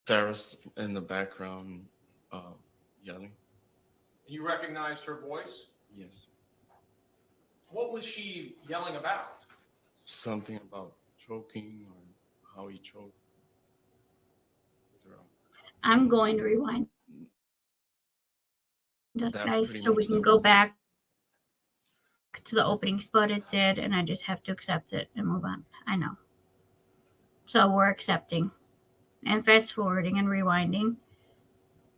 Sarah's in the background yelling. You recognized her voice? Yes. What was she yelling about? Something about choking or how he choked with her. I'm going to rewind this, That guys, pretty so we much can that go was it. back to the opening spot it did, and I just have to accept it and move on. I know. So we're accepting and fast forwarding and rewinding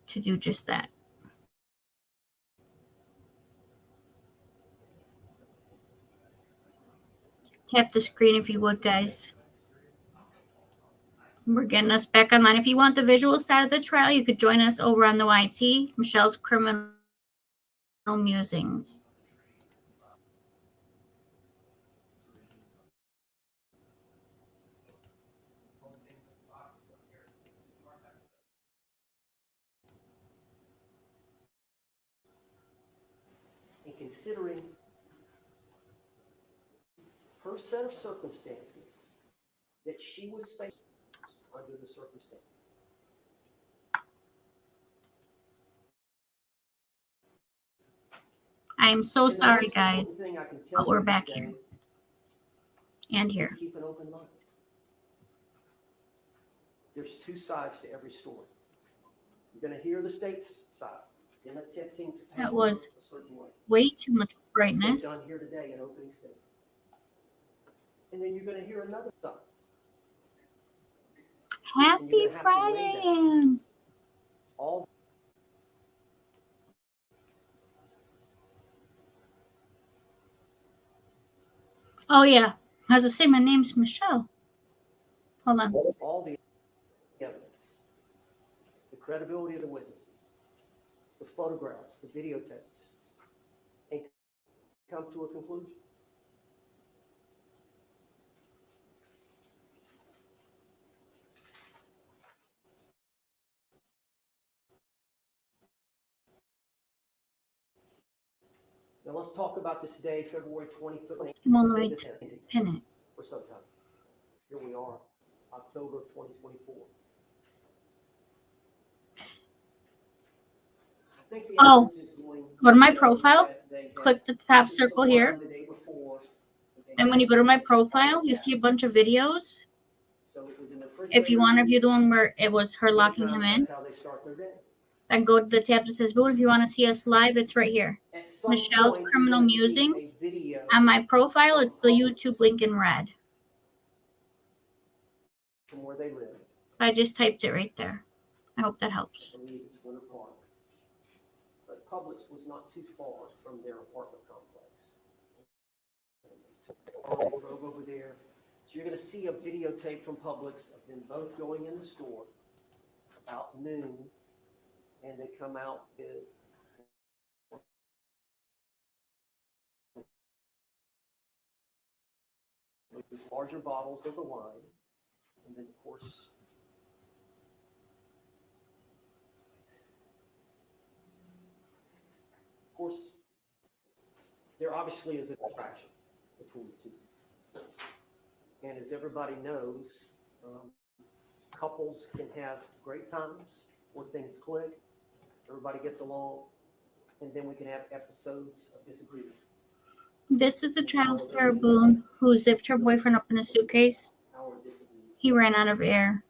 to do just that. Tap the screen if you would, guys. We're getting us back online. If you want the visual side of the trial, you could join us over on the YT, Michelle's Criminal Musings. And considering her set of circumstances that she was faced under the circumstances. I am so And the sorry, most guys, important thing I can tell but we're you back today here and is here. keep an open mind. There's two sides to every story. You're going to hear the state's side. You're not attempting to paint That was a certain way. way too much It's brightness. done here today in opening statement. And then you're going to hear another side. Happy have to Friday, weigh that. Ann. All Oh, yeah. I was going to say, my name's Michelle. Hold on. all the evidence, the credibility of the witnesses, the photographs, the videotapes, and come to a conclusion. Now let's talk about this day, February 23rd. I'm on the way to pin it. For some time. Here we are, October of 2024. I think the Oh, evidence is going go to my show profile, that they had click the top purchased circle some here, wine the day before, and when you go to my profile, you see a bunch of videos. So it was in the If you want to view the one where it was her locking refrigerator. him in, That's how they start their day. then go to the tab that says Boone. If you want to see us live, it's right here. At some Michelle's point, you're Criminal gonna see a Musings. video On my profile, it's the YouTube link in red. from where they live. I just typed it right there. I hope that helps. I believe it's Winter Park. But Publix was not too far from their apartment complex. They drove over there. So you're going to see a videotape from Publix of them both going in the store about noon, and they come out with larger bottles of the wine, and then of course, there obviously is an attraction between the two. And as everybody knows, couples can have great times where things click, everybody gets along, and then we can have episodes of disagreement. This is a trial Sarah Boone who zipped her boyfriend up in a suitcase. Our disagreement. He ran out of air.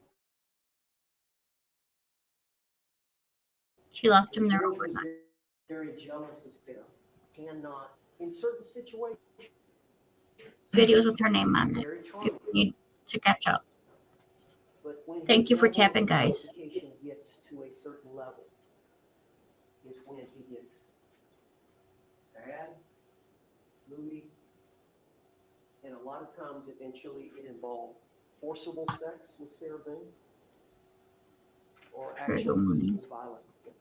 She left him there George was overnight. very jealous of Sarah. Cannot, in certain situations, Videos with her name on it. very If charming. you need to catch up. But when Thank his you for level tapping, of guys. intoxication gets to a certain level, is when he gets sad, moody, and a lot of times eventually it involved forcible sex with Sarah Boone or Very actual moody. physical violence against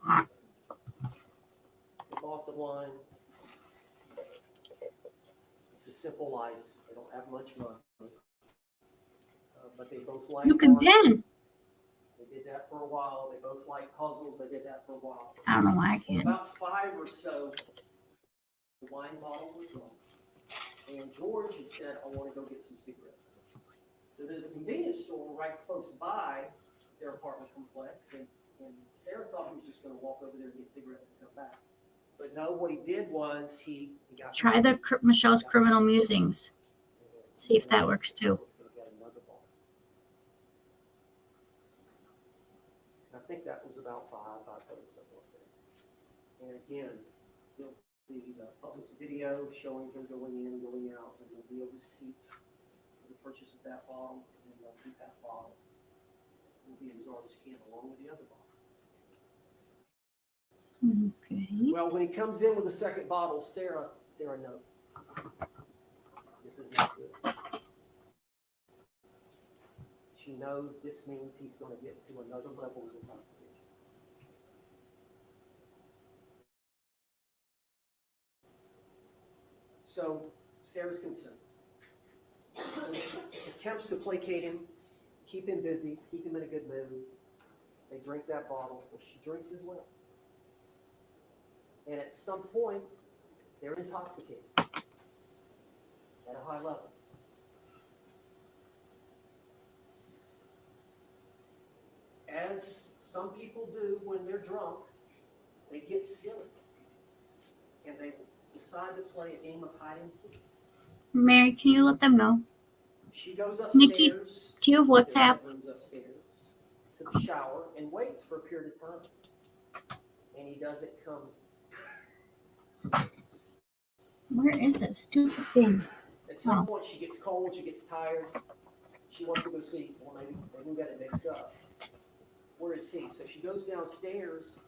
her. The bottom line, it's a simple life. They don't have much money. But they both like You can art. pin. They did that for a while. They both like puzzles. They did that for a while. I don't know why I can't. About 5 or so wine bottle was gone. And George had said, I want to go get some cigarettes. So there's a convenience store right close by their apartment complex, and Sarah thought he was just going to walk over there and get cigarettes and come back. But no, what he did was he got... Try the Michelle's Criminal Musings. See if that works too. I think that was about 5:30, something like that. And again, there'll be the public's video showing him going in, going out, and there'll be a receipt for the purchase of that bottle, and they'll keep that bottle. Will be in his garbage can along with the other bottle. Okay. Well, when he comes in with the second bottle, Sarah knows. This is not good. She knows this means he's going to get to another level of investigation. So Sarah's concerned. So attempts to placate him, keep him busy, keep him in a good mood. They drink that bottle, and she drinks as well. And at some point, they're intoxicated at a high level. As some people do when they're drunk, they get silly. And they decide to play a game of hide and seek. Mary, can you let them know? She goes upstairs. Nikki, do you have WhatsApp? Upstairs to the shower and waits for a period of time. And he doesn't come. Where is that stupid thing? At some point, she gets cold, she gets tired. She wants to go see. Well, maybe we got it mixed up. Where is he? So she goes downstairs,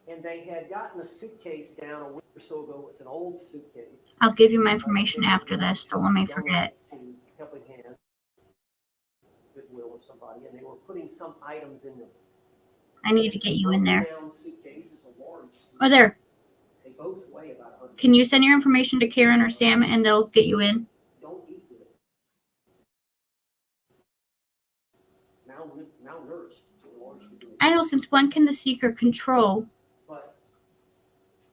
and they had gotten a suitcase down a week or so ago. It's an old suitcase. I'll give you my information after this. Don't let me forget. To Helping Hand, Goodwill or somebody, and they were putting some items in them. I need to get you in there. Suitcase is a large suitcase. Oh, there. They both weigh about 100. Can you send your information to Karen or Sam, and they'll get you in? Don't eat with it. Malnourished. I know, since when can the seeker control But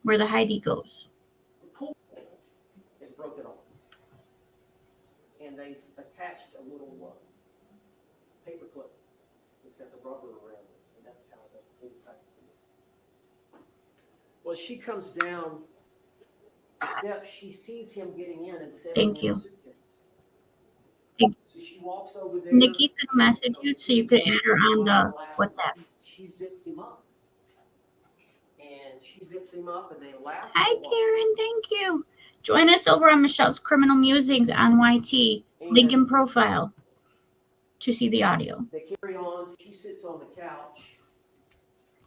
where the Heidi goes? the pull thing is broken off. And they've attached a little paper clip. It's got the rubber around it, and that's how the pull back. Well, she comes down the steps, she sees him getting in and says, Thank you. So she walks over there. Nikki's going to message you so you can add her on the WhatsApp. She zips him up. And she zips him up, and they laugh. Hi, Karen. Thank you. Join us over on Michelle's Criminal Musings on YT. Link in profile to see the audio. They carry on. She sits on the couch.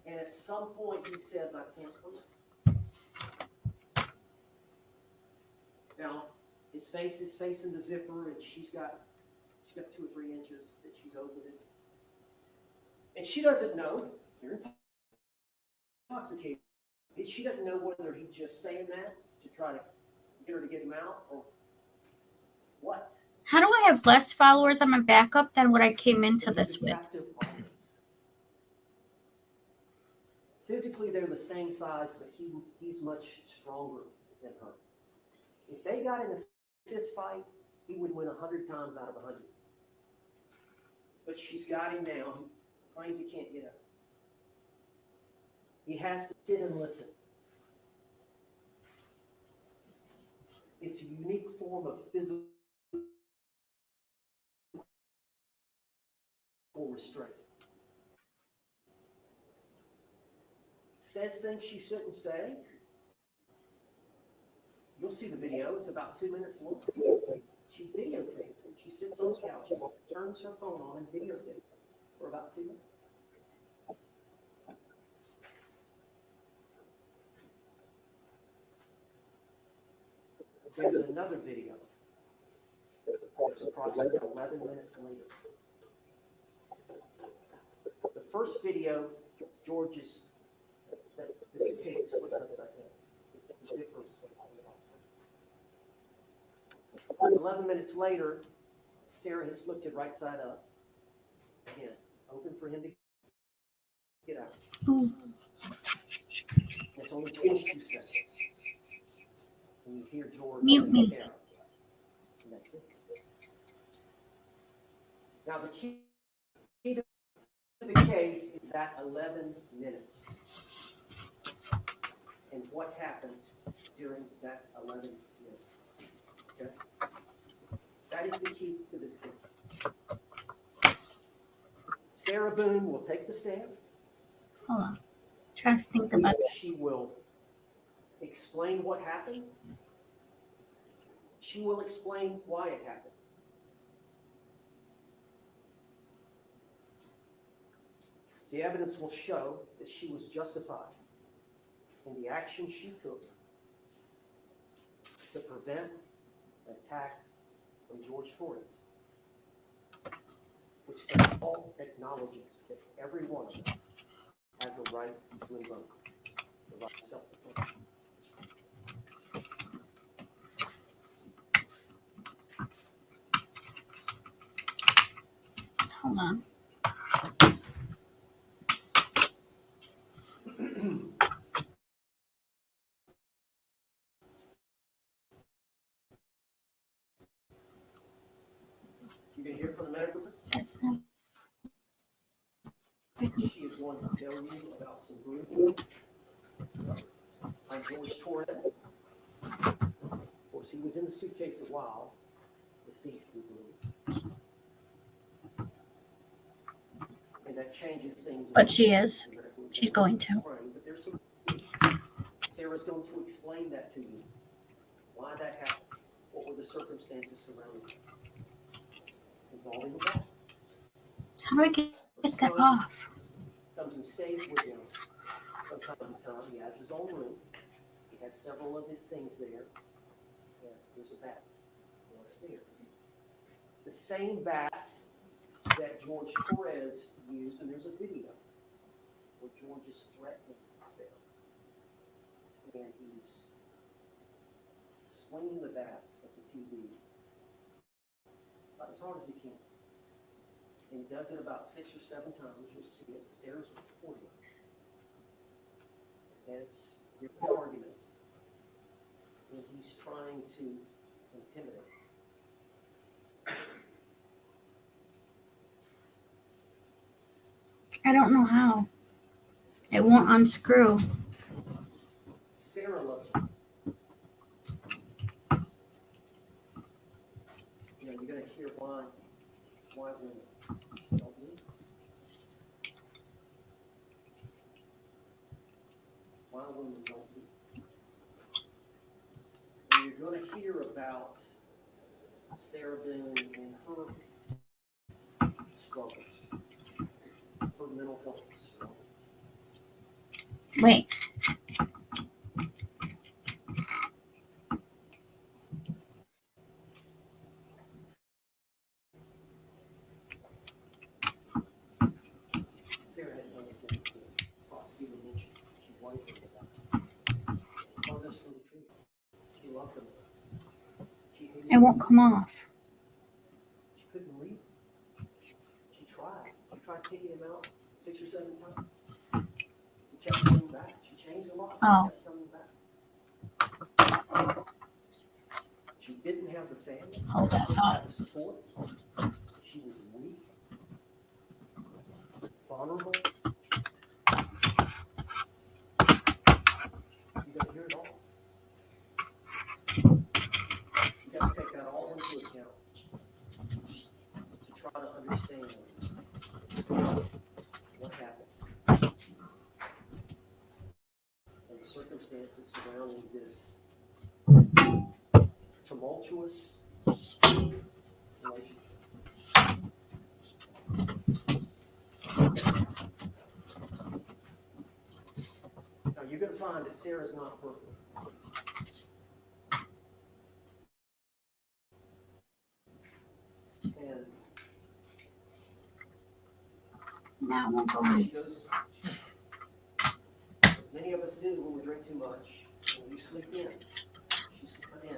And at some point, he says, I can't believe it. Now, his face is facing the zipper, and she's got 2 or 3 inches that she's opened it. And she doesn't know. You're intoxicated. She doesn't know whether he's just saying that to try to get her to get him out or what. How do I have less followers on my backup than what I came into this with? Physically, they're the same size, but he's much stronger than her. If they got in a fist fight, he would win 100 times out of 100. But she's got him now. He claims he can't get up. He has to sit and listen. It's a unique form of physical restraint. Says things she shouldn't say. You'll see the video. It's about 2 minutes long. She videotapes it. She sits on the couch, turns her phone on, and videotapes it for about 2 minutes. There's another video. It's approximately 11 minutes later. The first video, George's, the suitcase is split upside down. The zipper is split upside down. 11 minutes later, Sarah has flipped it right side up. Again, open for him to get out. Oh. It's only 22 seconds. Mute me. Sarah. And that's it. Now, the key to the case is that 11 minutes. And what happened during that 11 minutes. Okay? That is the key to this case. Sarah Boone will take the stand. Hold on. Trying to think about She this. will explain what happened. She will explain why it happened. The evidence will show that she was justified in the action she took to prevent an attack from George Torres, which they all acknowledges that every one of us has a right to invoke the right to self-defense. Hold on. You can hear from the medical center. That's not. She is going to tell you about some bruising on George Torres. Of course, he was in the suitcase a while, deceased, we believe. And that changes things. But she is. She's going to. But there's some. Sarah's going to explain that to you. Why that happened. What were the circumstances surrounding it? Involving the ball. How do I get that off? Comes and stays with him from time to time. He has his own room. He has several of his things there. And there's a bat downstairs. The same bat that George Torres used, and there's a video where George is threatening Sarah. And he's swinging the bat at the TV about as hard as he can. And he does it about 6 or 7 times. You'll see it. Sarah's recording it. And it's an argument. And he's trying to intimidate. I don't know how. It won't unscrew. Sarah loves you. You know, you're going to hear why women don't leave. Why women don't leave. And you're going to hear about Sarah Boone and her struggles, her mental health struggles. Wait. Sarah had done anything to prosecute an issue. She wanted to about it. Told us from the truth. She loved him. She hated It won't come off. She couldn't leave. She tried. She tried taking him out 6 or 7 times. He kept coming back. She changed a lot. Oh. He kept coming back. She didn't have the family. Hold that She thought. had the support. She was weak, vulnerable. You got to hear it all. You got to take that all into account to try to understand what happened and the circumstances surrounding this tumultuous relationship. Now you're going to find that Sarah's not perfect. And Now it won't go she on. goes, as many of us do when we drink too much, when you sleep in. She slept in.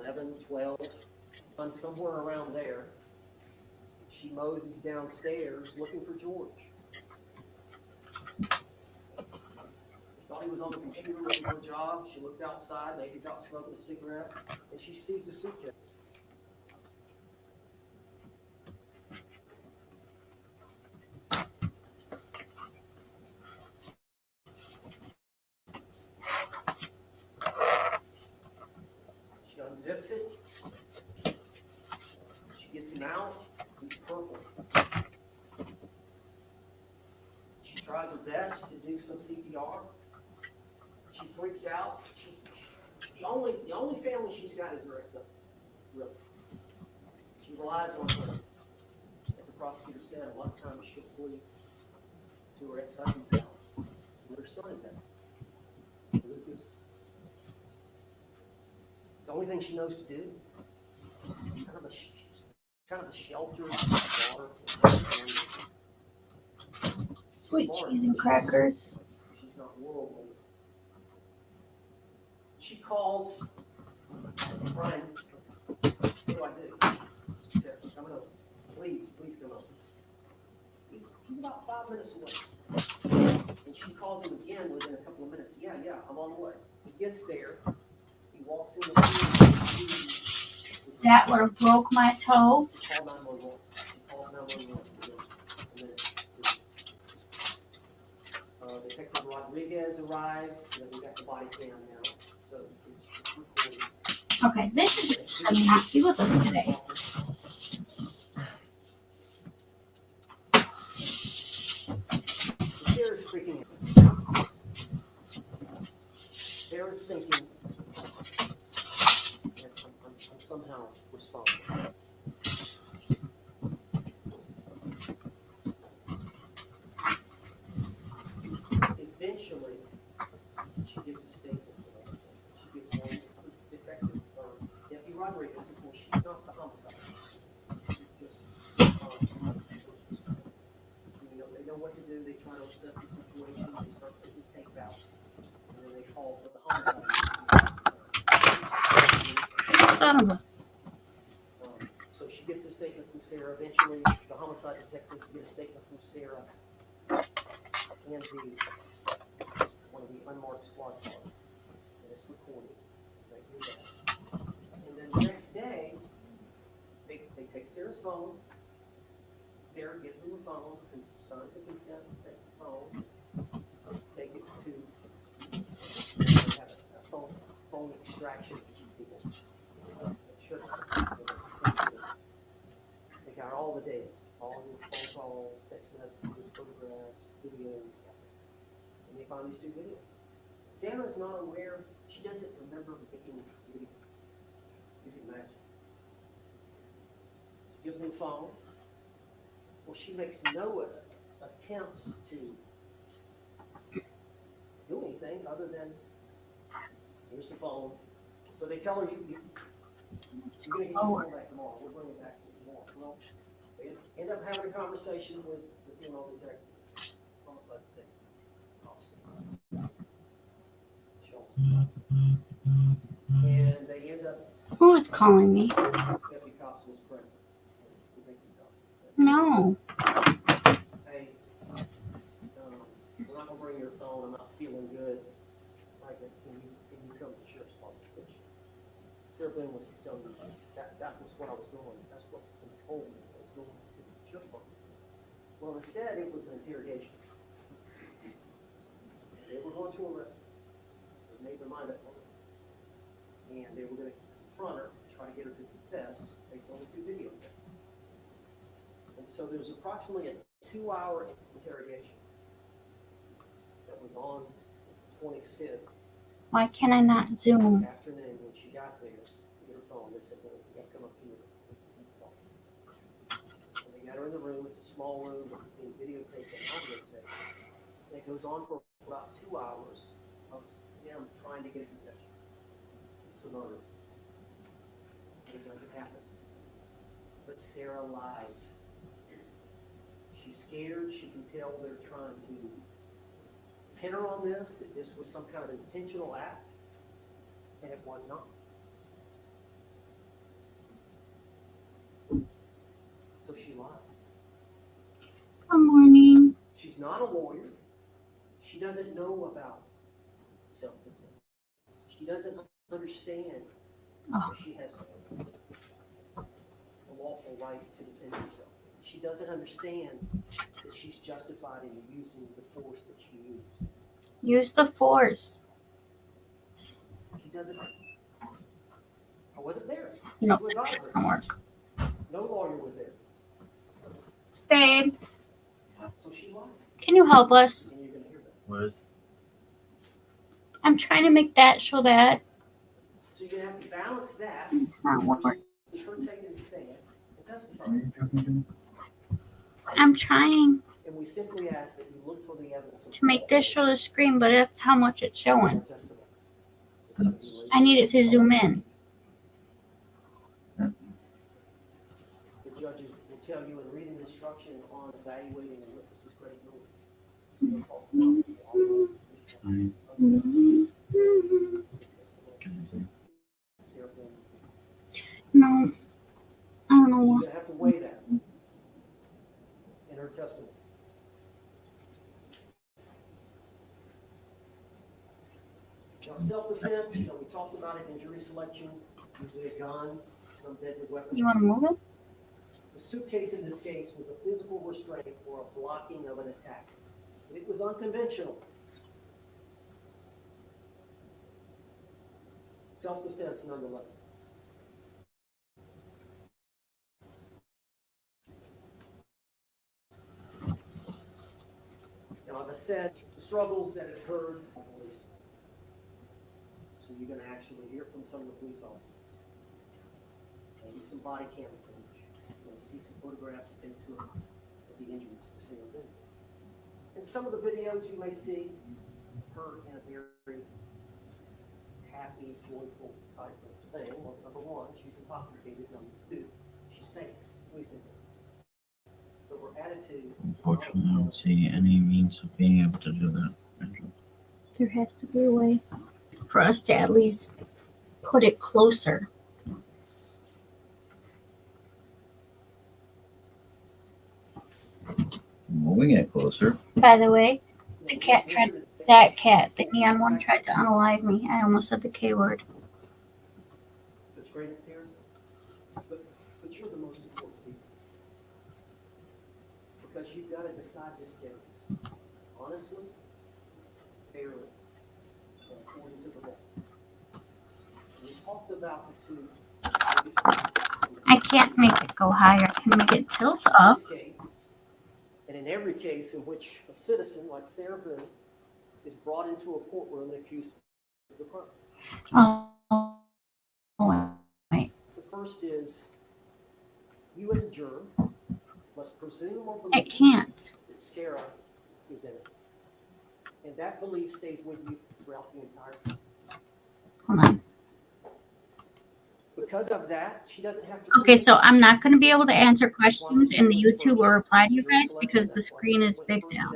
11, 12, and somewhere around there. She moses downstairs looking for George. Thought he was on the computer looking for a job. She looked outside, maybe he's out smoking a cigarette, and she sees the suitcase. She unzips it. She gets him out. He's purple. She tries her best to do some CPR. She freaks out. The only family she's got is her ex-husband. Really. She relies on her. As the prosecutor said, a lot of times she'll flee to her ex-husband's house. Where her son is at. Lucas. The only thing she knows to do. Kind of a sheltered daughter. Sweet cheese and crackers. She's not worldly. She calls Brian. What do I do? He said, come over. Please come over. He's about 5 minutes away. And she calls him again within a couple of minutes. Yeah, I'm on the way. He gets there. He walks in the room. That would have broke my toe. She calls 911. Detective Rodriguez arrives. We got the body cam now. So it's recorded. Okay, this is not be with us today. Sarah's freaking out. Sarah's thinking that I'm somehow responsible. Eventually, she gives a statement. She gives one detective, Deputy Rodriguez. Of course, she's not the homicide. She's just, they know what to do. They try to assess the situation. They start taking tape out, and then they call for the homicide. Son of a. So she gets a statement from Sarah. Eventually, the homicide detectives get a statement from Sarah and one of the unmarked squad cars. And it's recorded. They do that. And then the next day, they take Sarah's phone. Sarah gives them the phone and signs the consent to take the phone. Take it to they have a phone extraction people. They got all the data, all your phone calls, text messages, photographs, videos, and they find these two videos. Sarah's not aware. She doesn't remember making the video. You can imagine. She gives them the phone. Well, she makes no attempts to do anything other than here's the phone. So they tell her you're going to get your phone back tomorrow. We'll bring it back to you tomorrow. Well, they end up having a conversation with the female detective, homicide detective, and they end up. Who is calling me? Deputy Cops was pregnant. No. Hey, we're not gonna bring your phone. I'm not feeling good. Like, can you come to the sheriff's department? Which Sarah Boone was telling me that was what I was doing. That's what he told me. I was going to the sheriff's department. Well, instead, it was an interrogation. They were going to arrest her. They made their mind up on her. And they were going to confront her, try to get her to confess based on the two videos. And so there's approximately a 2-hour interrogation that was on the 25th. Why can I not Zoom? Afternoon when she got there to get her phone. They said, well, you got to come up here. And they got her in the room. It's a small room, but it's being videotaped and audio taped. And it goes on for about 2 hours of them trying to get a confession. It's a murder. And it doesn't happen. But Sarah lies. She's scared. She can tell they're trying to pin her on this, that this was some kind of intentional act, and it was not. So she lied. Good morning. She's not a lawyer. She doesn't know about self-defense. She doesn't understand Oh. that she has a lawful right to defend herself. She doesn't understand that she's justified in using the force that she used. Use the force. She doesn't. I wasn't there. No, To advise her. don't work. No lawyer was there. Babe, So she lied. can you help us? And you're going to hear that. What is? I'm trying to make that show that. So you're going to have to balance that. It's not working. versus her taking a stand and testifying. I'm trying And we simply ask that you look for the evidence of to make this show the screen, but that's how much it's showing. her testimony. I need it to zoom in. The judges will tell you in reading instruction on evaluating a witness's credibility. No, I don't know You're what. going to have to weigh that in her testimony. Now, self-defense, we talked about it in jury selection, usually a gun, some deadly weapon. You want to move it? The suitcase in this case was a physical restraint or a blocking of an attack. It was unconventional. Self-defense, nonetheless. Now, as I said, the struggles that occurred, so you're going to actually hear from some of the police officers. Maybe some body camera footage. You're going to see some photographs and tour of the injuries to see them. In some of the videos, you may see her in a very happy, joyful type of thing. Well, number one, she's intoxicated. Number two, she's safe. So her attitude. Unfortunately, I don't see any means of being able to do that. There has to be a way for us to at least put it closer. Moving it closer. By the way, the cat the neon one tried to unalive me. I almost said the K word. That's great, it's here. But you're the most important people. Because you've got to decide this case honestly, fairly, and according to the law. We talked about the two. I can't make it go higher. I can make it tilt up. In this case, and in every case in which a citizen like Sarah Boone is brought into a courtroom and accused of the crime. Oh, wait. The first is you as a juror must presume or I believe can't. that Sarah is innocent. And that belief stays with you throughout the entire time. Hold on. Because of that, she doesn't have to. Okay, so I'm not going to be able to answer questions in the YouTube or reply to you guys because the screen is big now.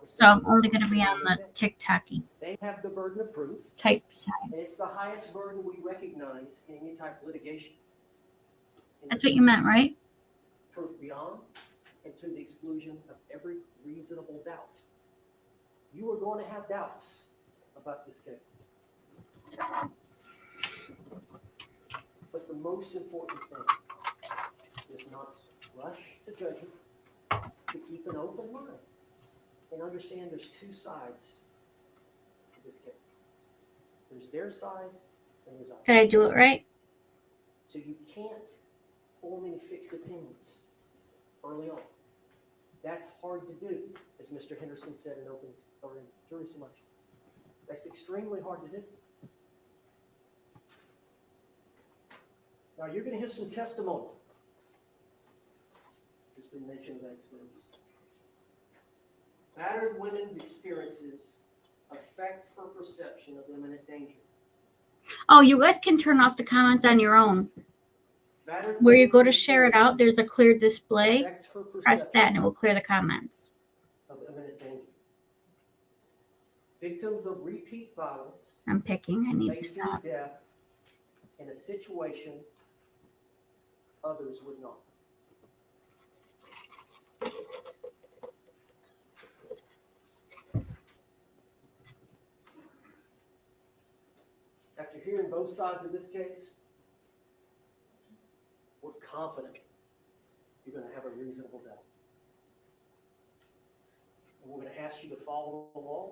So I'm only going to be on the TikTok-y They have the burden of proof, type side. and it's the highest burden we recognize in any type of litigation. That's what you meant, right? Proof beyond and to the exclusion of every reasonable doubt. You are going to have doubts about this case. But the most important thing is not rush to judgment, to keep an open mind and understand there's two sides to this case. There's their side and there's ours. Did I do it right? So you can't form any fixed opinions early on. That's hard to do, as Mr. Henderson said in jury selection. That's extremely hard to do. Now you're going to hear some testimony. There's been mention of experts. Battered women's experiences affect her perception of imminent danger. Oh, you guys can turn off the comments on your own. Battered Where you go to women's share it out, there's a clear display. affect her Press that and perception it will clear the comments. of imminent danger. Victims of repeat violence I'm picking. I need may to fear stop. death in a situation others would not. After hearing both sides of this case, we're confident you're going to have a reasonable doubt. And we're going to ask you to follow the law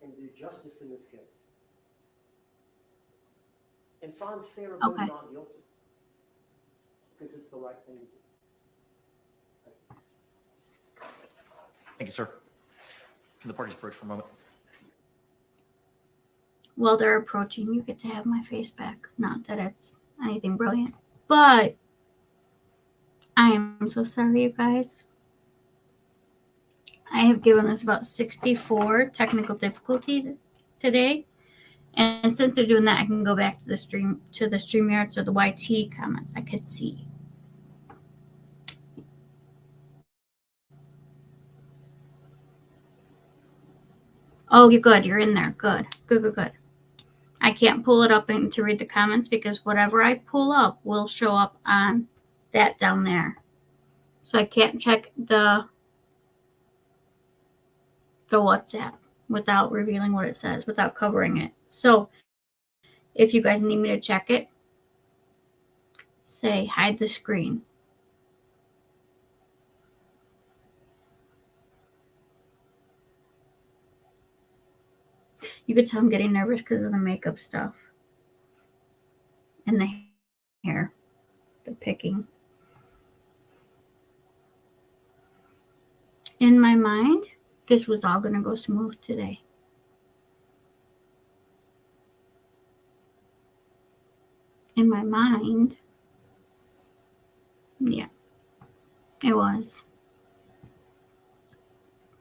and do justice in this case. And find Sarah Boone Okay. not guilty. Because it's the right thing to do. Thank you, sir. Can the parties approach for a moment? While they're approaching, you get to have my face back. Not that it's anything brilliant, but I am so sorry, you guys. I have given us about 64 technical difficulties today. And since they're doing that, I can go back to the StreamYard, so the YT comments I could see. Oh, you're good. You're in there. Good. Good. I can't pull it up to read the comments because whatever I pull up will show up on that down there. So I can't check the WhatsApp without revealing what it says, without covering it. So if you guys need me to check it, say hide the screen. You could tell I'm getting nervous because of the makeup stuff and the hair, the picking. In my mind, this was all going to go smooth today. In my mind, yeah, it was.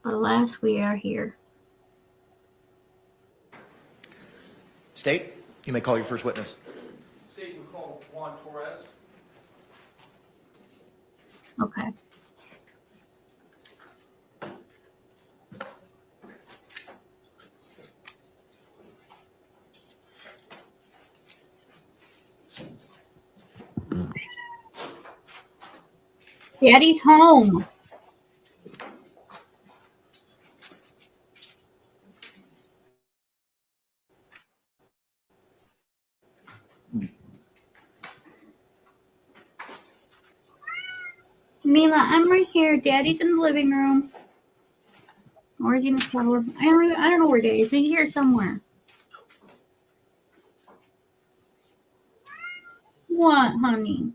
But alas, we are here. State, you may call your first witness. State we call Juan Torres. Okay. Daddy's home. Mila, I'm right here. Daddy's in the living room. Or is he in the shower? I don't know where Daddy is. He's here somewhere. What, honey?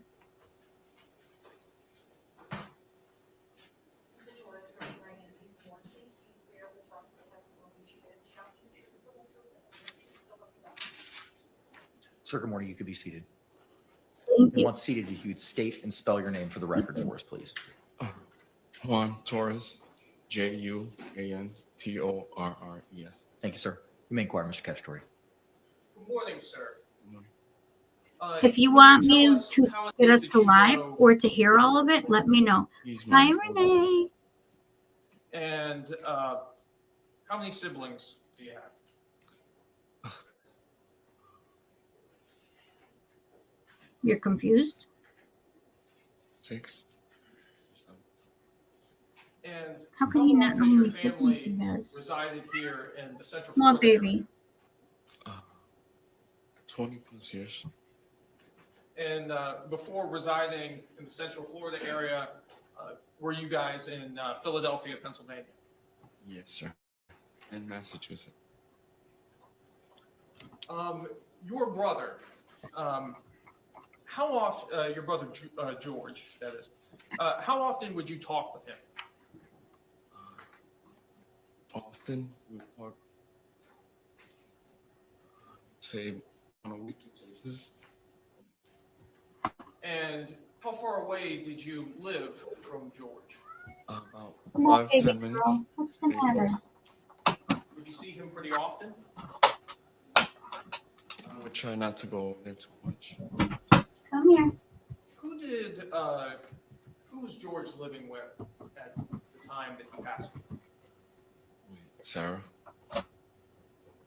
Circuit Morty, you could be seated. Thank And you. once seated, if you'd state and spell your name for the record for us, please. Juan Torres, Juantorres. Thank you, sir. You may inquire, Mr. Cacciatore. Good morning, sir. If you can want tell me us to how it get is us that to you live know- or to hear all of it, let me know. He's Hi, my Renee. And how many siblings do you have? You're confused? 6. And How can he long not know has how your many siblings he family has? resided here in the Central Come on, Florida baby. 20 plus years. area? And before residing in the Central Florida area, were you guys in Philadelphia, Pennsylvania? Yes, sir. In Massachusetts. Your brother, how often, your brother George, that is, how often would you talk with him? Often we talk, say, on a weekly basis. And how far away did you live from George? About Come on, 5, baby 10 minutes. girl. What's the Pretty matter? close. Would you see him pretty often? I would try not to go there too much. Come here. Who was George living with at the time that he passed? Sarah.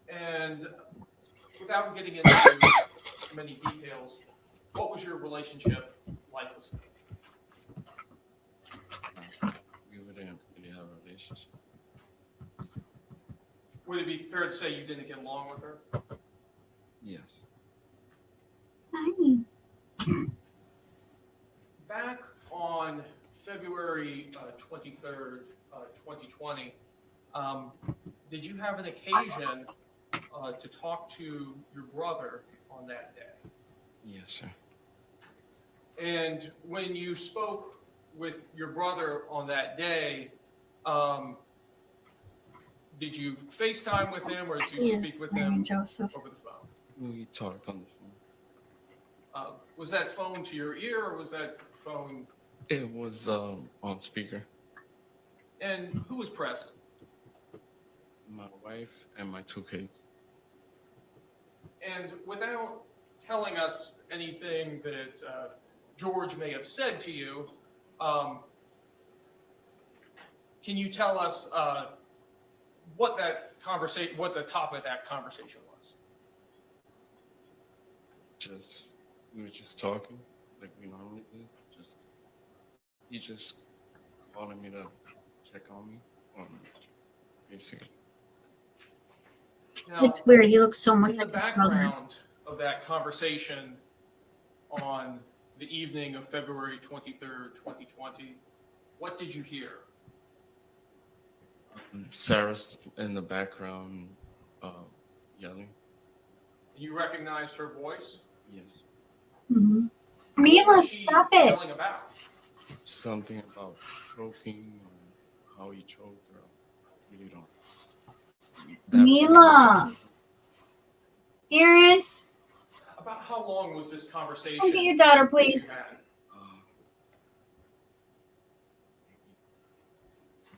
And without getting into many details, what was your relationship like with him? We wouldn't really have a relationship. Would it be fair to say you didn't get along with her? 23rd, 2020. Did you have an occasion to talk to your brother on that day? Yes, sir. And when you spoke with your brother on that day, did you FaceTime with him or did you Yes, speak with Mary him and Joseph. over the phone? We talked on the phone. Was that phone to your ear or was that phone? It was on speaker. And who was present? My wife and my 2 kids. And without telling us anything that George may have said to you, can you tell us what the topic of that conversation was? We were just talking like we normally did. He just wanted me to check on me, basically. Now, It's weird. He looks so much in the like his brother. background of that conversation on the evening of February 23rd, 2020, what did you hear? Sarah's in the background yelling. You recognized her voice? Yes. Mm-hmm. What Mila, was she stop it. yelling about? Something about choking or how he choked her. I really don't. Mila. Aaron, About how long was this conversation? go get your daughter, that you please. had?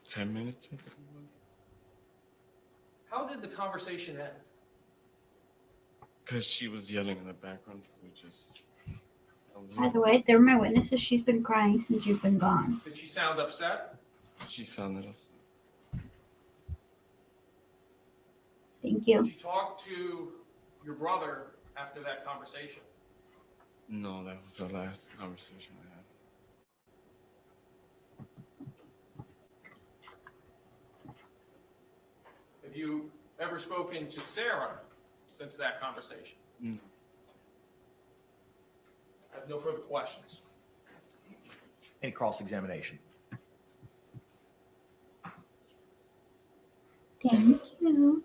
10 minutes, I think it was. How did the conversation end? Because she was yelling in the background, so we just. that was By it. the way, they're my witnesses. She's been crying since you've been gone. Did she sound upset? She sounded upset. Thank Did you. you talk to your brother after that conversation? No, that was the last conversation I had. Have you ever spoken to Sarah since that conversation? No. I have no further questions. Any cross-examination? Thank you.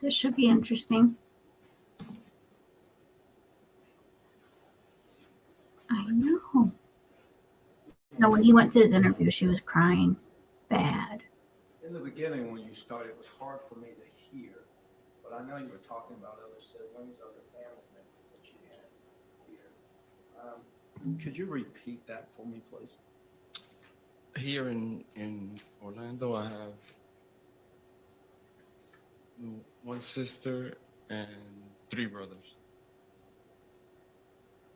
This should be interesting. I know. No, when he went to his interview, she was crying bad. In the beginning, when you started, it was hard for me to hear, but I know you were talking about other siblings, other family members that you had here. Could you repeat that for me, please? Here in Orlando, I have one sister and 3 brothers.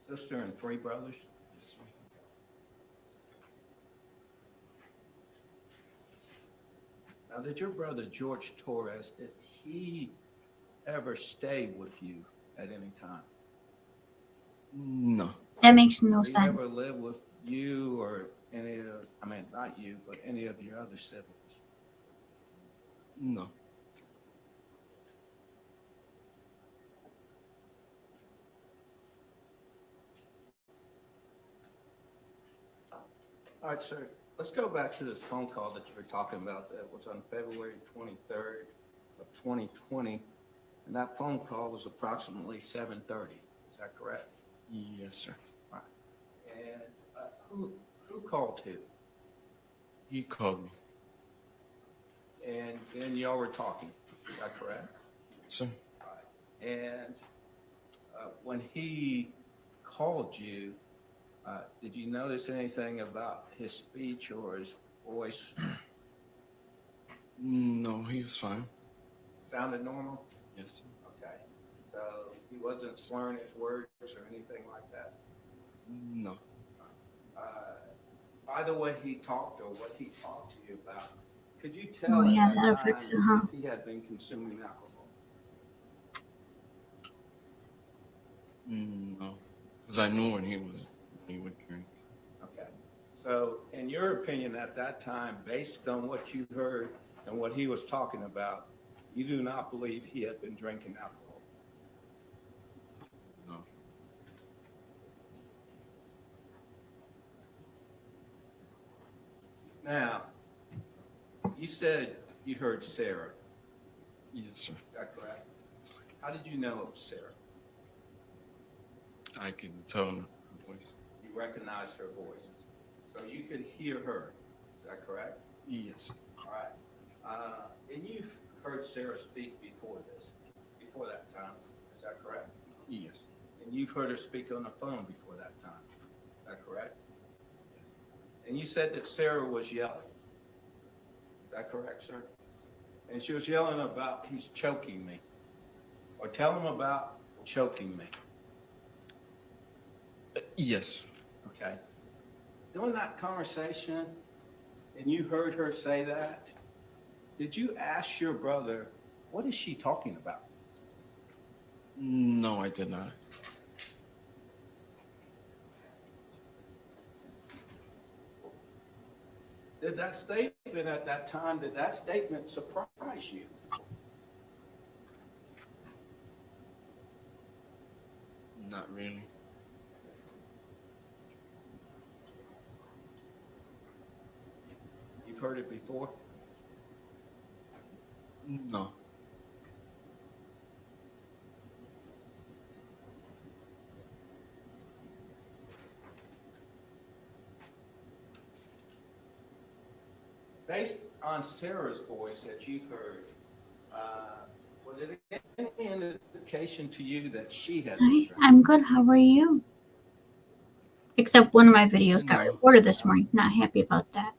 Sister and 3 brothers? Yes, sir. Now, did your brother George Torres, did he ever stay with you at any time? No. That makes no Did he ever sense. live with you or any of, I mean, not you, but any of your other siblings? No. All right, sir. Let's go back to this phone call that you were talking about that was on February 23rd of 2020. And that phone call was approximately 7:30. Is that correct? Yes, sir. And who called who? He called me. And then y'all were talking. Is that correct? Sir. And when he called you, did you notice anything about his speech or his voice? No, he was fine. Sounded normal? Yes, sir. Okay. So he wasn't slurring his words or anything like that? No. By the way he talked or what he talked to you about, could you tell Oh, at yeah, that that'll time fix it, huh? if he had been consuming alcohol? No. Because I knew when he would drink. Okay. So in your opinion at that time, based on what you heard and what he was talking about, you do not believe he had been drinking alcohol? No. Now, you said you heard Sarah. Yes, sir. Is that correct? How did you know it was Sarah? I can tell in her voice. You recognized her voice. So you could hear her. Is that correct? Yes. All right. And you've heard Sarah speak before that time. Is that correct? Yes. And you've heard her speak on the phone before that time. Is that correct? And you said that Sarah was yelling. Is that correct, sir? And she was yelling about, he's choking me. Or tell him about choking me. Yes. Okay. During that conversation, and you heard her say that, did you ask your brother, what is she talking about? No, I did not. Did that statement at that time, did that statement surprise you? Not really. You've heard it before? No. Based on Sarah's voice that you've heard, was it any indication to you that she had been Hi, drinking? I'm good. How are you? Except one of my videos got No. recorded this morning. Not happy about that.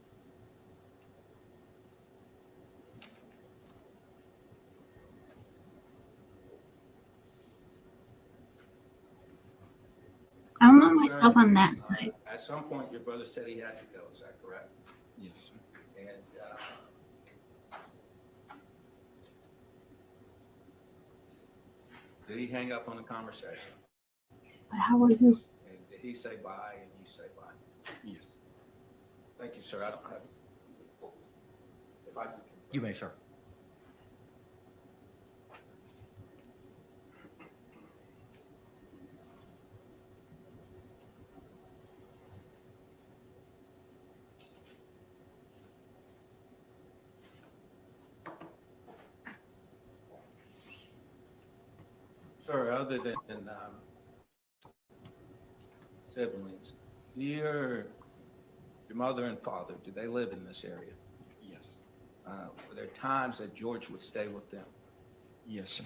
I'm on myself on that side. At some point, your brother said he had to go. Is that correct? Yes, sir. And did he hang up on the conversation? But how are you? And did he say bye and you say bye? Yes. Thank you, sir. I don't have. If I can. You may, sir. Sir, other than siblings, your mother and father, do they live in this area? Yes. Were there times that George would stay with them? Yes, sir.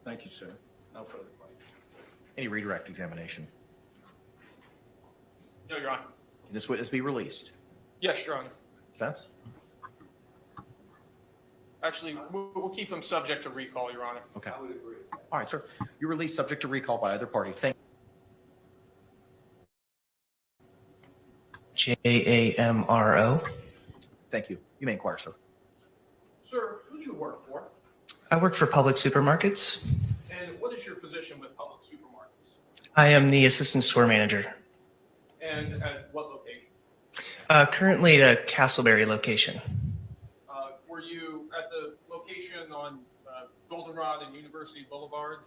Thank you, sir. No further questions. Any redirect examination? No, Your Honor. Can this witness be released? Yes, Your Honor. Defense? Actually, we'll keep him subject to recall, Your Honor. Okay. I would agree. All right, sir. You're released subject to recall by either party. Thank JAMRO. Thank you. You may inquire, sir. Sir, who do you work for? I work for Public Supermarkets. And what is your position with public supermarkets? I am the assistant store manager. And at what location? Currently, the Castleberry location. Were you at the location on Goldenrod and University Boulevard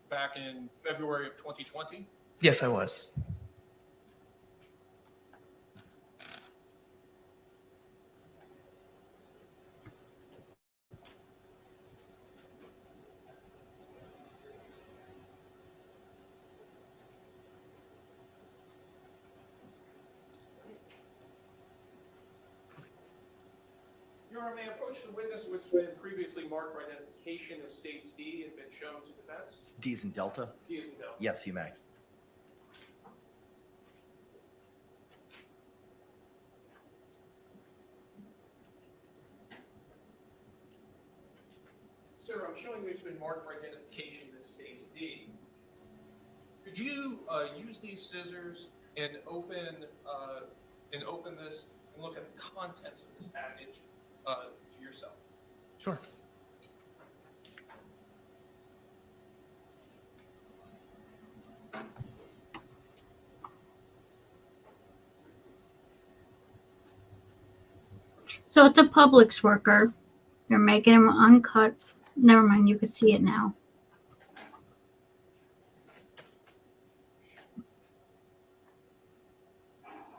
back in February of 2020? Yes, I was. Your Honor, may I approach the witness which has been previously marked for identification as States D and been shown to defense? D's in Delta? D is in Delta. Yes, you may. Sir, I'm showing you it's been marked for identification as States D. Could you use these scissors and open this and look at the contents of this package to yourself? Sure. So it's a Publix worker. They're making him uncut. Never mind, you can see it now.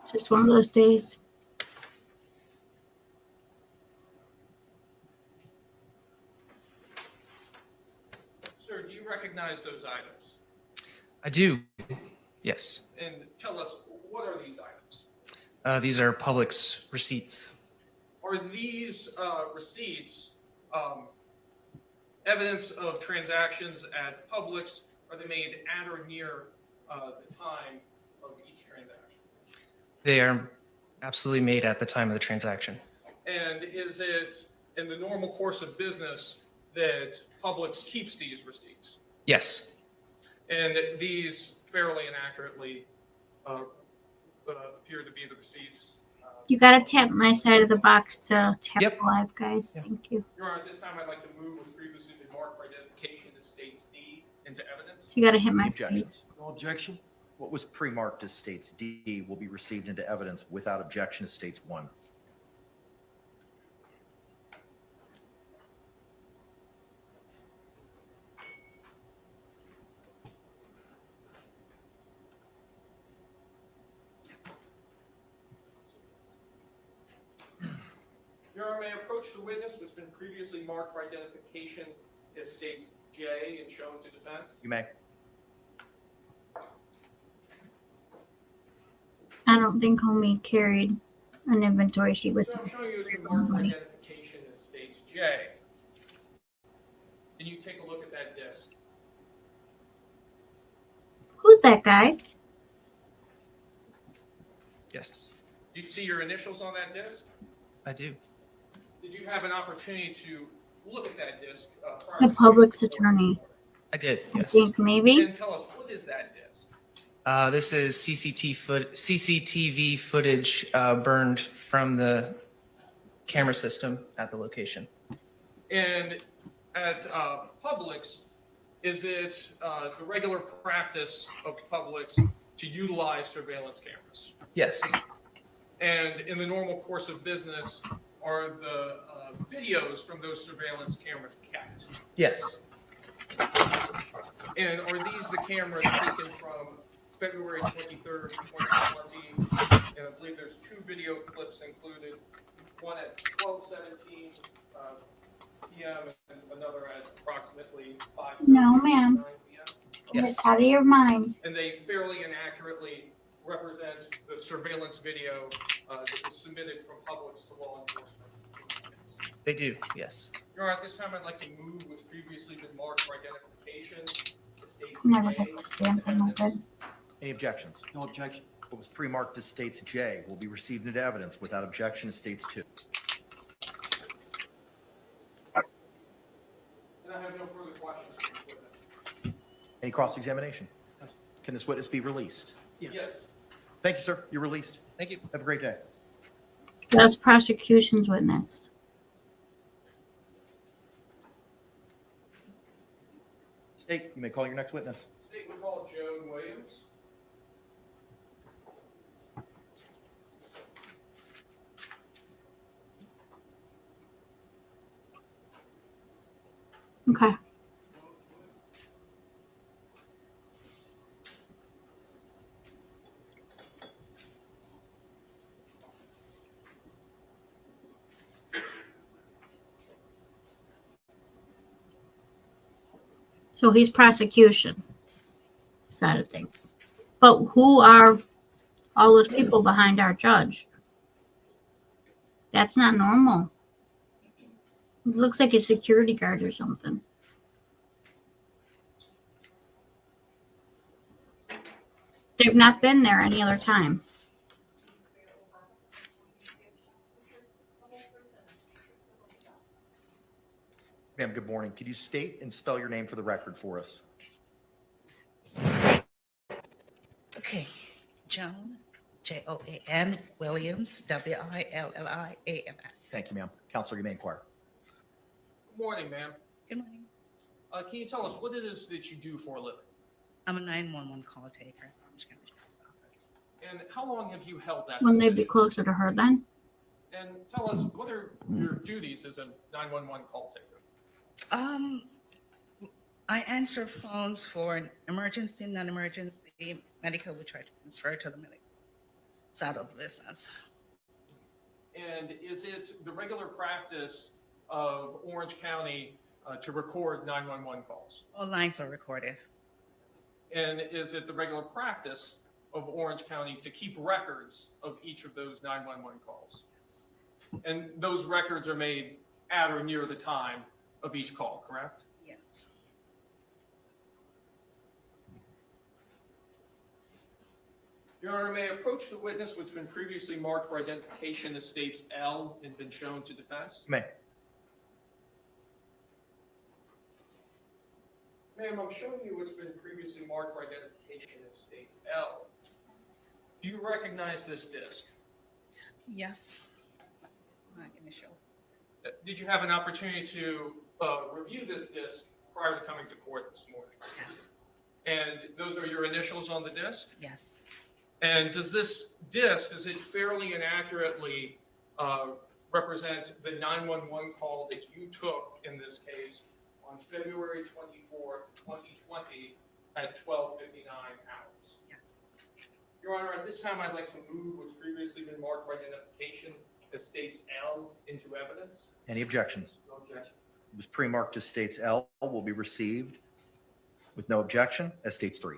It's just one of those days. Sir, do you recognize those items? I do. Yes. And tell us, what are these items? These are Publix receipts. Are these receipts evidence of transactions at Publix? Are they made at or near the time of each transaction? They are absolutely made at the time of the transaction. And is it in the normal course of business that Publix keeps these receipts? Yes. And these fairly and accurately appear to be the receipts? You gotta tap my side of the box to tap Yep. live, guys. Yeah. Thank you. Your Honor, at this time, I'd like to move with previously been marked for identification that states D into evidence. You gotta hit my face. Objections? No objection. What was pre-marked as states D will be received into evidence without objection as states 1. Your Honor, may I approach the witness who's been previously marked for identification as states J and shown to defense? You may. I don't think homie carried an inventory sheet with So I'm him. showing you it's been marked for identification as states J. Can you take a look at that disc? Who's that guy? Yes. Do you see your initials on that disc? I do. Did you have an opportunity to look at that disc? The Publix attorney. I did. I Yes. think maybe. And tell us, what is that disc? This is CCTV footage burned from the camera system at the location. And at Publix, is it the regular practice of Publix to utilize surveillance cameras? Yes. And in the normal course of business, are the videos from those surveillance cameras kept? Yes. And are these the cameras taken from February 23rd, 2020? And I believe there's 2 video clips included, one at 12:17 p.m. and another at approximately 5:00 No, ma'am. p.m. Yes. Get out of your mind. And they fairly and accurately represent the surveillance video that was submitted from Publix to law enforcement. They do. Yes. Your Honor, at this time, I'd like to move with previously been marked for identification. The state's Never J got the stamp on my bed. Any objections? No objection. What was pre-marked as states J will be received into evidence without objection as states 2. And I have no further questions for this witness. Any cross-examination? Can this witness be released? Yes. Thank you, sir. You're released. Thank you. Have a great day. That's prosecution's witness. State, you may call your next witness. State would call Joan Williams. Okay. So he's prosecution side of things. But who are all those people behind our judge? That's not normal. It looks like a security guard or something. They've not been there any other time. Ma'am, good morning. Could you state and spell your name for the record for us? Okay, Joan, Joan Williams, Williams. Thank you, ma'am. Counselor, you may inquire. Good morning, ma'am. Good morning. Can you tell us what it is that you do for a living? I'm a 911 call taker at Palm Beach County Sheriff's Office. And how long have you held that Wouldn't they be position? closer to her then? And tell us, what are your duties as a 911 call taker? I answer phones for an emergency, non-emergency, medical, we try to transfer to the medical side of the business. And is it the regular practice of Orange County to record 911 calls? All lines are recorded. And is it the regular practice of Orange County to keep records of each of those 911 calls? Yes. And those records are made at or near the time of each call, correct? Yes. Your Honor, may I approach the witness which has been previously marked for identification as states L and been shown to defense? May. Ma'am, I'm showing you what's been previously marked for identification as states L. Do you recognize this disc? Yes. My initials. Did you have an opportunity to review this disc prior to coming to court this morning? Yes. And those are your initials on the disc? Yes. And does this disc, does it fairly and accurately represent the 911 call that you took in this case on February 24th, 2020 at 12:59 hours? Yes. Your Honor, at this time, I'd like to move what's previously been marked for identification as states L into evidence. Any objections? No objection. It was pre-marked as states L will be received with no objection as states 3.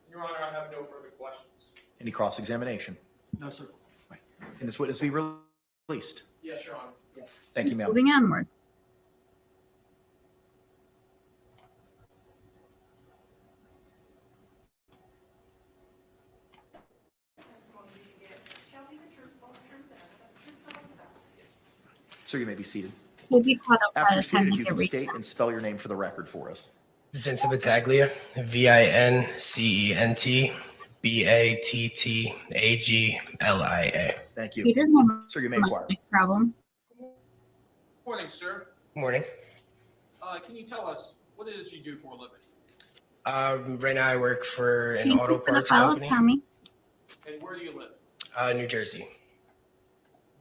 Your Honor, I have no further questions. Any cross-examination? No, sir. Can this witness be released? Yes, Your Honor. Thank you, ma'am. Moving onward. Sir, you may be seated. We'll be caught up by After the you're time seated, if we you get can reached. state and spell your name for the record for us. Vincent Battaglia, VINCENTBATTAGLIA. Thank He you. doesn't have Sir, you may a inquire. mic problem. Morning, sir. Morning. Can you tell us what it is you do for a living? Right now I work for an Thank you auto for the parts follow, company, Tommy. And where do you live? New Jersey.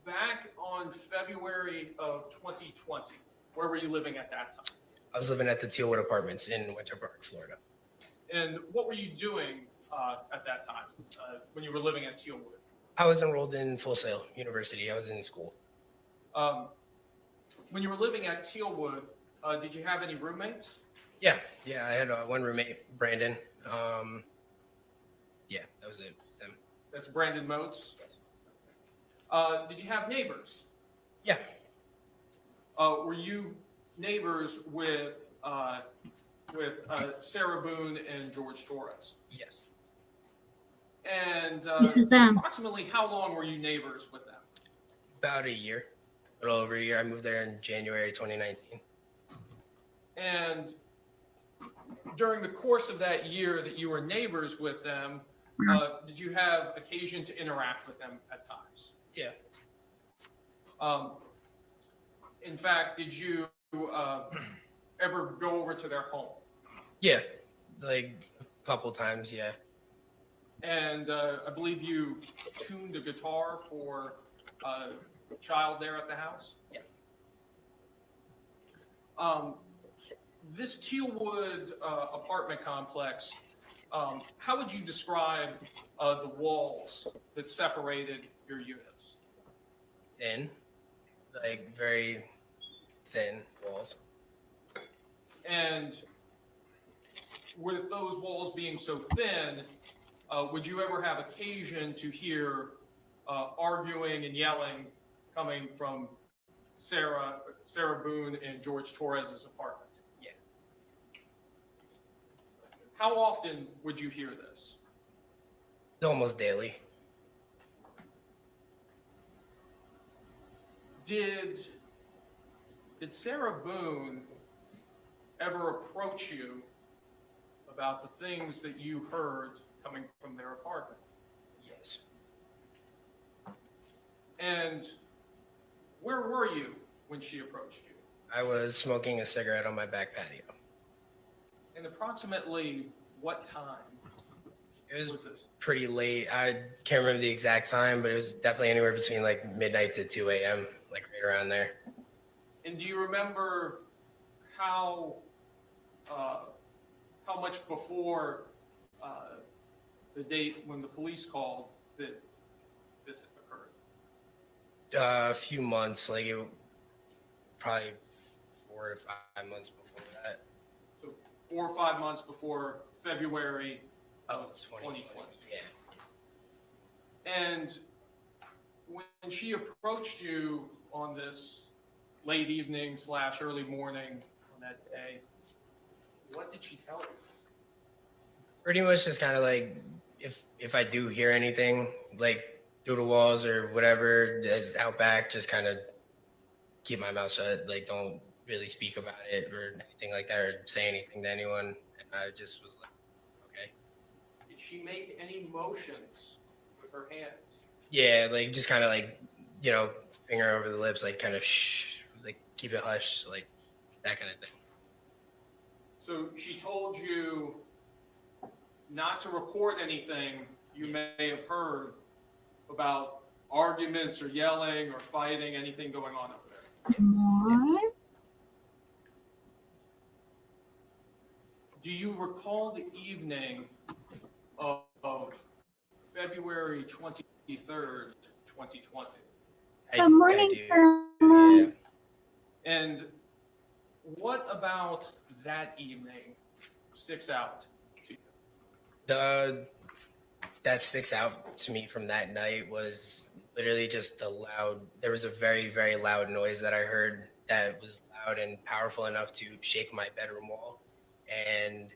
Back on February of 2020, where were you living at that time? I was living at the Tealwood Apartments in Winter Park, Florida. And what were you doing at that time when you were living at Tealwood? I was enrolled in Full Sail University. I was in school. When you were living at Tealwood, did you have any roommates? Yeah, I had one roommate, Brandon. Yeah, that was it. Them. That's Brandon Motes. Yes. Did you have neighbors? Yeah. Were you neighbors with Sarah Boone and George Torres? Yes. And This is them. approximately how long were you neighbors with them? About a year, a little over a year. I moved there in January 2019. And during the course of that year that you were neighbors with them, did you have occasion to interact with them at times? Yeah. In fact, did you ever go over to their home? Yeah, like a couple times, yeah. And I believe you tuned a guitar for a child there at the house? Yeah. This Tealwood apartment complex, how would you describe the walls that separated your units? Thin, like very thin walls. And with those walls being so thin, would you ever have occasion to hear arguing and yelling coming from Sarah Boone and George Torres's apartment? Yeah. How often would you hear this? Almost daily. Did Sarah Boone ever approach you about the things that you heard coming from their apartment? Yes. And where were you when she approached you? I was smoking a cigarette on my back patio. And approximately what time? It was was this? pretty late. I can't remember the exact time, but it was definitely anywhere between like midnight to 2 a.m., like right around there. And do you remember how uh, how much before the date when the police called that this occurred? A few months, like it probably 4 to 5 months before that. So 4 or 5 months before February of 2020. Yeah. And when she approached you on this late evening / early morning on that day, what did she tell you? Pretty much just kind of like if I do hear anything like through the walls or whatever that's out back, just kind of keep my mouth shut. Like don't really speak about it or anything like that or say anything to anyone. And I just was like, okay. Did she make any motions with her hands? Yeah, like just kind of like, finger over the lips, like kind of shh, like keep it hush, like that kind of thing. So she told you not to report anything you may have heard about arguments or yelling or fighting, anything going on over there. What? Do you recall the evening of February 23rd, 2020? The morning do. time. Yeah. And what about that evening sticks out to you? That sticks out to me from that night was literally just there was a very, very loud noise that I heard that was loud and powerful enough to shake my bedroom wall. And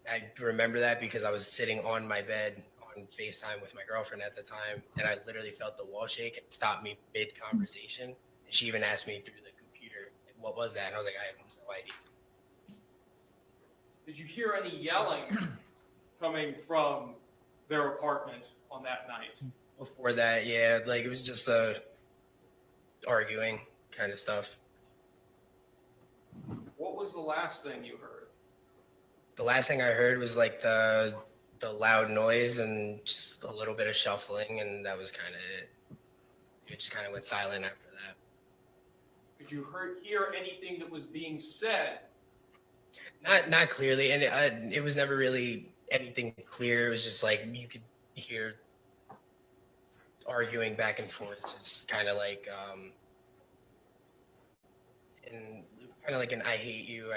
I remember that because I was sitting on my bed on FaceTime with my girlfriend at the time, and I literally felt the wall shake and stopped me mid-conversation. And she even asked me through the computer, like, what was that? And I was like, I have no idea. Did you hear any yelling coming from their apartment on that night? Before that, yeah, like it was just arguing kind of stuff. What was the last thing you heard? The last thing I heard was like the loud noise and just a little bit of shuffling, and that was kind of it. It just kind of went silent after that. Did you hear anything that was being said? Not clearly, and it was never really anything clear. It was just like you could hear arguing back and forth, just kind of like and kind of like an I hate you,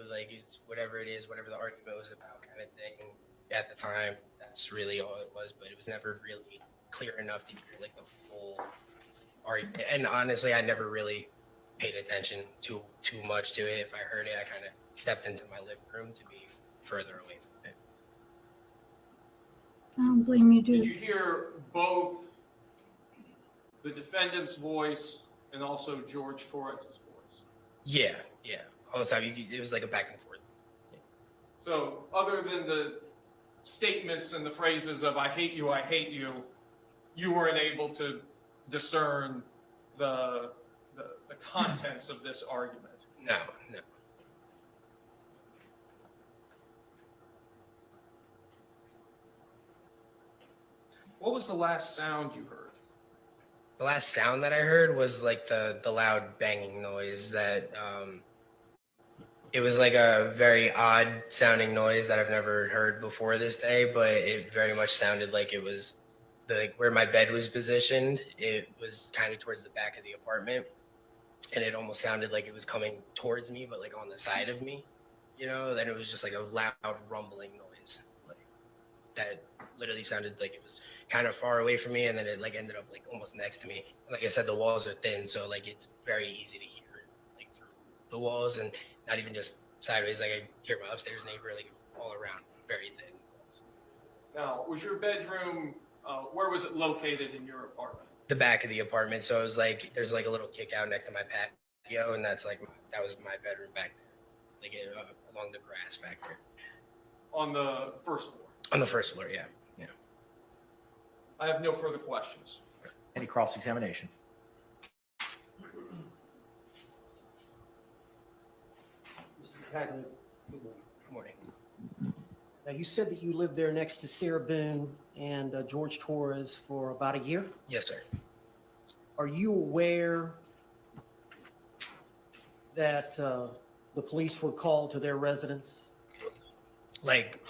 like it's whatever it is, whatever the argument was about kind of thing. At the time, that's really all it was, but it was never really clear enough to hear like the full argument. And honestly, I never really paid attention too much to it. If I heard it, I kind of stepped into my living room to be further away from it. I don't blame you, Did dude. you hear both the defendant's voice and also George Torres's voice? Yeah. All the time, it was like a back and forth. Yeah. So other than the statements and the phrases of I hate you, you weren't able to discern the contents of this argument. No. What was the last sound you heard? The last sound that I heard was like the loud banging noise that it was like a very odd sounding noise that I've never heard before this day, but it very much sounded like it was where my bed was positioned. It was kind of towards the back of the apartment, and it almost sounded like it was coming towards me, but like on the side of me, then it was just like a loud rumbling noise like that literally sounded like it was kind of far away from me, and then it like ended up like almost next to me. And like I said, the walls are thin, so like it's very easy to hear it like through the walls, and not even just sideways. Like I hear my upstairs neighbor like all around, very thin walls. Now, was your bedroom, where was it located in your apartment? The back of the apartment, so it was like there's like a little kick out next to my patio, and that was my bedroom back there, like along the grass back there. On the first floor? On the first floor, yeah. I have no further questions. Any cross-examination? Mr. Tagley, good morning. Good morning. Now, you said that you lived there next to Sarah Boone and George Torres for about a year. Yes, sir. Are you aware that the police were called to their residence Like,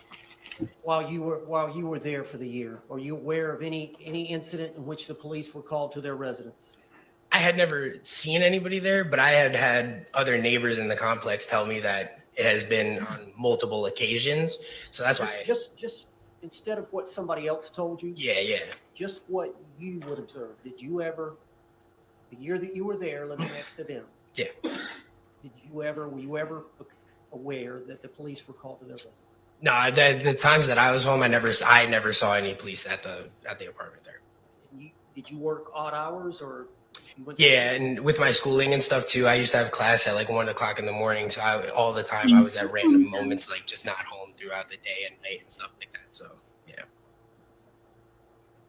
while you were there for the year? Are you aware of any incident in which the police were called to their residence? I had never seen anybody there, but I had had other neighbors in the complex tell me that it has been on multiple occasions. So that's why. Just instead of what somebody else told you, Yeah. just what you would observe. Did you ever, the year that you were there living next to them? Yeah. Were you ever aware that the police were called to their residence? No, the times that I was home, I never saw any police at the apartment there. Did you work odd hours or? You went Yeah, and with my schooling and stuff too, I used to have class at like 1 o'clock in the morning. So all the time I was at random moments, like just not home throughout the day and night and stuff like that. So yeah.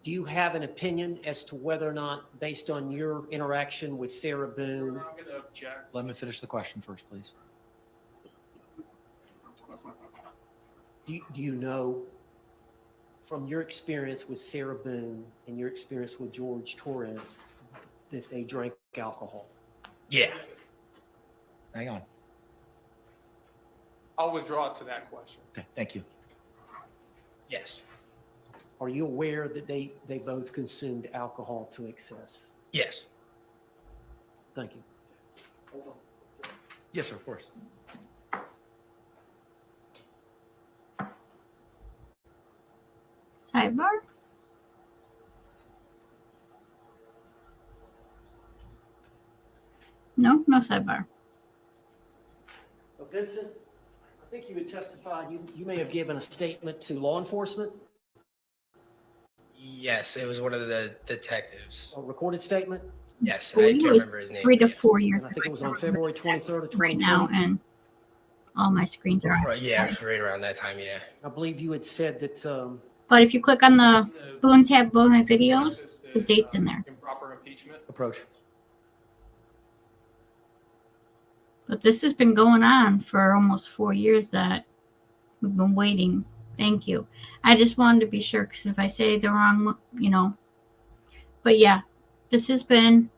Do you have an opinion as to whether or not, based on your interaction with Sarah Boone, I'm gonna object. Let me finish the question first, please. do you know from your experience with Sarah Boone and your experience with George Torres that they drank alcohol? Yeah. Hang on. I'll withdraw to that question. Okay, thank you. Yes. Are you aware that they both consumed alcohol to excess? Yes. Thank you. Yes, sir, of course. Sidebar? No sidebar. Well, Vincent, I think you had testified, you may have given a statement to law enforcement, Yes, it was one of the detectives. a recorded statement, Yes, Well, I he can't was remember his name. 3 to Yes. 4 years and I think it was on February 23rd of 2020. right now, and all my screens are Right, yeah, on. right around that time. Yeah. I believe you had said that, But if you click on the Boone tab, Boone videos, the date's in there. Improper impeachment. Approach. But this has been going on for almost 4 years that we've been waiting. Thank you. I just wanted to be sure, because if I say the wrong, But yeah, this has been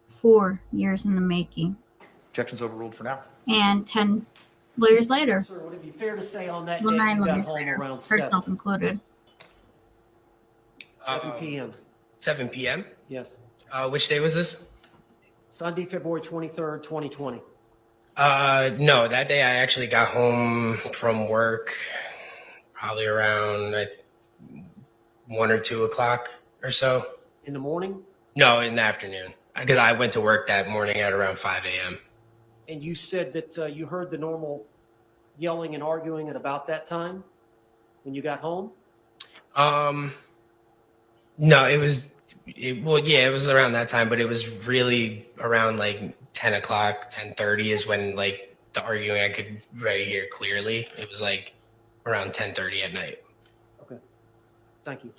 4 years in the making. Objection's overruled for now. And 10 lawyers later. sir, would it be fair to say on that Well, day 9 you got lawyers home later. around Herself 7 included. p.m.? 7 p.m. Yes. Which day was this? Sunday, February 23rd, 2020. No, that day I actually got home from work probably around 1 or 2 o'clock or so. In the morning? No, in the afternoon. Because I went to work that morning at around 5 a.m. And you said that you heard the normal yelling and arguing at about that time when you got home? No, it was around that time, but it was really around like 10 o'clock, 10:30 is when like the arguing I could really hear clearly. It was like around 10:30 at night. Okay. Thank you.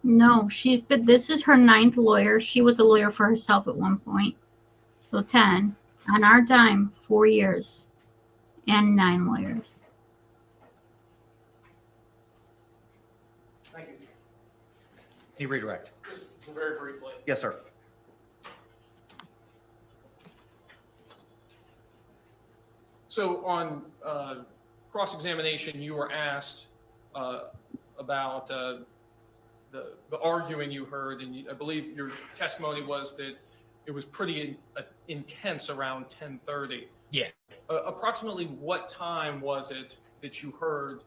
No, but this is her 9th lawyer. She was a lawyer for herself at one point. So 10. On our dime, 4 years. And 9 lawyers. Thank you. Can you redirect? Just very briefly. Yes, sir. So on cross-examination, you were asked about the arguing you heard, and I believe your testimony was that it was pretty intense around 10:30. Yeah. Approximately what time was it that you heard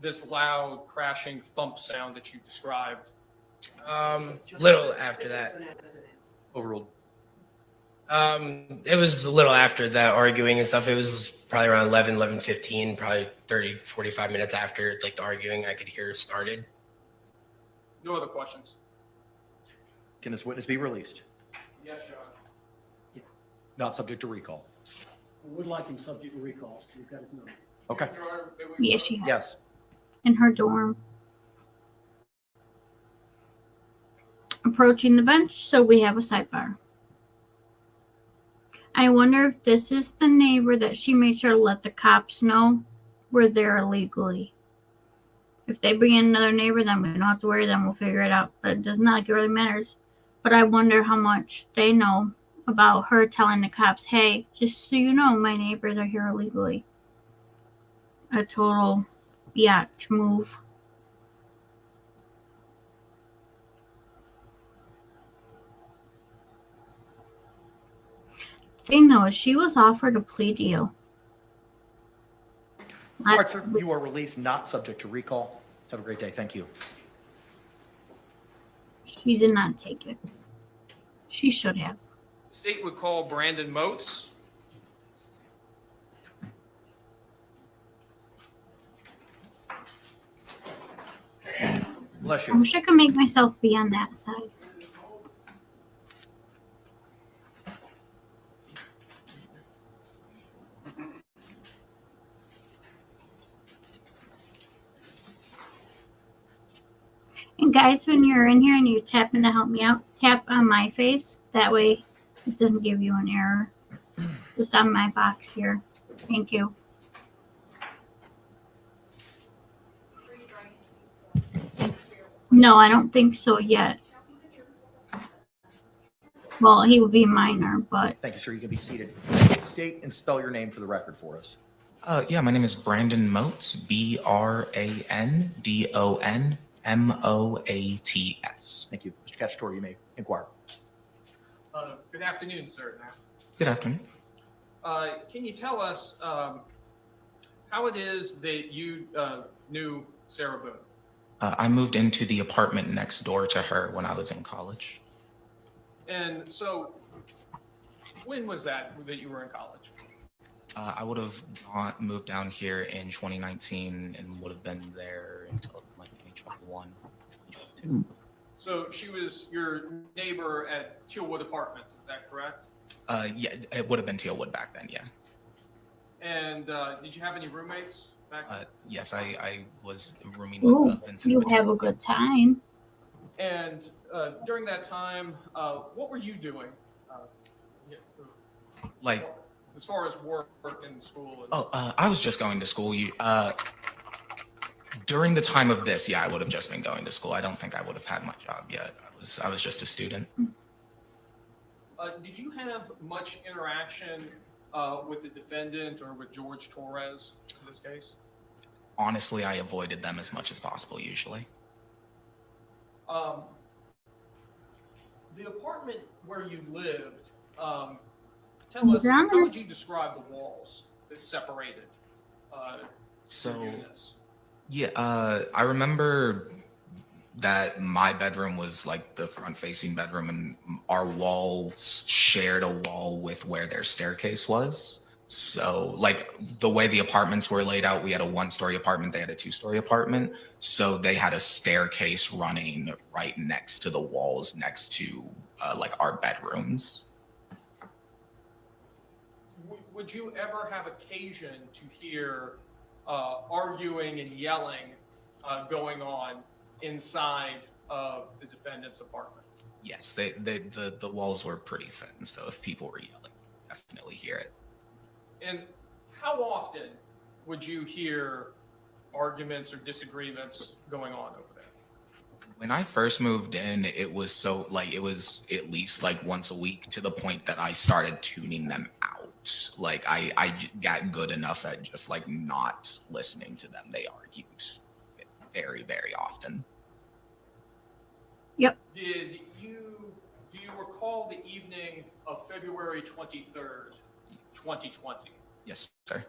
this loud crashing thump sound that you described? Little after that. Overruled. It was a little after that arguing and stuff. It was probably around 11:15, probably 30, 45 minutes after like the arguing I could hear started. No other questions? Can this witness be released? Yes, John. Not subject to recall. We would like him subject to recall. We've got his number. Okay. Your Honor, may we- Yeah, she had Yes. in her dorm. Approaching the bench, so we have a sidebar. I wonder if this is the neighbor that she made sure to let the cops know we're there illegally. If they bring in another neighbor, then we don't have to worry, then we'll figure it out. But it does not like it really matters. But I wonder how much they know about her telling the cops, hey, just so you know, my neighbors are here illegally. A total biatch move. Thing though is she was offered a plea deal. All right, sir, you are released, not subject to recall. Have a great day. Thank you. She did not take it. She should have. State would call Brandon Moats. Bless I you. wish I could make myself be on that side. And guys, when you're in here and you tap in to help me out, tap on my face. That way it doesn't give you an error. Just on my box here. Thank you. No, I don't think so yet. Well, he would be minor, but Thank you, sir. You can be seated. State and spell your name for the record for us. Yeah, my name is Brandon Moats, BRANDON MOATS. Thank you. Mr. Cacciatore, you may inquire. Good afternoon, sir. Good afternoon. Can you tell us how it is that you knew Sarah Boone? I moved into the apartment next door to her when I was in college. And so, when was that you were in college? I would have moved down here in 2019 and would have been there until like 2021, 2022. So she was your neighbor at Tealwood Apartments, is that correct? Yeah, it would have been Tealwood back then, yeah. And did you have any roommates back then? Yes, I was rooming ooh, with Vincent. you have a good time. And during that time, what were you doing? Like, as far as work in school? I was just going to school. During the time of this, yeah, I would have just been going to school. I don't think I would have had my job yet. I was just a student. Did you have much interaction with the defendant or with George Torres in this case? Honestly, I avoided them as much as possible usually. The apartment where you lived, tell us, how would you describe the walls that separated So, units? yeah, I remember that my bedroom was like the front-facing bedroom, and our walls shared a wall with where their staircase was. So, like the way the apartments were laid out, we had a one-story apartment, they had a two-story apartment. So they had a staircase running right next to the walls, next to like our bedrooms. Would you ever have occasion to hear arguing and yelling going on inside of the defendant's apartment? Yes, the walls were pretty thin, so if people were yelling, you'd definitely hear it. And how often would you hear arguments or disagreements going on over there? When I first moved in, it was it was at least like once a week, to the point that I started tuning them out. Like I got good enough at just like not listening to them. They argued very, very often. Yep. Do you recall the evening of February 23rd, 2020? Yes, sir.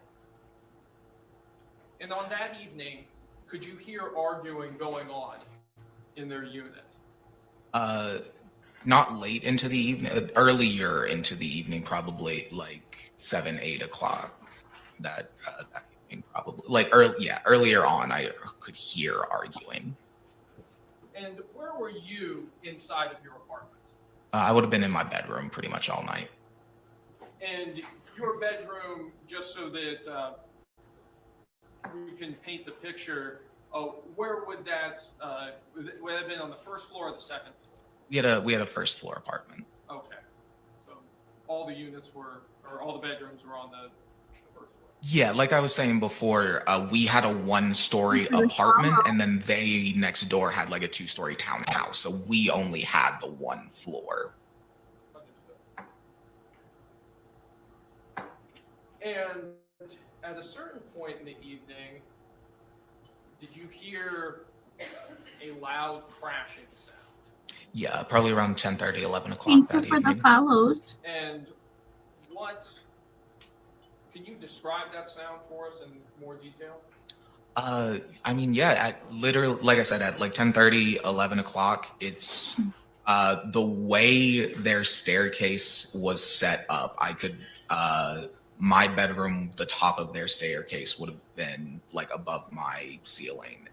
And on that evening, could you hear arguing going on in their unit? Not late into the evening, earlier into the evening, probably like 7, 8 o'clock. That evening, probably like earlier on, I could hear arguing. And where were you inside of your apartment? I would have been in my bedroom pretty much all night. And your bedroom, just so that we can paint the picture, where would that would have been, on the first floor or the second floor? We had a first floor apartment. Okay, so all the units were or all the bedrooms were on the first floor? Yeah, like I was saying before, we had a 1-story Mhm. apartment, and then they next door had like a 2-story townhouse. So we only had the 1 floor. Understood. And at a certain point in the evening, did you hear a loud crashing sound? Yeah, probably around 10:30, 11 o'clock Thank that you for the evening. follows. And what, can you describe that sound for us in more detail? I mean, yeah, at literally, like I said, at like 10:30, 11 o'clock, it's the way their staircase was set up. I could, my bedroom, the top of their staircase would have been like above my ceiling.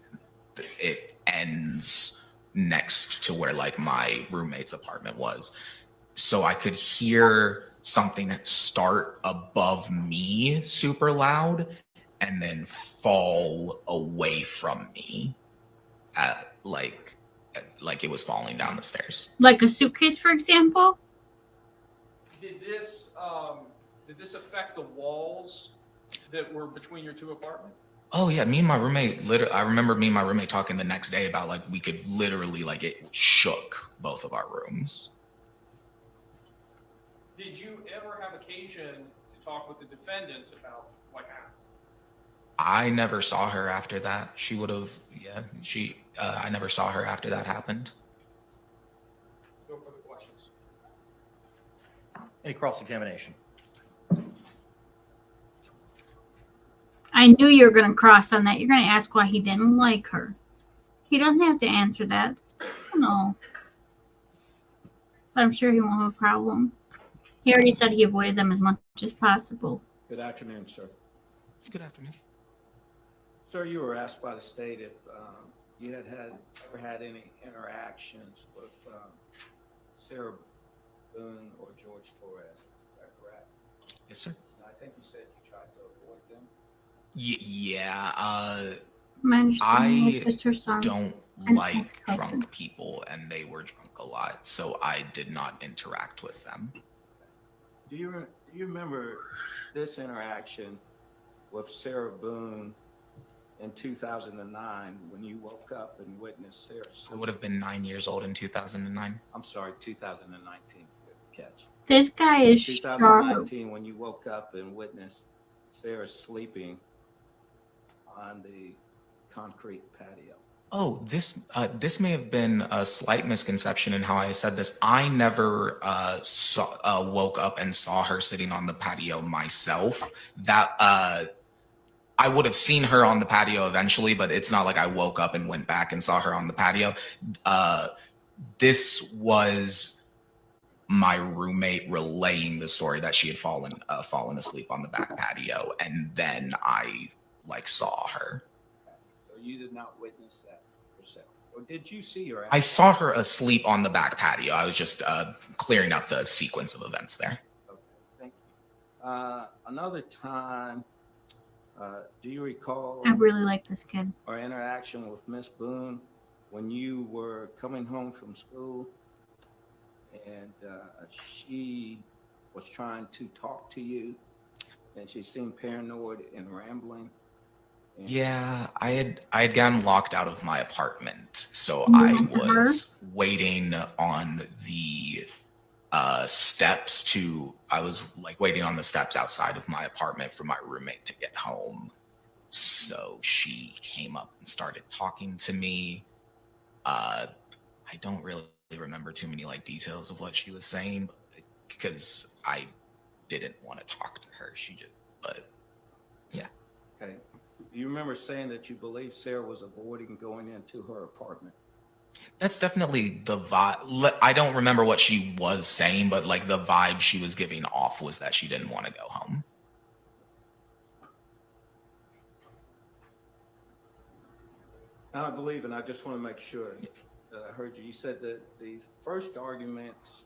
It ends next to where like my roommate's apartment was. So I could hear something start above me super loud and then fall away from me like it was falling down the stairs. Like a suitcase, for example. Did this affect the walls that were between your 2 apartments? Oh yeah, me and my roommate I remember me and my roommate talking the next day about like we could literally like it shook both of our rooms. Did you ever have occasion to talk with the defendant about what happened? I never saw her after that. She would have, yeah, I never saw her after that happened. No further questions. Any cross-examination? I knew you were going to cross on that. You're going to ask why he didn't like her. He doesn't have to answer that. No. But I'm sure he won't have a problem. He already said he avoided them as much as possible. Good afternoon, sir. Good afternoon. Sir, you were asked by the state if you ever had any interactions with Sarah Boone or George Torres. Is that correct? Yes, sir. And I think you said you tried to avoid them. Yeah. My understanding is I just her son. don't and like ex-husband. drunk people, and they were drunk a lot, so I did not interact with them. Do you remember this interaction with Sarah Boone in 2009 when you woke up and witnessed Sarah? I would have been 9 years old in 2009. I'm sorry, 2019. Good catch. This guy is sharp. 2019 when you woke up and witnessed Sarah sleeping on the concrete patio. Oh, this may have been a slight misconception in how I said this. I never woke up and saw her sitting on the patio myself. That I would have seen her on the patio eventually, but it's not like I woke up and went back and saw her on the patio. This was my roommate relaying the story that she had fallen asleep on the back patio, and then I like saw her. So you did not witness that yourself, or did you see her? I saw her asleep on the back patio. I was just clearing up the sequence of events there. Okay, thank you. Another time, do you recall I really like this kid. our interaction with Miss Boone when you were coming home from school and she was trying to talk to you and she seemed paranoid and rambling? And Yeah, I had gotten locked out of my apartment, so You I went to her? was waiting on the steps to. I was like waiting on the steps outside of my apartment for my roommate to get home. So she came up and started talking to me. I don't really remember too many like details of what she was saying because I didn't want to talk to her. But yeah. okay. Do you remember saying that you believe Sarah was avoiding going into her apartment? That's definitely the vibe. I don't remember what she was saying, but like the vibe she was giving off was that she didn't want to go home. Now I believe, and I just want to make sure that I heard you. You said that the first arguments,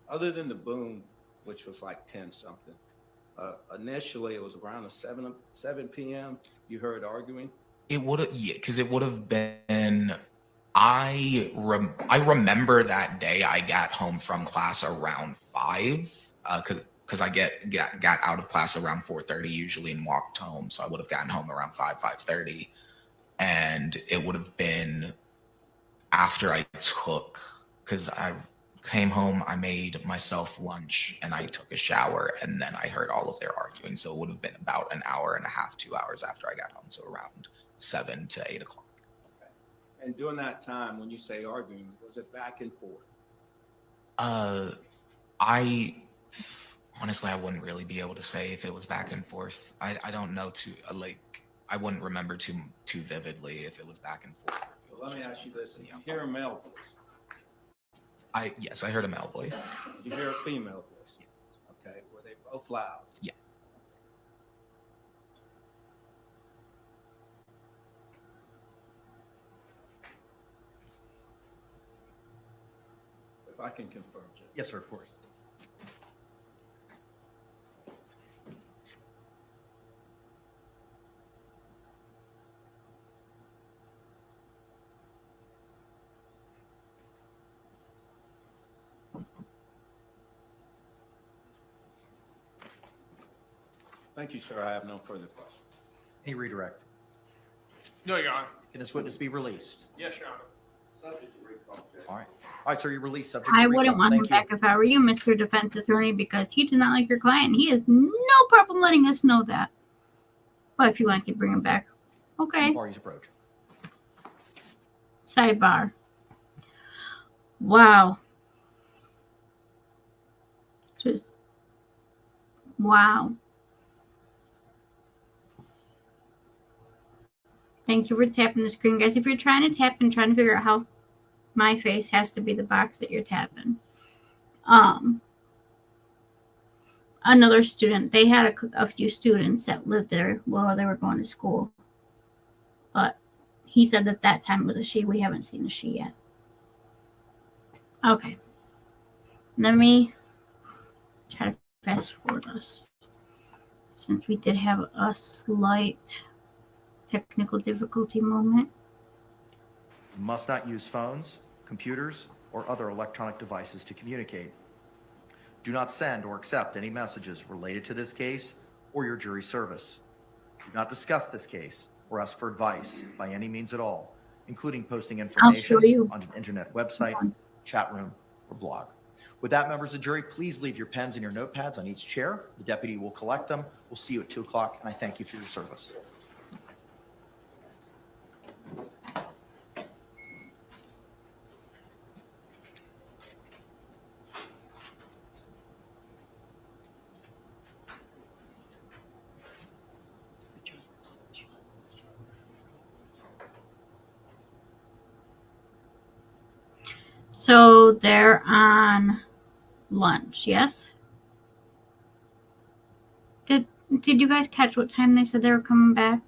other than the boom, which was like 10 something, initially it was around 7 p.m. You heard arguing. It would have, yeah, because it would have been. I remember that day I got home from class around 5, because I got out of class around 4:30 usually and walked home. So I would have gotten home around 5:30. And it would have been after I took, because I came home, I made myself lunch and I took a shower and then I heard all of their arguing. So it would have been about an hour and a half, 2 hours after I got home. So around 7 to 8 o'clock. Okay. And during that time, when you say arguing, was it back and forth? I honestly, I wouldn't really be able to say if it was back and forth. I don't know I wouldn't remember too vividly if it was back and forth. Well, let me ask you this: Did you hear a male voice? Yes, I heard a male voice. Did you hear a female voice? Yes. Okay. Were they both loud? Yes. If I can confirm, Judge. Yes, sir, of course. Thank you, sir. I have no further questions. Any redirect? No, Your Honor. Can this witness be released? Yes, Your Honor. All right. All right, sir, you're released subject to I recall. wouldn't want him Thank you. back if I were you, Mr. Defense Attorney, because he did not like your client. He has no problem letting us know that. But if you want to bring him back, okay. Parties approach. Sidebar. Wow. Just wow. Thank you for tapping the screen, guys. If you're trying to tap and trying to figure out how my face has to be the box that you're tapping. Another student, they had a few students that lived there while they were going to school. But he said that time was a she. We haven't seen a she yet. Okay. Let me try to fast forward us. Since we did have a slight technical difficulty moment. You must not use phones, computers, or other electronic devices to communicate. Do not send or accept any messages related to this case or your jury service. Do not discuss this case or ask for advice by any means at all, including posting information on an internet website, chat room, or blog. With that, members of the jury, please leave your pens and your notepads on each chair. The deputy will collect them. We'll see you at 2 o'clock, and I thank you for your service. So they're on lunch, yes? Did you guys catch what time they said they were coming back?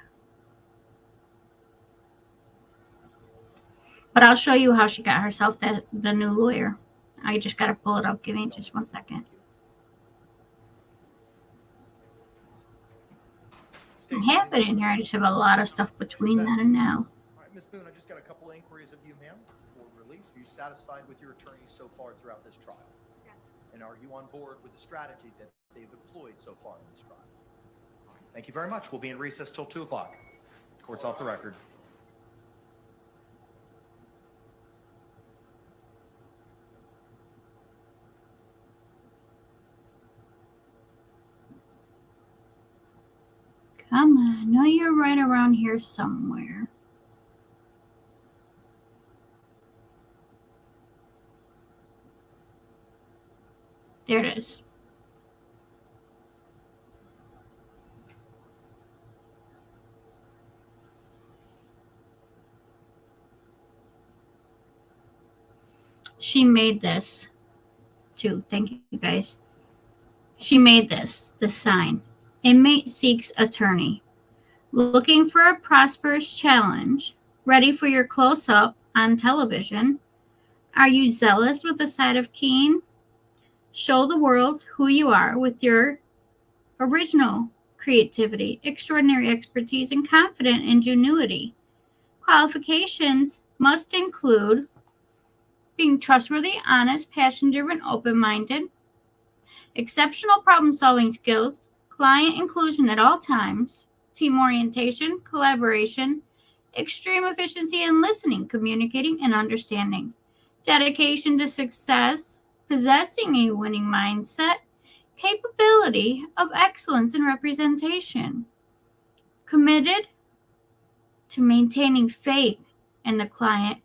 But I'll show you how she got herself the new lawyer. I just got to pull it up. Give me just 1 second. I have it in here. I just have a lot of stuff between then and now. All right, Ms. Boone, I just got a couple of inquiries of you, ma'am, for release. Are you satisfied with your attorneys so far throughout this trial? Yeah. And are you on board with the strategy that they've employed so far in this trial? All right, thank you very much. We'll be in recess till 2 o'clock. Court's off the record. Come on. I know you're right around here somewhere. There it is. She made this too. Thank you, guys. She made this sign. Inmate seeks attorney. Looking for a prosperous challenge. Ready for your close-up on television. Are you zealous with a side of keen? Show the world who you are with your original creativity, extraordinary expertise, and confident ingenuity. Qualifications must include being trustworthy, honest, passion-driven, open-minded, exceptional problem-solving skills, client inclusion at all times, team orientation, collaboration, extreme efficiency in listening, communicating, and understanding, dedication to success, possessing a winning mindset, capability of excellence in representation, committed to maintaining faith in the client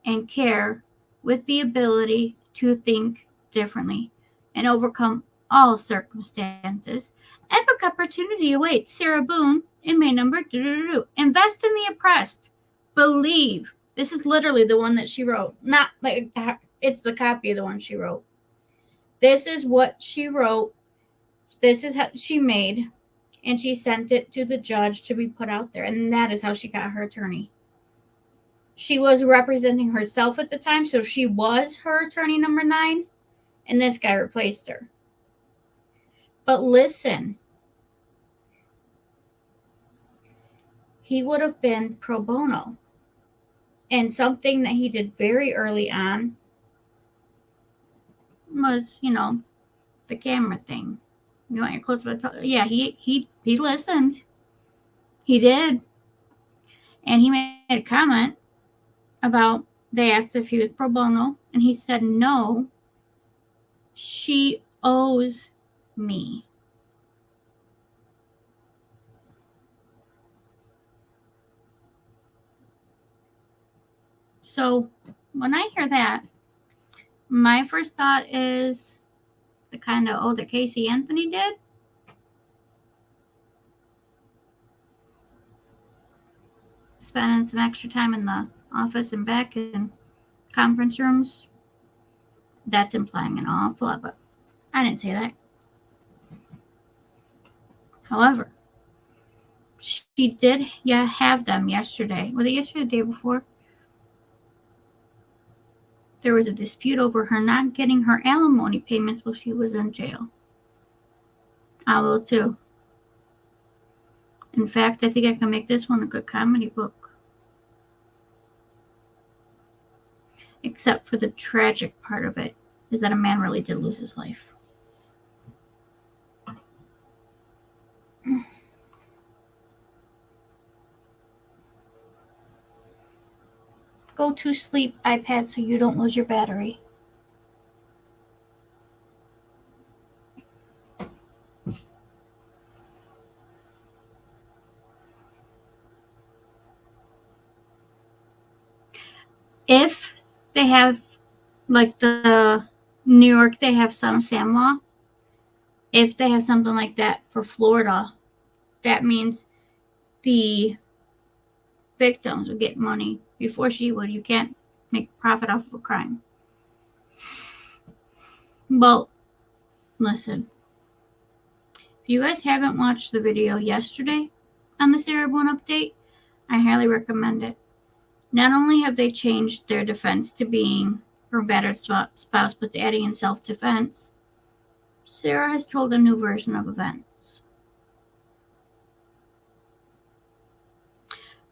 and care with the ability to think differently and overcome all circumstances. Epic opportunity awaits. Sarah Boone in May number. Invest in the oppressed. Believe. This is literally the one that she wrote. Not like it's the copy of the one she wrote. This is what she wrote. This is how she made, and she sent it to the judge to be put out there. And that is how she got her attorney. She was representing herself at the time, so she was her attorney number 9, and this guy replaced her. But listen, he would have been pro bono. And something that he did very early on was, the camera thing. You want your close up? Yeah, he listened. He did. And he made a comment about, they asked if he was pro bono, and he said, no, she owes me. So when I hear that, my first thought is the kind of, that Casey Anthony did. Spending some extra time in the office and back in conference rooms. That's implying an awful lot, but I didn't say that. However, she did have them yesterday. Was it yesterday or the day before? There was a dispute over her not getting her alimony payments while she was in jail. I will too. In fact, I think I can make this one a good comedy book. Except for the tragic part of it is that a man really did lose his life. Go to sleep, iPad, so you don't lose your battery. If they have, like the New York, they have some SAM law. If they have something like that for Florida, that means the victims would get money before she would. You can't make profit off of a crime. Well, listen. If you guys haven't watched the video yesterday on the Sarah Boone update, I highly recommend it. Not only have they changed their defense to being her battered spouse, but to adding in self-defense, Sarah has told a new version of events.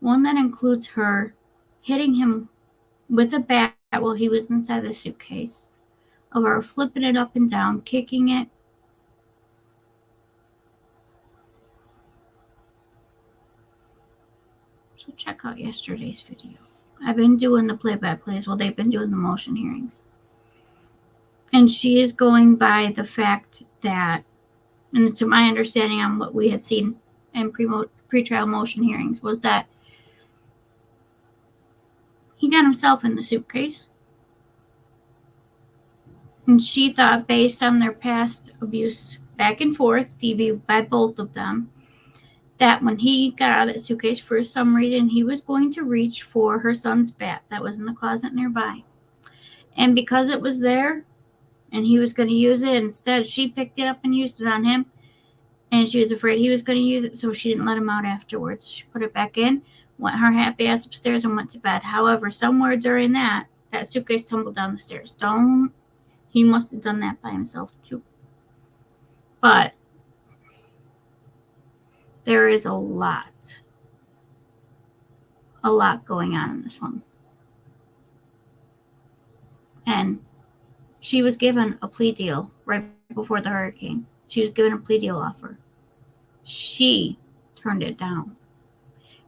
One that includes her hitting him with a bat while he was inside the suitcase, of her flipping it up and down, kicking it. So check out yesterday's video. I've been doing the play-by-plays while they've been doing the motion hearings. And she is going by the fact that, and to my understanding on what we had seen in pre-trial motion hearings, was that he got himself in the suitcase. And she thought, based on their past abuse back and forth, DV by both of them, that when he got out of that suitcase, for some reason, he was going to reach for her son's bat that was in the closet nearby. And because it was there, and he was going to use it, instead, she picked it up and used it on him. And she was afraid he was going to use it, so she didn't let him out afterwards. She put it back in, went her happy ass upstairs, and went to bed. However, somewhere during that suitcase tumbled down the stairs. He must have done that by himself, too. But there is a lot going on in this one. And she was given a plea deal right before the hurricane. She was given a plea deal offer. She turned it down.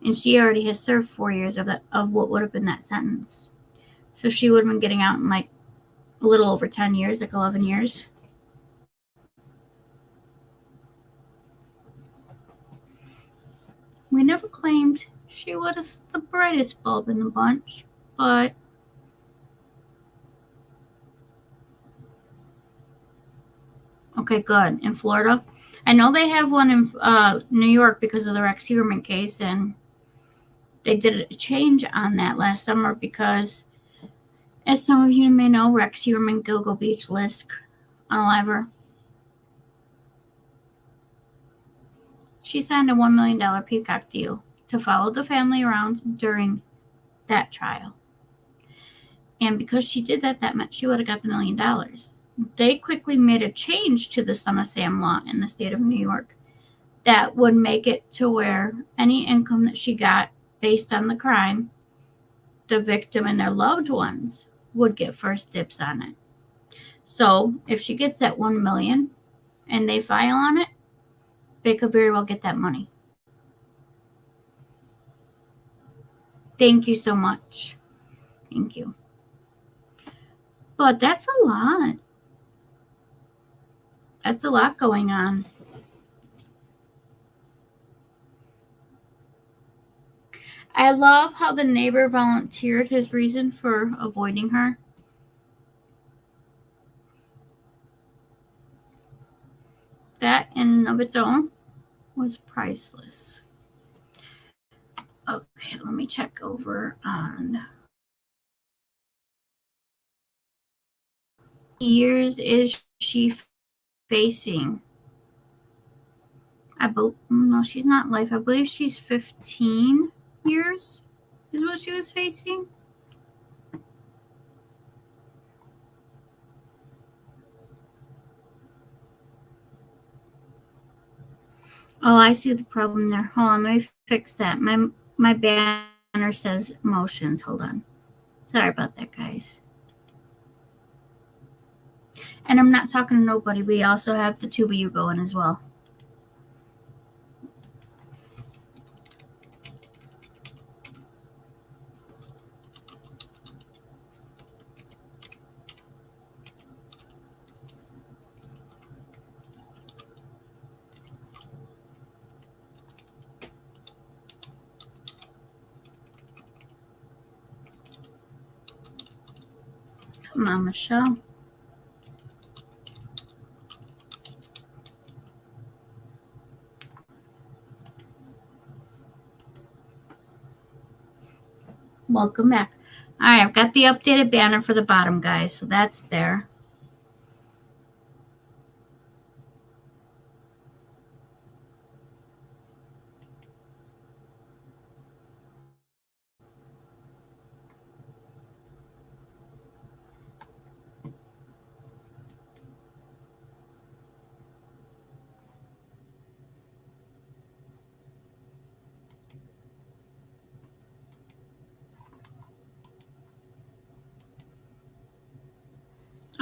And she already has served 4 years of what would have been that sentence. So she would have been getting out in like a little over 10 years, like 11 years. We never claimed she was the brightest bulb in the bunch, but okay, good. In Florida, I know they have one in New York because of the Rex Heuermann case, and they did a change on that last summer because, as some of you may know, Rex Heuermann, Gilgo Beach, Lisk, Unaliver. She signed a $1 million peacock deal to follow the family around during that trial. And because she did that, that meant she would have got the $1 million. They quickly made a change to the Son of Sam law in the state of New York that would make it to where any income that she got based on the crime, the victim and their loved ones would get first dibs on it. So if she gets that $1 million and they file on it, they could very well get that money. Thank you so much. Thank you. But that's a lot. That's a lot going on. I love how the neighbor volunteered his reason for avoiding her. That in and of its own was priceless. Okay, let me check over on years is she facing. No, she's not life. I believe she's 15 years is what she was facing. Oh, I see the problem there. Hold on, let me fix that. My banner says motions. Hold on. Sorry about that, guys. And I'm not talking to nobody. We also have the 2BU going as well. Come on, Michelle. Welcome back. All right, I've got the updated banner for the bottom, guys. So that's there.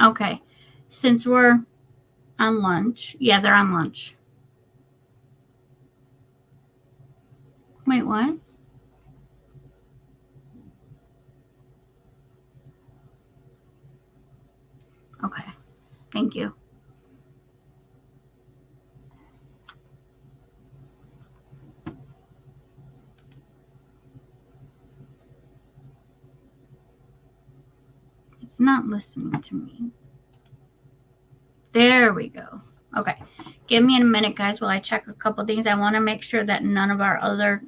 Okay, since we're on lunch. Yeah, they're on lunch. Wait, what? Okay, thank you. It's not listening to me. There we go. Okay, give me a minute, guys, while I check a couple things. I want to make sure that none of our other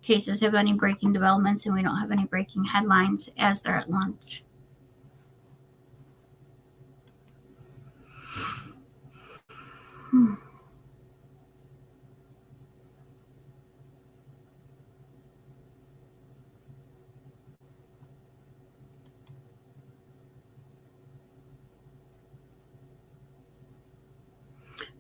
cases have any breaking developments and we don't have any breaking headlines as they're at lunch.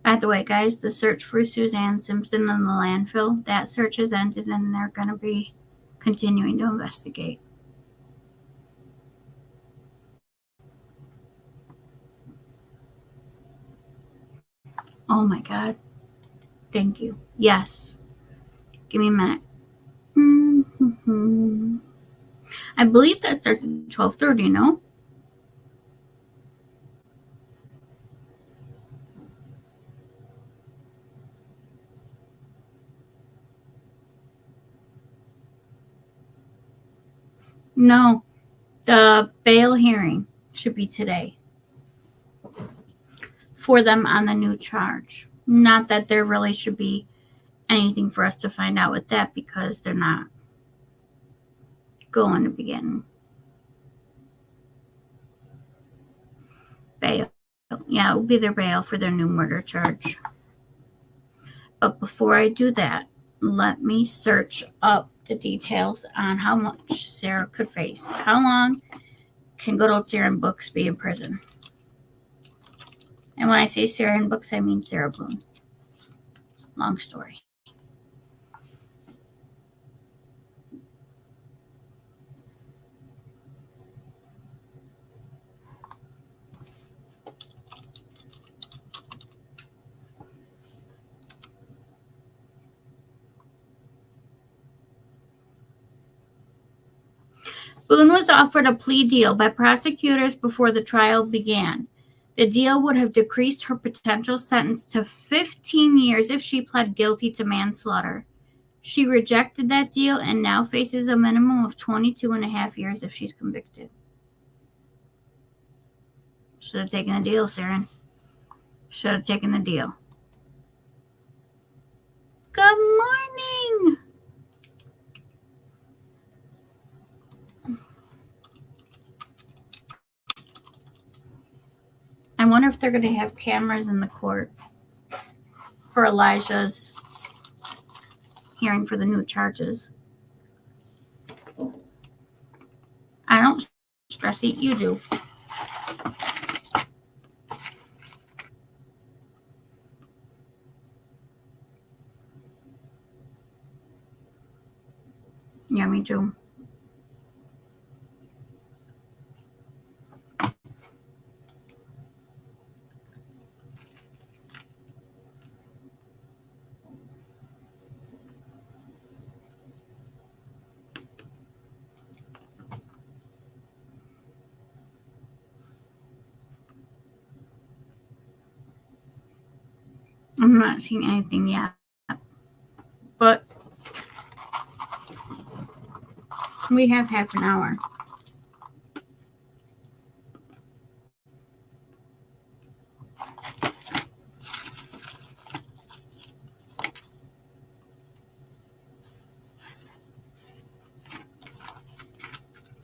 By the way, guys, the search for Suzanne Simpson in the landfill, that search has ended and they're going to be continuing to investigate. Oh my God. Thank you. Yes. Give me a minute. Mm-hmm. I believe that starts at 12:30, no? No. The bail hearing should be today for them on the new charge. Not that there really should be anything for us to find out with that because they're not going to begin bail. Yeah, it will be their bail for their new murder charge. But before I do that, let me search up the details on how much Sarah could face. How long can good old Sarah in Books be in prison? And when I say Sarah in Books, I mean Sarah Boone. Long story. Boone was offered a plea deal by prosecutors before the trial began. The deal would have decreased her potential sentence to 15 years if she pled guilty to manslaughter. She rejected that deal and now faces a minimum of 22 and a half years if she's convicted. Should have taken the deal, Sarah. Should have taken the deal. Good morning. I wonder if they're going to have cameras in the court for Elijah's hearing for the new charges. I don't stress eat, you do. Yeah, me too. I'm not seeing anything yet, but we have half an hour.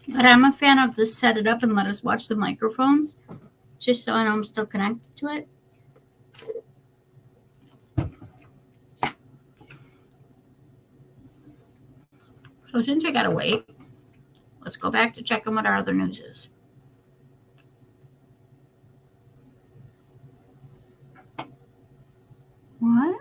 But I'm a fan of the set it up and let us watch the microphones, just so I know I'm still connected to it. So since we gotta wait, let's go back to checking what our other news is. What?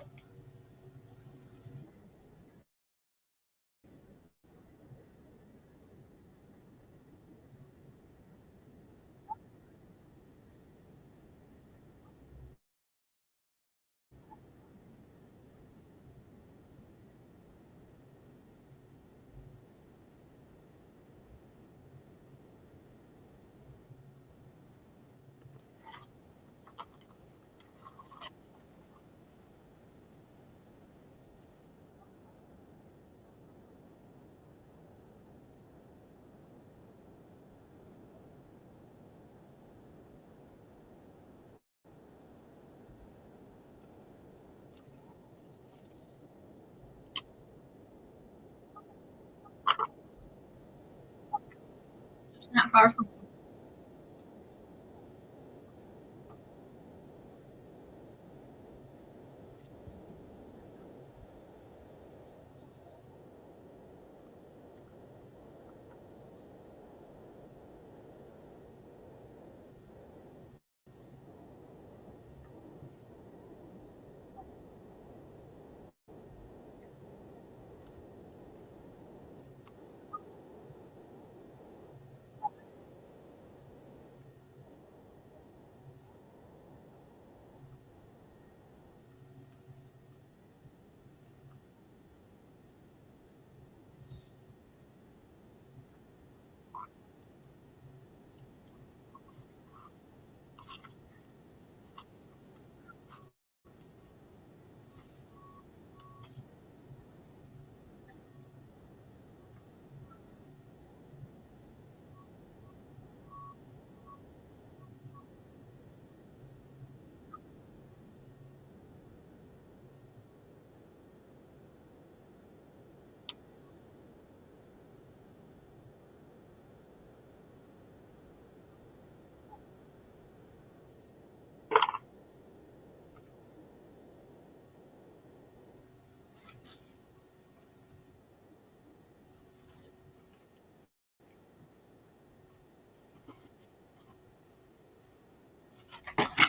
It's not far from.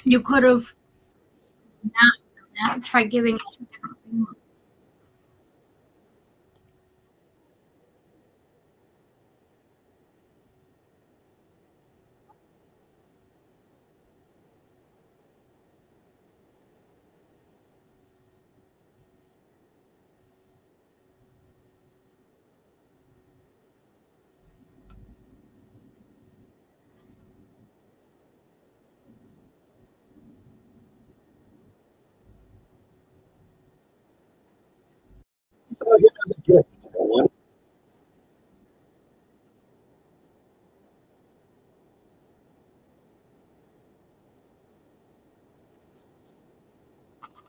You could have not tried giving it to different families.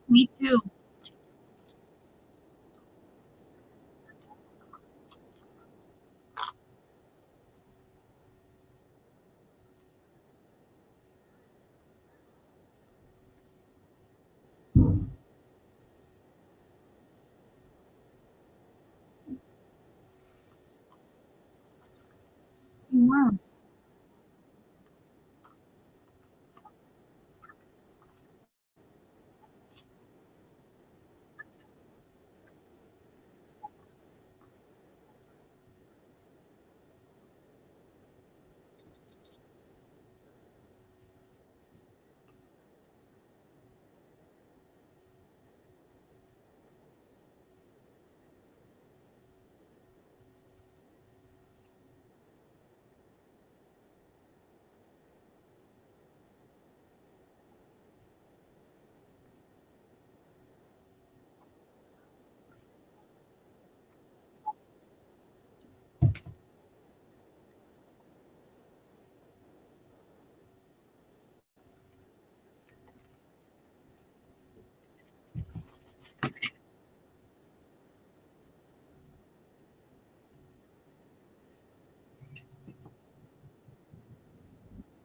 Me too. Wow.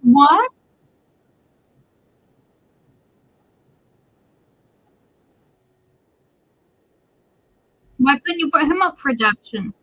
What? Why couldn't you put him up for adoption?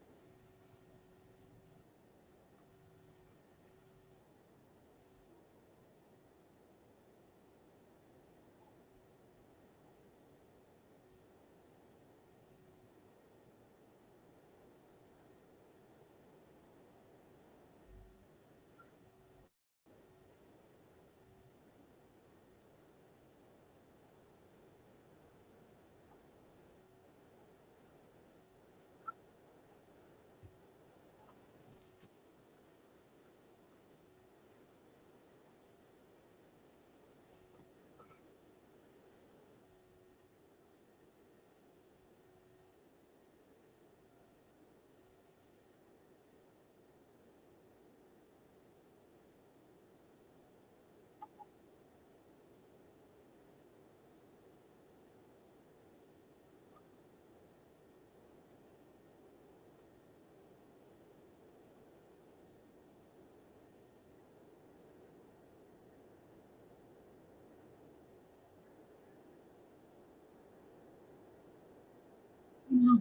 No.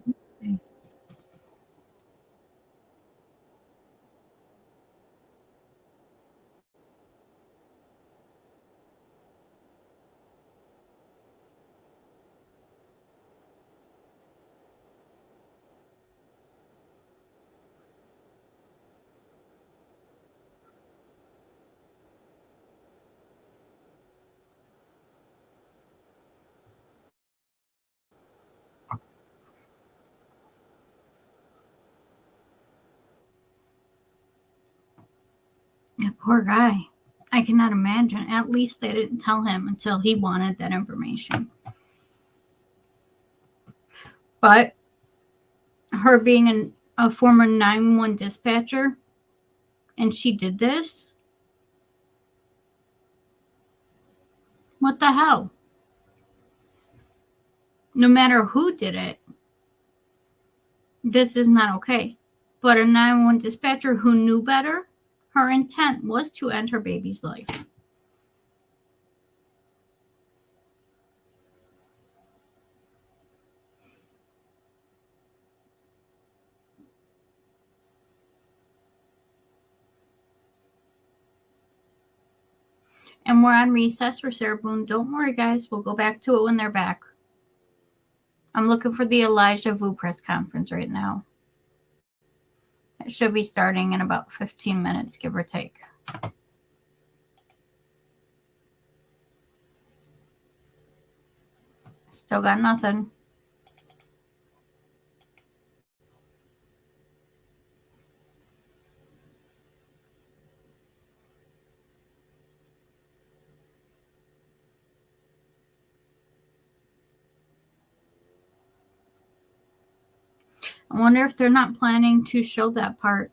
That poor guy. I cannot imagine. At least they didn't tell him until he wanted that information. But her being a former 911 dispatcher and she did this? What the hell? No matter who did it, this is not okay. But a 911 dispatcher who knew better, her intent was to end her baby's life. And we're on recess for Sarah Boone. Don't worry, guys. We'll go back to it when they're back. I'm looking for the Elijah Vu press conference right now. It should be starting in about 15 minutes, give or take. Still got nothing. I wonder if they're not planning to show that part.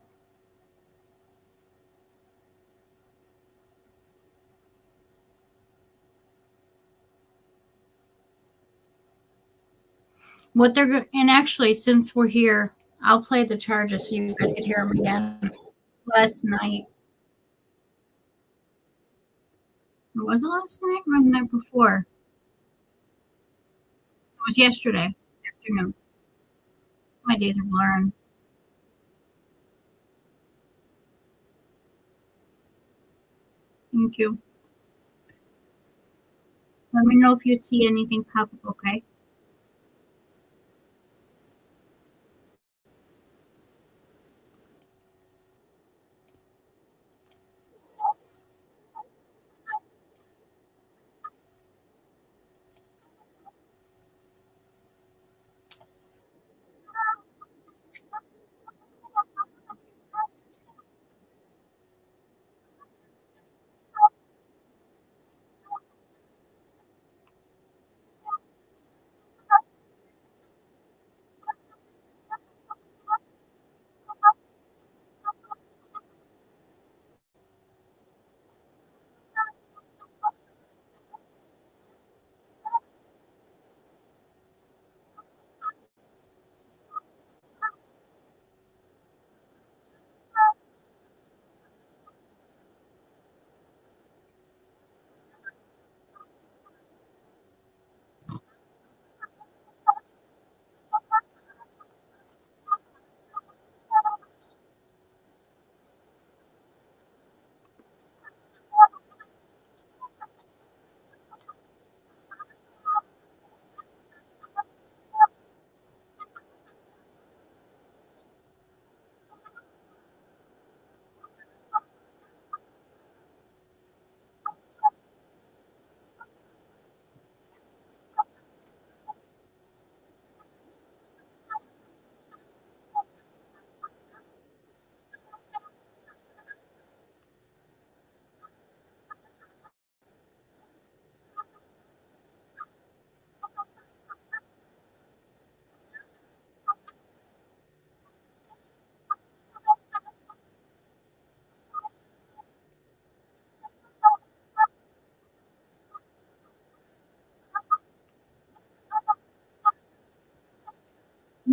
What they're and actually, since we're here, I'll play the charges so you guys could hear them again. Last night. Was it last night or the night before? It was yesterday afternoon. My days are blurring. Thank you. Let me know if you see anything pop up, okay?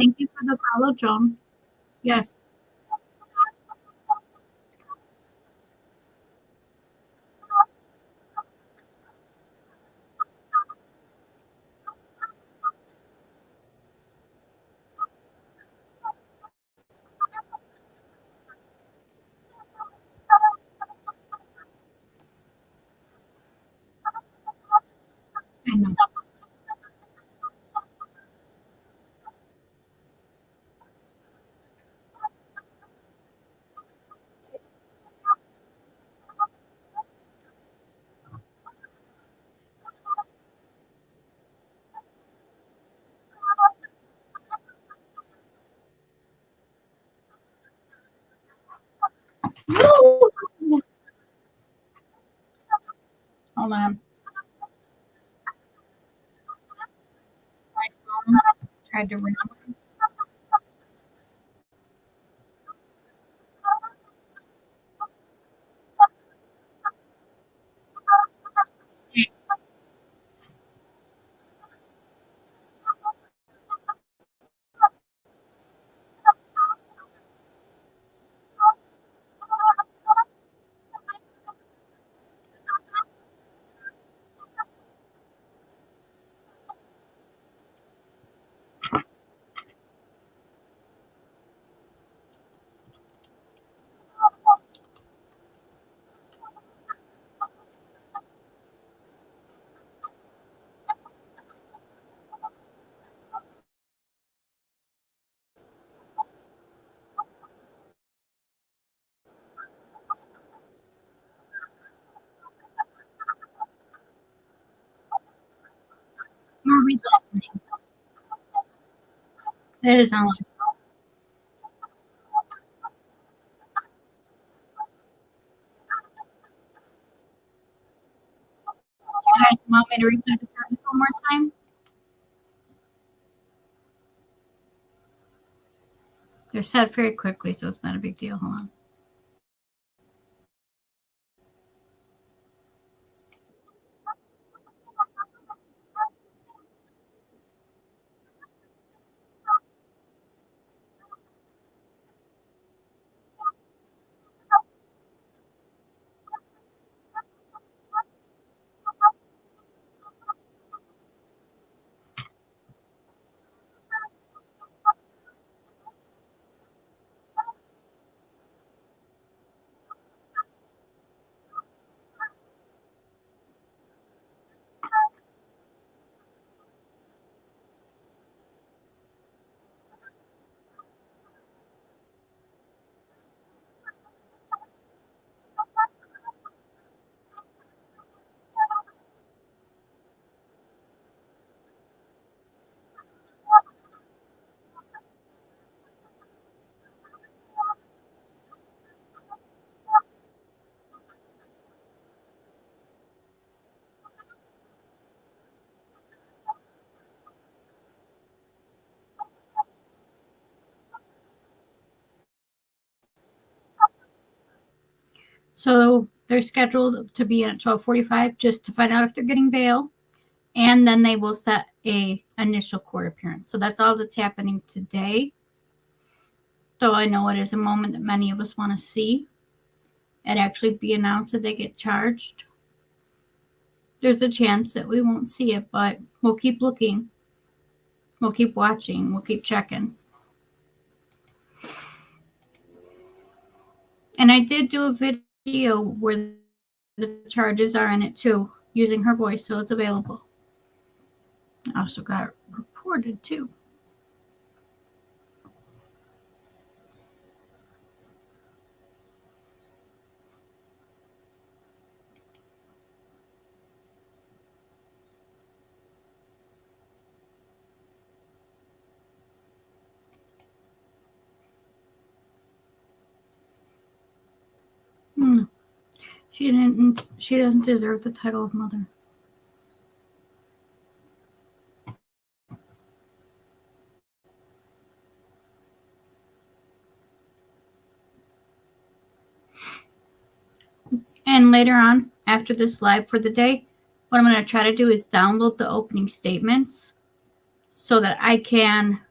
Thank you for the follow, Joan. Yes. I know. No! Hold on. My phone tried to ring. It is not. You guys want me to repeat the charges one more time? They're set very quickly, so it's not a big deal. Hold on. So they're scheduled to be in at 12:45 just to find out if they're getting bail, and then they will set a initial court appearance. So that's all that's happening today. Though I know it is a moment that many of us want to see it actually be announced that they get charged. There's a chance that we won't see it, but we'll keep looking. We'll keep watching. We'll keep checking. And I did do a video where the charges are in it too, using her voice, so it's available. I also got it reported too. She didn't. She doesn't deserve the title of mother. And later on, after this live for the day, what I'm going to try to do is download the opening statements so that I can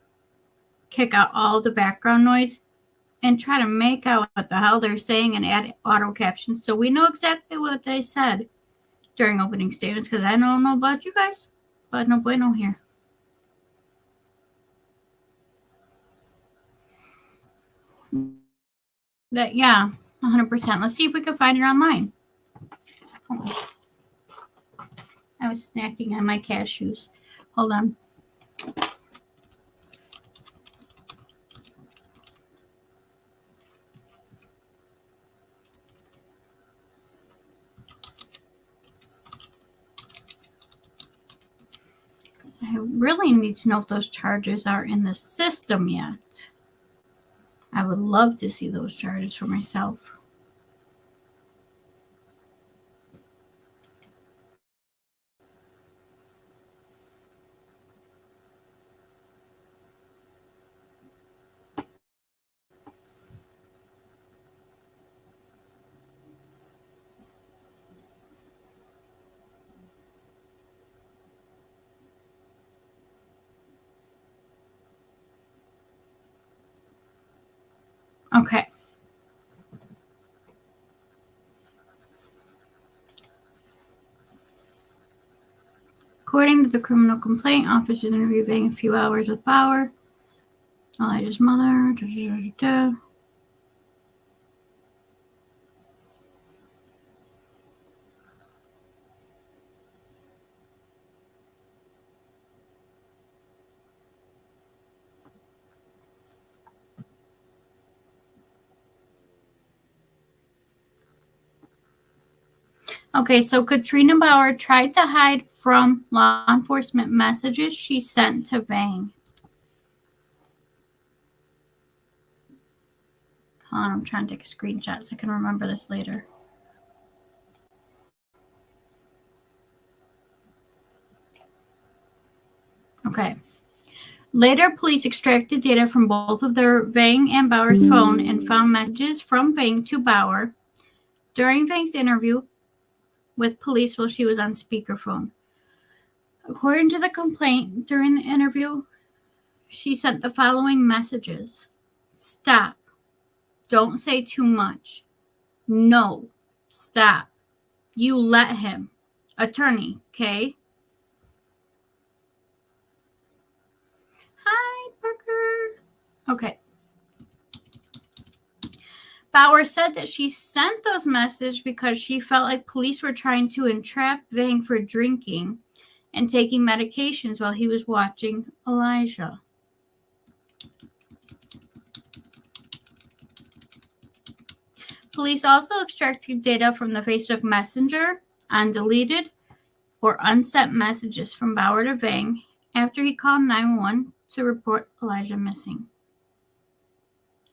kick out all the background noise and try to make out what the hell they're saying and add auto captions so we know exactly what they said during opening statements, because I don't know about you guys, but no bueno here. That, yeah, 100%. Let's see if we can find it online. Oh. I was snacking on my cashews. Hold on. I really need to know if those charges are in the system yet. I would love to see those charges for myself. Okay. According to the criminal complaint, officers interviewing a few hours with Bauer, Elijah's mother. Okay, so Katrina Bauer tried to hide from law enforcement messages she sent to Vang. Hold on, I'm trying to take a screenshot so I can remember this later. Okay. Later, police extracted data from both of their Vang and Bauer's phone and found messages from Vang to Bauer during Vang's interview with police while she was on speakerphone. According to the complaint, during the interview, she sent the following messages. Stop. Don't say too much. No. Stop. You let him. Attorney, okay? Hi, Parker. Okay. Bauer said that she sent those messages because she felt like police were trying to entrap Vang for drinking and taking medications while he was watching Elijah. Police also extracted data from the Facebook Messenger on deleted or unsent messages from Bauer to Vang after he called 911 to report Elijah missing.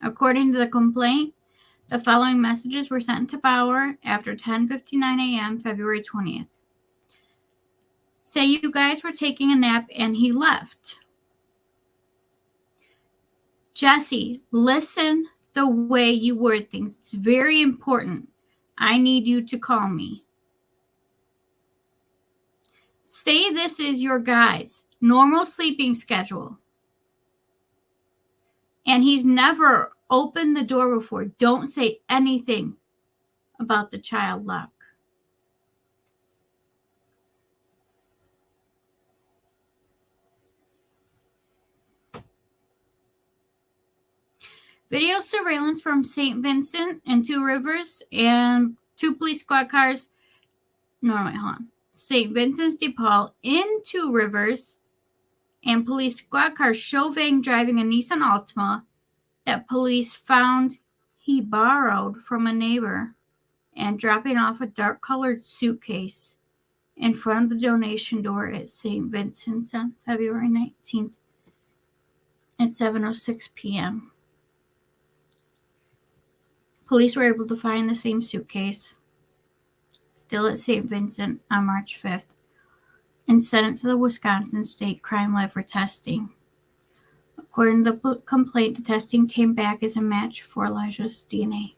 According to the complaint, the following messages were sent to Bauer after 10:59 a.m. February 20th. Say you guys were taking a nap and he left. Jesse, listen the way you word things. It's very important. I need you to call me. Say this is your guy's normal sleeping schedule. And he's never opened the door before. Don't say anything about the child lock. Video surveillance from St. Vincent and Two Rivers and two police squad cars. No, wait, hold on. St. Vincent's de Paul in Two Rivers and police squad cars show Vang driving a Nissan Altima that police found he borrowed from a neighbor and dropping off a dark-colored suitcase in front of the donation door at St. Vincent's on February 19th at 7:06 p.m. Police were able to find the same suitcase still at St. Vincent on March 5th and sent it to the Wisconsin State Crime Lab for testing. According to the complaint, the testing came back as a match for Elijah's DNA.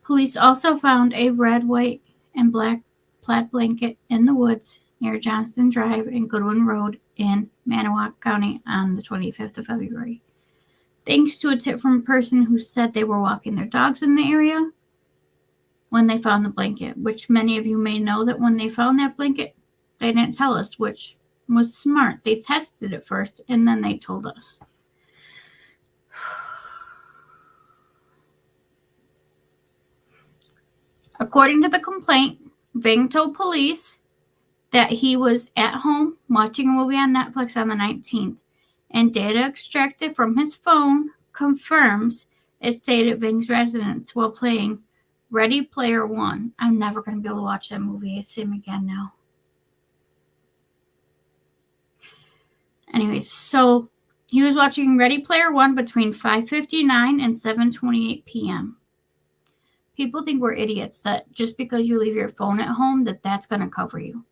Police also found a red, white, and black plaid blanket in the woods near Johnston Drive and Goodwin Road in Manawak County on the 25th of February. Thanks to a tip from a person who said they were walking their dogs in the area when they found the blanket, which many of you may know that when they found that blanket, they didn't tell us, which was smart. They tested it first, and then they told us. According to the complaint, Vang told police that he was at home watching a movie on Netflix on the 19th, and data extracted from his phone confirms it stayed at Vang's residence while playing Ready Player One. I'm never going to be able to watch that movie. It's him again now. Anyways, so he was watching Ready Player One between 5:59 and 7:28 p.m. People think we're idiots that just because you leave your phone at home that's going to cover you.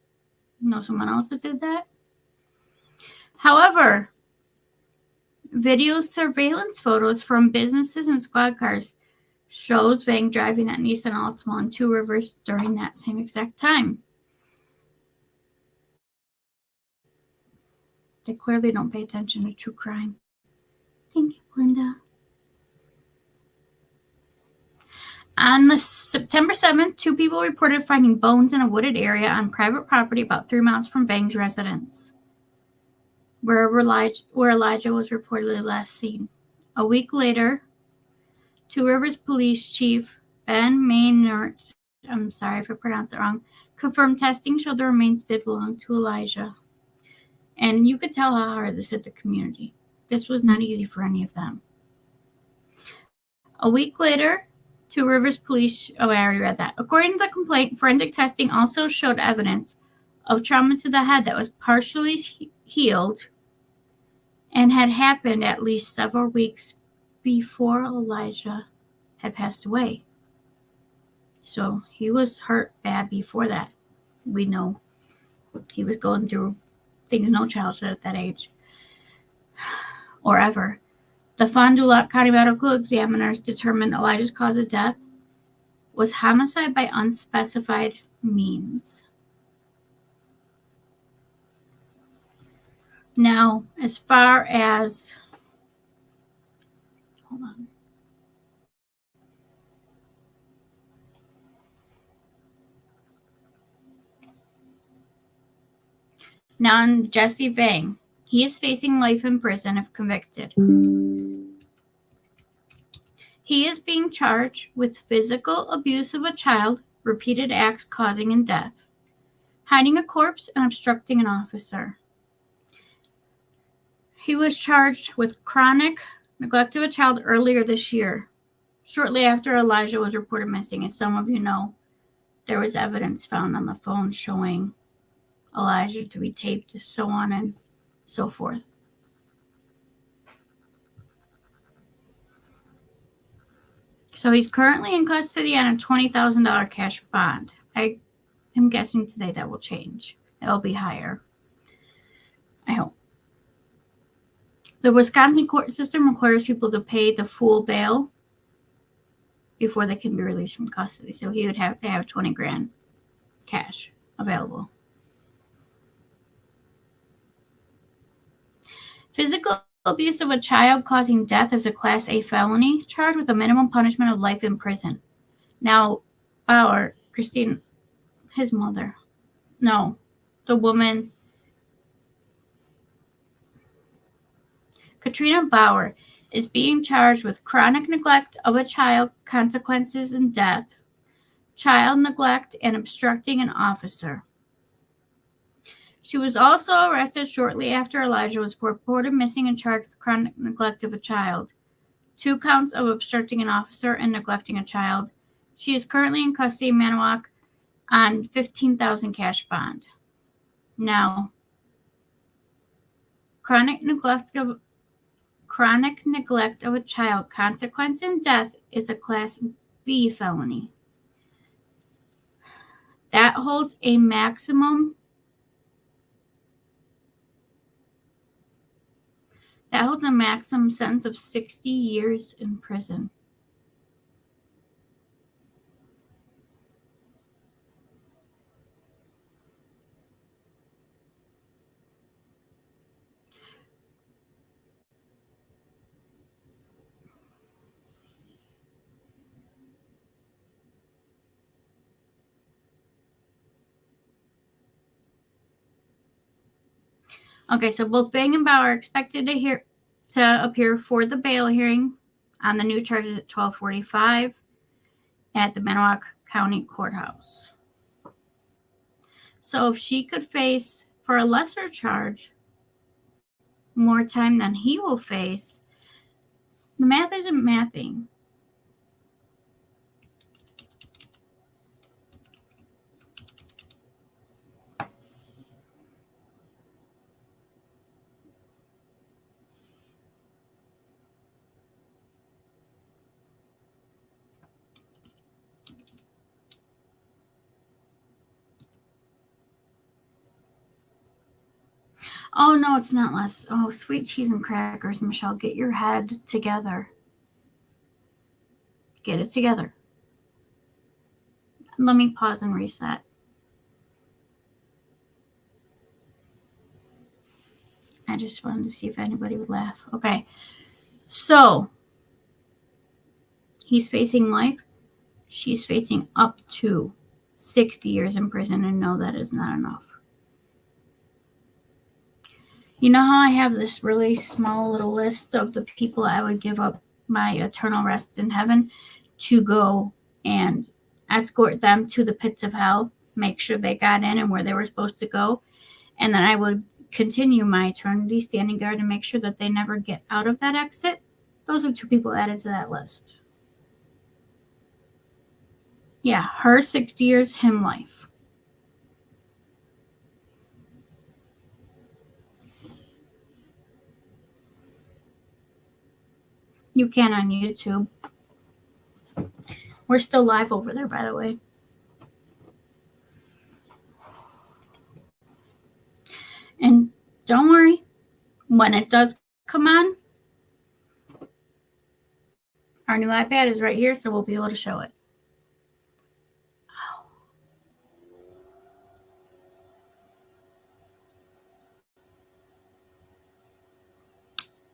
You know someone else that did that? However, video surveillance photos from businesses and squad cars shows Vang driving that Nissan Altima in Two Rivers during that same exact time. They clearly don't pay attention to true crime. Thank you, Linda. On the September 7th, two people reported finding bones in a wooded area on private property about 3 miles from Vang's residence, where Elijah was reportedly last seen. A week later, Two Rivers Police Chief Ben Maynard, I'm sorry if I pronounced it wrong, confirmed testing showed the remains did belong to Elijah. And you could tell how hard this hit the community. This was not easy for any of them. A week later, Two Rivers Police, I already read that. According to the complaint, forensic testing also showed evidence of trauma to the head that was partially healed and had happened at least several weeks before Elijah had passed away. So he was hurt bad before that. We know he was going through things no child should at that age or ever. The Fond du Lac County Medical Examiners determined Elijah's cause of death was homicide by unspecified means. Now, as far as, hold on. Now, on Jesse Vang, he is facing life in prison if convicted. He is being charged with physical abuse of a child, repeated acts causing in death, hiding a corpse, and obstructing an officer. He was charged with chronic neglect of a child earlier this year, shortly after Elijah was reported missing. As some of you know, there was evidence found on the phone showing Elijah to be taped, so on and so forth. So he's currently in custody on a $20,000 cash bond. I am guessing today that will change. It'll be higher. I hope. The Wisconsin court system requires people to pay the full bail before they can be released from custody. So he would have to have 20 grand cash available. Physical abuse of a child causing death is a Class A felony, charged with a minimum punishment of life in prison. Now, Bauer, Christine, his mother, no, the woman, Katrina Bauer, is being charged with chronic neglect of a child, consequences in death, child neglect, and obstructing an officer. She was also arrested shortly after Elijah was reported missing and charged with chronic neglect of a child, 2 counts of obstructing an officer and neglecting a child. She is currently in custody in Manawoc on $15,000 cash bond. Now, chronic neglect of a child, consequence in death, is a Class B felony. That holds a maximum sentence of 60 years in prison. Okay, so both Bang and Bauer are expected to appear for the bail hearing on the new charges at 12:45 at the Manawoc County Courthouse. So if she could face, for a lesser charge, more time than he will face, the math isn't mathing. Oh, no, it's not less. Oh, sweet cheese and crackers, Michelle. Get your head together. Get it together. Let me pause and reset. I just wanted to see if anybody would laugh. Okay. So, he's facing life. She's facing up to 60 years in prison, and no, that is not enough. You know how I have this really small little list of the people I would give up my eternal rest in heaven to go and escort them to the pits of hell, make sure they got in and where they were supposed to go, and then I would continue my eternity standing guard and make sure that they never get out of that exit. Those are 2 people added to that list. Yeah, her 60 years, him life. You can on YouTube. We're still live over there, by the way. And don't worry, when it does come on, our new iPad is right here, so we'll be able to show it.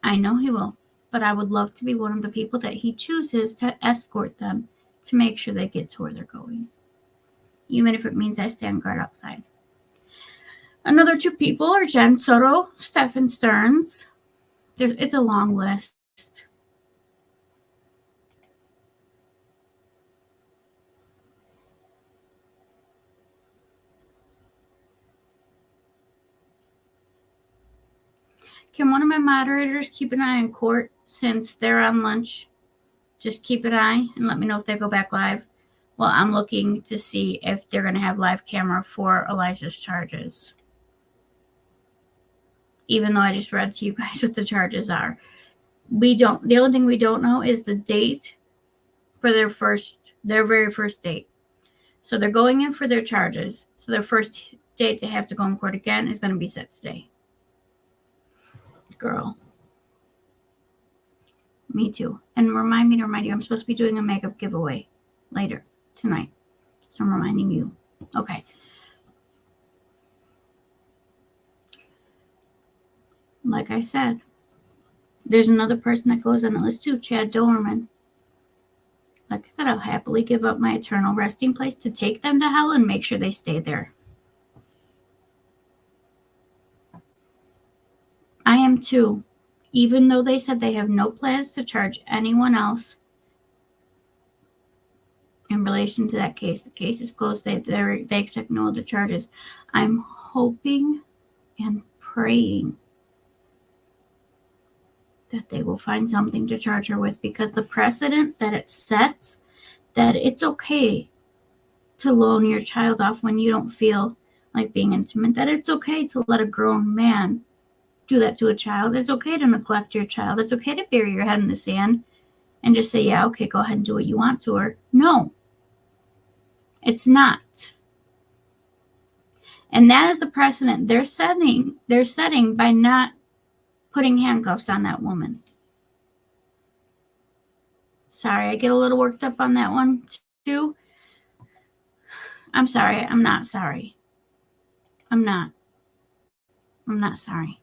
I know he will, but I would love to be one of the people that he chooses to escort them to make sure they get to where they're going, even if it means I stand guard outside. Another 2 people are Jen Soto, Stephen Stearns. It's a long list. Can one of my moderators keep an eye on court since they're on lunch? Just keep an eye and let me know if they go back live. Well, I'm looking to see if they're going to have live camera for Elijah's charges. Even though I just read to you guys what the charges are. The only thing we don't know is the date for their very first date. So they're going in for their charges. So their first date to have to go in court again is going to be set today. Girl. Me too. And remind me to remind you, I'm supposed to be doing a makeup giveaway later tonight. So I'm reminding you. Okay. Like I said, there's another person that goes on the list too, Chad Doerman. Like I said, I'll happily give up my eternal resting place to take them to hell and make sure they stay there. I am too. Even though they said they have no plans to charge anyone else in relation to that case. The case is closed. They expect no other charges. I'm hoping and praying that they will find something to charge her with, because the precedent that it sets, that it's okay to loan your child off when you don't feel like being intimate, that it's okay to let a grown man do that to a child. It's okay to neglect your child. It's okay to bury your head in the sand and just say, yeah, okay, go ahead and do what you want to her. No, it's not. And that is the precedent they're setting by not putting handcuffs on that woman. Sorry, I get a little worked up on that one too. I'm sorry. I'm not sorry. I'm not sorry.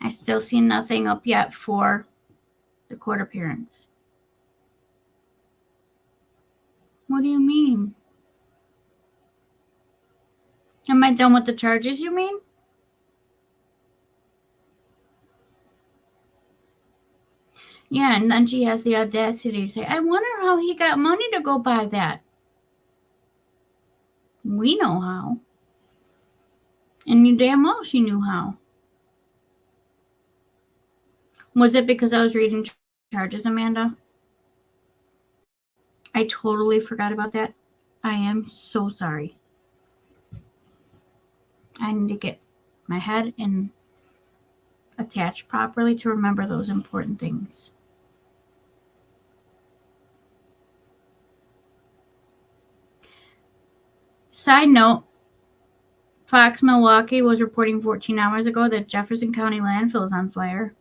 I still see nothing up yet for the court appearance. What do you mean? Am I done with the charges, you mean? Yeah, and then she has the audacity to say, I wonder how he got money to go buy that. We know how. And you damn well she knew how. Was it because I was reading charges, Amanda? I totally forgot about that. I am so sorry. I need to get my head in attached properly to remember those important things. Side note, Fox Milwaukee was reporting 14 hours ago that Jefferson County landfill is on fire.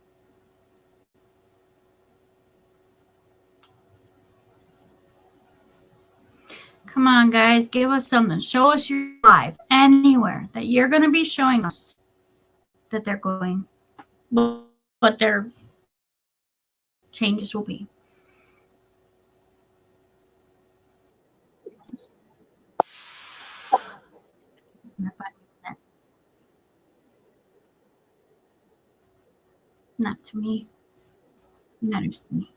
Come on, guys, give us something. Show us your live anywhere that you're going to be showing us that they're going, what their changes will be. Not to me. Matters to me.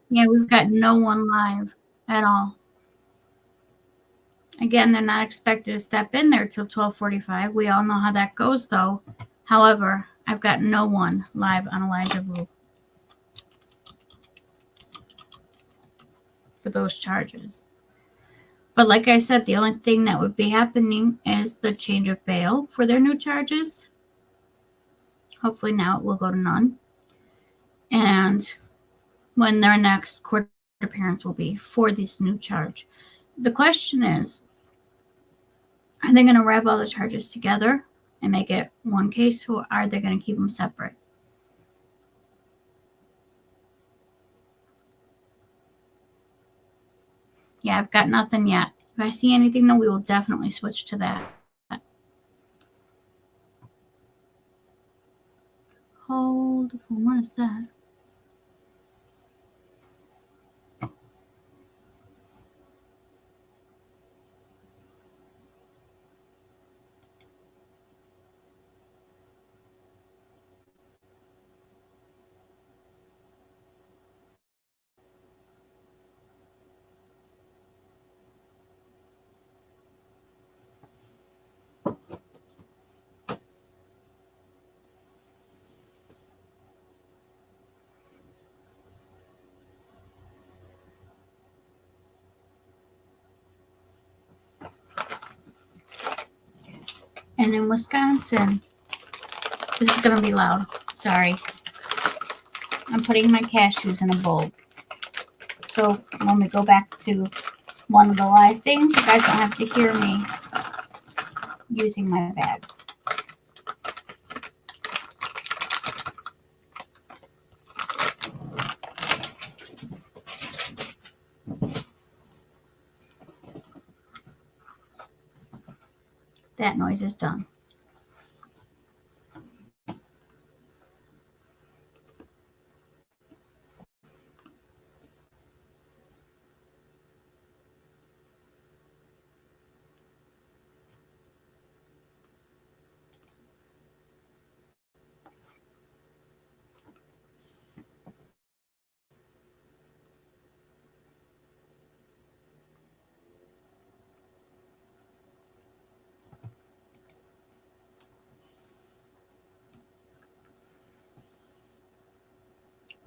Yeah, we've got no one live at all. Again, they're not expected to step in there till 12:45. We all know how that goes, though. However, I've got no one live on Elijah Vu for those charges. But like I said, the only thing that would be happening is the change of bail for their new charges. Hopefully now it will go to none. And when their next court appearance will be for this new charge. The question is, are they going to wrap all the charges together and make it one case, or are they going to keep them separate? Yeah, I've got nothing yet. If I see anything, though, we will definitely switch to that. Hold the phone. What is that? And in Wisconsin, this is going to be loud. Sorry. I'm putting my cashews in a bowl. So when we go back to one of the live things, you guys don't have to hear me using my bag. That noise is done.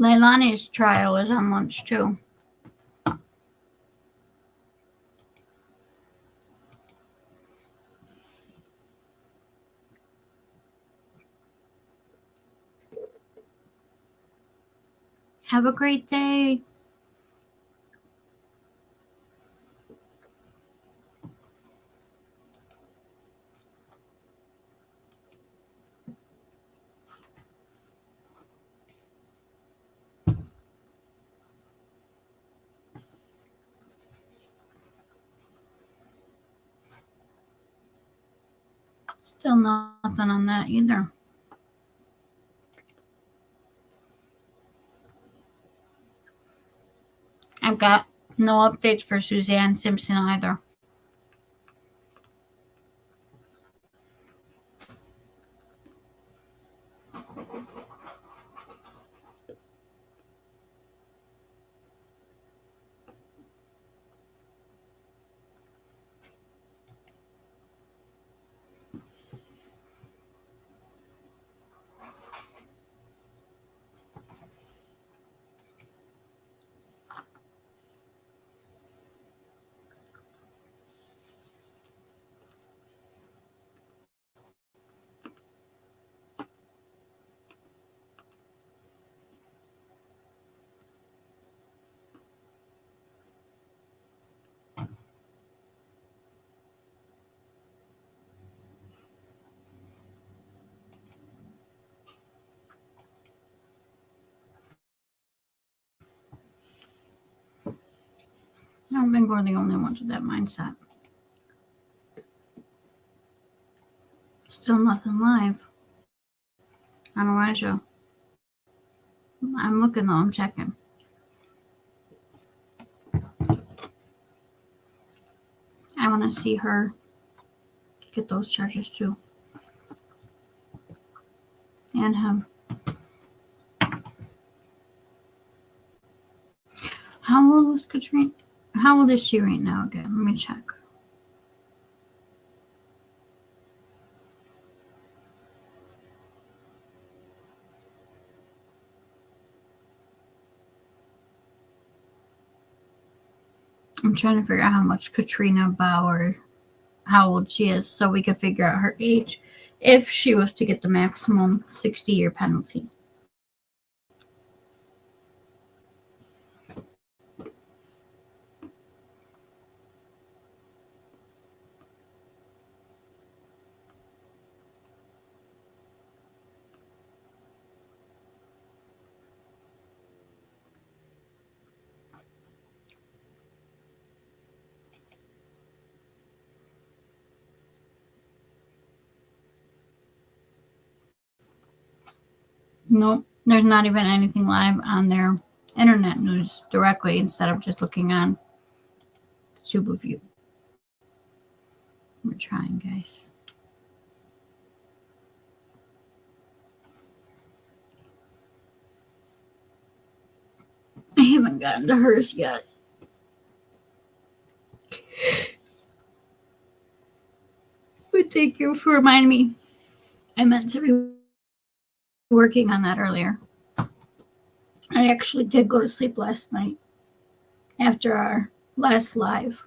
Leilani's trial is on lunch too. Have a great day. Still nothing on that either. I've got no updates for Suzanne Simpson either. I don't think we're the only ones with that mindset. Still nothing live on Elijah. I'm looking though, I'm checking. I want to see her get those charges too. And him. How old was Katrina? How old is she right now again? Let me check. I'm trying to figure out how much Katrina Bauer, how old she is, so we could figure out her age if she was to get the maximum 60-year penalty. Nope, there's not even anything live on their internet news directly instead of just looking on Superview. We're trying, guys. I haven't gotten to hers yet. But thank you for reminding me. I meant to be working on that earlier. I actually did go to sleep last night after our last live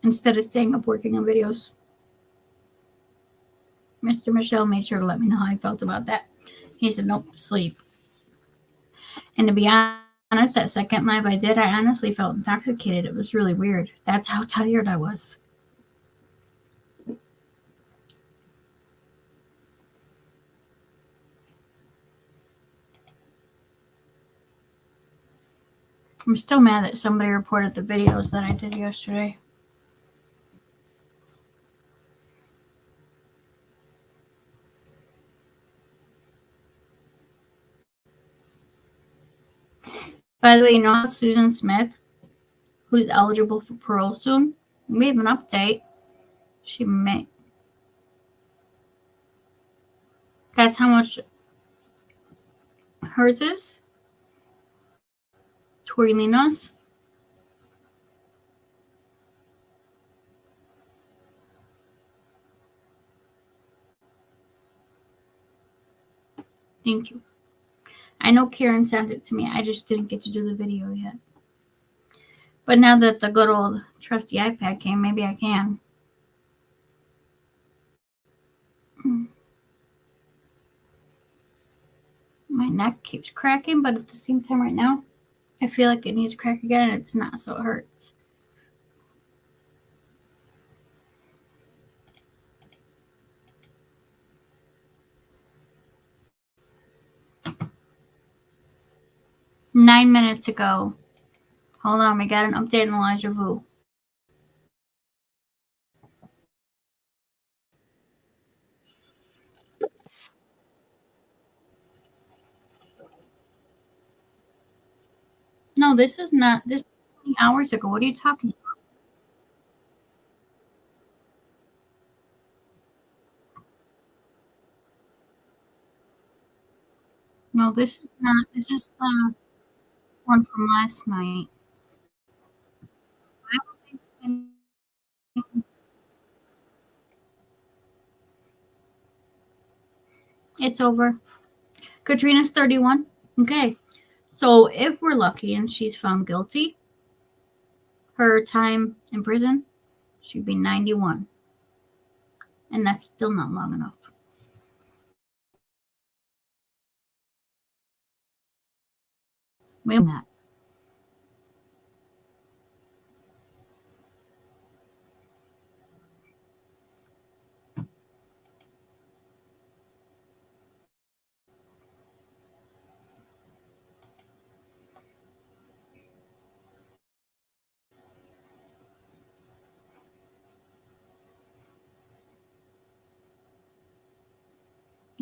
instead of staying up working on videos. Mr. Michelle made sure to let me know how I felt about that. He said, nope, sleep. And to be honest, that second live I did, I honestly felt intoxicated. It was really weird. That's how tired I was. I'm still mad that somebody reported the videos that I did yesterday. By the way, you know Susan Smith, who's eligible for parole soon? We have an update. She may. That's how much hers is. Torelina's. Thank you. I know Karen sent it to me. I just didn't get to do the video yet. But now that the good old trusty iPad came, maybe I can. My neck keeps cracking, but at the same time right now, I feel like it needs to crack again, and it's not, so it hurts. $9 minutes ago. Hold on, we got an update on Elijah Vu. No, this is not. This is 20 hours ago. What are you talking about? No, this is not. This is the one from last night. Why would they send- It's over. Katrina's 31. Okay. So if we're lucky and she's found guilty, her time in prison should be 91. And that's still not long enough. We know that.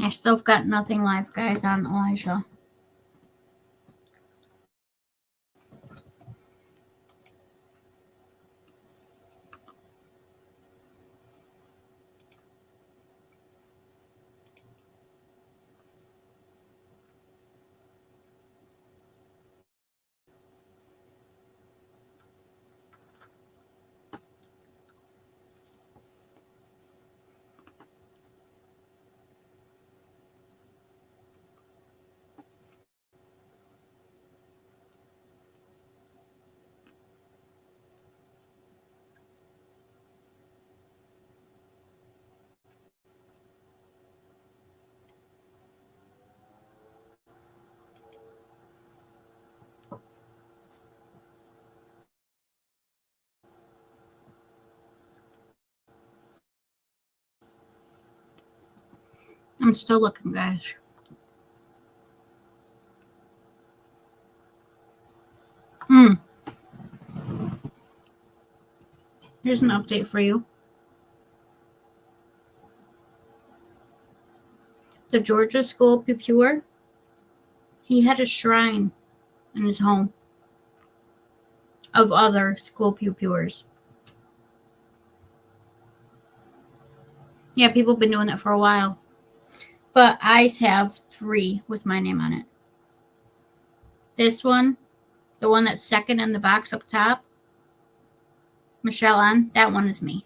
I still got nothing live, guys, on Elijah. I'm still looking, guys. Here's an update for you. The Georgia school puppeteer, he had a shrine in his home of other school puppeteers. Yeah, people have been doing that for a while. But I have 3 with my name on it. This one, the one that's second in the box up top, Michelle on, that one is me.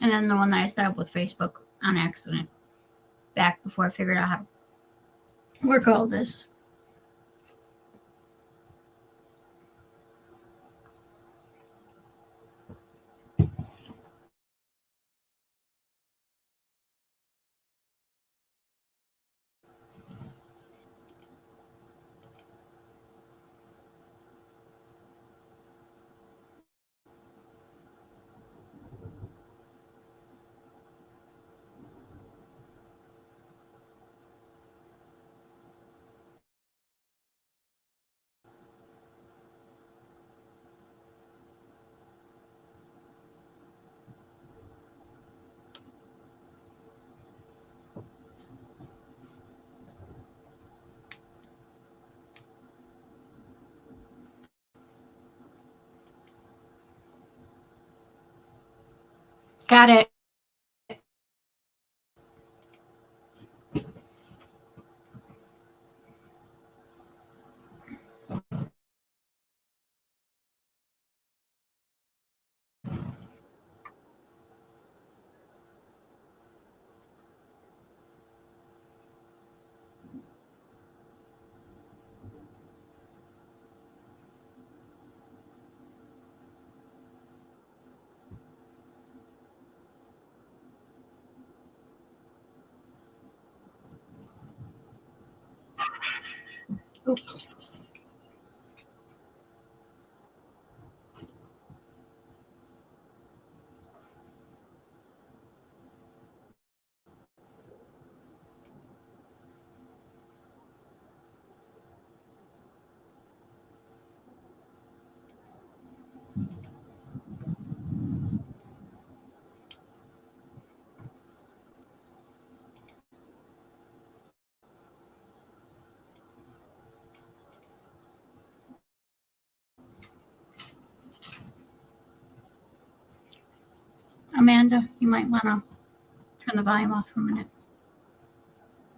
And then the one that I set up with Facebook on accident, back before I figured out how to work all this. Got it. Oops. Amanda, you might want to turn the volume off for a minute.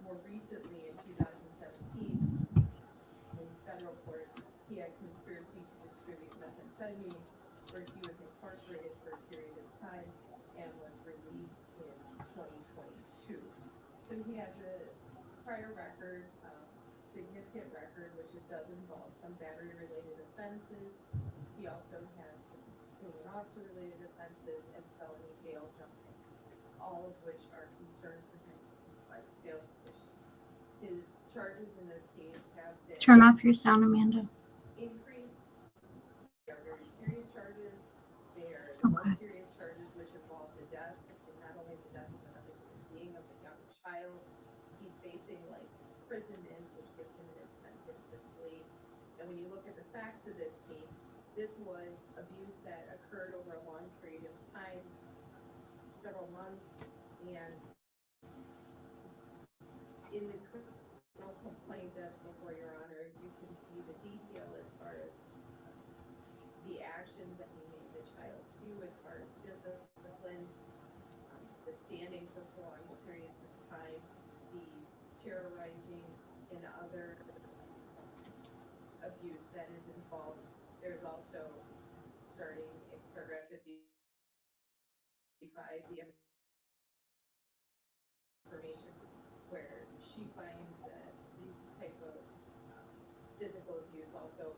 More recently, in 2017, in federal court, he had conspiracy to distribute methamphetamine, where he was incarcerated for a period of time and was released in 2022. So he has a prior record, significant record, which it does involve some battery-related offenses. He also has some alien officer-related offenses and felony bail jumping, all of which are concerns for him to comply with bail conditions. His charges in this case have been Turn off your sound, Amanda. increased. They are very serious charges. They are the most serious charges which involve the death, and not only the death of another human being, of a young child. He's facing like imprisonment, which gives him an incentive to flee. And when you look at the facts of this case, this was abuse that occurred over a long period of time, several months, and in the criminal complaint that's before your honor, you can see the detail as far as the actions that he made the child do, as far as discipline, the standing for prolonged periods of time, the terrorizing and other abuse that is involved. There's also, starting in paragraph 55, the information where she finds that these type of physical abuse also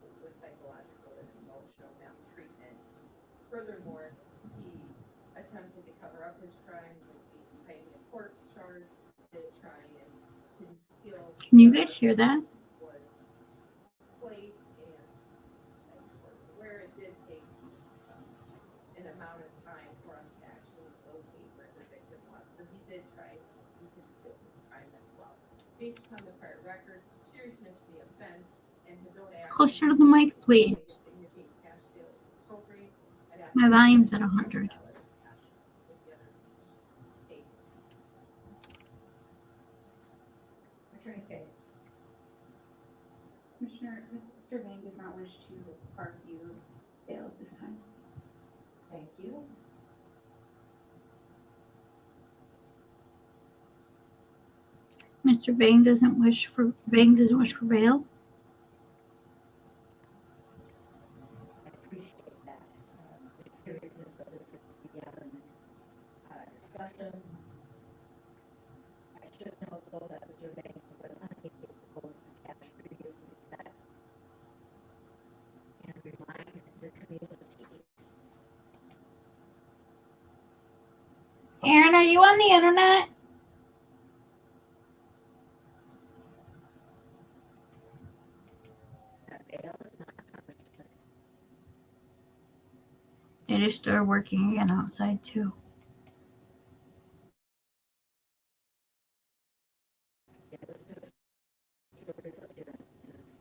with psychological and emotional maltreatment. Furthermore, he attempted to cover up his crime with the hiding a corpse charge to try and conceal. Can you guys hear that? Was placed, and I suppose where it did take an amount based upon the prior record, the seriousness of the offense, and his own actions. Closer to the mic, please. Significant cash bail is appropriate. I'd ask My you to volume's put at 100. $1,000 cash with the other conditions. Thank you. Attorney Fay. Commissioner, Mr. Vang does not wish to argue bail at this time. Thank you. Mr. Bang doesn't wish for bail. I appreciate that. The seriousness of this is beyond discussion. I should note though that Mr. Vang has been unable to post the cash previously set and remind the community. Aaron, are you on the internet? That bail is not punishment. They just started working again outside too. It was to assure his appearances.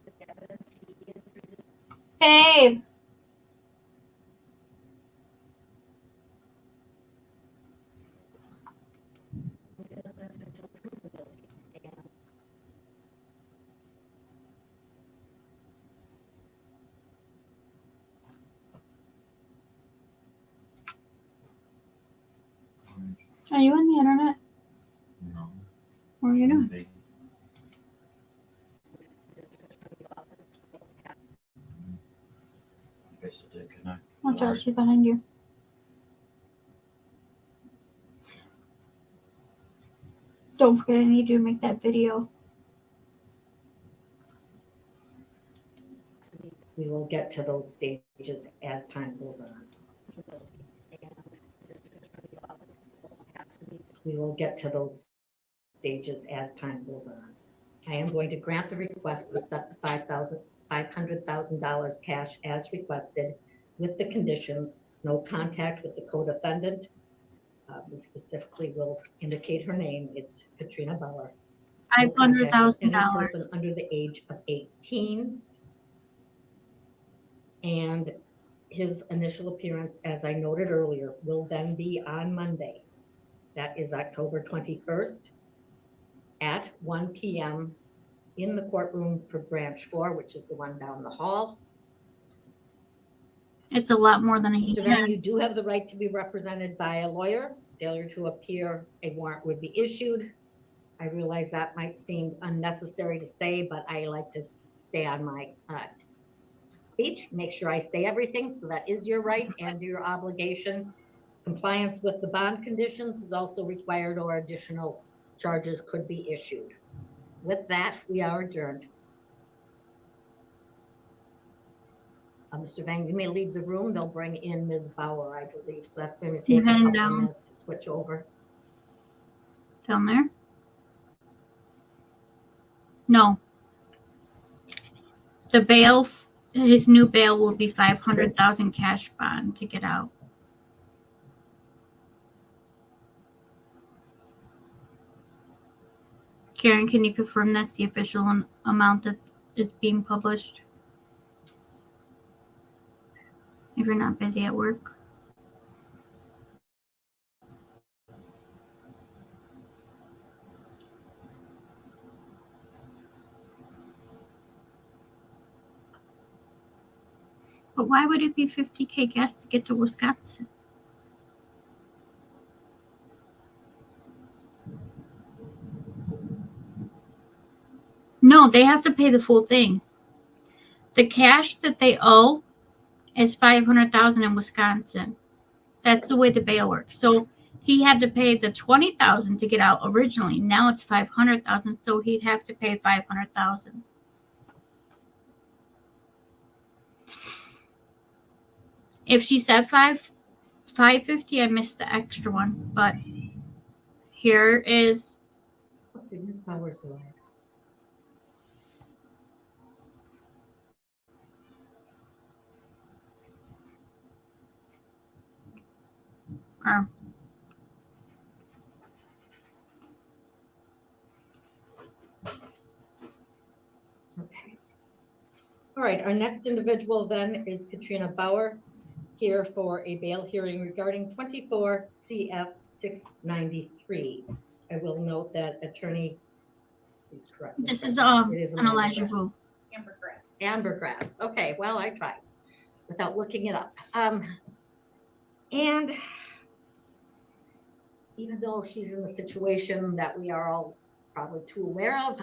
The evidence he is presenting. Babe. Innocent until proven guilty. And Are you on the internet? No. What are you doing? They- district attorney's office will have I guess it did connect. Watch Sorry. out, she's behind you. Don't forget, I need you to make that video. we will get to those stages as time goes on. We will get to those stages as time goes on. I am going to grant the request to accept the $500,000 cash as requested with the conditions, no contact with the co-defendant. We specifically will indicate her name. It's Katrina Bauer. No contact with any person $500,000. under the age of 18. And his initial appearance, as I noted earlier, will then be on Monday. That is October 21st at 1 p.m. in the courtroom for Branch 4, which is the one down the hall. It's a lot more than a Mr. year. Van, you do have the right to be represented by a lawyer. Failure to appear, a warrant would be issued. I realize that might seem unnecessary to say, but I like to stay on my speech, make sure I say everything. So that is your right and your obligation. Compliance with the bond conditions is also required, or additional charges could be issued. With that, we are adjourned. Mr. Vang, you may leave the room. They'll bring in Ms. Bauer, I believe. So that's going to take a heading couple of down? minutes to switch over. Down there? No. The bail, his new bail will be 500,000 cash bond to get out. Karen, can you confirm that's the official amount that is being published? If you're not busy at work. But why would it be 50K gas to get to Wisconsin? No, they have to pay the full thing. The cash that they owe is 500,000 in Wisconsin. That's the way the bail works. So he had to pay the 20,000 to get out originally. Now it's 500,000, so he'd have to pay 500,000. If she said 550, I missed the extra one. But here is Okay, Ms. Bauer's arrived. Or Okay. All right, our next individual then is Katrina Bauer, here for a bail hearing regarding 24 CF 693. I will note that attorney is correct. this is It is an Elijah Grass. Vu. Ambergris. Okay, well, I tried without looking it up. And even though she's in the situation that we are all probably too aware of,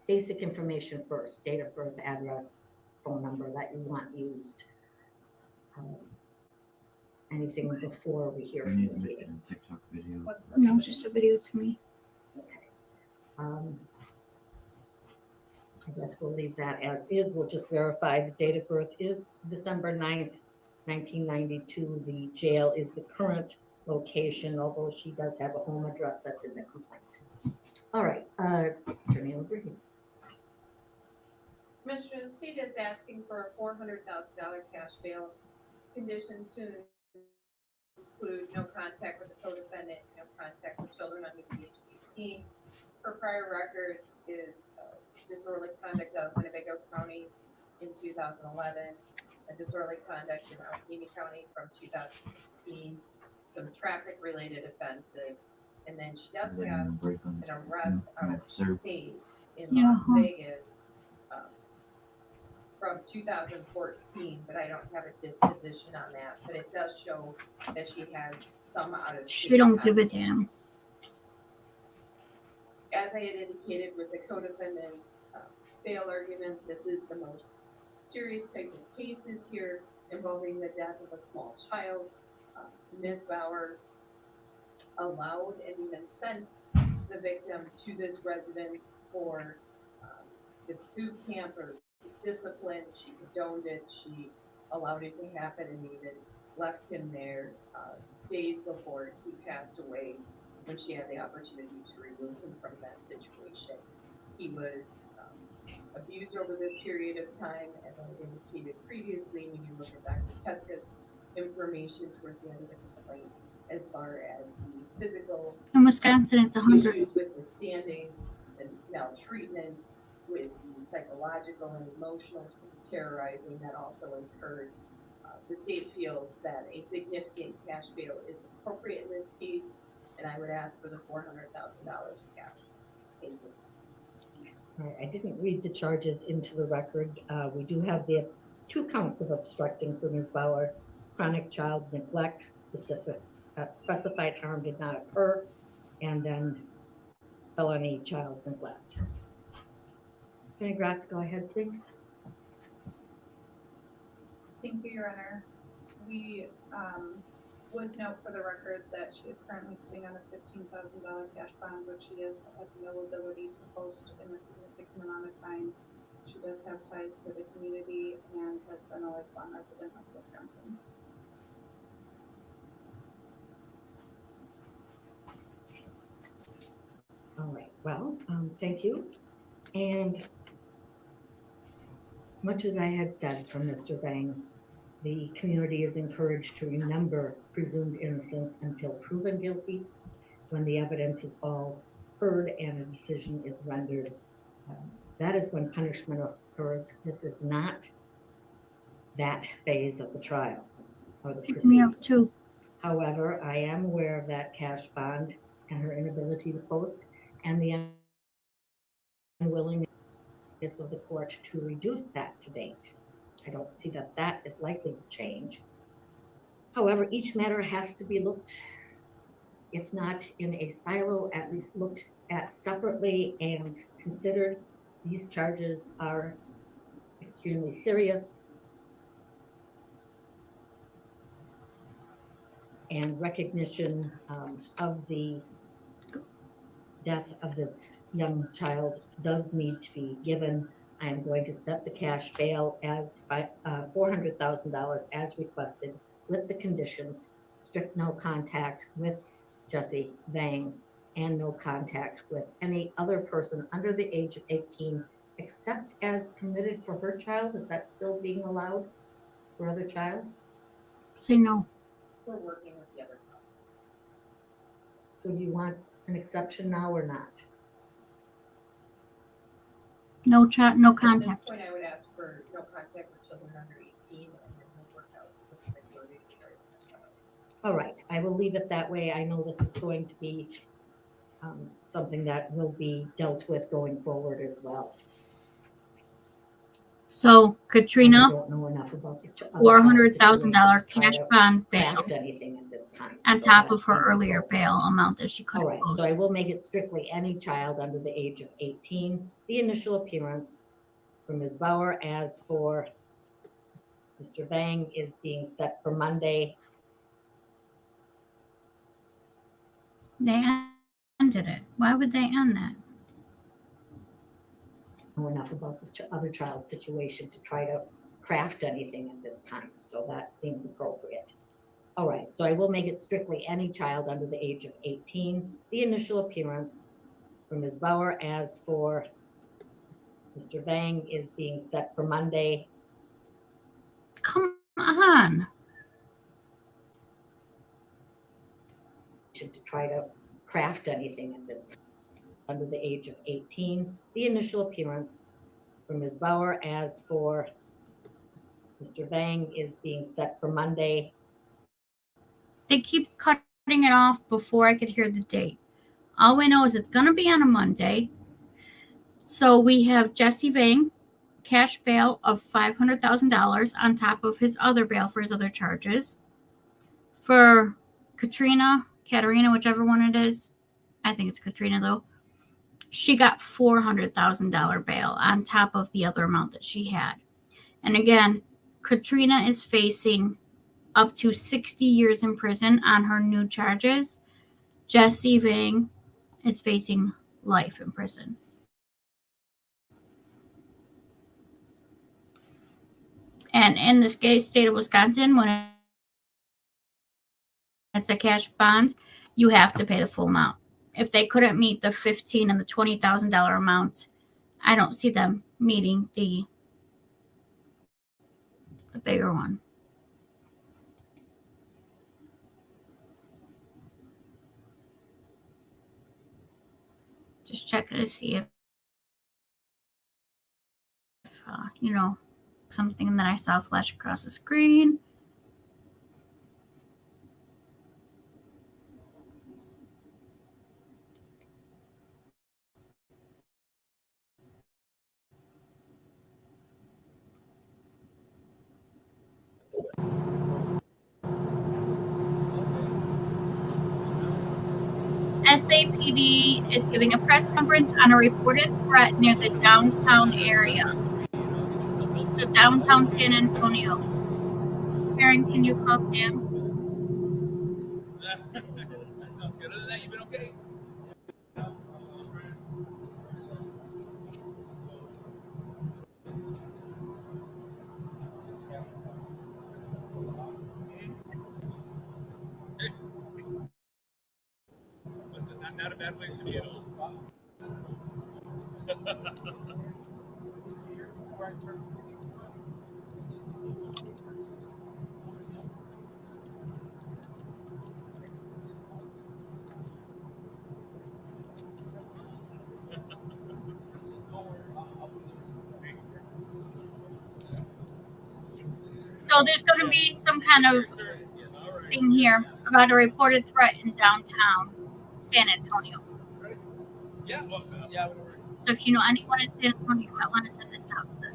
basic information first: date of birth, address, phone number that you want used. Anything before we hear We from need the to make it meeting? a TikTok video. No, just a video to me. Okay. I guess we'll leave that as is. We'll just verify the date of birth is December 9th, 1992. The jail is the current location, although she does have a home address that's in the complaint. All right, Attorney O'Brien. Commissioner, the state is asking for a $400,000 cash bail. Conditions to include no contact with the co-defendant, no contact with children under the age of 18. Her prior record is disorderly conduct out of Winnebago County in 2011, a disorderly conduct in Allegheny County from 2016, some traffic-related offenses, and then she does have an arrest out of state in Las Vegas from 2014, but I don't have a disposition on that. But it does show that she has some out of state. She don't give a damn. As I had indicated with the co-defendant's bail argument, this is the most serious type of cases here involving the death of a small child. Ms. Bauer allowed and even sent the victim to this residence for the boot camp or discipline. She condoned it. She allowed it to happen and even left him there days before he passed away, when she had the opportunity to remove him from that situation. He was abused over this period of time, as I indicated previously, when you look at Dr. Ketzka's information towards the end of the complaint, as far as the physical In Wisconsin, it's 100. issues with the standing and maltreatment, with the psychological and emotional terrorizing that also occurred. The state feels that a significant cash bail is appropriate in this case, and I would ask for the $400,000 cash. Thank you. All right, I didn't read the charges into the record. We do have the 2 counts of obstructing for Ms. Bauer. Chronic child neglect, specified harm did not occur, and then felony child neglect. Attorney Gratz, go ahead, please. Thank you, Your Honor. We would note for the record that she is currently sitting on a $15,000 cash bond, which she has had no ability to post in a significant amount of time. She does have ties to the community and has been a lifelong resident of Wisconsin. All right, well, thank you. And much as I had said from Mr. Bang, the community is encouraged to remember presumed innocence until proven guilty. When the evidence is all heard and a decision is rendered, that is when punishment occurs. This is not that phase of the trial or the Pick me up proceedings. too. However, I am aware of that cash bond and her inability to post, and the unwillingness of the court to reduce that to date. I don't see that that is likely to change. However, each matter has to be looked, if not in a silo, at least looked at separately and considered. These charges are extremely serious, and recognition of the death of this young child does need to be given. I am going to set the cash bail as $400,000 as requested, with the conditions: strict no contact with Jesse Vang and no contact with any other person under the age of 18, except as permitted for her child. Is that still being allowed for other child? Say no. We're working with the other So do you want an exception now or not? No no At this contact. point, I would ask for no contact with children under 18, and then we'll work out specific wording for that child. All right, I will leave it that way. I know this is going to be something that will be dealt with going forward as well. So I Katrina, don't know enough about this other $400,000 child situation to try cash to bond bail craft anything at this time. on So top that of her seems earlier appropriate. bail amount that she could All have right, so I posted. will make it strictly any child under the age of 18. The initial appearance for Ms. Bauer as for Mr. Bang is being set for Monday. They ended it. Why would they end that? Know enough about this other child situation to try to craft anything at this time, so that seems appropriate. All right, so I will make it strictly any child under the age of 18. The initial appearance for Ms. Bauer as for Mr. Bang is being set for Monday. Come on. To try to craft anything at this time under the age of 18. The initial appearance for Ms. Bauer as for Mr. Bang is being set for Monday. They keep cutting it off before I could hear the date. All we know is it's going to be on a Monday. So we have Jesse Bang, cash bail of $500,000 on top of his other bail for his other charges. For Katrina, whichever one it is, I think it's Katrina though, she got $400,000 bail on top of the other amount that she had. And again, Katrina is facing up to 60 years in prison on her new charges. Jesse Bang is facing life in prison. And in this state of Wisconsin, when it's a cash bond, you have to pay the full amount. If they couldn't meet the $15,000 and the $20,000 amount, I don't see them meeting the bigger one. Just checking to see if something that I saw flash across the screen. SAPD is giving a press conference on a reported threat near the downtown area. So downtown San Antonio. Karen, can you call Sam? That sounds good. Other than that, you've been okay? Not a bad place to be at all. So there's going to be some kind of thing here about a reported threat in downtown San Antonio. Yeah, yeah. So if you know anyone in San Antonio, I want to send this out to them.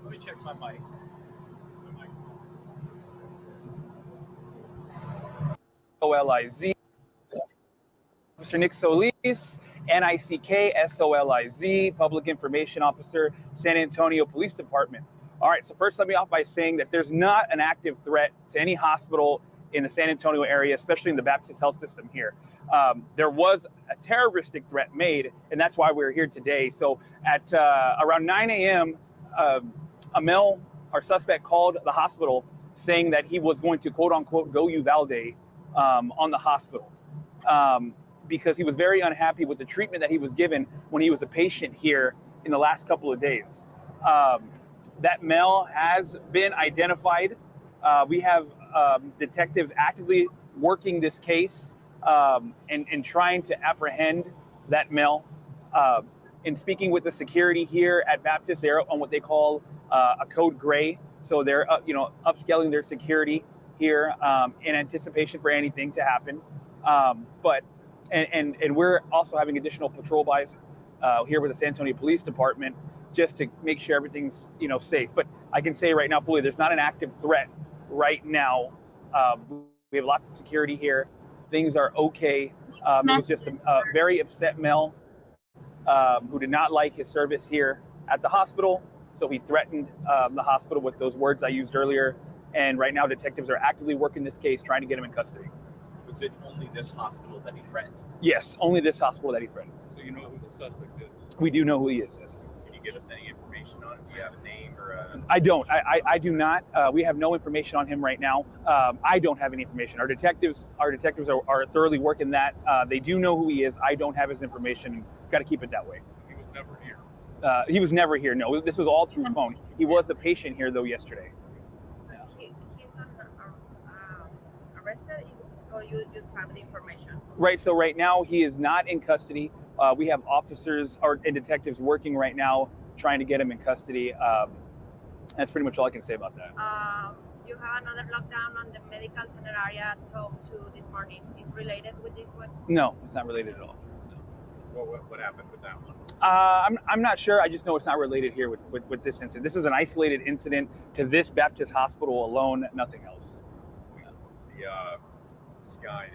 Let me check my mic. OLIZ. Mr. Nick Solis Nicksoliz, Public Information Officer, San Antonio Police Department. All right, so first let me off by saying that there's not an active threat to any hospital in the San Antonio area, especially in the Baptist health system here. There was a terroristic threat made, and that's why we're here today. So at around 9 a.m., a male or suspect called the hospital saying that he was going to quote unquote go Uvalde on the hospital because he was very unhappy with the treatment that he was given when he was a patient here in the last couple of days. That male has been identified. We have detectives actively working this case and trying to apprehend that male. In speaking with the security here at Baptist, they're on what they call a code gray. So they're upscaling their security here in anticipation for anything to happen. But we're also having additional patrol buys here with the San Antonio Police Department just to make sure everything's safe. But I can say right now fully there's not an active threat right now. We have lots of security here. Things are okay. It was just a very upset male who did not like his service here at the hospital. So he threatened the hospital with those words I used earlier. And right now detectives are actively working this case, trying to get him in custody. Was it only this hospital that he threatened? Yes, only this hospital that he threatened. So you know who the suspect is? We do know who he is. Yes. Can you give us any information on him? Do you have a name or a... I don't. I do not. We have no information on him right now. I don't have any information. Our detectives are thoroughly working that. They do know who he is. I don't have his information. Got to keep it that way. He was never here. He was never here. No, this was all through phone. He was a patient here though yesterday. He's arrested, or you just have the information? Right. So right now he is not in custody. We have officers and detectives working right now trying to get him in custody. That's pretty much all I can say about that. You have another lockdown on the medical center area at 12 this morning. Is related with this one? No, it's not related at all. What happened with that one? I'm not sure. I just know it's not related here with this incident. This is an isolated incident to this Baptist hospital alone, nothing else. This guy,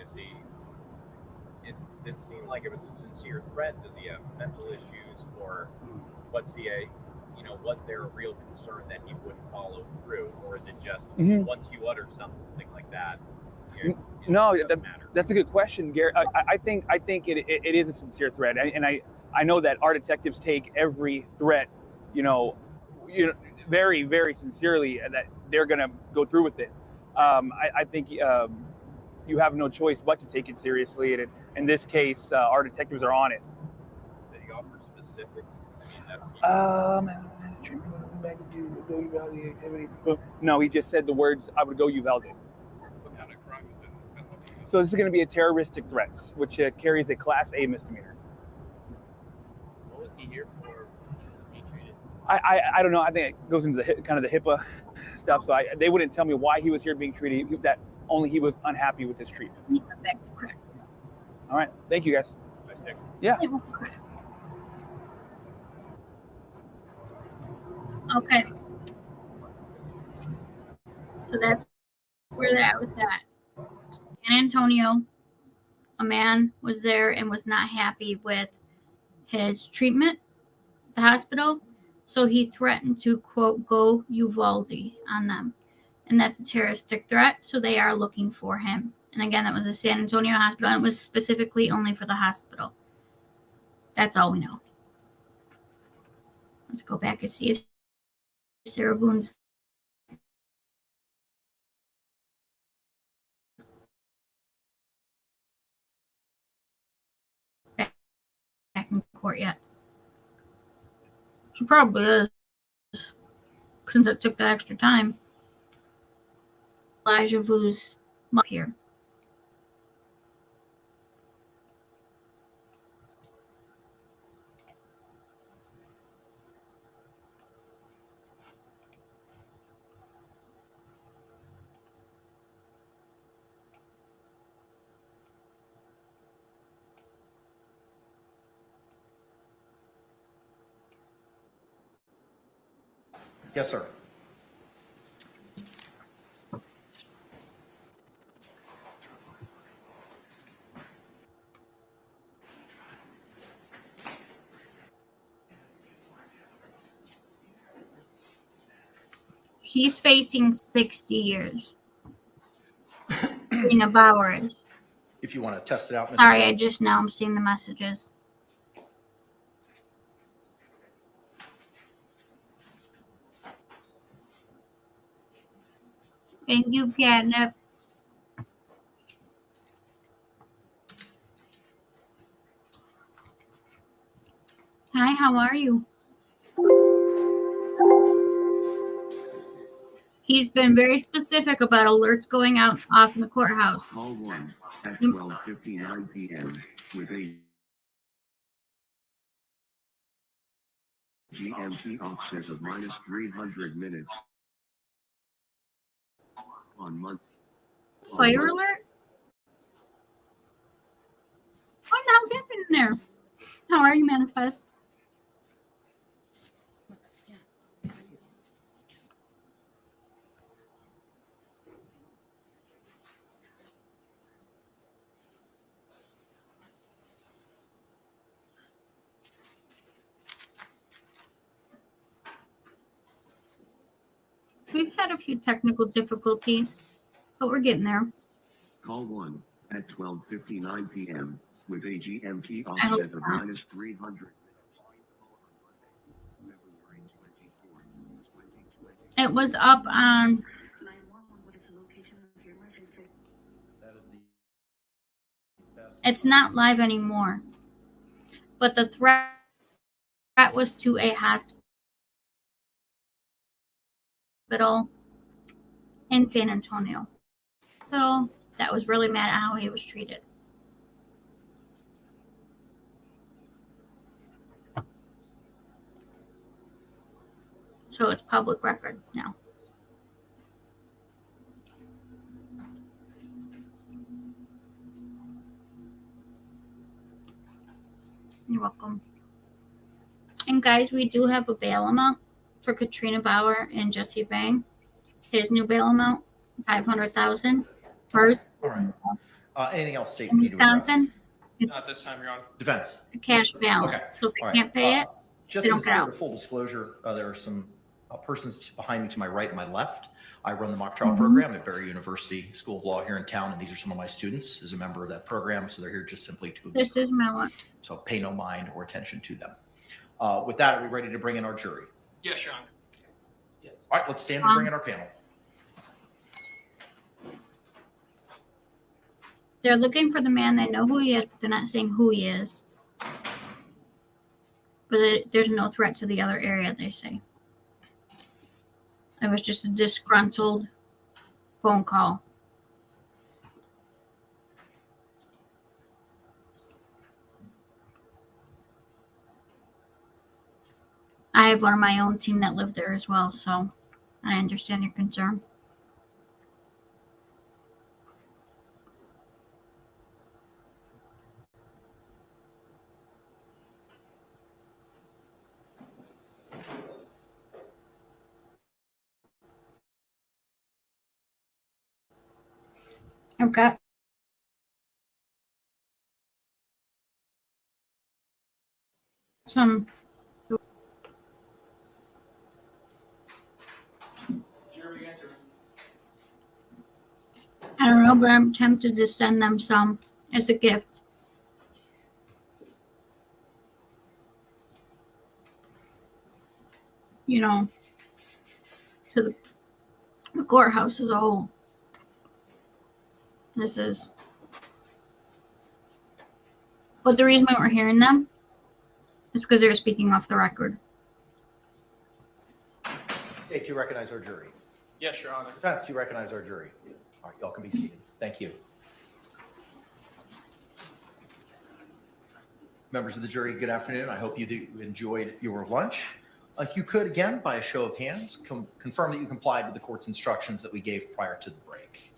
did it seem like it was a sincere threat? Does he have mental issues, or was there a real concern that he would follow through, or is it just once you utter something like that? No, that's a good question, Gary. I think it is a sincere threat, and I know that our detectives take every threat, very, very sincerely, and that they're gonna go through with it. I think you have no choice but to take it seriously, and in this case, our detectives are on it. Did he offer specifics? No, he just said the words, "I would go Uvalde." What kind of crime is it? So this is going to be a terroristic threat, which carries a Class A misdemeanor. What was he here for? Was he treated? I don't know. I think it goes into the kind of the HIPAA stuff. So they wouldn't tell me why he was here being treated. That only he was unhappy with his treatment. All right. Thank you, guys. Nice day. Yeah. Okay. So that's where they're at with that. In Antonio, a man was there and was not happy with his treatment at the hospital. So he threatened to, quote, go Uvalde on them. And that's a terroristic threat. So they are looking for him. And again, that was a San Antonio hospital. And it was specifically only for the hospital. That's all we know. Let's go back and see if SARAH Boone's back in court yet. She probably is, since it took that extra time. Elijah Vu's up here. Yes, sir. She's facing 60 years. Katrina Bauer is. If you want to test it out, Mr. Sorry, Clerk. I just now I'm seeing the messages. Thank you, Catnip. Hi, how are you? He's been very specific about alerts going out off in the courthouse. Call 1 at 12:59 p.m. with a GMT offset of minus 300 minutes on month. Fire alert? What the hell's happening there? How are you, Manifest? We've had a few technical difficulties, but we're getting there. Call 1 at 12:59 p.m. with a GMT I hope offset of not. minus 300. It was up on. It's not live anymore. But the threat was to a hospital in San Antonio. Hospital that was really mad at how he was treated. So it's public record now. You're welcome. And guys, we do have a bail amount for Katrina Bauer and Jesse Bang. His new bail amount, $500,000. Hers. All right. Anything else, State? In you need to address? Wisconsin, Not this time, Your Honor. Defense. a cash balance. Okay. So if they All right. can't pay it, Just they in don't the get spirit out. of full disclosure, there are some persons behind me to my right and my left. I run the mock trial Mhm. program at Barry University School of Law here in town, and these are some of my students as a member of that program. So they're here just simply to This observe. is Miller. So pay no mind or attention to them. With that, are we ready to bring in our jury? Yes, Your Honor. All right, let's stand and bring in our panel. They're looking for the man. They know who he is, but they're not saying who he is. But there's no threat to the other area, they say. It was just a disgruntled phone call. I have one of my own team that lived there as well, so I understand your concern. Okay. Some. Jury answer. I don't know, but I'm tempted to send them some as a gift. You know, to the courthouse as a whole. This is. But the reason why we're hearing them is because they were speaking off the record. State, do you recognize our jury? Yes, Your Honor. Defense, do you recognize our jury? All right, y'all can be seated. Thank you. Members of the jury, good afternoon. I hope you enjoyed your lunch. If you could, again, by a show of hands, confirm that you complied with the court's instructions that we gave prior to the break.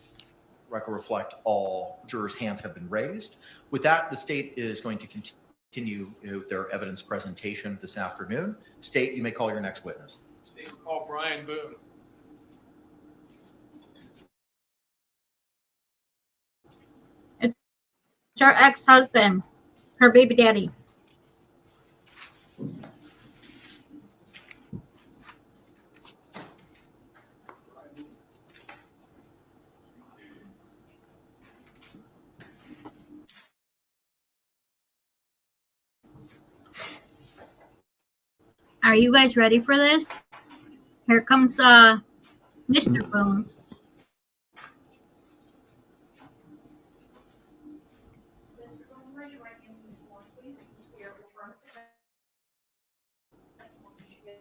Record reflect all jurors' hands have been raised. With that, the state is going to continue with their evidence presentation this afternoon. State, you may call your next witness. State call Brian Boone. It's her ex-husband, her baby daddy. Are you guys ready for this? Here comes Mr. Boone. Mr. Boone, raise your right hand in this form, please. You swear to affirm the testimony you give.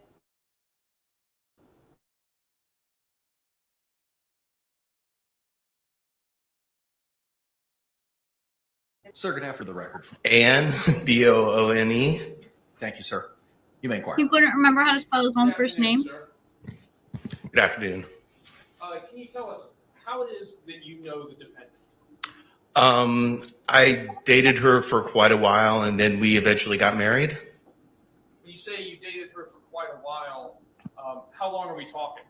Sir, good after the record. Ann, Boone. Thank you, sir. You may inquire. He couldn't remember how to spell his own first name. Sir. Good afternoon. Can you tell us how it is that you know the defendant? I dated her for quite a while, and then we eventually got married. When you say you dated her for quite a while, how long are we talking?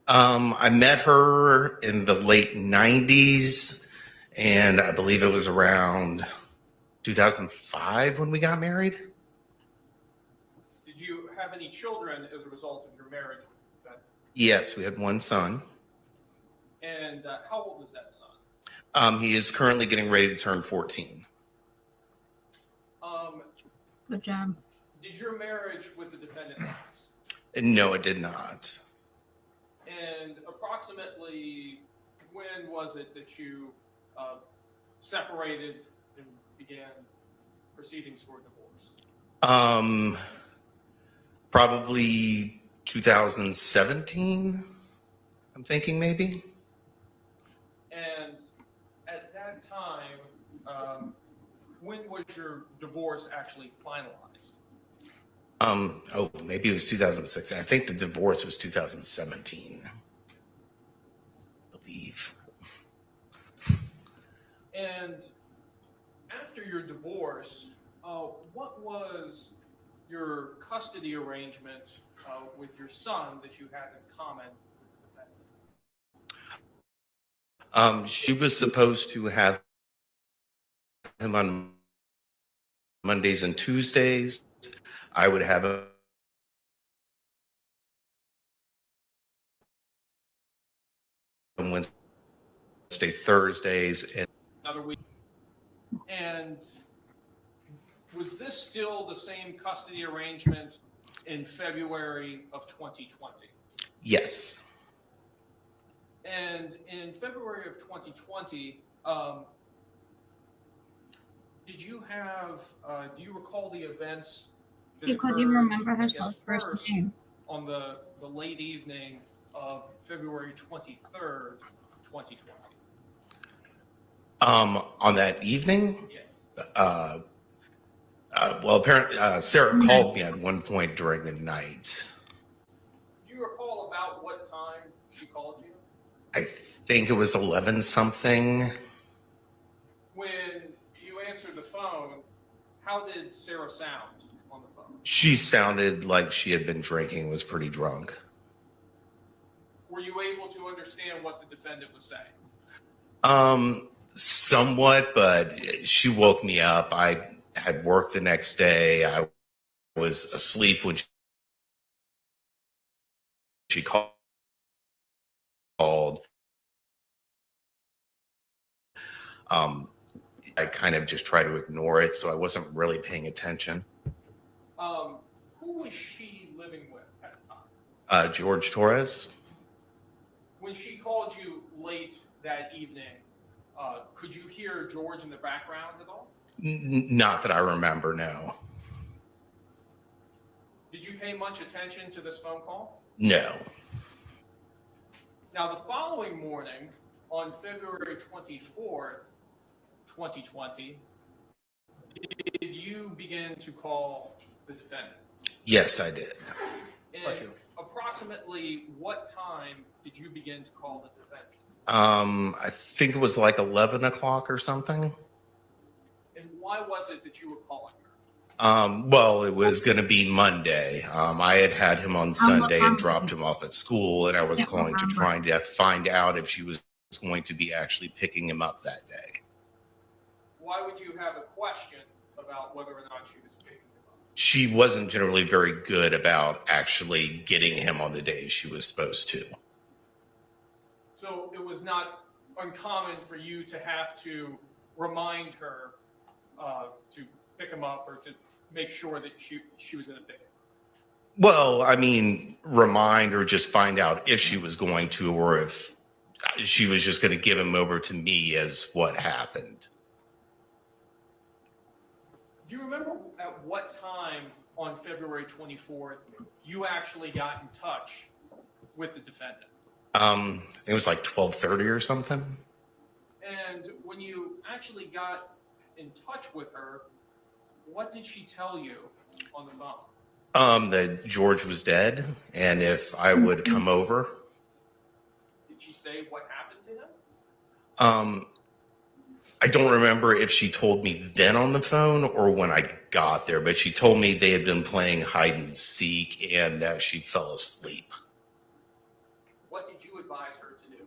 I met her in the late 90s, and I believe it was around 2005 when we got married. Did you have any children as a result of your marriage with the defendant? Yes, we had one son. And how old is that son? He is currently getting ready to turn 14. Good job. Did your marriage with the defendant last? No, it did not. And approximately when was it that you separated and began proceedings for divorce? Probably 2017, I'm thinking maybe. And at that time, when was your divorce actually finalized? Maybe it was 2006. I think the divorce was 2017. I believe. And after your divorce, what was your custody arrangement with your son that you had in common with the defendant? She was supposed to have him on Mondays and Tuesdays. I would have him Wednesday, Thursdays, and Another week. And was this still the same custody arrangement in February of 2020? yes. And in February of 2020, did you have, do you recall the events that He couldn't even occurred, remember I his guess, first name. on the late evening of February 23rd, 2020? On that evening? Yes. Well, apparently, Sarah called me at one point during the night. Do you recall about what time she called you? I think it was 11 something. When you answered the phone, how did Sarah sound on the phone? She sounded like she had been drinking, was pretty drunk. Were you able to understand what the defendant was saying? Somewhat, but she woke me up. I had work the next day. I was asleep when she called. I kind of just try to ignore it, so I wasn't really paying attention. Who was she living with at the time? George Torres? When she called you late that evening, could you hear George in the background at all? Not that I remember, no. Did you pay much attention to this phone call? No. Now, the following morning, on February 24th, 2020, did you begin to call the defendant? Yes, I did. And approximately what time did you begin to call the defendant? I think it was like 11 o'clock or something. And why was it that you were calling her? Well, it was going to be Monday. I had him on Sunday and dropped him off at school, and I was calling to try to find out if she was going to be actually picking him up that day. Why would you have a question about whether or not she was picking him up? She wasn't generally very good about actually getting him on the day she was supposed to. So it was not uncommon for you to have to remind her to pick him up or to make sure that she was going to pick him Well, I mean, remind or just find out if she was going to, or if she was just going to give him over to me as what happened. Do you remember at what time on February 24th you actually got in touch with the defendant? I think it was like 12:30 or something. And when you actually got in touch with her, what did she tell you on the phone? That George was dead, and if I would come over. Did she say what happened to him? I don't remember if she told me then on the phone or when I got there, but she told me they had been playing hide and seek and that she fell asleep. What did you advise her to do?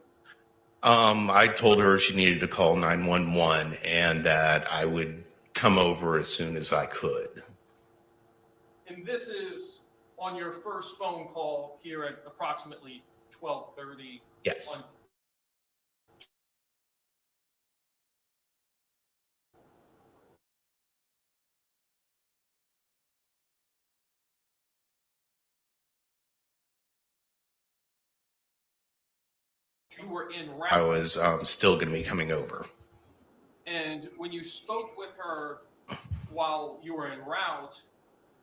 I told her she needed to call 911 and that I would come over as soon as I could. And this is on your first phone call here at approximately 12:30. Yes. You were en route. I was still going to be coming over. And when you spoke with her while you were en route,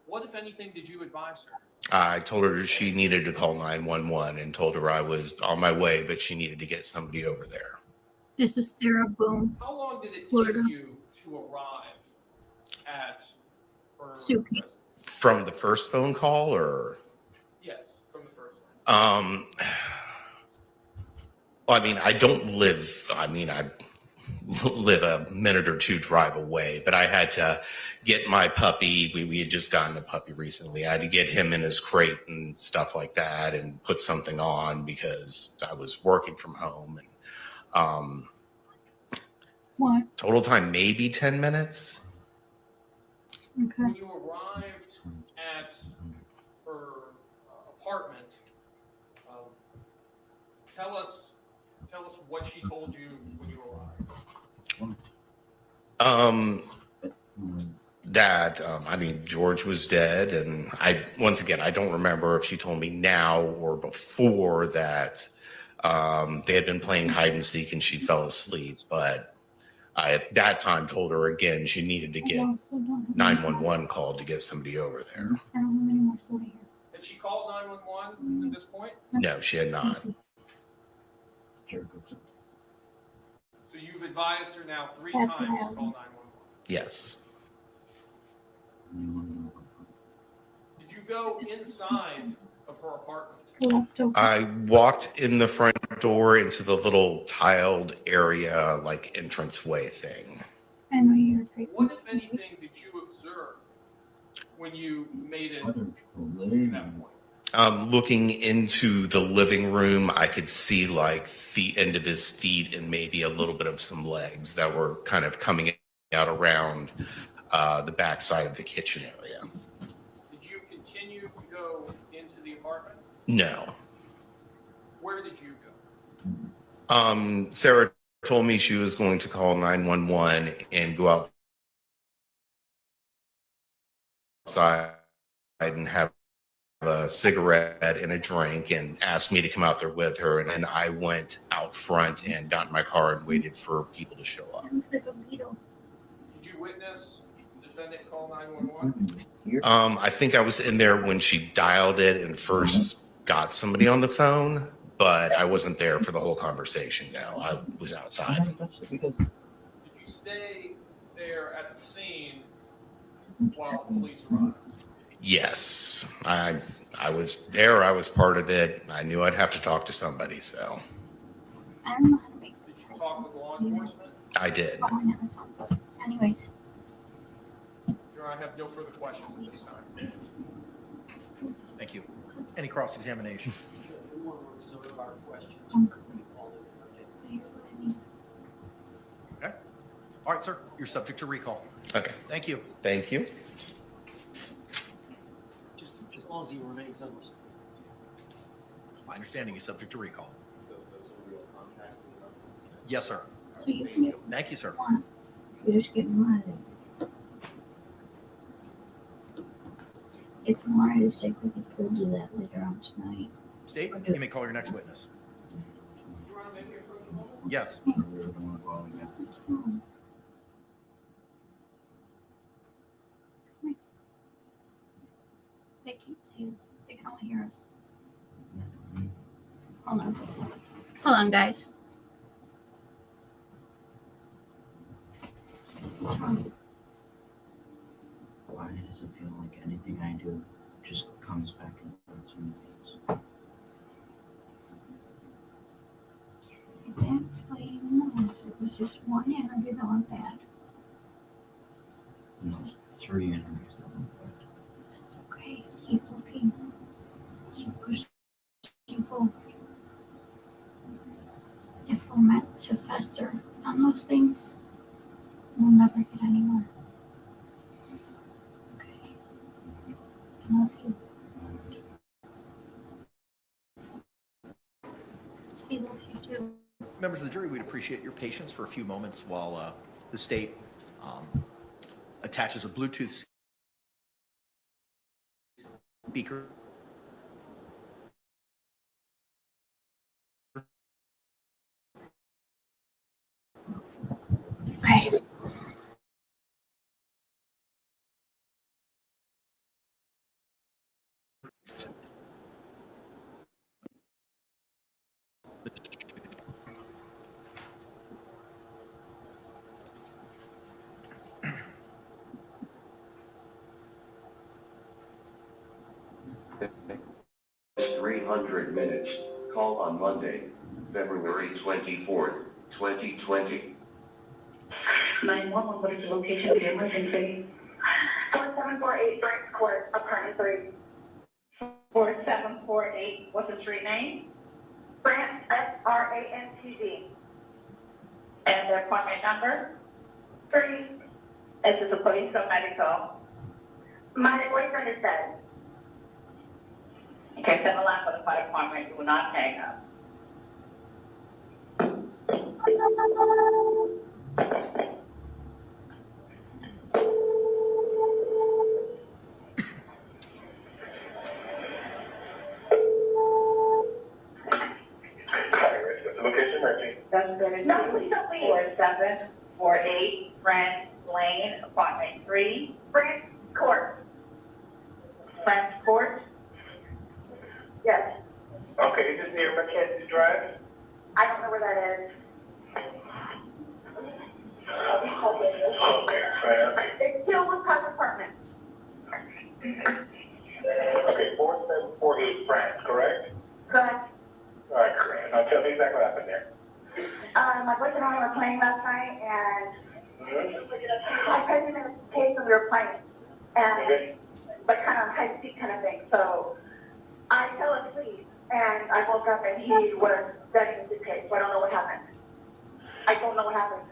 what, if anything, did you advise her? I told her she needed to call 911 and told her I was on my way, but she needed to get somebody over there. This is SARAH Boone. How long did it Florida. take you to arrive at her Suki. residence? From the first phone call, or? Yes, from the first one. Well, I mean, I live a minute or two drive away, but I had to get my puppy. We had just gotten a puppy recently. I had to get him in his crate and stuff like that and put something on because I was working from home. And What? total time, maybe 10 minutes. Okay. When you arrived at her apartment, tell us what she told you when you arrived. George was dead, and once again, I don't remember if she told me now or before that they had been playing hide and seek and she fell asleep. But I, at that time, told her again she needed to get 911 called to get somebody over there. I don't have any more soda here. Had she called 911 at this point? No, she had not. So you've advised her now 3 That's times what to I call 911. Yes. Did you go inside of her apartment? I walked in the front door into the little tiled area, like entranceway thing. I know you're great. What, if anything, did you observe when you made it to that point? Looking into the living room, I could see like the end of his feet and maybe a little bit of some legs that were kind of coming out around the backside of the kitchen area. Did you continue to go into the apartment? No. Where did you go? Sarah told me she was going to call 911 and go outside and have a cigarette and a drink and asked me to come out there with her. And then I went out front and got in my car and waited for people to show up. It looks like a beetle. Did you witness the defendant call 911? I think I was in there when she dialed it and first got somebody on the phone, but I wasn't there for the whole conversation. No, I was outside. Did you stay there at the scene while police arrived? Yes, I was there. I was part of it. I knew I'd have to talk to somebody, so I don't know how to make. Did you talk with law enforcement? I did. Oh, I never talked. Anyways. Your Honor, I have no further questions at this time. Thank you. Any cross-examination? Okay. All right, sir. You're subject to recall. Okay. Thank you. Thank you. Just as long as he remains unlisted. My understanding is subject to recall. Yes, sir. So you can get Thank you, sir. one. You're just getting mad at it. if you wanted to stick, we could still do that later on tonight. State, you may call your next witness. Yes. They can't see us. They can only hear us. Hold on. Hold on, guys. What's wrong? Why does it feel like anything I do just comes back and hurts my face? It's actually nice. It was just one interview that went bad. No, 3 interviews that went bad. It's okay. Keep looking. Keep pushing forward. If we're meant to fester on those things, we'll never get anywhere. Okay. I love you. She loves you too. Members of the jury, we'd appreciate your patience for a few moments while the state attaches a Bluetooth speaker. Okay. It's 300 minutes. Call on Monday, February 24th, 2020. 911, what is the location of the emergency? 4748 Brent Court, apartment 3. 4748, what's the street name? Brant, F-R-A-N-T-D. And the appointment number? 3. Is this a police or medical? My boyfriend is dead. Okay, send a line for the fire department, do not hang up. Location emergency. That's good. No, please don't leave. 4748 Brent Lane, apartment 3. Brent Court. Brent Court? Yes. Okay, is this near Mackenzie Drive? I don't know where that is. Okay, fine. It's still with Park Apartment. Okay, 4748 Brant, correct? Correct. All right, correct. Now tell me exactly what happened there. My boyfriend and I were playing last night, and I tried to in the case when we were playing, and but kind of high speed kind of thing. So I fell asleep, and I woke up, and he was dead in the suitcase. So I don't know what happened. I don't know what happened.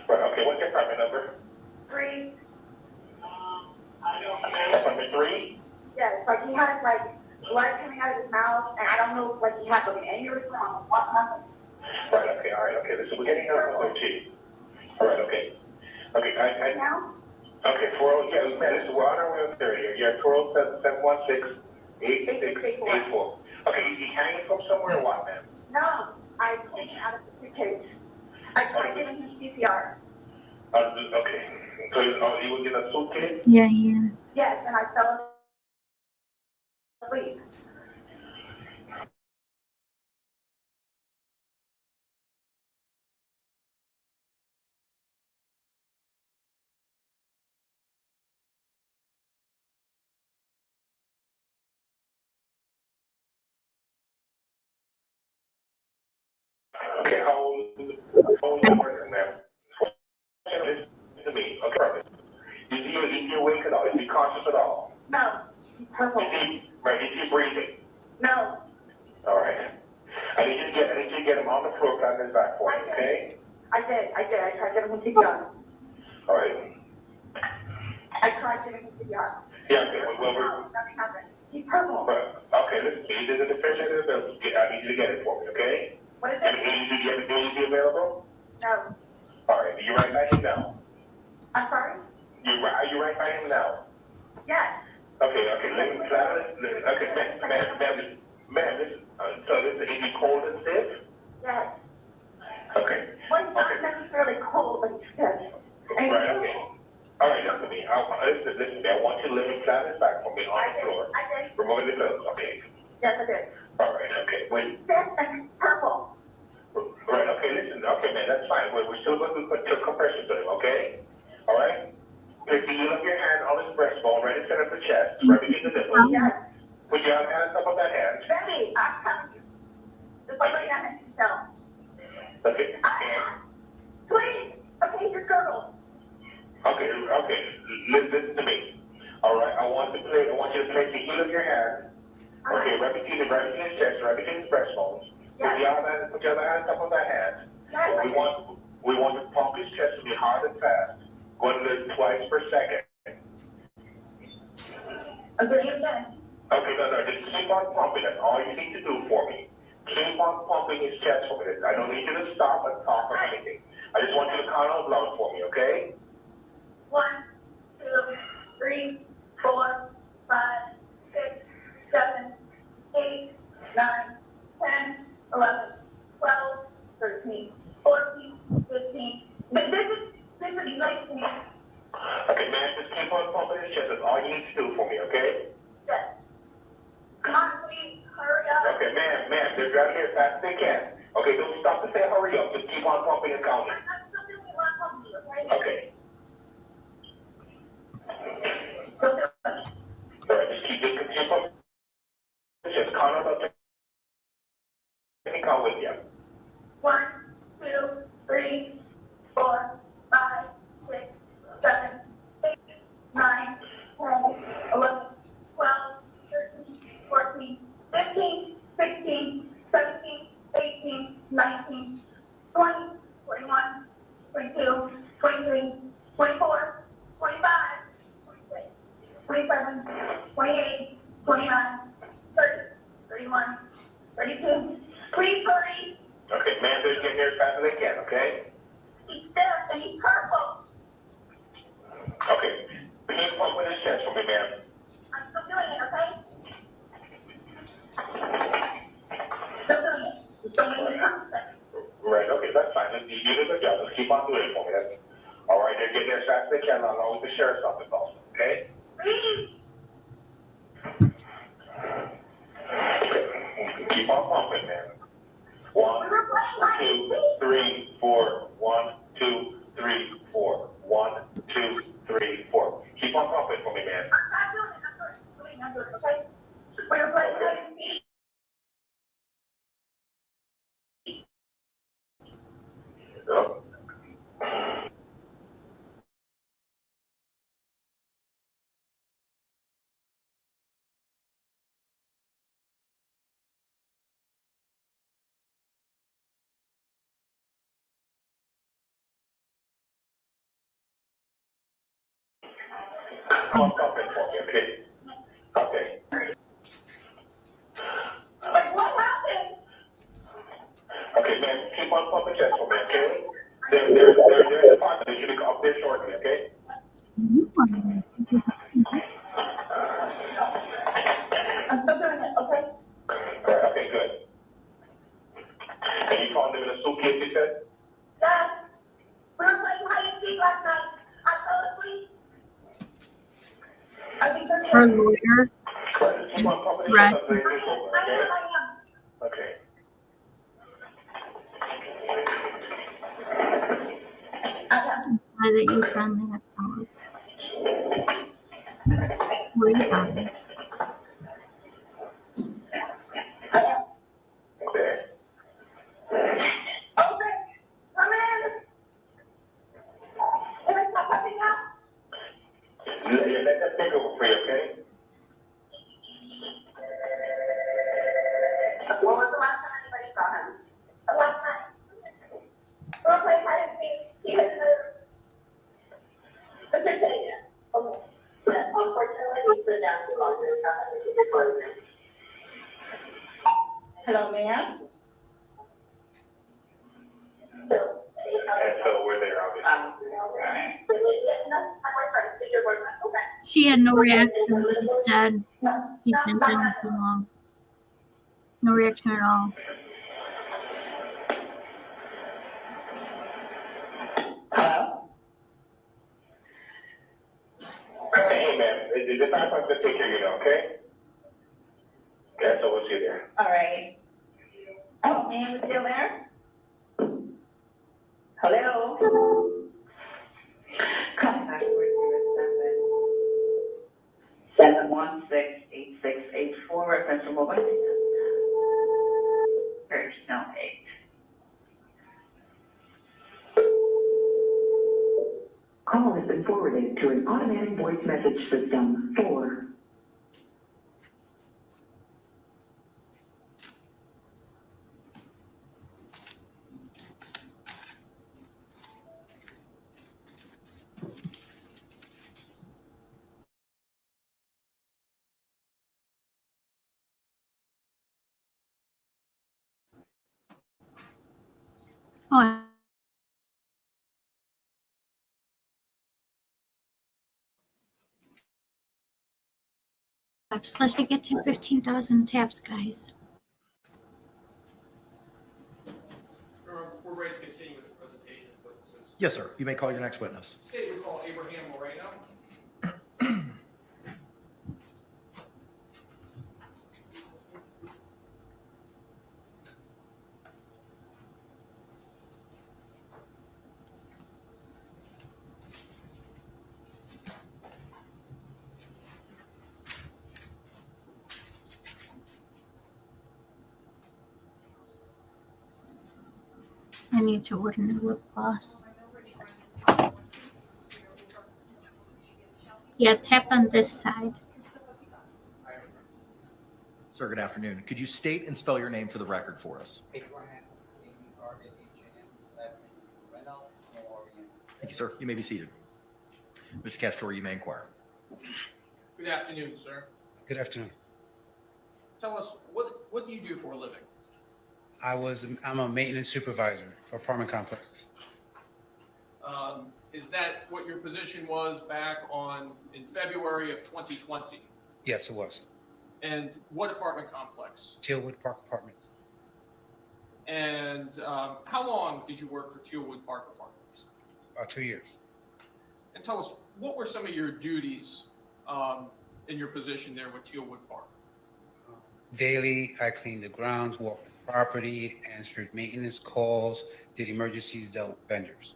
Right, okay, what's your apartment number? 3. Apartment 3? Yes, like he had like blood coming out of his mouth, and I don't know, like he had like an aneurysm or what happened. Right, okay, all right, okay, this is, we're getting out of 13. All right, okay. Okay, Now? Okay, 40, yeah, man, this is, we're on our way up there. You're at 407-716-8684. Okay, you hanging from somewhere or what, man? No, I came out of the suitcase. I tried giving him CPR. Okay, so you was in a suitcase? Yeah, he is. Yes, and I fell asleep. Okay, how old is the person, ma'am? Listen to me, okay? Is he awake at all? Is he conscious at all? No, he's purple. Is he breathing? No. All right. I need you to get him on the floor, flat on his back for me, okay? I did. I tried giving him CPR. All right. I tried giving him CPR. Yeah, okay, well, Nothing happened. He's purple. okay, listen, you did the definitive, I need you to get it for me, okay? What is it? Is he available? No. All right, you right by him now? I'm sorry? Are you right by him now? Yes. Okay, living planet, okay, ma'am, this, so this is any cold and stiff? Yes. Okay. Well, it's not necessarily cold, but it's stiff. Right, okay. All right, listen to me. Listen, I want you to lay flat and back for me on the floor. I did. Removing the pillows, okay? Yes, I did. All right, okay. Wait. Stiff and purple. Right, okay, listen, okay, man, that's fine. We're still going to put compression to him, okay? All right? If you look your hand on his breastbone, right in center of the chest, right between the nipples. Yes. Put your hands up on that hand. Ready, I'm telling you. Just like I have to tell. Okay. Please, okay, your girdle. Okay, listen to me. All right, I want you to place the heel of your hand. Okay, right between his chest, right between his breastbones. Yes. Put your other hand up on that hand. Yes. We want to pump his chest to be hard and fast. Going to do twice per second. Agree again. Okay, no, just keep on pumping. That's all you need to do for me. Keep on pumping his chest for me. I don't need you to stop and talk or anything. I just want you to count out loud for me, okay? 1, 2, 3, 4, 5, 6, 7, 8, 9, 10, 11, 12, 13, 14, 15. This is nice to me. Okay, man, just keep on pumping his chest. That's all you need to do for me, okay? Yes. Come on, please, hurry up. Okay, ma'am, they're down here as fast as they can. Okay, don't stop to say hurry up. Just keep on pumping and counting. I'm still doing what I'm telling you, okay? Okay. Still doing it. All right, just keep pumping. Just count up. Let me count with you. 1, 2, 3, 4, 5, 6, 7, 8, 9, 10, 11, 12, 13, 14, 15, 16, 17, 18, 19, 20, 21, 22, 23, 24, 25, 26, 27, 28, 29, 30, 31, 32. Please hurry. Okay, man, they're getting there as fast as they can, okay? He's stiff and he's purple. Okay, keep pumping his chest for me, ma'am. I'm still doing it, okay? Still doing it. Still doing it. Right, okay, that's fine. You did a good job. Just keep on doing it for me. That's all right. They're getting there as fast as they can, along with the sheriff's office also, okay? Please. Keep on pumping, man. 1, 2, 3, 4. 1, 2, 3, 4. 1, 2, 3, 4. Keep on pumping for me, man. I'm doing it, okay? We're playing hide and seek. Yep. Keep on pumping for me, okay? Okay. Like, what happened? Okay, man, keep on pumping chest for me, okay? They're in the park. They should be up there shortly, okay? I'm still doing it, okay? All right, okay, good. And you found them in a suitcase, you said? Yes. We were playing hide and seek last night. I fell asleep. I think they're Her here. lawyer Keep on pumping threat. chest until they get over, I am, okay? I am. Okay. Why that you found that out. Where you found it? Okay. Open. Come in. Can I stop pumping now? Let that take over for you, okay? When was the last time anybody saw him? The last time. We were playing hide and seek. He was in the container. Okay. But unfortunately, we stood down too long to tell him to keep it closed. Hello, ma'am? And so we're there, obviously. I'm trying to speak your word. Okay. She had no reaction. She said he's been down too long. No reaction at all. Hey, man, the firefighter's gonna take care of you now, okay? Okay, so we'll see you there. All right. Oh, ma'am, is still there? Hello? Contact 407-716-8684, reference to mobile. Personnel 8. Call has been forwarded to an automatic voice message system. 4. Oh, let's get to 15,000 taps, guys. We're ready to continue with the presentation of witnesses. Yes, sir. You may call your next witness. State we call Abraham Moreno. I need to order new lip gloss. Yeah, tap on this side. Sir, good afternoon. Could you state and spell your name for the record for us? Abraham, A-B-R-A-H-A-M, last name is Moreno, M-O-R-E-N. Thank you, sir. You may be seated. Mr. Castro, you may inquire. Good afternoon, sir. Good afternoon. Tell us, what do you do for a living? I'm a maintenance supervisor for apartment complexes. Is that what your position was back in February of 2020? Yes, it was. And what apartment complex? Tealwood Park Apartments. And how long did you work for Tealwood Park Apartments? About 2 years. And tell us, what were some of your duties in your position there with Tealwood Park? Daily, I cleaned the grounds, walked the property, answered maintenance calls, did emergencies, dealt with vendors.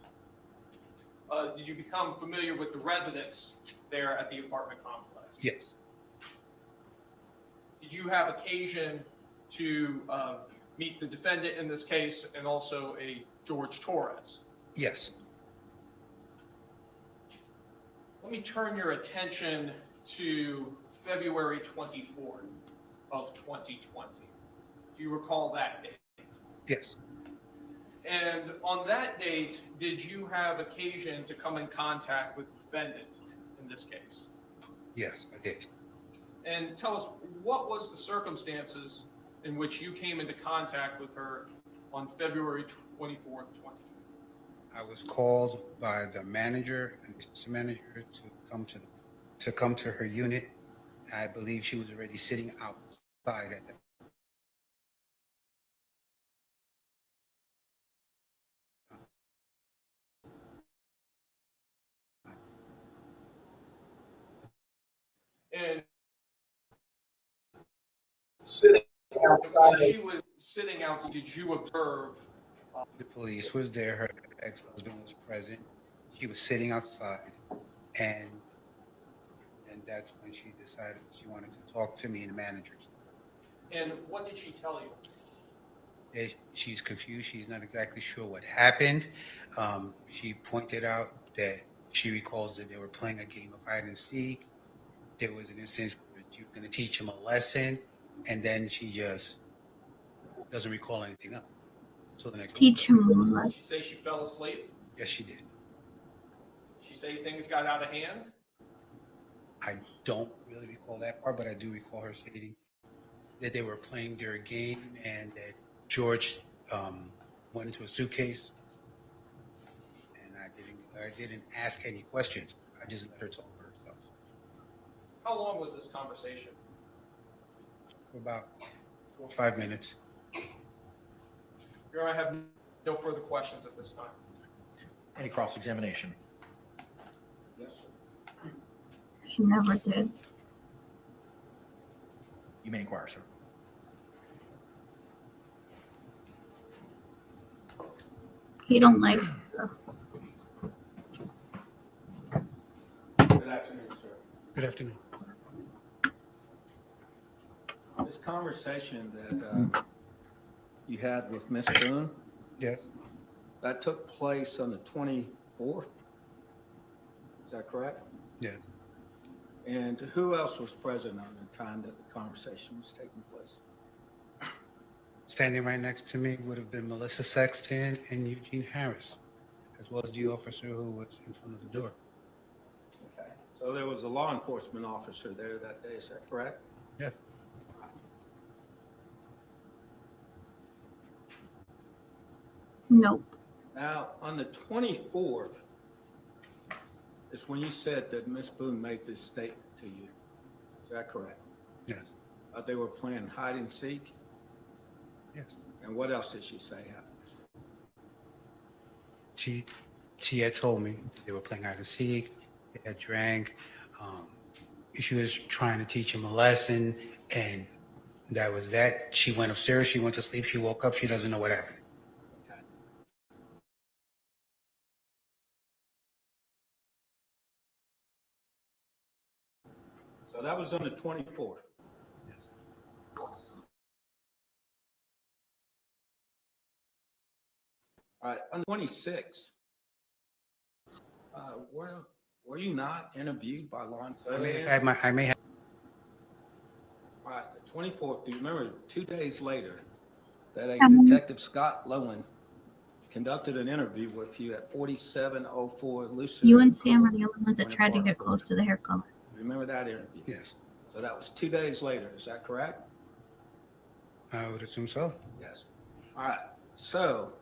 Did you become familiar with the residents there at the apartment complex? Yes. Did you have occasion to meet the defendant in this case and also a George Torres? Yes. Let me turn your attention to February 24th of 2020. Do you recall that date? Yes. And on that date, did you have occasion to come in contact with the defendant in this case? Yes, I did. And tell us, what was the circumstances in which you came into contact with her on February 24th, 2020? I was called by the manager and the assistant manager to come to her unit. I believe she was already sitting outside at that. And Sitting when she was sitting out, did you observe? The police was there. Her ex-husband was present. She was sitting outside, and that's when she decided she wanted to talk to me and the managers. And what did she tell you? She's confused. She's not exactly sure what happened. She pointed out that she recalls that they were playing a game of hide and seek. There was an instance where you were going to teach him a lesson, and then she just doesn't recall anything else. So the next Teach him a Did lesson. she say she fell asleep? Yes, she did. Did she say things got out of hand? I don't really recall that part, but I do recall her stating that they were playing their game and that George went into a suitcase, and I didn't ask any questions. I just let her talk for herself. How long was this conversation? For about 4 or 5 minutes. Your Honor, I have no further questions at this time. Any cross-examination? Yes, sir. She never did. You may inquire, sir. He don't like her. Good afternoon, sir. Good afternoon. This conversation that you had with Miss Boone, Yes. that took place on the 24th? Is that correct? Yes. And who else was present on the time that the conversation was taking place? Standing right next to me would have been Melissa Sexton and Eugene Harris, as well as the officer who was in front of the door. Okay. So there was a law enforcement officer there that day, is that correct? Yes. Nope. Now, on the 24th is when you said that Miss Boone made this statement to you. Is that correct? Yes. They were playing hide and seek? Yes. And what else did she say happened? She had told me they were playing hide and seek. They had drank. She was trying to teach him a lesson, and that was that. She went upstairs. She went to sleep. She woke up. She doesn't know what happened. Okay. So that was on the 24th. Yes. All right, on the 26th, were you not interviewed by law enforcement? I may have. All right, the 24th, do you remember 2 days later that a Um, Detective Scott Lowen conducted an interview with you at 4704 Lucerne? You and Sam are the only ones that tried to get close to the hair color. Remember that interview? Yes. So that was 2 days later, is that correct? I would assume so. Yes. All right, so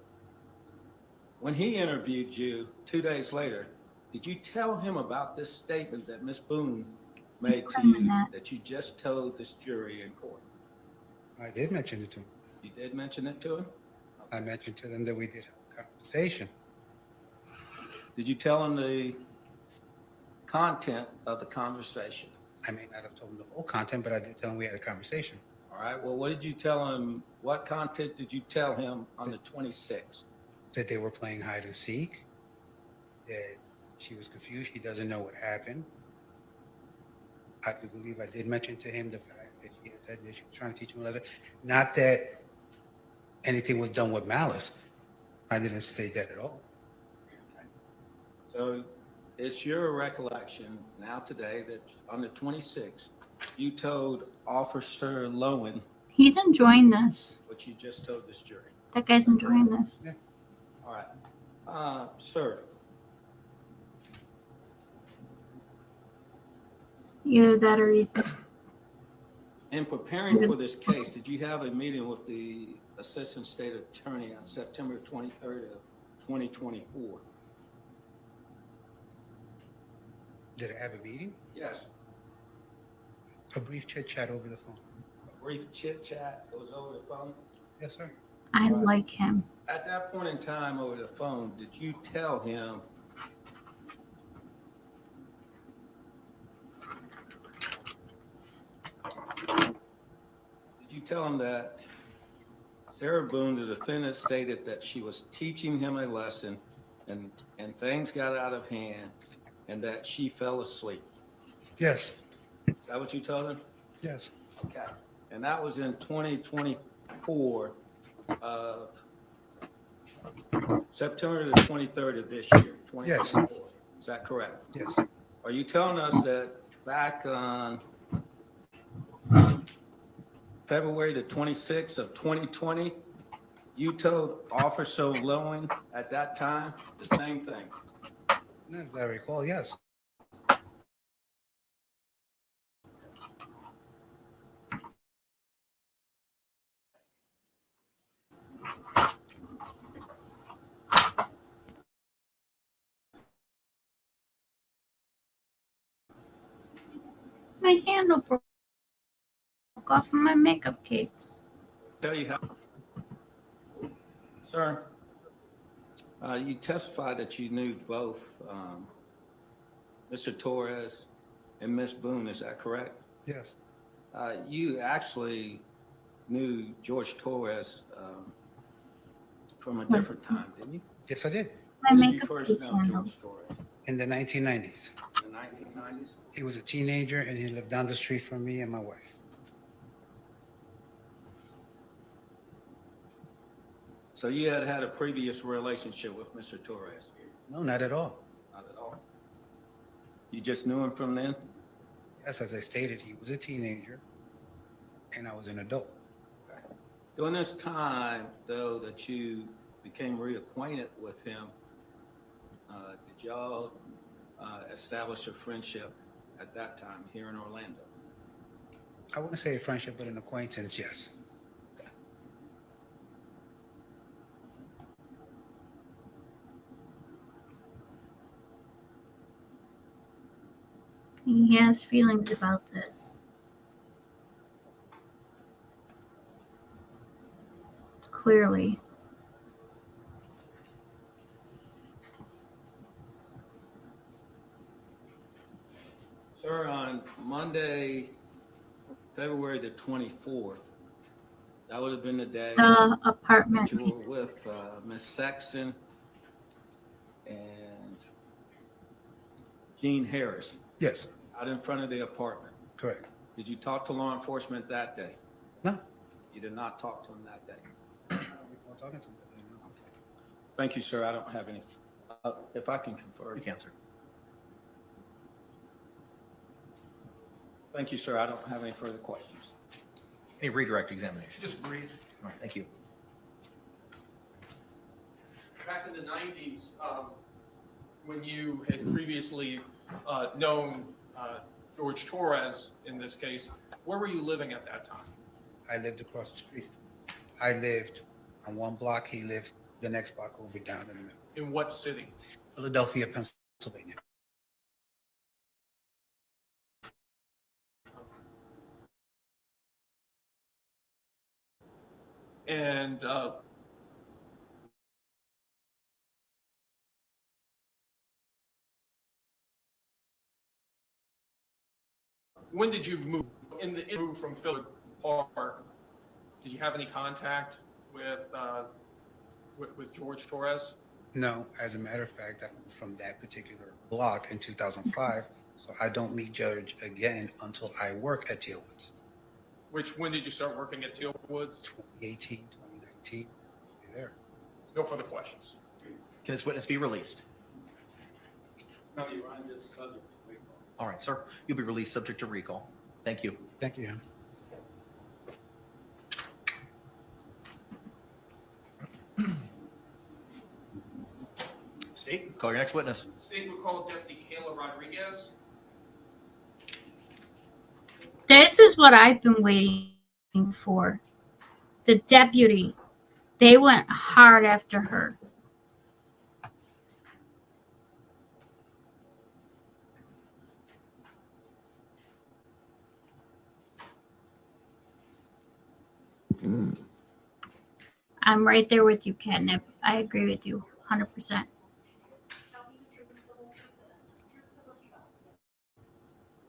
when he interviewed you 2 days later, did you tell him about this statement that Miss Boone made to you that you just told this jury in court? I did mention it to him. You did mention it to him? I mentioned to them that we did have a conversation. Did you tell him the content of the conversation? I may not have told him the whole content, but I did tell him we had a conversation. All right, well, what did you tell him? What content did you tell him on the 26th? That they were playing hide and seek, that she was confused, she doesn't know what happened. I do believe I did mention to him the fact that she had said that she was trying to teach him a lesson. Not that anything was done with malice. I didn't state that at all. So it's your recollection now today that on the 26th, you told Officer Lowen He's enjoying this. what you just told this jury. That guy's enjoying this. Yeah. All right. Sir, Either that or he's. in preparing for this case, did you have a meeting with the Assistant State Attorney on September 23rd of 2024? Did I have a meeting? Yes. A brief chit chat over the phone. A brief chit chat, it was over the phone? Yes, sir. I like him. At that point in time over the phone, did you tell him that Sarah Boone, the defendant, stated that she was teaching him a lesson and things got out of hand and that she fell asleep? Yes. Is that what you told him? Yes. Okay. And that was in 2024 of September the 23rd of this year, 2024. Yes. Is that correct? Yes. Are you telling us that back on February the 26th of 2020, you told Officer Lowen at that time the same thing? As I recall, yes. My handle broke off of my makeup case. Tell you how. Sir, you testified that you knew both Mr. Torres and Miss Boone, is that correct? Yes. You actually knew George Torres from a different time, didn't you? Yes, I did. My When did you makeup first case know handle. George Torres? In the 1990s. In the 1990s? He was a teenager and he lived down the street from me and my wife. So you had had a previous relationship with Mr. Torres? No, not at all. Not at all. You just knew him from then? Yes, as I stated, he was a teenager and I was an adult. During this time, though, that you became reacquainted with him, did y'all establish a friendship at that time here in Orlando? I wouldn't say a friendship, but an acquaintance, yes. He has feelings about this. Clearly. Sir, on Monday, February the 24th, that would have been the day Apartment. that you were with Miss Sexton and Gene Harris. Yes. Out in front of the apartment. Correct. Did you talk to law enforcement that day? No. You did not talk to them that day? I don't recall talking to him. Thank you, sir. I don't have any. If I can confer. You can, sir. Thank you, sir. I don't have any further questions. Any redirect examination? Just brief. All right, thank you. Back in the 90s, when you had previously known George Torres, in this case, where were you living at that time? I lived across the street. I lived on one block. He lived the next block over down in the middle. In what city? Philadelphia, Pennsylvania. And when did you move move from Philly Park? Did you have any contact with George Torres? No, as a matter of fact, I moved from that particular block in 2005, so I don't meet Judge again until I work at Tealwoods. When did you start working at Teal Woods? 2018, 2019, there. No further questions. Can this witness be released? No, Your Honor, this is subject to recall. All right, sir. You'll be released subject to recall. Thank you. Thank you. State, call your next witness. State will call Deputy Kayla Rodriguez. This is what I've been waiting for. The deputy. They went hard after her. I'm right there with you, Catnip. I agree with you 100%.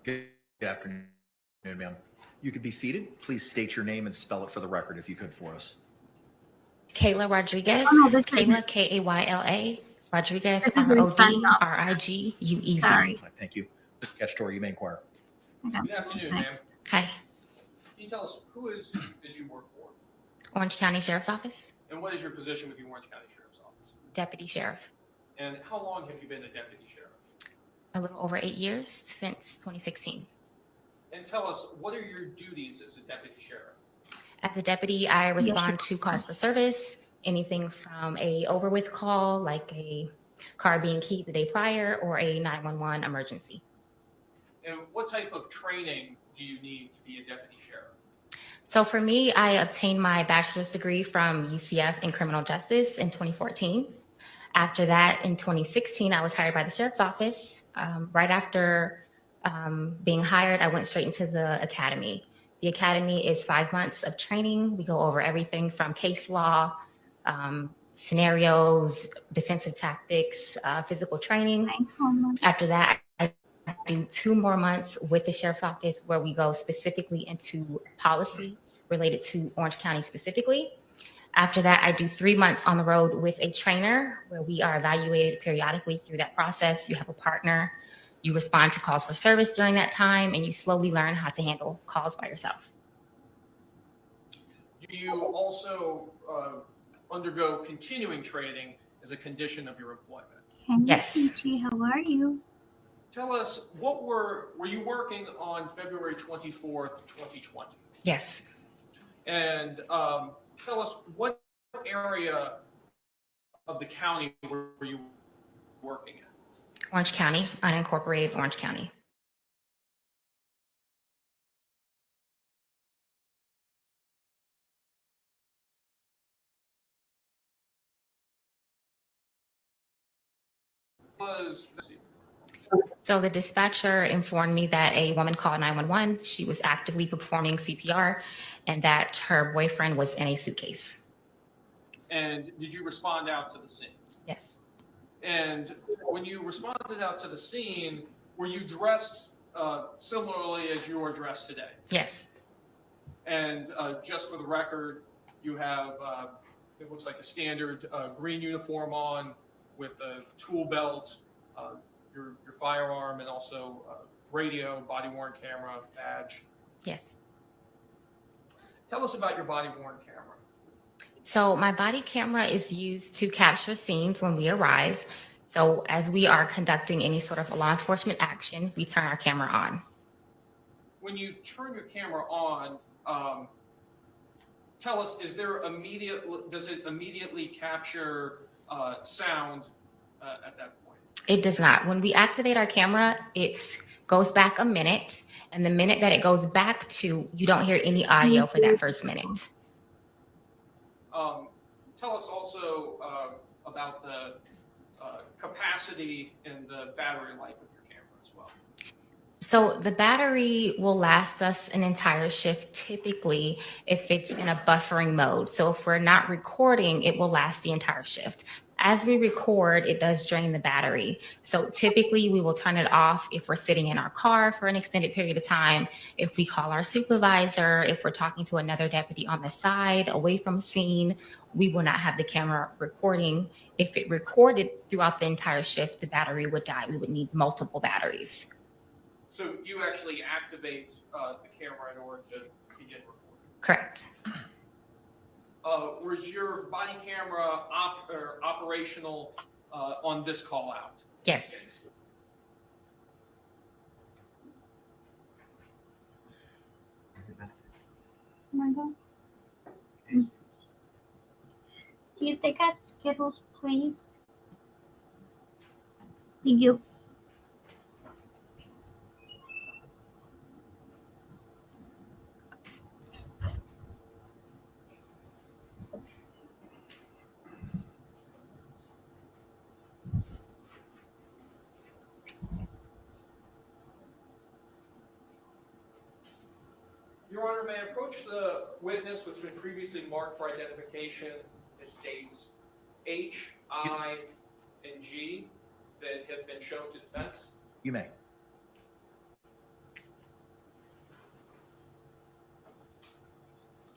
Good afternoon, ma'am. You could be seated. Please state your name and spell it for the record if you could for us. Kayla Rodriguez. Oh, no, this Kayla, isn't- K-A-Y-L-A. Rodriguez, This is what it's signed off. R-O-D-R-I-G-U-E-Z. Sorry. Thank you. Mr. Cacciatore, you may inquire. Okay, Good afternoon, what's ma'am. next? Hi. Can you tell us did you work for? Orange County Sheriff's Office. And what is your position with the Orange County Sheriff's Office? Deputy Sheriff. And how long have you been a deputy sheriff? A little over 8 years, since 2016. And tell us, what are your duties as a deputy sheriff? As a deputy, I respond to calls for service, anything from a over with call, like a car being keyed the day prior, or a 911 emergency. And what type of training do you need to be a deputy sheriff? So for me, I obtained my bachelor's degree from UCF in criminal justice in 2014. After that, in 2016, I was hired by the sheriff's office. Right after being hired, I went straight into the academy. The academy is 5 months of training. We go over everything from case law, scenarios, defensive tactics, physical training. After that, I do 2 more months with the sheriff's office where we go specifically into policy related to Orange County specifically. After that, I do 3 months on the road with a trainer where we are evaluated periodically through that process. You have a partner. You respond to calls for service during that time, and you slowly learn how to handle calls by yourself. Do you also undergo continuing training as a condition of your employment? Yes. Peachy, how are you? Tell us, what were you working on February 24th, 2020? Yes. And tell us, what area of the county were you working in? Orange County, unincorporated Orange County. So the dispatcher informed me that a woman called 911. She was actively performing CPR and that her boyfriend was in a suitcase. And did you respond out to the scene? Yes. And when you responded out to the scene, were you dressed similarly as you are dressed today? Yes. And just for the record, you have, it looks like a standard green uniform on with a tool belt, your firearm, and also radio, body-worn camera, badge. Yes. Tell us about your body-worn camera. So my body camera is used to capture scenes when we arrive. So as we are conducting any sort of a law enforcement action, we turn our camera on. When you turn your camera on, tell us, does it immediately capture sound at that point? It does not. When we activate our camera, it goes back a minute. And the minute that it goes back to, you don't hear any audio for that first minute. Tell us also about the capacity and the battery life of your camera as well. So the battery will last us an entire shift typically if it's in a buffering mode. So if we're not recording, it will last the entire shift. As we record, it does drain the battery. So typically we will turn it off if we're sitting in our car for an extended period of time, if we call our supervisor, if we're talking to another deputy on the side, away from a scene, we will not have the camera recording. If it recorded throughout the entire shift, the battery would die. We would need multiple batteries. So you actually activate the camera in order to begin recording? Correct. Was your body camera operational on this call out? Yes. Margo? See if they got Skittles, please. Thank you. Your Honor, may I approach the witness, which has been previously marked for identification? It states H, I, and G that have been shown to defense. You may.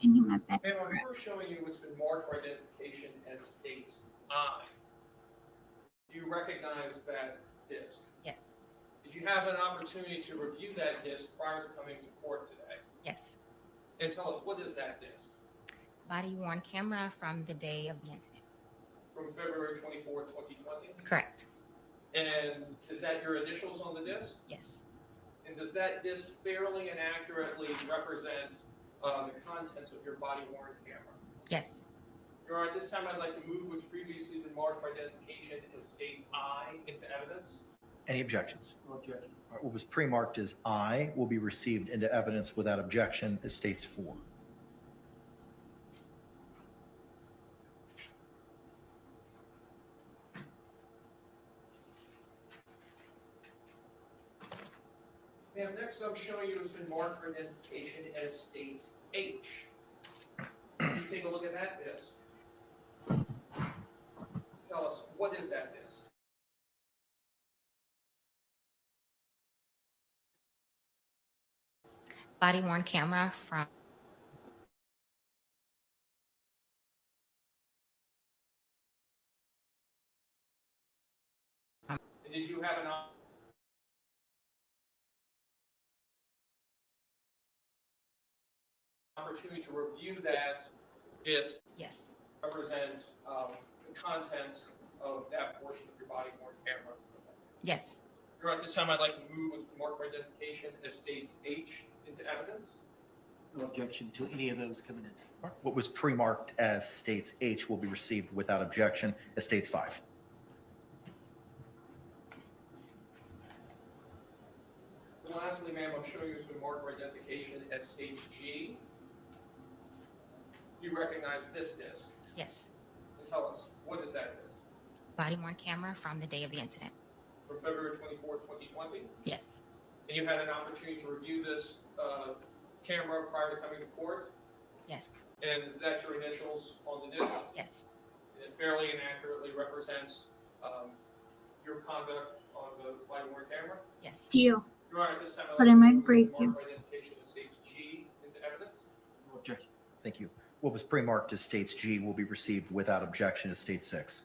I need my bed. Ma'am, I'm first showing you what's been marked for identification as states I. Do you recognize that disc? Yes. Did you have an opportunity to review that disc prior to coming to court today? Yes. And tell us, what is that disc? Body worn camera from the day of the incident. From February 24, 2020? Correct. And is that your initials on the disc? Yes. And does that disc fairly and accurately represent the contents of your body-worn camera? Yes. Your Honor, at this time, I'd like to move what's previously been marked for identification as states I into evidence. Any objections? No objection. All right, what was pre-marked as I will be received into evidence without objection as states 4. Ma'am, next I'm showing you has been marked for identification as states H. Can you take a look at that disc? Tell us, what is that disc? Body worn camera from And did you have an opportunity to review that disc? Yes. Represent the contents of that portion of your body worn camera? Yes. Your Honor, at this time I'd like to move what's been marked for identification as states H into evidence. No objection to any of those coming in. What was pre-marked as states H will be received without objection as states 5. And lastly, ma'am, I'm showing you what's been marked for identification as states G. Do you recognize this disc? Yes. And tell us, what is that disc? Body worn camera from the day of the incident. From February 24, 2020? Yes. And you had an opportunity to review this camera prior to coming to court? Yes. And that's your initials on the disc? Yes. And it fairly and accurately represents your conduct on the body worn camera? Yes. Deal. Your Honor, at this time, I'd But like I to might move break the you. mark for identification of states G into evidence. No objection. Thank you. What was pre-marked as states G will be received without objection as state 6.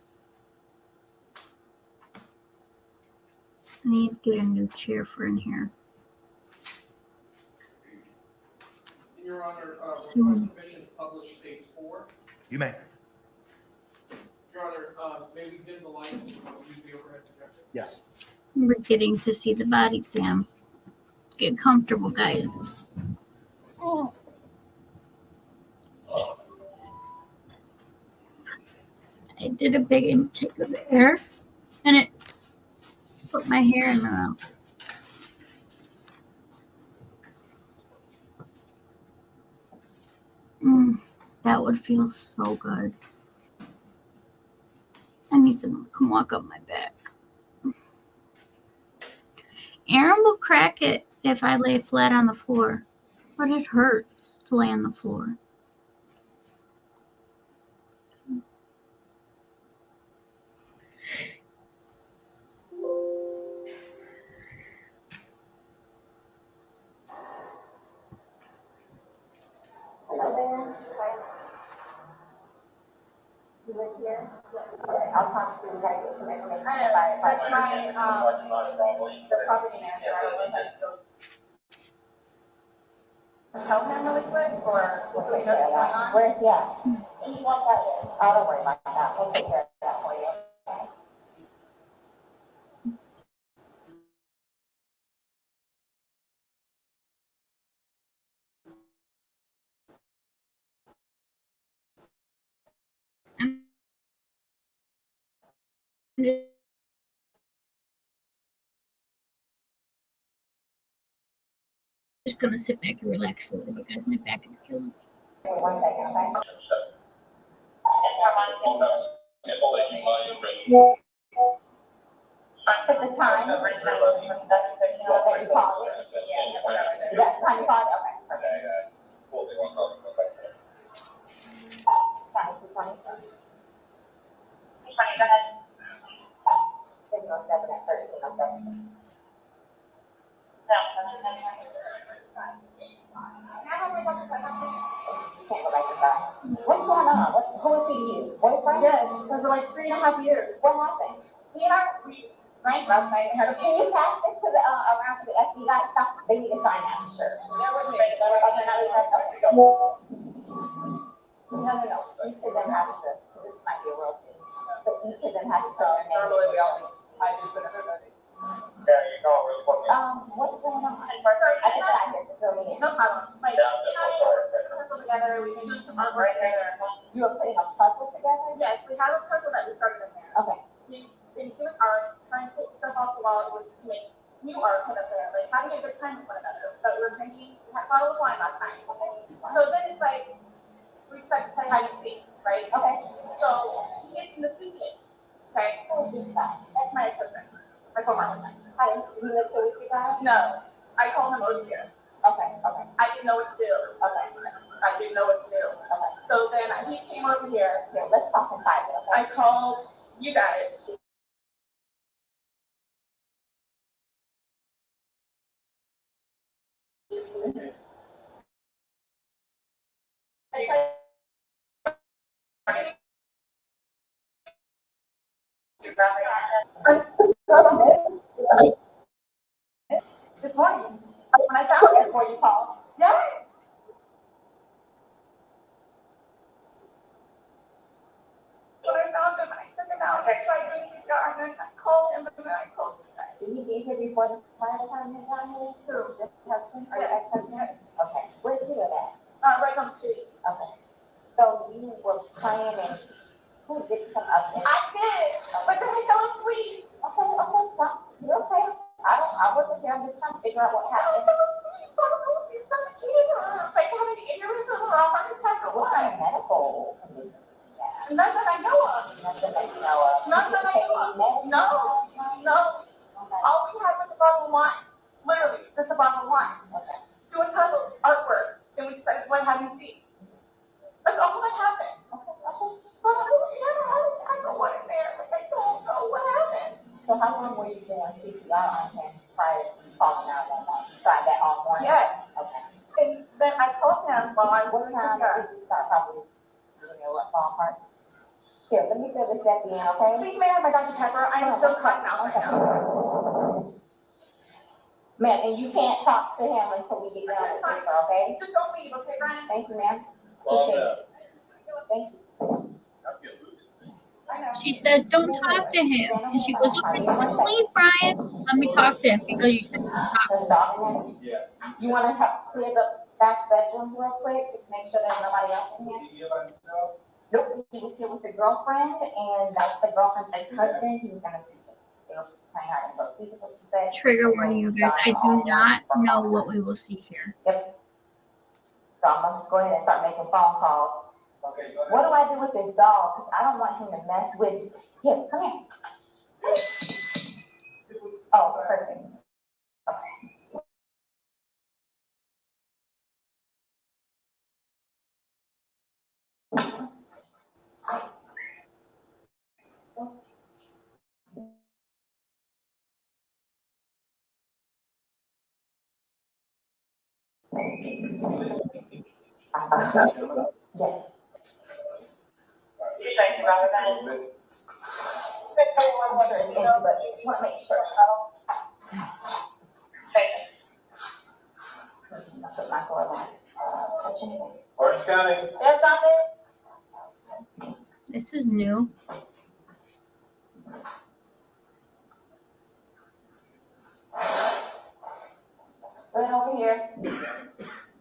I need to get a new chair for in here. In your Honor, request permission to publish states 4. You may. Your Honor, may we dim the lights and use the overhead projector? Yes. We're getting to see the body cam. Get comfortable, guys. Oh. I did a big intake of air and it put my hair in the mouth. That would feel so good. I need someone to come walk up my back. Aaron will crack it if I lay flat on the floor, but it hurts to lay on the floor. Hello there. Hi. You live here? I'll talk to you guys get some information. That's my, the property manager. I don't know if I should go tell him really quick or just wait going on? Where's he at? He wants that in. Oh, don't worry about that. We'll take care of that for you. I'm just gonna sit back and relax for a little bit, guys. My back is killing me. 1 second, okay? At the time, that you called it. Is that the time you called it? Okay, perfect. Fine, 220. 220, go ahead. 707 at 1307. No, can't go back inside. What's going on? Who is he to you? Boyfriend? Yes, for like 3.5 years. What happened? We drank last night and had a can you pass this to the around to the SD guy stuff? They need to sign that, sure. No. Each of them has to, this might be a real thing. But each of them has to put their name. Normally we always, I do for everybody. What's going on? I just got here to fill me in. No problem. Like, puzzle together, we can do some art right there. You are putting a puzzle together? Yes, we have a puzzle that we started in there. Okay. We've been doing art, trying to take stuff off the wall to make new art put up there, like having a good time with one another. But we were drinking, we had a bottle of wine last night. Okay. So then it's like, we decided to play hide and seek, right? Okay. So he gets in the suitcase. Okay. Who's that? That's my ex-husband. My former husband. Hi. You live here with you guys? No. I called was here. Okay, okay. I didn't know what to do. Okay. I didn't know what to do. Okay. So then he came over here. Yeah, let's talk in private, okay? I called you guys. This morning, when I found it before you called. Yeah. When I found him, I took him out, I tried doing CPR, and then I called him, and then I called you guys. Did he be here before the fire department got here? Who? This husband or your ex-husband? Okay. Where did you live at? Right on the street. Okay. So you were planning, who did come up there? I did, but then I fell asleep. Okay, okay, stop. You're okay. I wasn't there, I'm just trying to figure out what happened. Like having an aneurysm or a heart attack or what? Medical condition. Yeah. None that I know of. None that I know of. None that I know of. No, no. Okay. All we had was a bottle of wine. Literally, just a bottle of wine. Okay. Doing type of artwork. And we decided to learn how to see. That's all that happened. Okay, okay. But I don't want it there. Like, I don't know what happened. So how long were you doing CPR on him prior to calling out that morning? You tried that all morning? Yes. Okay. And then I called him while I was time did you start probably, what ballpark? Here, let me fill this at the end, okay? Please, may I have my Dr. Pepper? I am still cutting out right now. Ma'am, and you can't talk to him until we get done with paper, okay? Just don't leave, okay, Brian? Thank you, ma'am. Appreciate it. Thank you. She says, don't talk to him. And she goes, okay, don't leave, Brian. Let me talk to him because you said don't talk to him. You want to help clear the back bedrooms real quick? Just make sure there's nobody else in here. Nope, he was here with the girlfriend, and that's the girlfriend's ex-husband. He was gonna see it. They were playing hide and go seek, is what she said. Trigger warning, you guys. I do not know what we will see here. Yep. So I'm gonna go ahead and start making phone calls. Okay, go ahead. What do I do with this dog? Because I don't want him to mess with. Here, come here. Oh, perfect. Okay. Yes. Thank you, Robert. Thank you, but just want to make sure. Put my door on. Orange County. There's something. This is new. Right over here.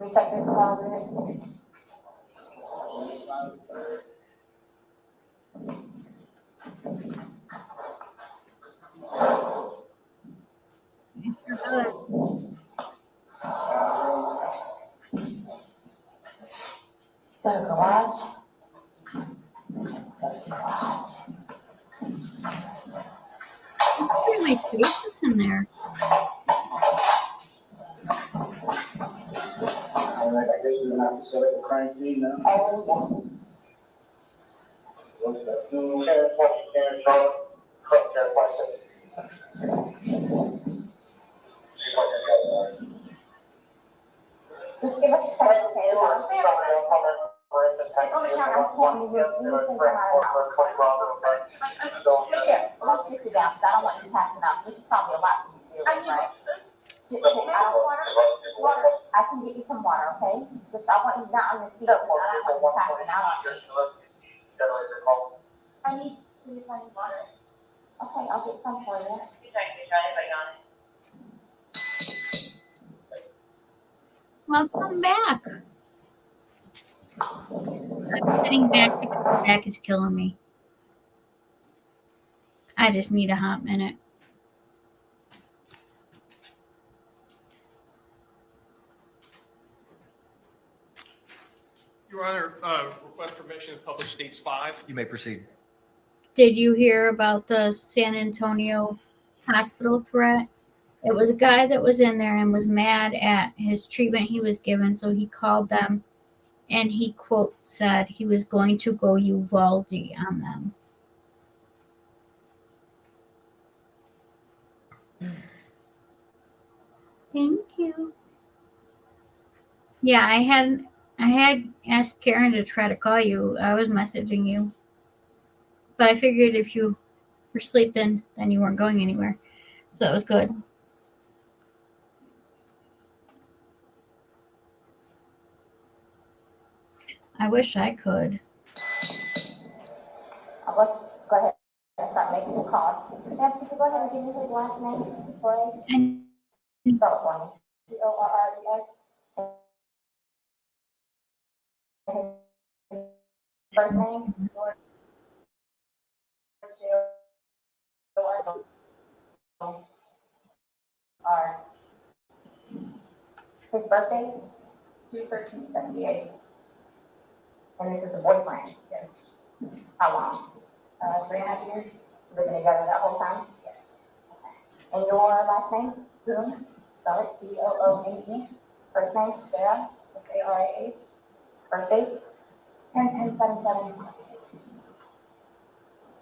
Let me check this closet. It sure does. The garage. It's really spacious in there. All right, I guess we're gonna have to set up a crime scene now. Oh, just give us a second, okay? It's on the camera. I can't move anything from my mouth. Look here, I want you to sit down, because I don't want you passing out. This is probably a lot for you to deal with, right? Water. I can get you some water, okay? Just, I want you not on your feet, because I don't want you passing out. I need to use my water. Okay, I'll get some for you. Welcome back. I'm sitting back because my back is killing me. I just need a hot minute. Your Honor, request permission to publish states 5. You may proceed. Did you hear about the San Antonio hospital threat? It was a guy that was in there and was mad at his treatment he was given, so he called them and he quote said he was going to go Uvalde on them. Thank you. Yeah, I had asked Karen to try to call you. I was messaging you. But I figured if you were sleeping, then you weren't going anywhere. So that was good. I wish I could. Let's go ahead and start making the call. Yes, could you go ahead and give me his last name, please? Spell it for me. Torres. First name? R. His birthday? 2/13/78. And this is the boyfriend? Yes. How long? 3.5 years. Living together that whole time? Yes. Okay. And your last name? Boone. Spell it Boone. First name? Sarah. SARAH. Birthday? 10/10/77.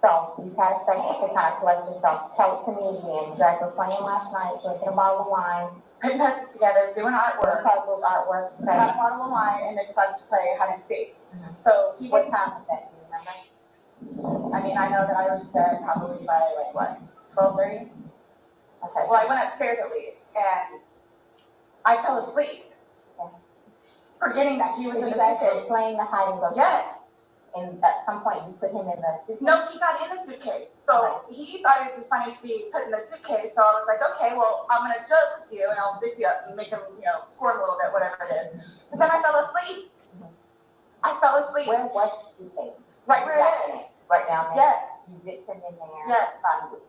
So you had a second to kind of collect yourself. Tell it to me again. You guys were playing last night, drinking a bottle of wine, putting us together, doing artwork, puzzles, artwork. Okay. Had a bottle of wine, and they decided to play hide and seek. So what time was that? Do you remember? I mean, I know that I was in bed probably by like what, 12:30. Okay. Well, I went upstairs at least, and I fell asleep, forgetting that he was in the suitcase. Playing the hide and go. Yes. And at some point, you put him in the suitcase? No, he got in the suitcase. So he thought it was funny to be put in the suitcase. So I was like, okay, well, I'm going to joke with you and I'll pick you up and make him, squirt a little bit, whatever it is. But then I fell asleep. I fell asleep. Where was the suitcase? Right where it is. Right down there? Yes. You zipped him in there? Yes.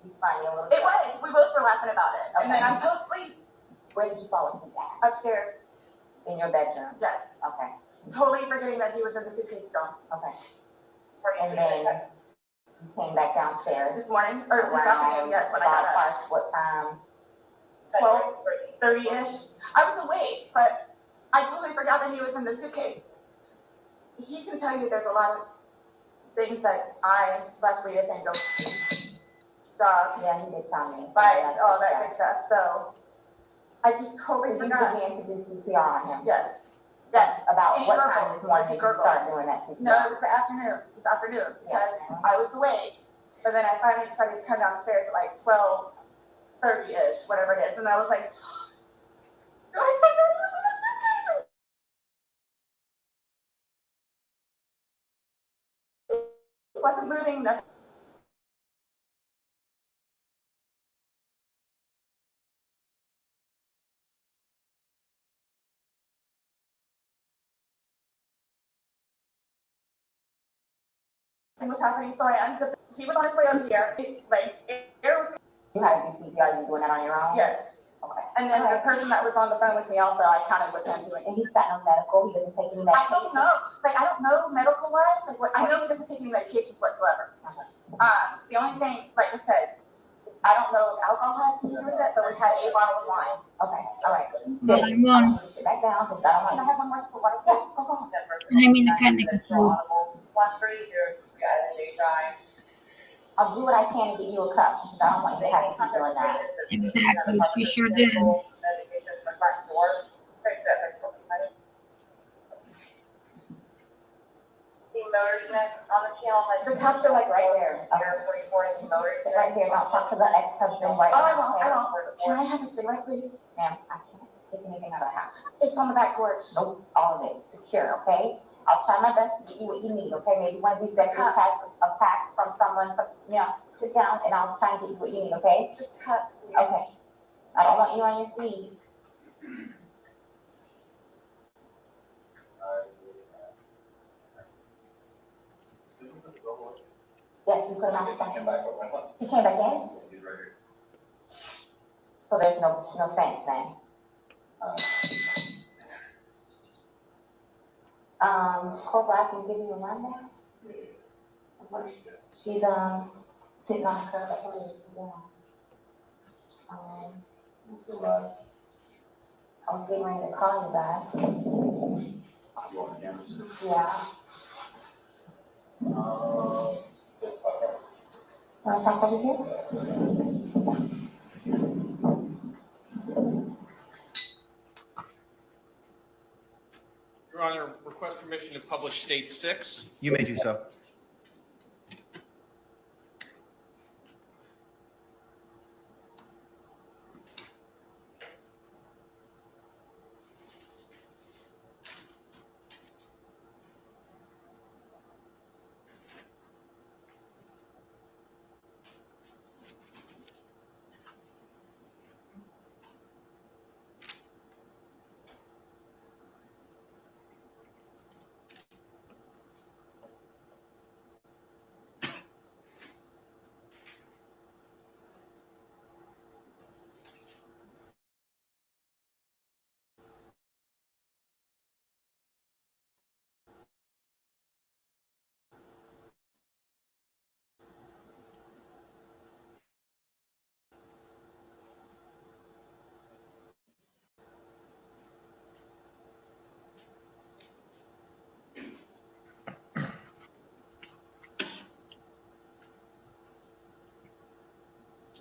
You funny a little bit? It was. We both were laughing about it. Okay. And then I fell asleep. Where did you fall asleep at? Upstairs. In your bedroom? Yes. Okay. Totally forgetting that he was in the suitcase gone. Okay. And then you came back downstairs. This morning, or this afternoon, yes, when I got up. What time? 12:30-ish. I was awake, but I totally forgot that he was in the suitcase. He can tell you there's a lot of things that I/Leah think of. Jobs. Yeah, he did tell me. But all that good stuff. So I just totally forgot. So you began to do CPR on him? Yes. Yes. About what time this morning did you start doing that CPR? No, it was the afternoon. This afternoon, because I was awake. But then I finally decided to come downstairs at like 12:30-ish, whatever it is. And I was like, I forgot he was in the suitcase. It wasn't moving. Nothing. Was happening, so I unzipped. He was on his way over here. Air was. You had to do CPR. You doing that on your own? Yes. Okay. And then the person that was on the phone with me also, I counted with him doing. And he's got no medical. He doesn't take any medication. I don't know. I don't know medical wise. I know he doesn't take any medications whatsoever. The only thing, like I said, I don't know if alcohol had to do with it, but we had a bottle of wine. Okay. All right. Good. Sit back down. Because I don't want to have one more for water. Yes. Go on. And I mean the kind that can move. I'll do what I can to get you a cup. I don't want you to have to keep doing that. Exactly. She sure did. The cups are like right there. Okay. Right here. Don't talk to the ex-husband right now. I don't. Can I have a cigarette, please? Ma'am, I can't take anything out of the house. It's on the back porch. Nope, all of it secure, okay? I'll try my best to get you what you need, okay? Maybe one of these days you'll have a pack from someone, sit down and I'll try and get you what you need, okay? Just cut. Okay. I don't want you on your feet. Yes, you put him out the second. He came back in? So there's no thanks then? Corporal asked me to give you a rundown. She's sitting on the curb at home. I was getting ready to call you guys. Yeah. Wanna talk over here? Your Honor, request permission to publish State 6. You may do so.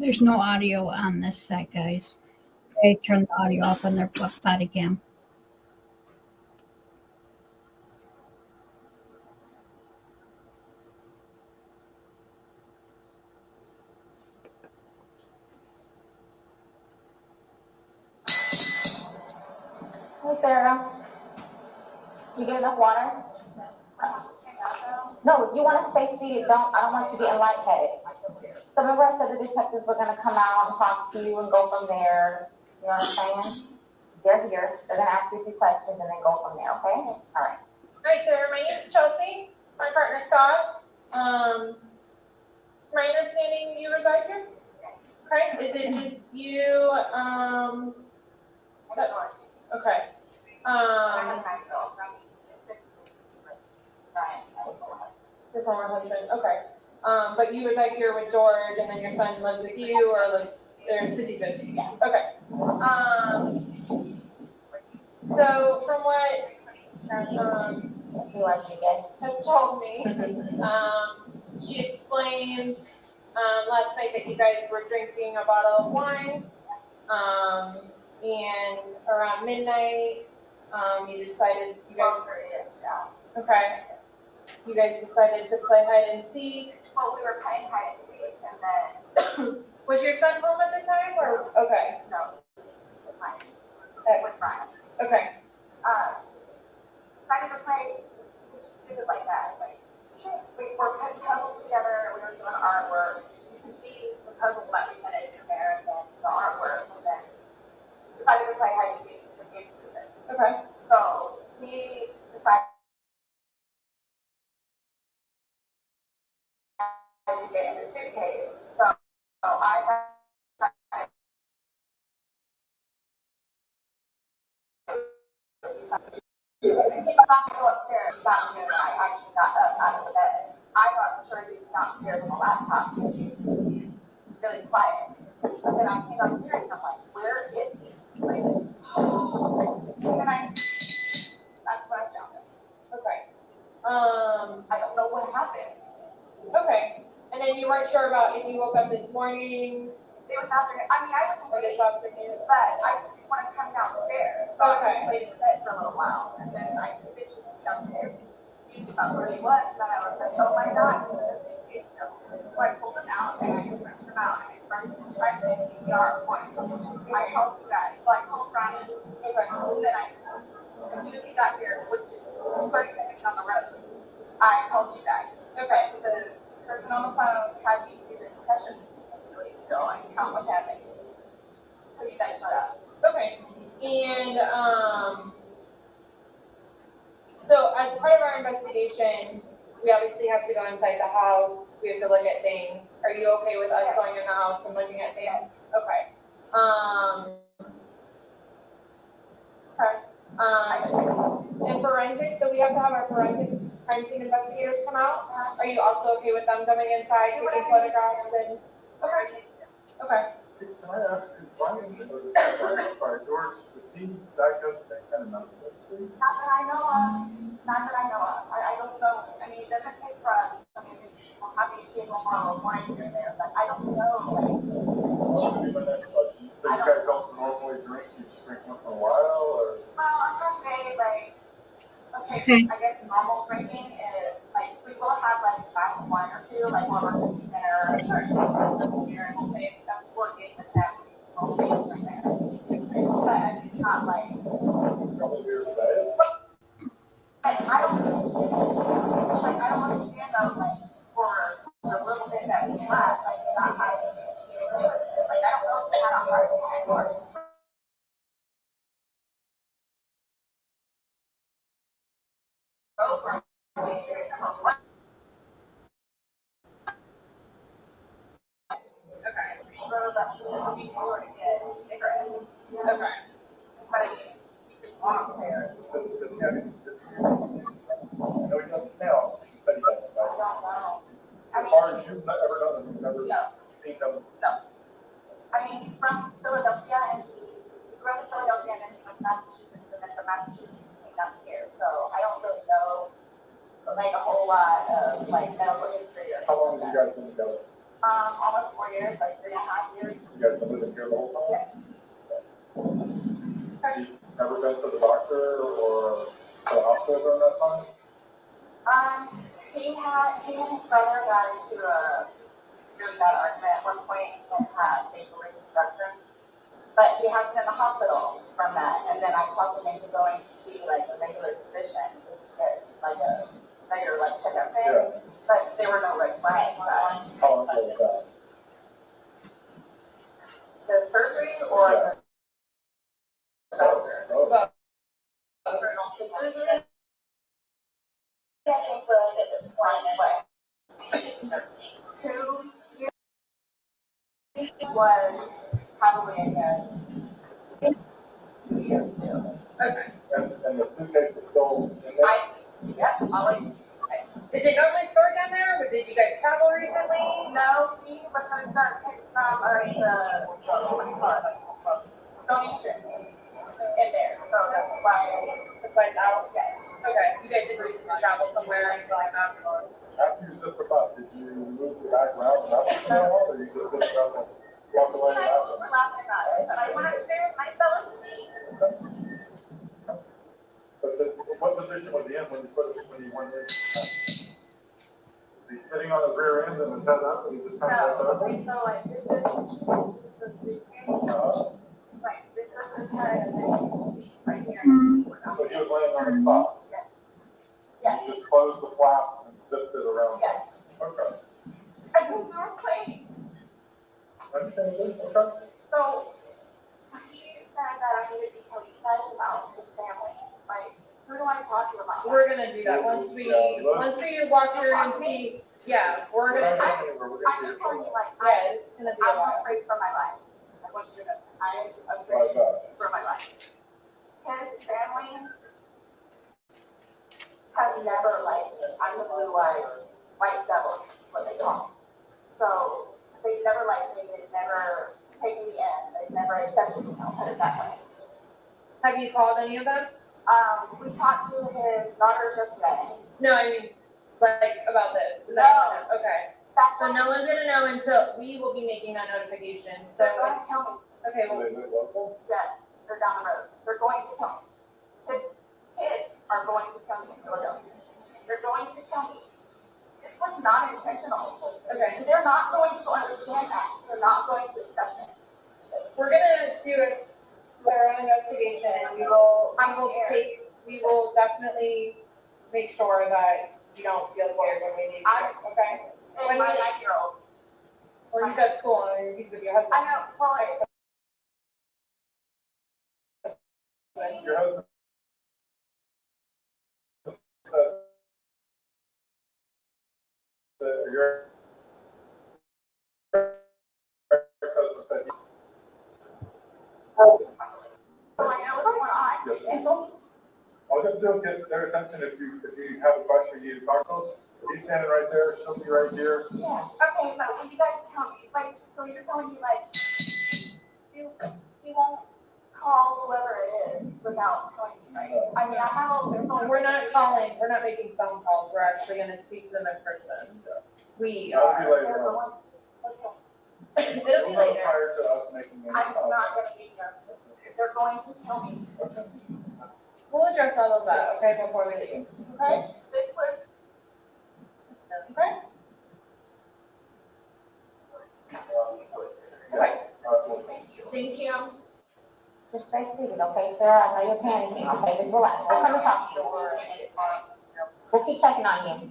There's no audio on this side, guys. They turned the audio off on their body cam. Hey, Sarah. You get enough water? No, you want to stay seated. I don't want you getting lightheaded. So remember I said the detectives were going to come out and talk to you and go from there. You know what I'm saying? They're here. They're going to ask you a few questions and then go from there, okay? All right. All right, Sarah, my name is Chelsea. My partner Scott. It's my understanding you reside here? Okay. Is it just you? Okay. Your former husband. Okay. But you reside here with George, and then your son lives with you, or lives there's 50-50. Yeah. Okay. So from what has told me, she explained last night that you guys were drinking a bottle of wine, and around midnight, you decided you guys. Okay. You guys decided to play hide and seek. Well, we were playing hide and seek, and then Was your son home at the time, or okay? no, with mine. It was fine. Okay. Decided to play. We just did it like that. Like we were putting puzzles together. We were doing artwork. You can see the puzzle that we finished in there, and then the artwork, and then decided to play hide and seek. Okay. So he decided to get in the suitcase. So I he saw me go upstairs. Not me. I actually got up out of the bed. I got sure he was downstairs on the laptop. Really quiet. But then I came upstairs and I'm like, where is he? Like, and that's what I found him. Okay. I don't know what happened. Okay. And then you weren't sure about if you woke up this morning. It was afternoon. I mean, I was or this afternoon. but I just didn't want to come downstairs. So Okay. I just laid in bed for a little while, and then I eventually went downstairs. He about where he was, and then I was like, oh my God, he's in the suitcase. So I pulled him out, and I stretched him out, and I started CPR point. I called you guys, so I called Brian, and then as soon as he got here, which is 30 seconds on the road, I called you guys. Okay. The person on the phone had me do the concussions. So I count what's happening. So you guys shut up. Okay. And so as part of our investigation, we obviously have to go inside the house. We have to look at things. Are you okay with us going in the house and looking at things? Okay. And forensics, so we have to have our forensics crime scene investigators come out. Are you also okay with them coming inside, taking photographs and? Okay. Okay. Can I ask, is Brian, sorry, George, is he diagnosed with any kind of mental illness? Not that I know of. Not that I know of. I don't know. I mean, it doesn't take drugs. I mean, I'm happy to see him on a wine here and there, but I don't know. That would be my next question. So you guys don't normally drink, you just drink once in a while, or? Well, I'm gonna say like, okay, I guess normal drinking is like, we will have like a glass of wine or two, like when we're cooking dinner, or here, and we'll say, we're getting with them, we'll be right there. But it's not like. How many beers a day is? I don't understand though, like, for the little bit that we had, like, not having, like, I don't know if they had a heart attack or. I know he doesn't now, he said he doesn't know. As far as you've ever done it, you've never seen them? No. I mean, he's from Philadelphia, and he grew up in Philadelphia, and then he went to Massachusetts, and then from Massachusetts he came down here. So I don't really know, like, a whole lot of, like, medical history or. How long have you guys been together? Almost 4 years, like 3.5 years. You guys been living here the whole time? Yes. You've never been to the doctor or to the hospital during that time? He and his brother got into a really bad argument at one point and had facial reconstruction. But he had been in the hospital from that, and then I talked him into going to see like a regular physician to get just like a regular like checkup thing. Yeah. But there were no red flags. How long ago was that? The surgery or the doctor? Oh. The surgery. I think for us at this point, like 2 years was probably a good 2 years too. Okay. And the suitcase is still in there? Yep, always. Is it normally stored down there, or did you guys travel recently? No, we were going to start picking from donation in there, so that's why it's out? Yes. Okay, you guys did recently travel somewhere and like that? After you zipped them up, did you move the bag around and that's what you or you just zipped it up and walked away and out? We're laughing about it, but I went upstairs and I fell asleep. But what position was he in when you went in? Was he sitting on his rear end and his head up and he just kind of No, okay, so like this is the suitcase. Right, this is his head and then right here. So he was laying on his side? Yes. You just closed the flap and zipped it around? Yes. Okay. I moved our plane. I understand this, okay. So he said that I needed to tell you guys about his family. Like, who do I talk to about that? We're gonna do that once we walk through and see. Yeah, we're gonna. I'm just telling you, like, It's gonna be. I'm afraid for my life. I want you to know. I'm afraid for my life. His family has never liked me. I'm the blue-eyed white devil, what they call me. So they've never liked me. They've never taken me in. They've never accepted me. I'll put it that way. Have you called any of them? We talked to his daughters yesterday. No, I mean, like, about this. No. Okay. So no one's gonna know until we will be making that notification. So it's, okay, well. Yes, they're down the road. They're going to tell me. His kids are going to tell me in Philadelphia. They're going to tell me. This was not intentional. Okay. They're not going to understand that. They're not going to accept it. We're gonna do a thorough investigation and we will definitely make sure that you don't feel scared when we need to, okay? And my 9-year-old. Or he's at school and he's with your husband. I know, well, Your husband said your ex-husband said all you have to do is get their attention if you have a question you need to talk to us. He's standing right there, she'll be right here. yeah. Okay, but when you guys tell me, like, so you're telling me, like, He won't call whoever it is without telling me, right? I mean, I have all their phone. We're not calling, we're not making phone calls, we're actually gonna speak to them in person. We It'll be are. later on. It'll be later. Prior to us making any I'm calls. not gonna be here. They're going to tell me. We'll address all of that, okay, before we leave, okay? This was, Okay? Okay. thank you. Just stay seated, okay, Sarah? I know you're panicking, okay? Just relax. We'll come and talk to you. We'll keep checking on you.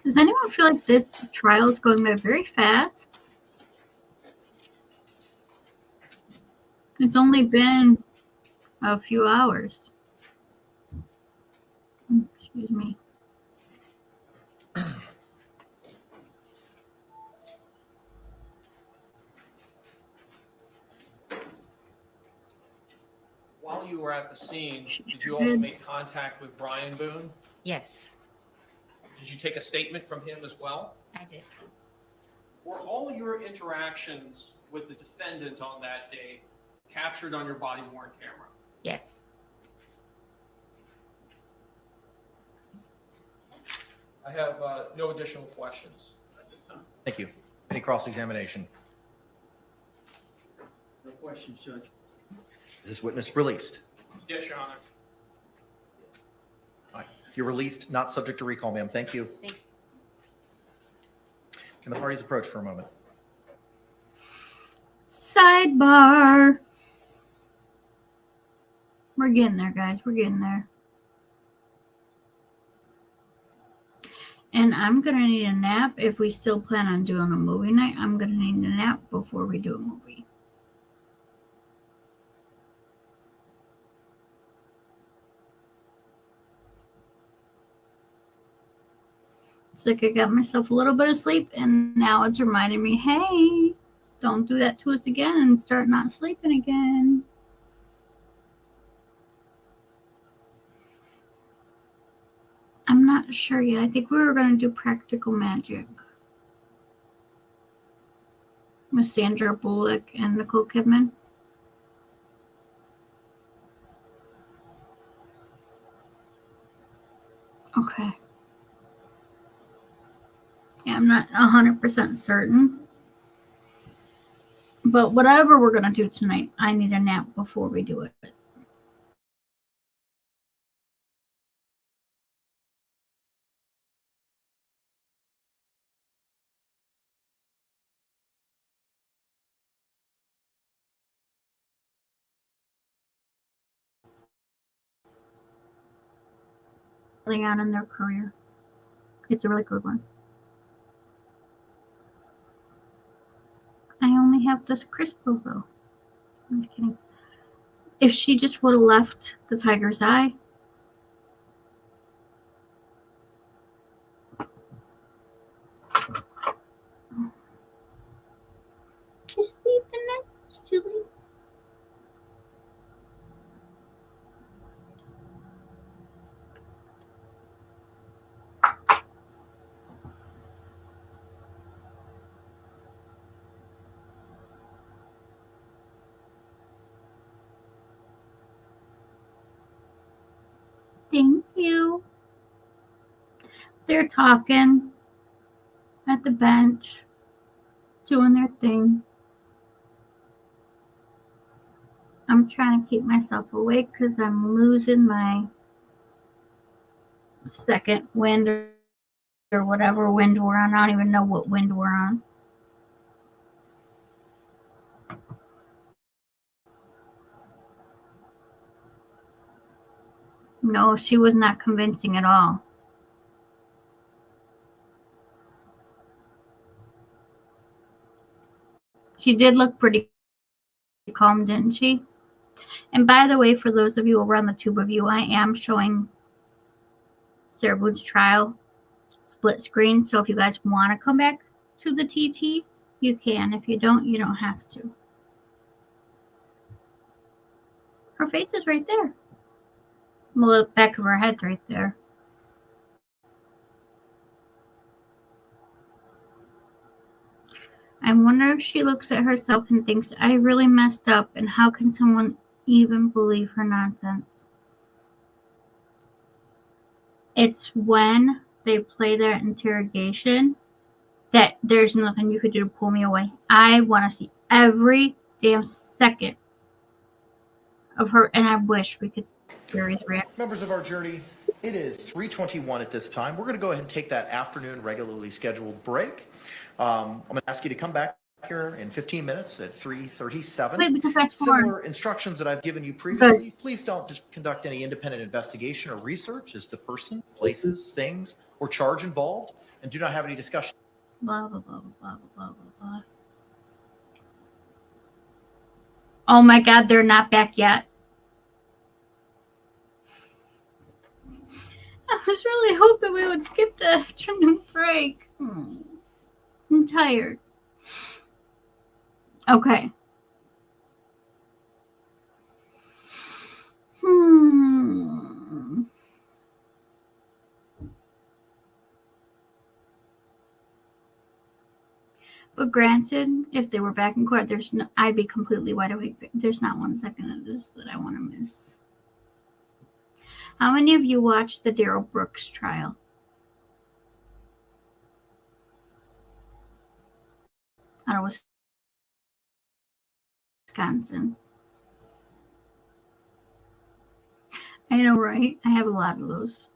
Does anyone feel like this trial is going by very fast? It's only been a few hours. Excuse me. While you were at the scene, did you also make contact with Brian Boone? Yes, Did you take a statement from him as well? I did. Were all your interactions with the defendant on that day captured on your body-worn camera? Yes. I have no additional questions at this time. Thank you. Any cross-examination? No questions, Judge. Is this witness released? Yes, Your Honor. All right. You're released, not subject to recall, ma'am. Thank you. Thank you. Can the parties approach for a moment? Sidebar. We're getting there, guys. We're getting there. And I'm going to need a nap. If we still plan on doing a movie night, I'm going to need a nap before we do a movie. It's like I got myself a little bit of sleep, and now it's reminding me, hey, don't do that to us again and start not sleeping again. I'm not sure yet. I think we were going to do Practical Magic with Sandra Bullock and Nicole Kidman. Okay. Yeah, I'm not 100% certain. But whatever we're going to do tonight, I need a nap before we do it. On in their career. It's a really good one. I only have this crystal though. I'm just kidding. If she just would have left the tiger's eye. Just leave the next, Julie. Thank you. They're talking at the bench, doing their thing. I'm trying to keep myself awake because I'm losing my second wind or whatever wind we're on. I don't even know what wind we're on. No, she was not convincing at all. She did look pretty calm, didn't she? And by the way, for those of you around the tube of you, I am showing Sarah Boone's trial split screen. So if you guys want to come back to the TT, you can. If you don't, you don't have to. Her face is right there. Well, the back of her head's right there. I wonder if she looks at herself and thinks, I really messed up, and how can someone even believe her nonsense? It's when they play that interrogation that there's nothing you could do to pull me away. I want to see every damn second of her, and I wish we could see Gary's reaction. Members of our jury, it is 3:21 at this time. We're going to go ahead and take that afternoon regularly scheduled break. I'm going to ask you to come back here in 15 minutes at 3:37. Wait, because that's Similar instructions that I've given you previously. Please don't just conduct any independent investigation or research as the person, places, things, or charge involved, and do not have any discussion. Blah, blah, blah, blah, blah, blah, blah. Oh my God, they're not back yet. I was really hoping we would skip the afternoon break. I'm tired. Okay. But granted, if they were back in court, I'd be completely wide awake. There's not 1 second of this that I want to miss. How many of you watched the Daryl Brooks trial? Out of Wisconsin. I know, right? I have a lot of those.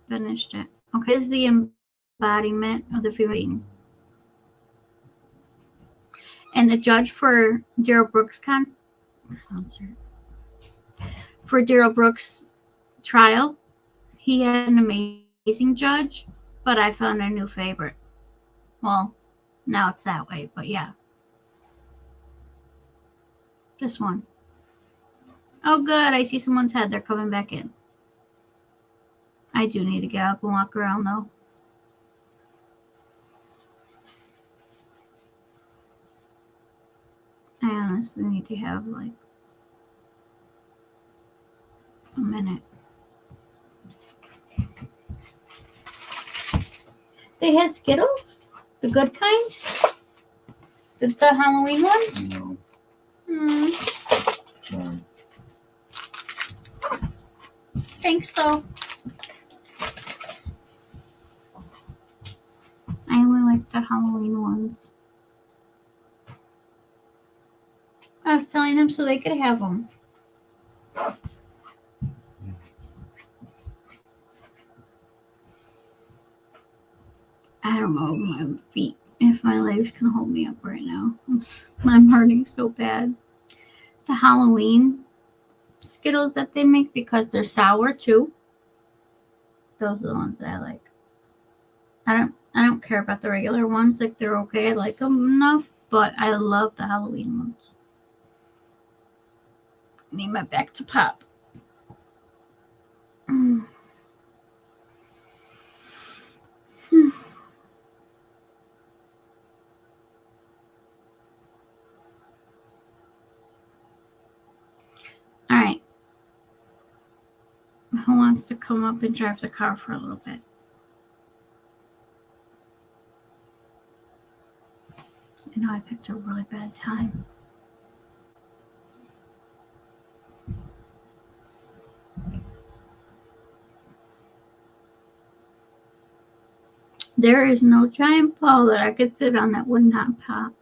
Finished it. Okay, this is the embodiment of the feeling. And the judge for Daryl Brooks for Daryl Brooks trial, he had an amazing judge, but I found a new favorite. Well, now it's that way, but yeah. This one. Oh, good. I see someone's head. They're coming back in. I do need to get up and walk around, though. I honestly need to have, like, a minute. They had Skittles? The good kind? The Halloween ones? No. Sorry. Thanks, though. I only like the Halloween ones. I was telling them so they could have them. I don't know my feet, if my legs can hold me up right now. I'm hurting so bad. The Halloween Skittles that they make, because they're sour too. Those are the ones that I like. I don't care about the regular ones. Like, they're okay. I like them enough, but I love the Halloween ones. I need my back to pop. All right. Who wants to come up and drive the car for a little bit? I know I picked a really bad time. There is no giant ball that I could sit on that would not pop.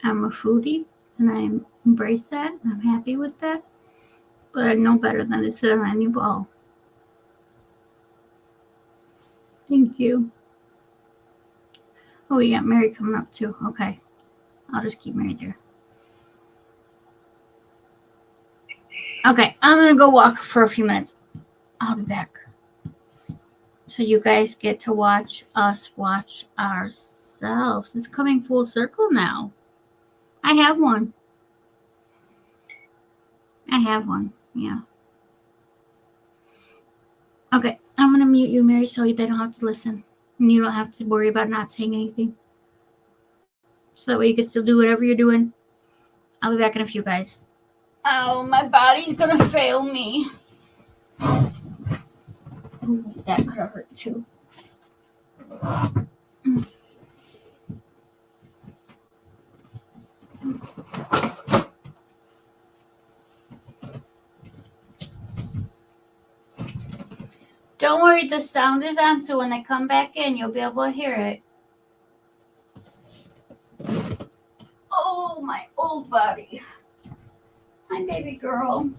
I'm a foodie, and I embrace that, and I'm happy with that. But I know better than to sit on any ball. Thank you. Oh, you got Mary coming up too. Okay. I'll just keep Mary there. Okay, I'm going to go walk for a few minutes. I'll be back. So you guys get to watch us watch ourselves. It's coming full circle now. I have one. Yeah. Okay, I'm gonna mute you, Mary, so they don't have to listen. And you don't have to worry about not saying anything. So that way you can still do whatever you're doing. I'll be back in a few, guys. Oh, my body's gonna fail me. Ooh, that could have hurt too. Don't worry, the sound is on, so when they come back in, you'll be able to hear it. Oh, my old body. Hi, baby girl.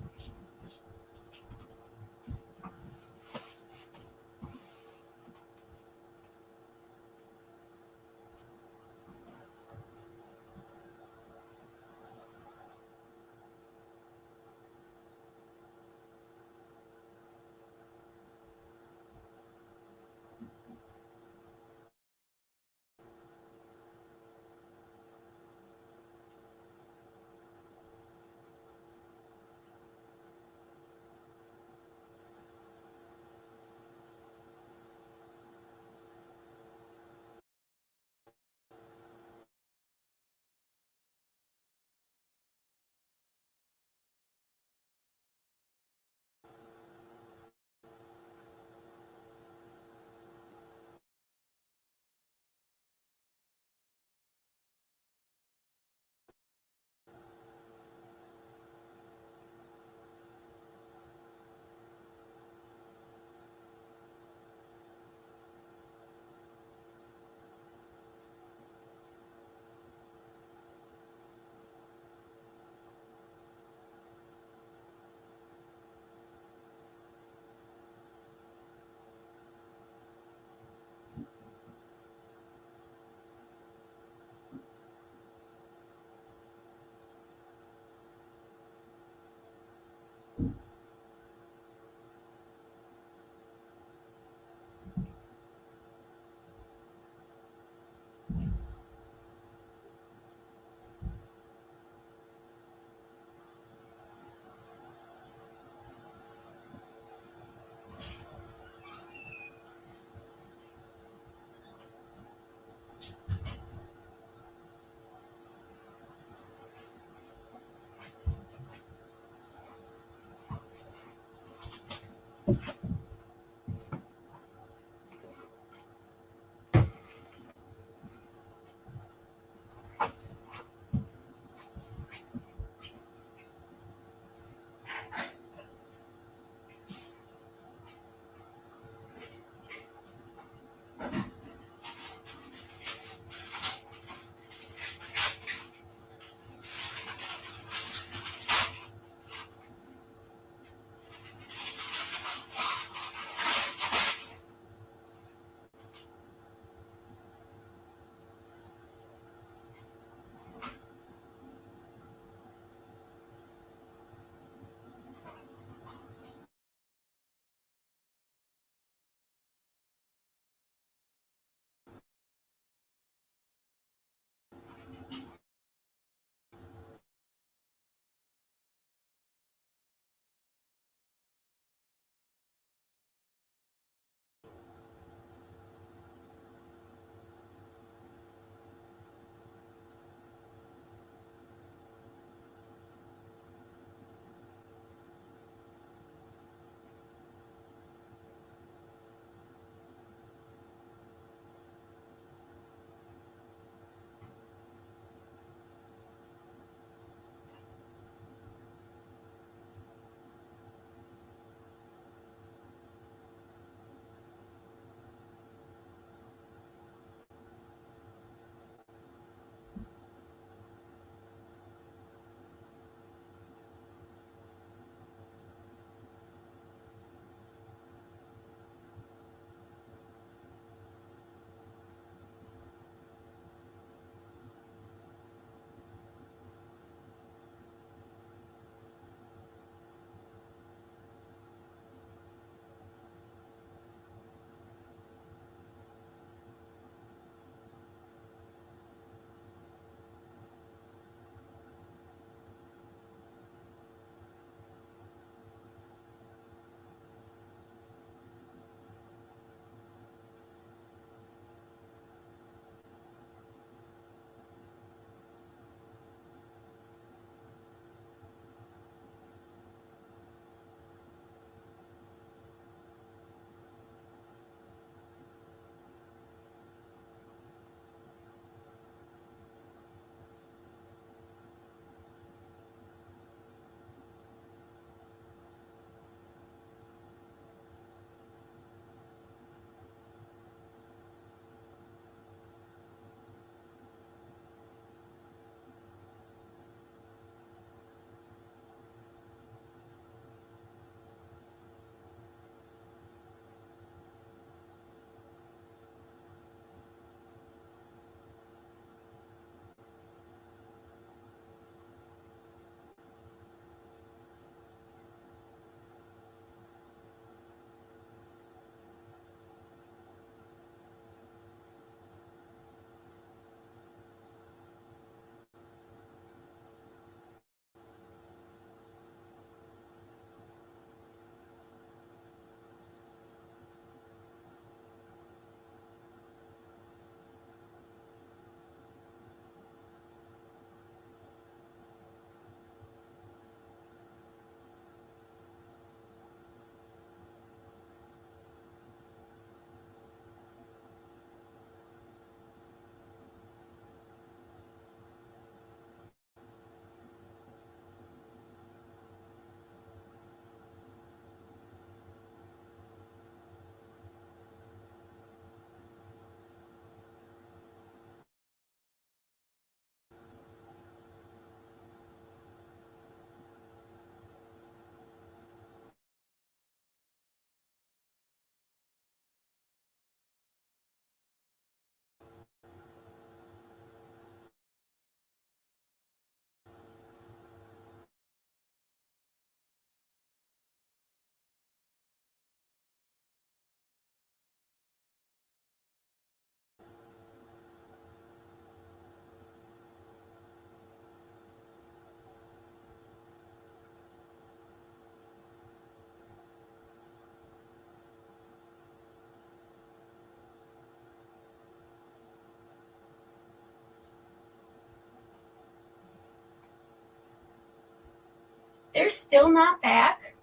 still not back?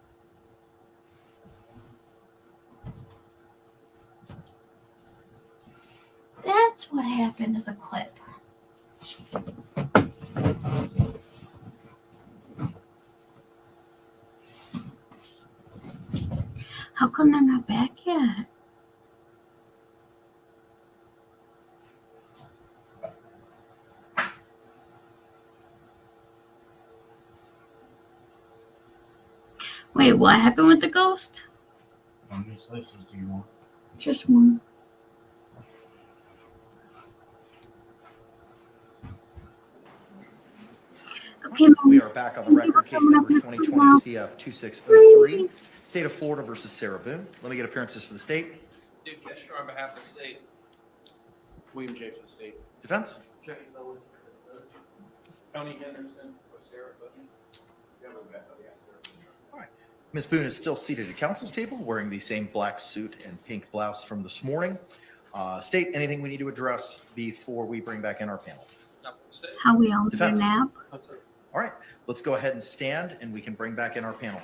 That's what happened to the clip. How come they're not back yet? Wait, what happened with the ghost? How many slices do you want? Just one. Okay, We are back on the record, case number 2020 CF 2603, State of Florida versus Sarah Boone. Let me get appearances for the state. Dave Kester on behalf of the state. William J. for the state. Defense. Jackie Lewis for the County Henderson for Sarah Boone. All right. Ms. Boone is still seated at counsel's table, wearing the same black suit and pink blouse from this morning. State, anything we need to address before we bring back in our panel? How we all do Defense. nap? All right, let's go ahead and stand, and we can bring back in our panel.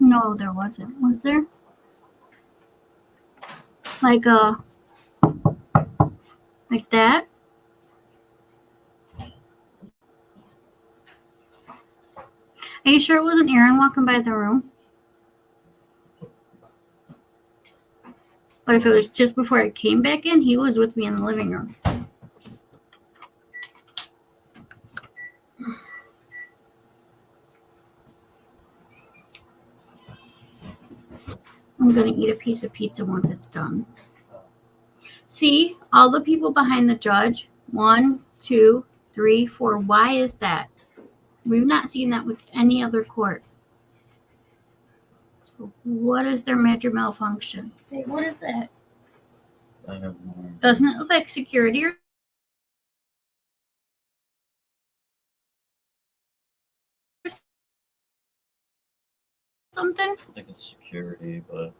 No, there wasn't. Was there? Like that? Are you sure it wasn't Aaron walking by the room? But if it was just before I came back in, he was with me in the living room. I'm gonna eat a piece of pizza once it's done. See, all the people behind the judge, 1, 2, 3, 4. Why is that? We've not seen that with any other court. So what is their major malfunction? Hey, what is that? I have no idea. Doesn't it look like security or something? I think it's security, but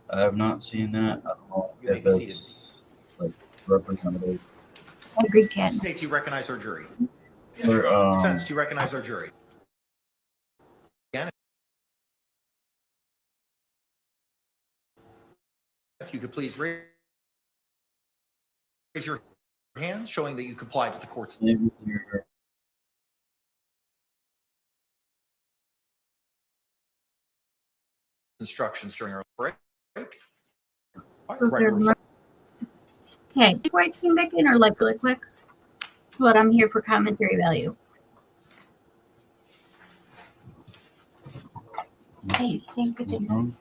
I have not seen that. I don't know You may if be seated. it's like representative. Agreed, Cat. State, do you recognize our jury? Or, Defense, do you recognize our jury? Again, if you could please raise your hand, showing that you complied with the court's maybe you're- instructions during our break. All right, So they're record not- Okay, before I came back in, or like really quick, but I'm here for commentary value. Hey, thank you.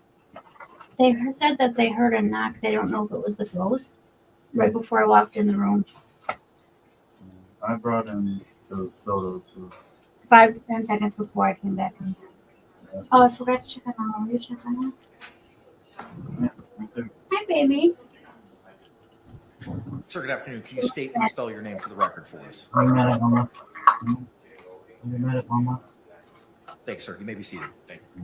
They said that they heard a knock. They don't know if it was the ghost. Right before I walked in the room, I brought in those photos. 5 to 10 seconds before I came back in. Oh, I forgot to check on that. Will you check on that? Hi, baby. Sir, good afternoon. Can you state and spell your name for the record for us? Are you mad at Mama? Are you mad at Mama? Thanks, sir. You may be seated. Thank you.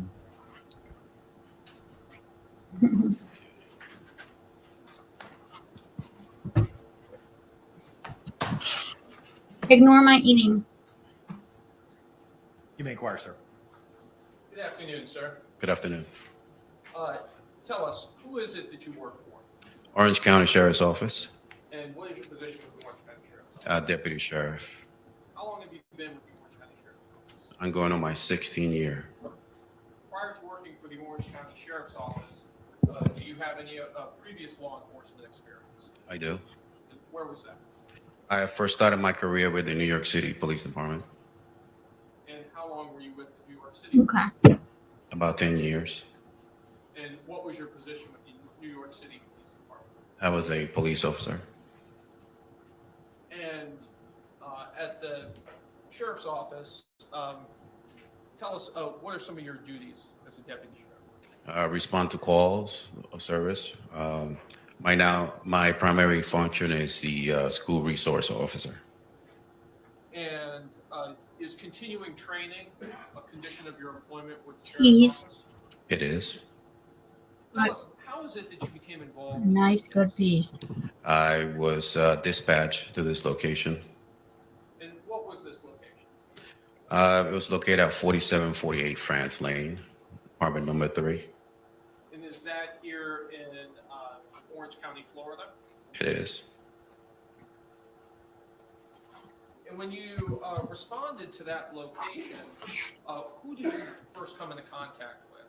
Ignore my eating. You may inquire, sir. Good afternoon, sir. Good afternoon. Tell us, who is it that you work for? Orange County Sheriff's Office, And what is your position with the Orange County Sheriff's Office? Deputy Sheriff. How long have you been with the Orange County Sheriff's Office? I'm going on my 16th year. Prior to working for the Orange County Sheriff's Office, do you have any previous law enforcement experience? I do. Where was that? I first started my career with the New York City Police Department, And how long were you with the New York City? Okay. about 10 years. And what was your position with the New York City Police Department? I was a police officer. And at the sheriff's office, tell us what are some of your duties as a deputy sheriff? Respond to calls of service. My primary function is the school resource officer. And is continuing training a condition of your employment with the Please. sheriff's office? It is. Tell us, how is it that you became involved? Nice, good piece. I was dispatched to this location. And what was this location? It was located at 4748 France Lane, apartment number 3. And is that here in Orange County, Florida? It is. And when you responded to that location, who did you first come into contact with?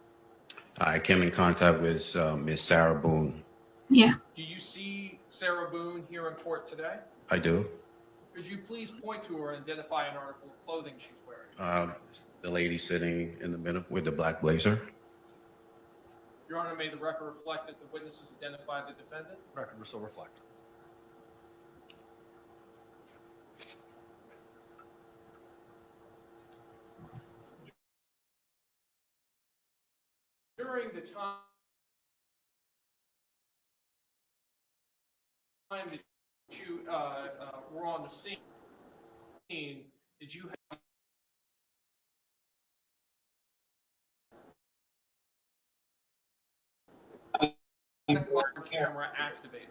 I came in contact with Miss Sarah Boone. Yeah. Do you see Sarah Boone here in court today? I do. Could you please point to her and identify an article of clothing she's wearing? The lady sitting in the middle with the black blazer. Your Honor, may the record reflect that the witnesses identified the defendant? Record will so reflect. During the time that you were on the scene, did you have the camera activated?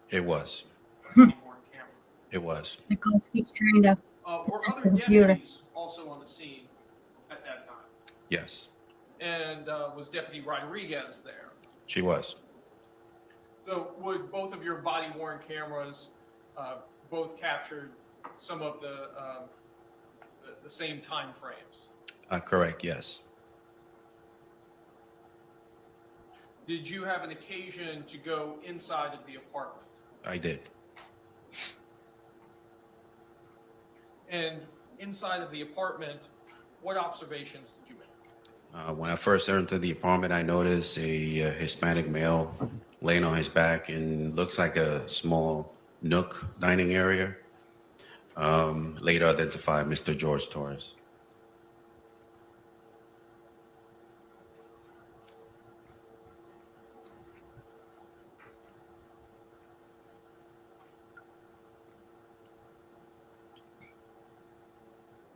It was. It was. The ghost keeps trying to. Were That's other the computer. deputies also on the scene at that time? Yes, And was Deputy Rodriguez there? she was. So would both of your body-worn cameras both captured some of the same time frames? Correct, yes. Did you have an occasion to go inside of the apartment? I did. And inside of the apartment, what observations did you make? When I first entered the apartment, I noticed a Hispanic male laying on his back and looks like a small nook dining area. Later identified Mr. George Torres.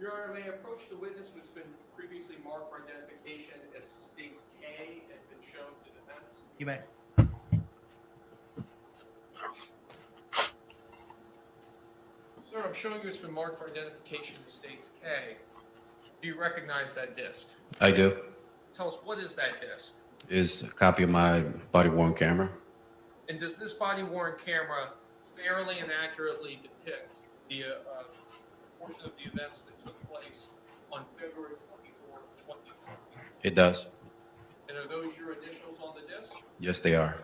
Your Honor, may I approach the witness who's been previously marked for identification as states K and been shown to defense? You may. Sir, I'm showing you it's been marked for identification as states K. Do you recognize that disc? I do. Tell us, what is that disc? Is a copy of my body-worn camera. And does this body-worn camera fairly and accurately depict the portion of the events that took place on February 24th, 2020? It does. And are those your initials on the disc? Yes, they are.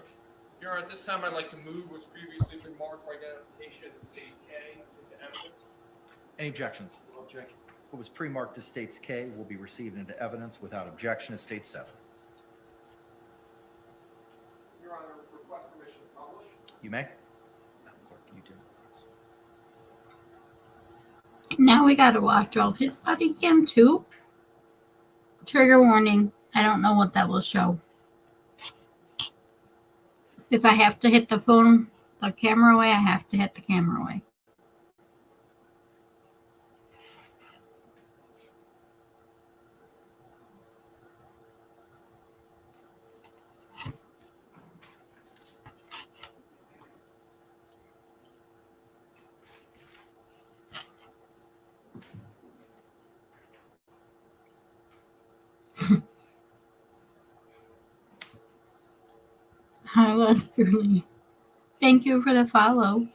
Your Honor, at this time I'd like to move what's previously been marked for identification as states K into evidence. Any objections? Objection. What was pre-marked as states K will be received into evidence without objection as states 7. Your Honor, request permission to publish. You may. Madam Clerk, you do. Now we gotta watch all his body cam too. Trigger warning. I don't know what that will show. If I have to hit the camera away, I have to hit the camera away. Hi, Leslie. Thank you for the follow.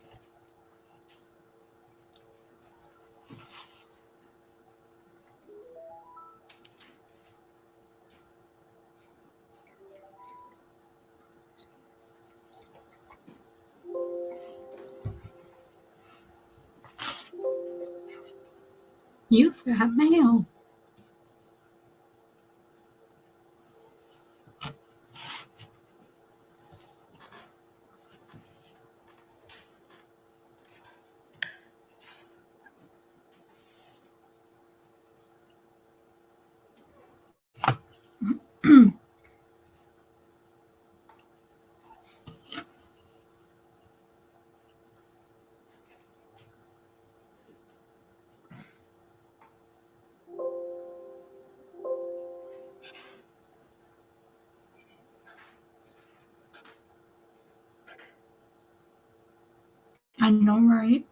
You've got mail. I know, right?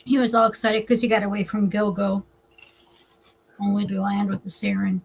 He was all excited because he got away from Gilgo, only to land with the Siren.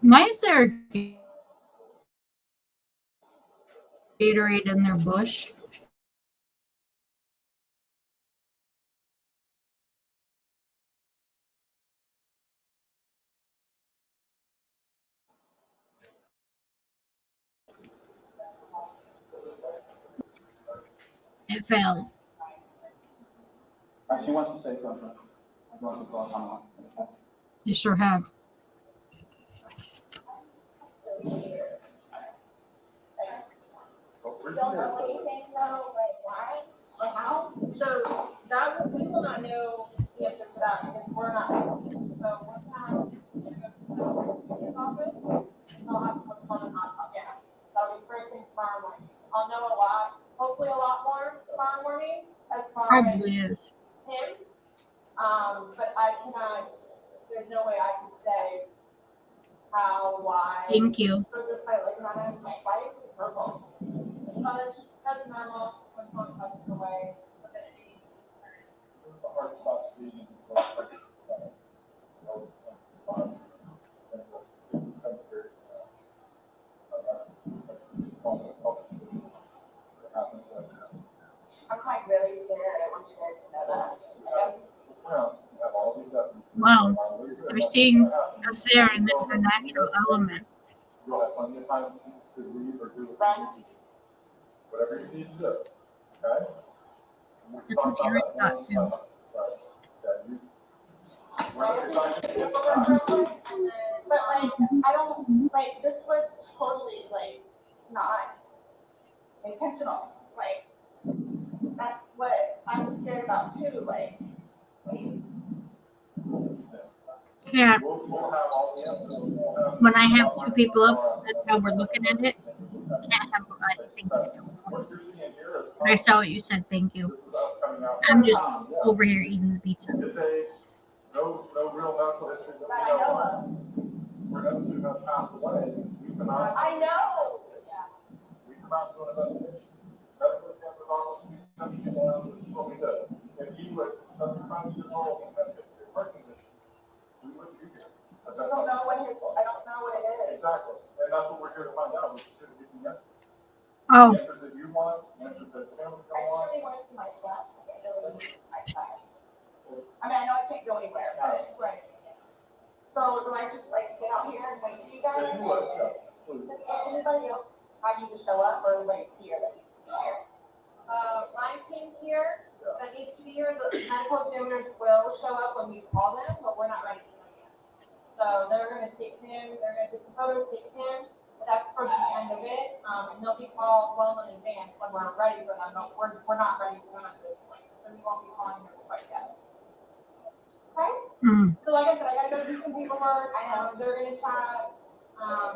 Why is there a Gatorade in their bush? It failed. She wants to say something. She wants to call someone. You sure have. Don't know anything though, like why or how? So that we will not know the answer to that because we're not. So we're gonna go to the office and they'll have what's called an autopsy. Yeah, that'll be first thing tomorrow morning. I'll know a lot, hopefully a lot more tomorrow morning as far Probably as is. him. But I cannot. There's no way I can say how, why. Thank you. So just by looking at him, like why is he purple? That's normal when someone passes away within a day. The heart stops beating. I'm like really scared. I want you guys to know that. Wow. They're seeing us there in the natural element. You'll have plenty of time to leave or do what you need to do. Whatever you need to do, okay? That's what Eric's got too. But like, I don't, like, this was totally like not intentional. Like, that's what I'm scared about too. Like, Yeah. When I have two people up, that's how we're looking at it. Can't have thank you. I saw what you said. Thank you. I'm just over here eating the pizza. No real medical history that we know of. For those who have passed away, we come out. I know. We come out to an investigation. Medical examiner's office, we send people out, this is what we do. If he was 75 years old and had a heart condition, we wouldn't be here. I don't know what it is. Exactly. And that's what we're here to find out. We're just here to give you answers. Oh. The answers that you want, the answers that families don't want. I really want to see my class. I really need my class. I mean, I know I can't go anywhere, but it's right. So do I just like sit out here and wait for you guys? If you would, yes, please. Does anybody else have you to show up or everybody's here that needs to be here? Ryan King's here, that needs to be here. The medical examiners will show up when we call them, but we're not ready for them yet. So they're gonna take him, they're gonna take the photos, take him, but that's for the end of it. And they'll be called well in advance when we're ready for them, but we're not ready for them at this point. So we won't be calling them quite yet. Okay? So like I said, I gotta go do some paperwork. They're gonna chat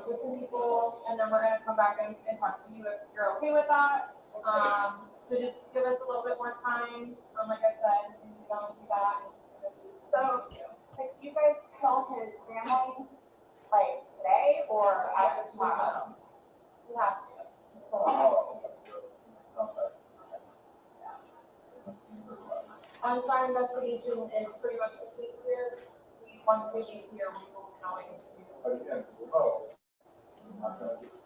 with some people, and then we're gonna come back and talk to you if you're okay with that. So just give us a little bit more time. Like I said, and we don't do that. So, like, you guys tell his family like today or after tomorrow? You have to. Our investigation is pretty much complete here. Once we leave here, we will know it. But again, we'll know. I'm not gonna just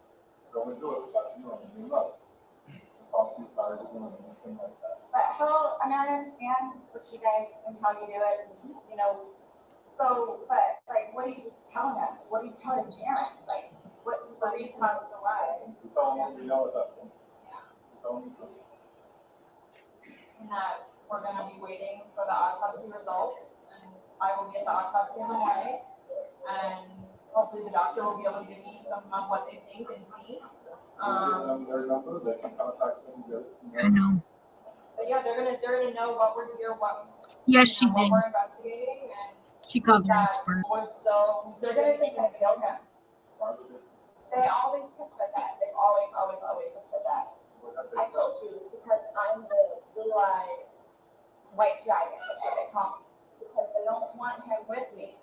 go and do it without you knowing, you know. Talk to you about it, anything like that. But how, I mean, I understand what you guys and how you do it, and, you know, so, but, like, what are you telling us? What do you tell his parents? Like, what's the reason as to why? We tell them what we know at that point. We tell them the truth. that we're gonna be waiting for the autopsy results, and I will get the autopsy in the morning, and hopefully the doctor will be able to give me some of what they think and see. Their number, they can contact them. I know. But yeah, they're gonna know what we're here, Yes, she what did. we're investigating, and She called her that expert. we're still, they're gonna think I failed them. They always have said that. They've always have said that. I told you because I'm the blue-eyed white dragon, that's what they call me, because they don't want him with me.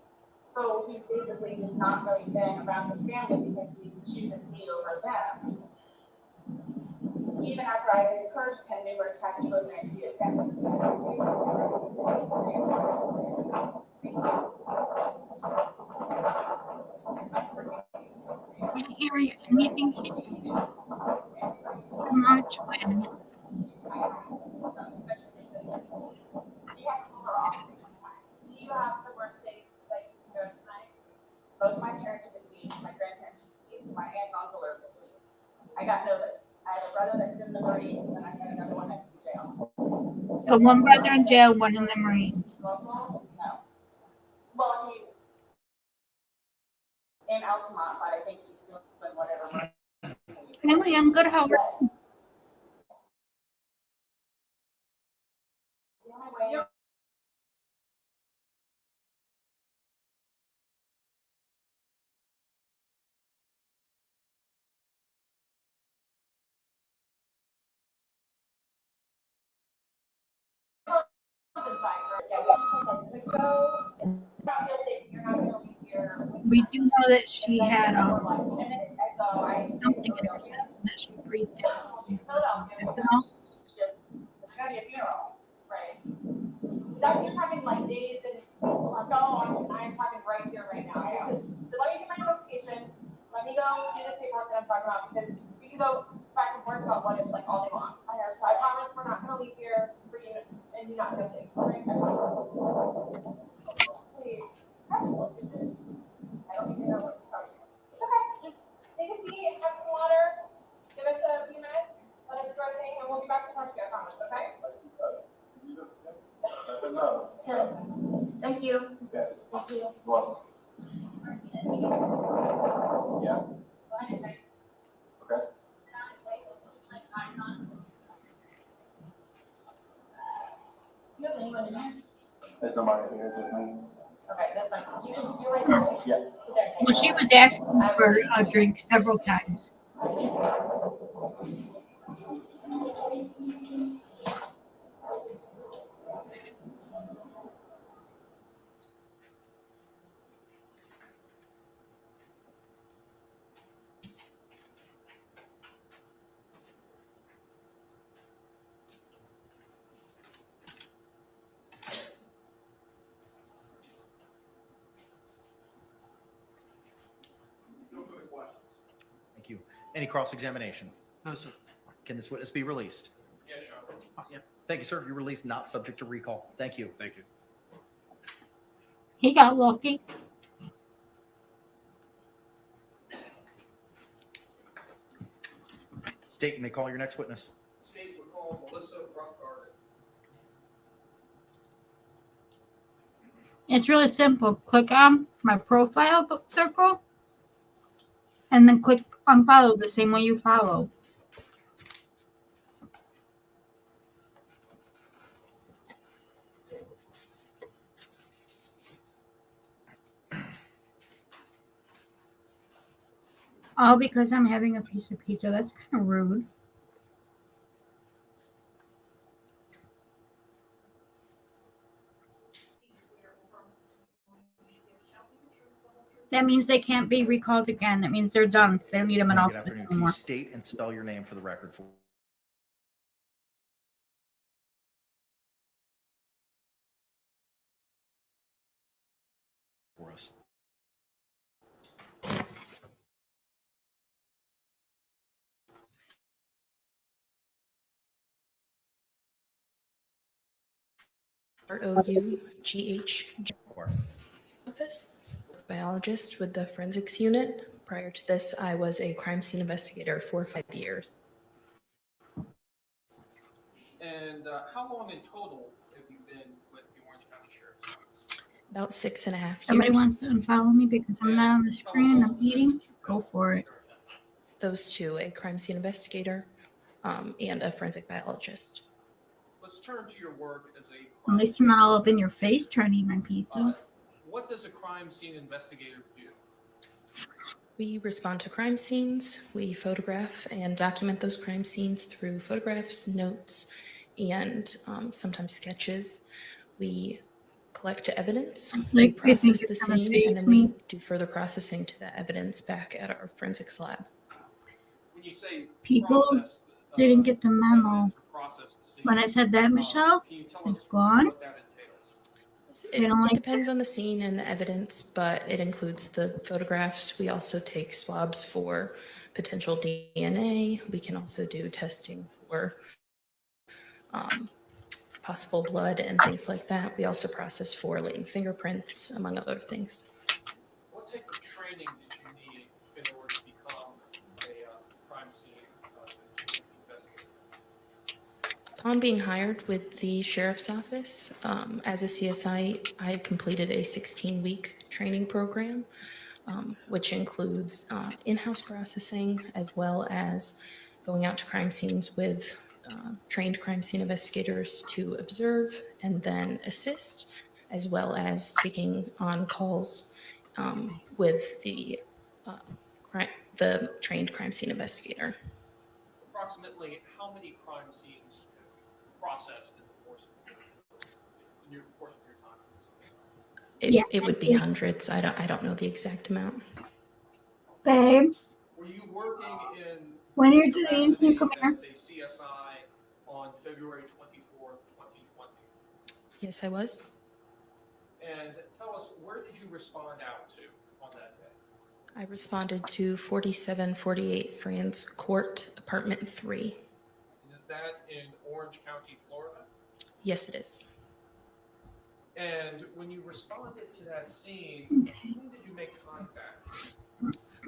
So he's basically just not really been around his family because he chooses me over them. Even after I encouraged him numerous times to go there and see his family. Can't hear you. Anything she said. From March when? Do you have somewhere safe that you can go tonight? Both my parents are deceased, my grandparents are deceased, my aunt and uncle are deceased. I got nobody. I have a brother that's in the Marines, and I got another one that's in jail. So one brother in jail, one in the Marines. Local? No. Well, he in Altamont, but I think he's doing whatever. Family, I'm good. How are you? You're We do know that she had something in her system that she breathed in. Fentanyl. gotta be a funeral, right? That you're talking like days and no, I'm talking right here, right now. So let me do my investigation. Let me go do this paperwork that I'm talking about because we can go back and forth about what it's like all day long. So I promise we're not gonna leave here for you and you not nothing. Right? Please. I don't even know what to tell you. It's okay. Just take a seat, have some water, give us a few minutes, let us do our thing, and we'll be back to talk to you, I promise, okay? Thank you. Thank you. Yeah. Okay. You have anyone in there? There's nobody here, just me. Okay, that's fine. You're right there. Yeah. Well, she was asking for a drink several times. Thank you. Any cross-examination? No, sir. Can this witness be released? Yes, Sean. Yes. Thank you, sir. You're released, not subject to recall. Thank you. Thank you. He got lucky. State, you may call your next witness. State would call Melissa Roughgarden. It's really simple. Click on my profile circle and then click unfollow the same way you follow. All because I'm having a piece of pizza. That's kind of rude. That means they can't be recalled again. That means they're done. They don't need them in Good office afternoon. Can you anymore. state and spell your name for the record for us? ROUGH office, biologist with the forensics unit. Prior to this, I was a crime scene investigator for 5 years. And how long in total have you been with the Orange County Sheriff's Office? About 6.5 years. Somebody wants to unfollow me because I'm not on the screen and I'm eating. Go for it. Those two, a crime scene investigator and a forensic biologist. Let's turn to your work as a At crime least I'm not all up in your face trying to eat my pizza. What does a crime scene investigator do? We respond to crime scenes. We photograph and document those crime scenes through photographs, notes, and sometimes sketches. We collect evidence, It's we like they think process the it's gonna scene, and faze then me. we do further processing to that evidence back at our forensics lab. When you say People process, didn't get the memo. process the scene, When I said that, Michelle, can you tell it's us gone. what that entails? They don't like It depends on the scene and the evidence, but it includes the photographs. We also take swabs for potential DNA. We can also do testing for possible blood and things like that. We also process for latent fingerprints, among other things. What type of training did you need in order to become a crime scene investigator? Upon being hired with the sheriff's office, as a CSI, I completed a 16-week training program, which includes in-house processing as well as going out to crime scenes with trained crime scene investigators to observe and then assist, as well as taking on calls with the trained crime scene investigator. Approximately how many crime scenes processed in the course of your time? It would be hundreds. I don't know the exact amount. Babe, Were you working in when you're this doing, capacity you come here. as a CSI on February 24th, 2020? Yes, I was. And tell us, where did you respond out to on that day? I responded to 4748 Franz Court, apartment 3. And is that in Orange County, Florida? Yes, it is. And when you responded to that scene, whom did you make contact?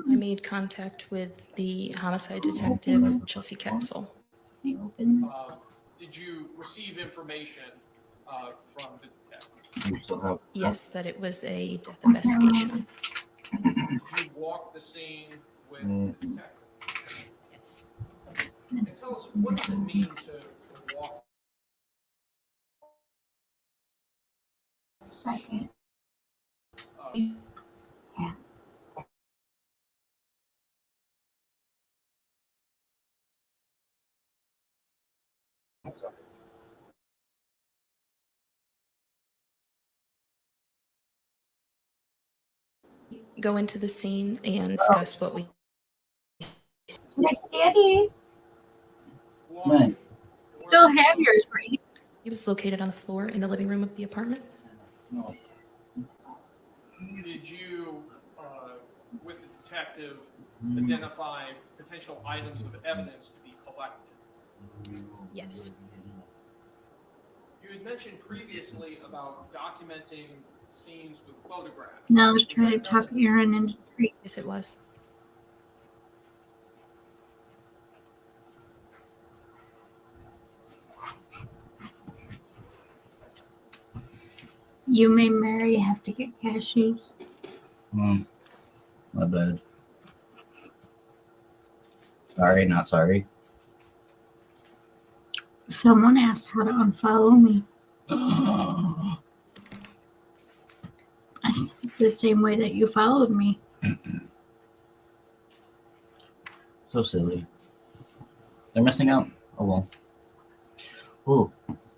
I made contact with the homicide detective, Chelsea Capsule. Did you receive information from the detective? Yes, that it was a death investigation. Did you walk the scene with the detective? Yes. And tell us, what does it mean to walk? Second. Yeah. Go into the scene and discuss what we. Daddy. Still have yours, right? He was located on the floor in the living room of the apartment. Did you, with the detective, identify potential items of evidence to be collected? Yes. You had mentioned previously about documenting scenes with photographs. No, I was trying to tuck Aaron into the tree. Yes, it was. You may marry, have to get cashews. My bad. Sorry, not sorry. Someone asked how to unfollow me. The same way that you followed me. So silly. They're missing out. Oh well. Ooh,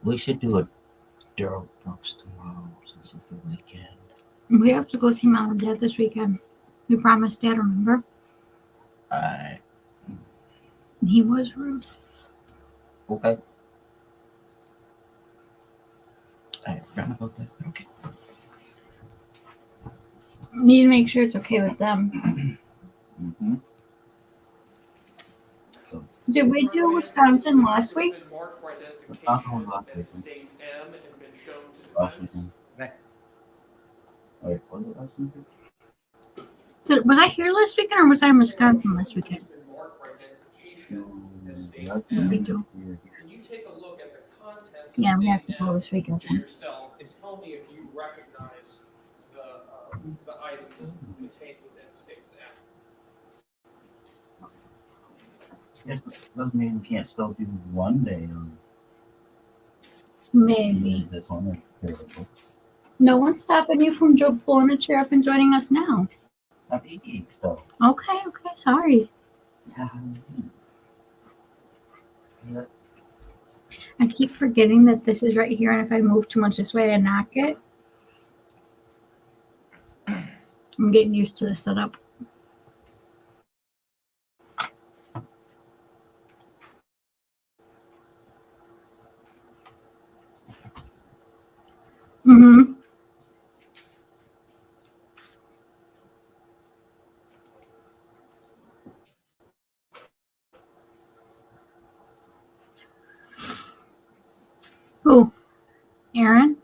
we should do a Daryl Brooks tomorrow since it's the weekend. We have to go see Mom and Dad this weekend. We promised Dad, remember? He was rude. Okay. I forgot about that. Okay. Need to make sure it's okay with them. Mm-hmm. Did we do Wisconsin last week? Washington. Wait, was it last weekend? Was I here last weekend or was I in Wisconsin last weekend? Can you take a look at the Yeah, we have to stand go this weekend. to yourself and tell me if you recognize the items contained within State's Act. It doesn't mean we can't still do one day on Maybe. this one. No one's stopping you from pulling a chair up and joining us now. I'm eating stuff. Okay, sorry. Yeah. I keep forgetting that this is right here, and if I move too much this way, I knock it. I'm getting used to the setup. Mm-hmm. Who? Aaron?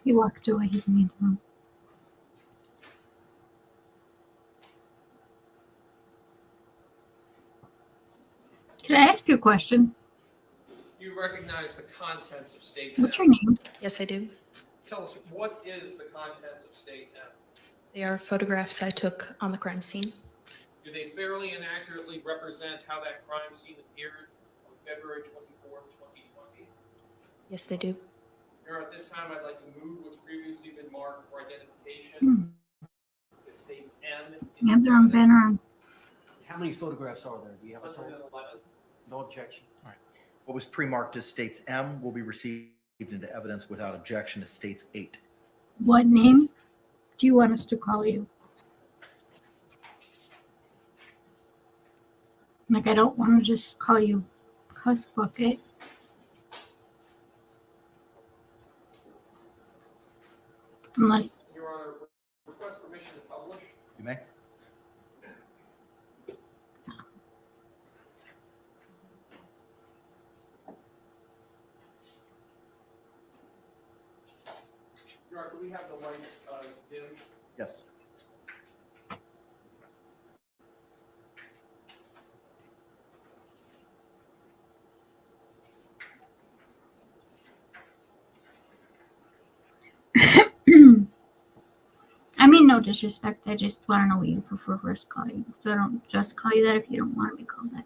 He walked away. He's in the room. Can I ask you a question? You recognize the contents of State's What's Act. your name? Yes, I do. Tell us, what is the contents of State Act? They are photographs I took on the crime scene. Do they fairly and accurately represent how that crime scene appeared on February 24, 2020? Yes, they do. Here at this time, I'd like to move what's previously been marked for identification. The State's M. You have their own banner on. How many photographs are there? Do you have a total? 111. No objection. All right. What was pre-marked as States M will be received into evidence without objection as States 8. What name do you want us to call you? Like, I don't want to just call you Cuss Bucket. Unless. Your Honor, request permission to publish. You may. Your Honor, do we have the lights dim? Yes. I mean, no disrespect. I just want to know what you prefer for us to call you. So I don't just call you that if you don't want to be called that.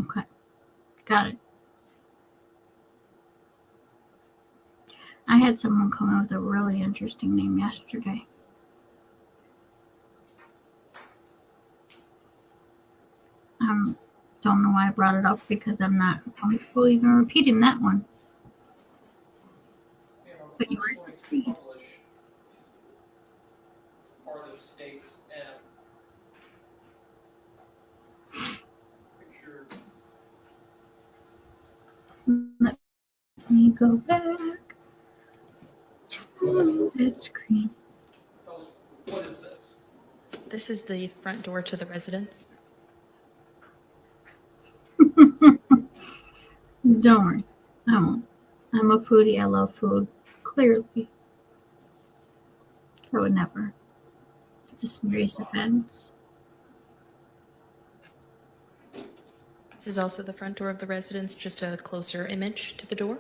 Okay. Got it. I had someone come in with a really interesting name yesterday. Don't know why I brought it up because I'm not comfortable even repeating that one. But yours is great. Publish part of State's M. Picture. Let me go back to that screen. Tell us, what is this? This is the front door to the residence. Don't worry. I won't. I'm a foodie. I love food. Clearly. I would never. It's a serious offense. This is also the front door of the residence, just a closer image to the door.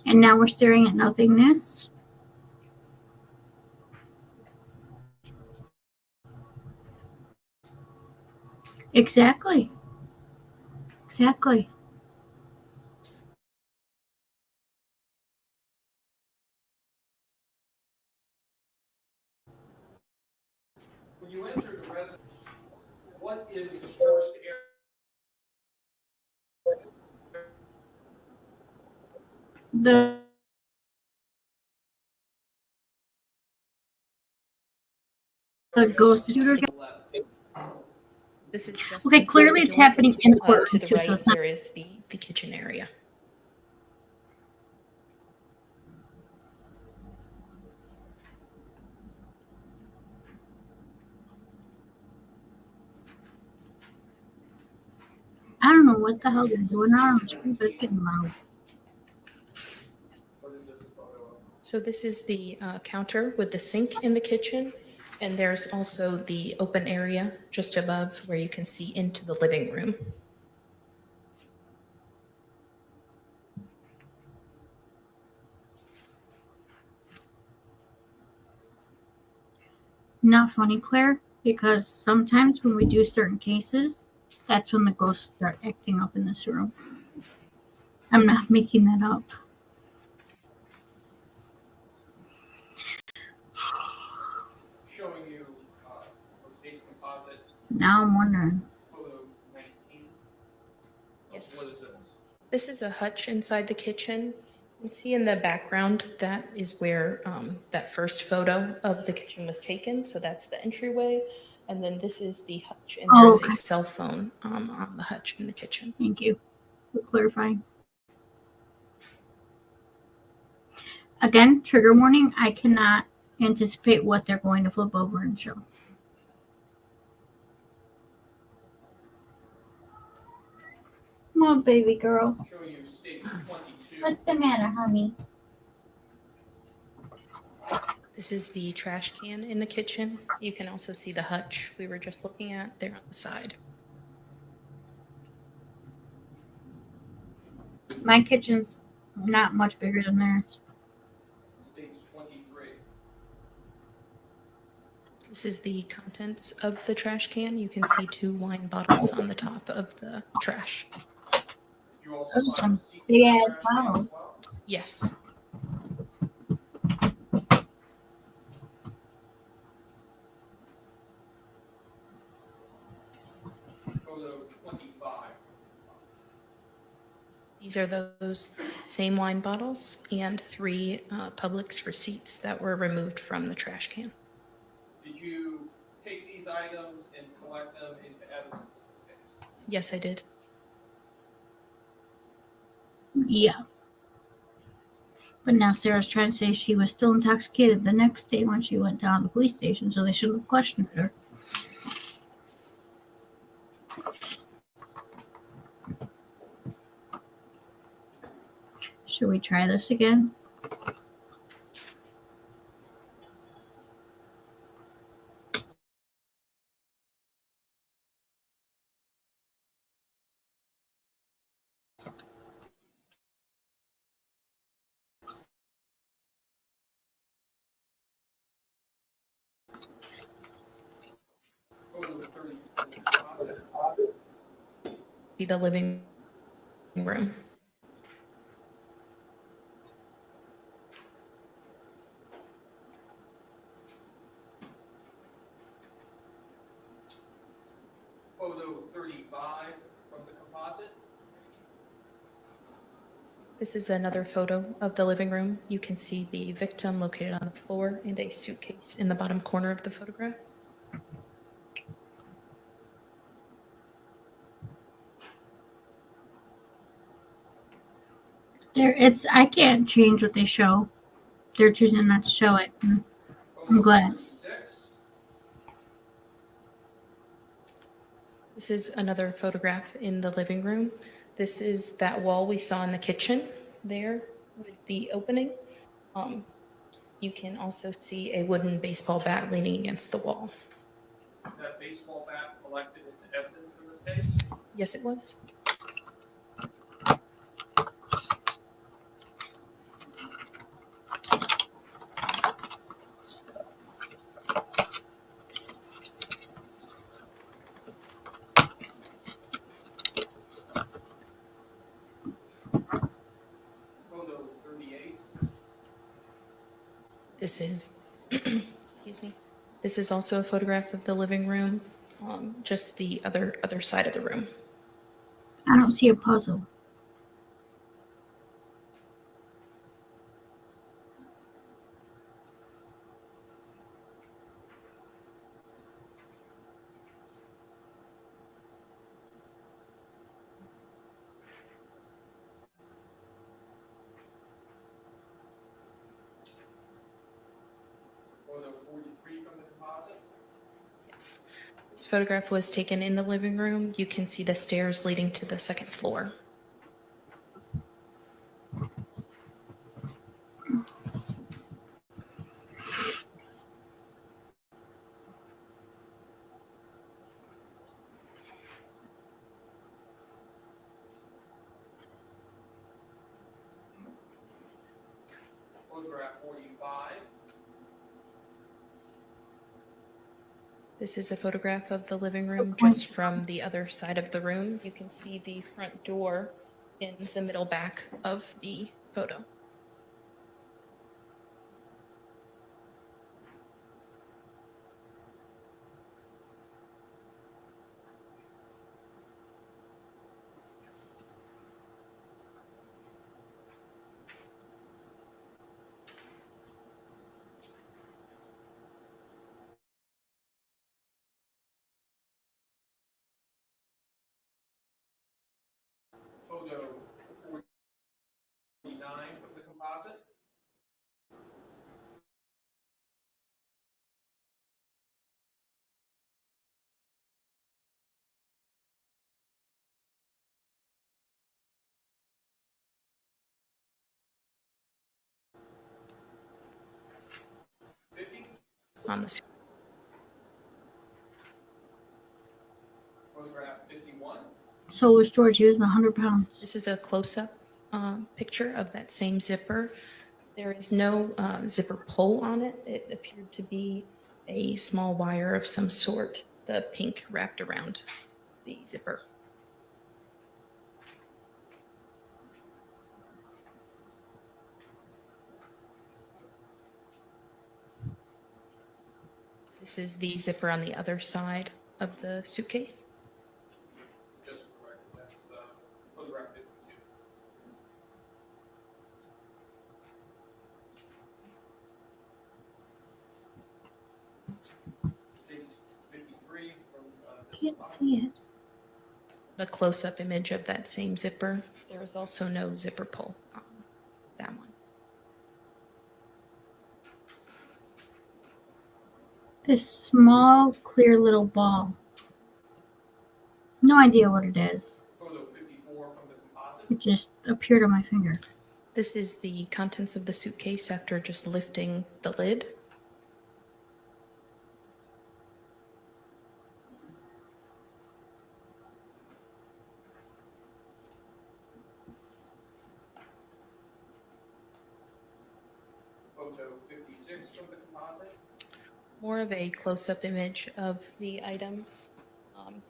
And now we're staring at nothingness. Exactly. Exactly. When you enter the residence, what is the first area? The ghost shooter. This is just Okay, inside clearly the it's door. happening in the To courtroom the too, right, so it's not. there is the kitchen area. what the hell they're doing out on the street, but it's getting loud. What is this a photo of? So this is the counter with the sink in the kitchen. And there's also the open area just above where you can see into the living room. Not funny, Claire, because sometimes when we do certain cases, that's when the ghosts start acting up in this room. I'm not making that up. Showing you State's composite Now I'm wondering. photo 19. Yes. What is this? This is a hutch inside the kitchen. You can see in the background, that is where that first photo of the kitchen was taken. So that's the entryway. And then this is the hutch, and there is a cell phone on the hutch in the kitchen. Thank you for clarifying. Again, trigger warning, I cannot anticipate what they're going to flip over and show. Come on, baby girl. Showing you State's 22. What's the matter, honey? This is the trash can in the kitchen. You can also see the hutch we were just looking at there on the side. My kitchen's not much bigger than theirs. State's 23. This is the contents of the trash can. You can see 2 wine bottles on the top of the trash. Did you also Those are find some receipts big in the ass trash can as bottles. well? Yes. Photo 25. These are those same wine bottles and 3 Publix receipts that were removed from the trash can. Did you take these items and collect them into evidence in this case? Yes, I did. Yeah. But now Sarah's trying to say she was still intoxicated the next day when she went down to the police station, so they shouldn't have questioned her. Should we try this again? Photo 30. See the living room. Photo 35 from the composite. This is another photo of the living room. You can see the victim located on the floor and a suitcase in the bottom corner of the photograph. I can't change what they show. They're choosing not to show it. I'm glad. This is another photograph in the living room. This is that wall we saw in the kitchen there with the opening. You can also see a wooden baseball bat leaning against the wall. That baseball bat collected into evidence in this case? Yes, it was. Photo 38. This is, excuse me. This is also a photograph of the living room, just the other side of the room. I don't see a puzzle. Photo 43 from the composite. Yes. This photograph was taken in the living room. You can see the stairs leading to the second floor. Photograph 45. This is a photograph of the living room just from the other side of the room. You can see the front door in the middle back of the photo. Photo 49 of the composite. On the Photograph 51. So was George. He was 100 pounds. This is a close-up picture of that same zipper. There is no zipper pull on it. It appeared to be a small wire of some sort, the pink wrapped around the zipper. This is the zipper on the other side of the suitcase. Just correct. That's photograph 52. States 53 from Can't see it. The close-up image of that same zipper. There is also no zipper pull on that one. This small, clear little ball. No idea what it is. Photo 54 from the composite. It just appeared on my finger. This is the contents of the suitcase after just lifting the lid. Photo 56 from the composite. More of a close-up image of the items.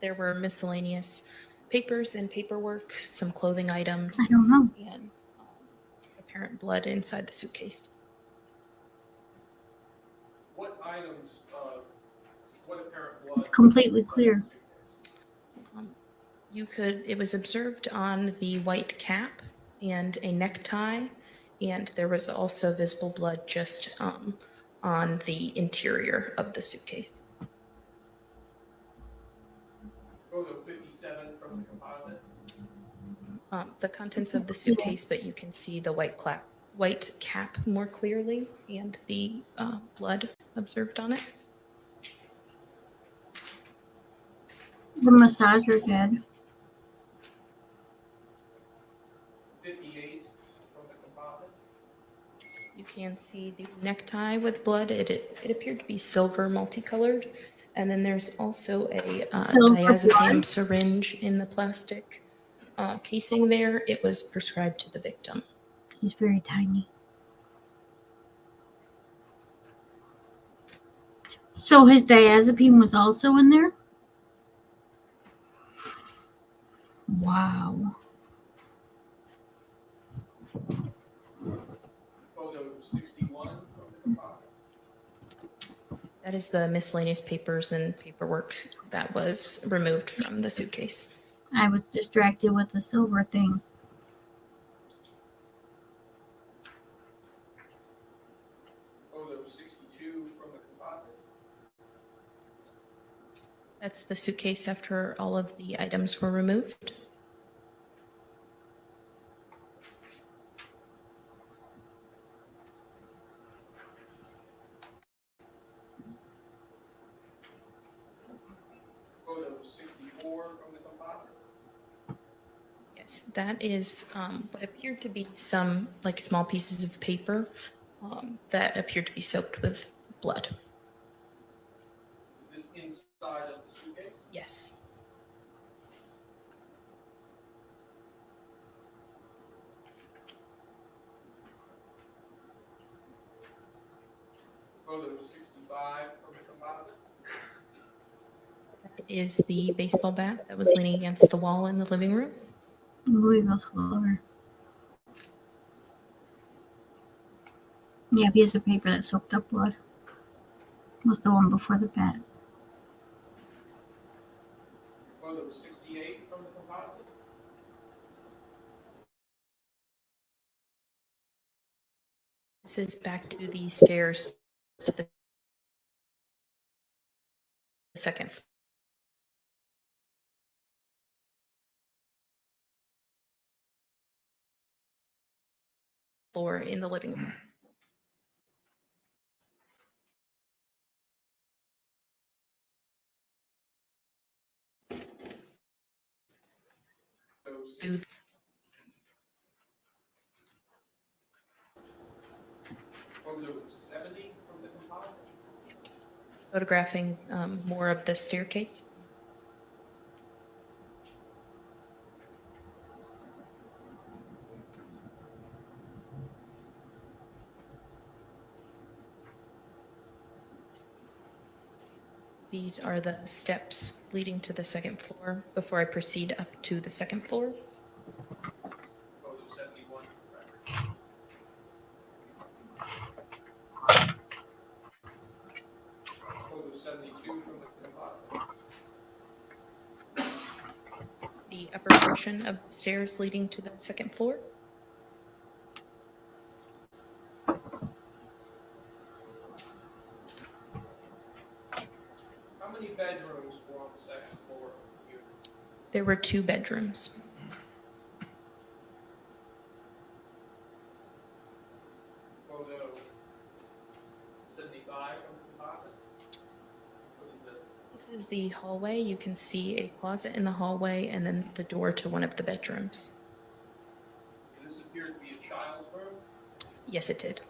There were miscellaneous papers and paperwork, some clothing items, I don't know. and apparent blood inside the suitcase. What items, what apparent blood? It's completely clear. It was observed on the white cap and a necktie, and there was also visible blood just on the interior of the suitcase. Photo 57 from the composite. The contents of the suitcase, but you can see the white cap more clearly and the blood observed on it. The massager did. 58 from the composite. You can see the necktie with blood. It appeared to be silver multicolored. And then there's also a diazepam syringe in the plastic casing there. It was prescribed to the victim. He's very tiny. So his diazepam was also in there? Wow. Photo 61 from the composite. That is the miscellaneous papers and paperwork that was removed from the suitcase. I was distracted with the silver thing. Photo 62 from the composite. That's the suitcase after all of the items were removed. Yes, that is what appeared to be some like small pieces of paper that appeared to be soaked with blood. Is this inside of the suitcase? Yes. Photo 65 from the composite. That is the baseball bat that was leaning against the wall in the living room. We go slower. Yeah, piece of paper that soaked up blood was the one before the bat. Photo 68 from the composite. This is back to the stairs to the second floor in the living room. Photo Photo 70 from the composite. Photographing more of the staircase. These are the steps leading to the second floor before I proceed up to the second floor. Photo 71. Photo 72 from the composite. The upper portion of the stairs leading to the second floor. How many bedrooms were on the second floor of the unit? There were 2 bedrooms. Photo 75 from the composite. What is this? This is the hallway. You can see a closet in the hallway and then the door to one of the bedrooms. This appears to be a child's room. Yes, it did.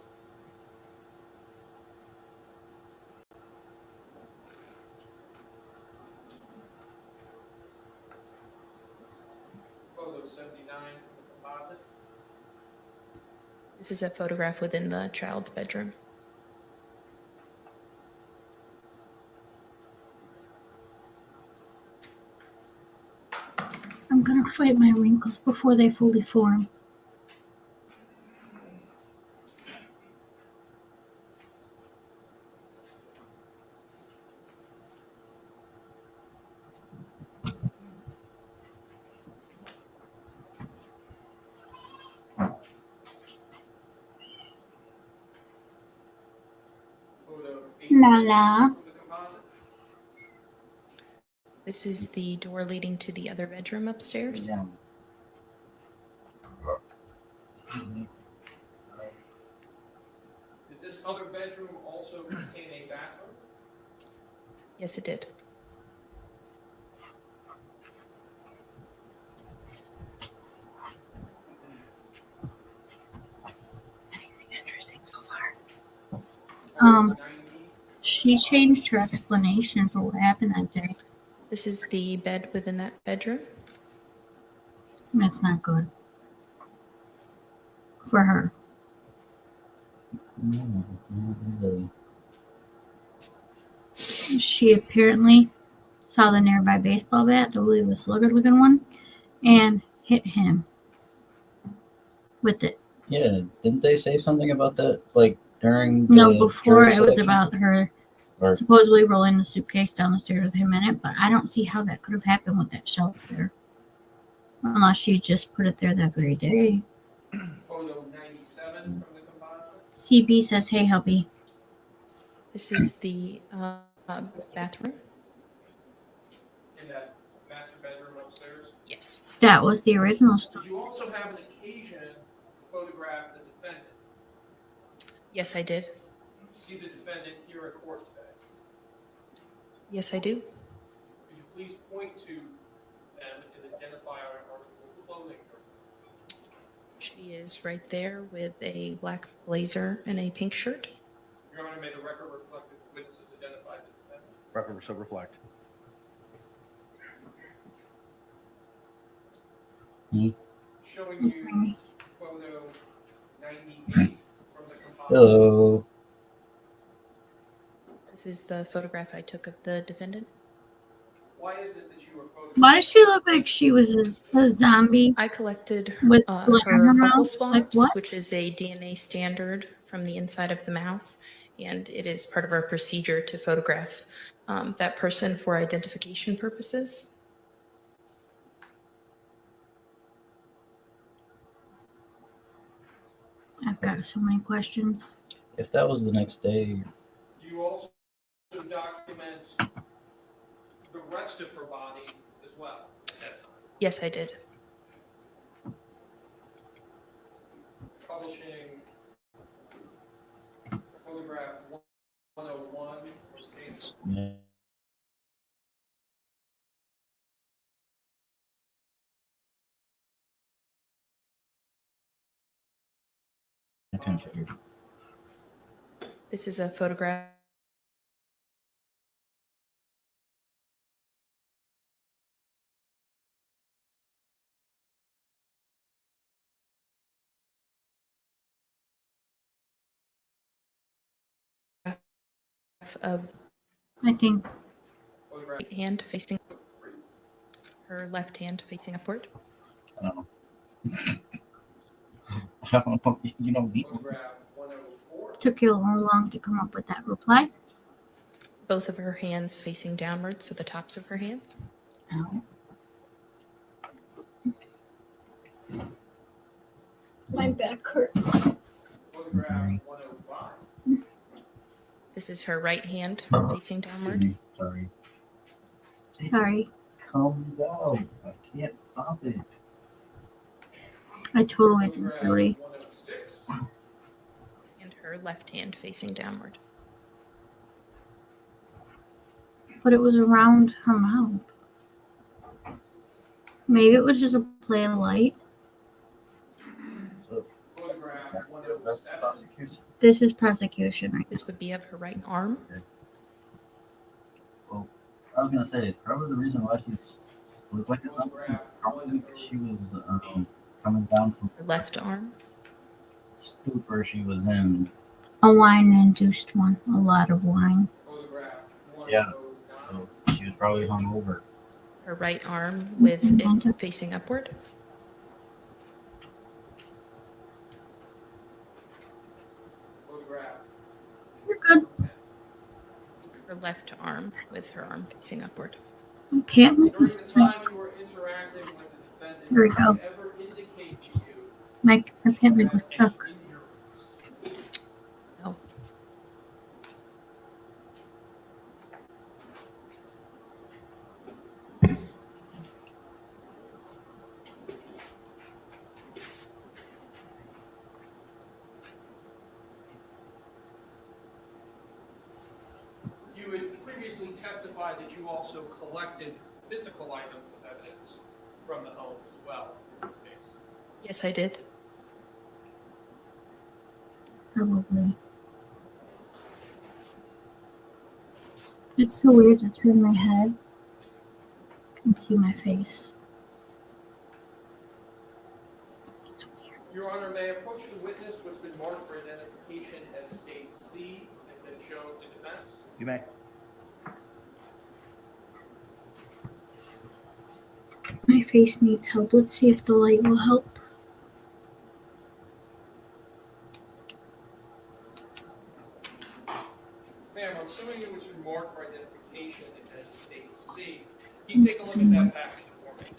Photo 79 from the composite. This is a photograph within the child's bedroom. I'm gonna fight my wrinkles before they fully form. Photo La 87 la. from the composite. This is the door leading to the other bedroom upstairs. Yeah. Did this other bedroom also contain a bathroom? Yes, it did. Interesting so far. Photo 90. She changed her explanation for what happened that day. This is the bed within that bedroom. That's not good for her. No, not really. She apparently saw the nearby baseball bat, the really slugger looking one, and hit him with it. Yeah, didn't they say something about that, like during the No, before jury it was selection? about her Or supposedly rolling the suitcase down the stairs with him in it, but I don't see how that could have happened with that shelf there. Unless she just put it there that very day. Photo 97 from the composite. CB says, hey, hubby. This is the bathroom. In that master bedroom upstairs. Yes. That was the original story. Did you also have an occasion to photograph the defendant? Yes, I did. Did you see the defendant here at court today? Yes, I do. Could you please point to them and identify our article of clothing She is right there with a black blazer and a pink shirt. Your Honor, may the record reflect that the witnesses identified the defense? Record so reflect. Showing you photo 98 from the composite. Hello. This is the photograph I took of the defendant. Why is it that you were photographing? Why does she look like she was a zombie? I collected With blood in her her buccal mouth? Like swabs, what? which is a DNA standard from the inside of the mouth, and it is part of our procedure to photograph that person for identification purposes. I've got so many questions. If that was the next day, You also document the rest of her body as well at that time. Yes, I did. Publishing photograph 101 from Stacy. yeah. I kind of figured. This is a photograph of I think right hand facing her left hand facing upward. I don't know. I don't know. You know me. Photograph 104. took you long to come up with that reply. Both of her hands facing downward, so the tops of her hands. Ow. My back hurts. Photograph 105. This is her right hand facing downward. Sorry. Sorry. Comes out. I can't stop it. I totally did, Jody. 106. And her left hand facing downward. But it was around her mouth. Maybe it was just a play of light. So Photograph that's 107. prosecution. This is prosecution, right? This would be of her right arm. Well, I was gonna say probably the reason why she looked like this is probably because she was coming down from Her left arm. stupor she was in. A wine-induced one. A lot of wine. Photograph Yeah. 109. So she was probably hungover. Her right arm with it facing upward. Photograph. You're good. Her left arm with her arm facing upward. You can't make During this the stuff. time you were interacting with the defendant, Here we did go. she ever indicate to you My pant leg that was any stuck. injuries? No. You had previously testified that you also collected physical items of evidence from the home as well in this case. Yes, I did. Probably. It's so weird to turn my head and see my face. It's weird. Your Honor, may I approach the witness who has been marked for identification as State C and been shown to defense? You may. My face needs help. Let's see if the light will help. Ma'am, I'm assuming it was been marked for identification as State C. Can you take a look at that package for me?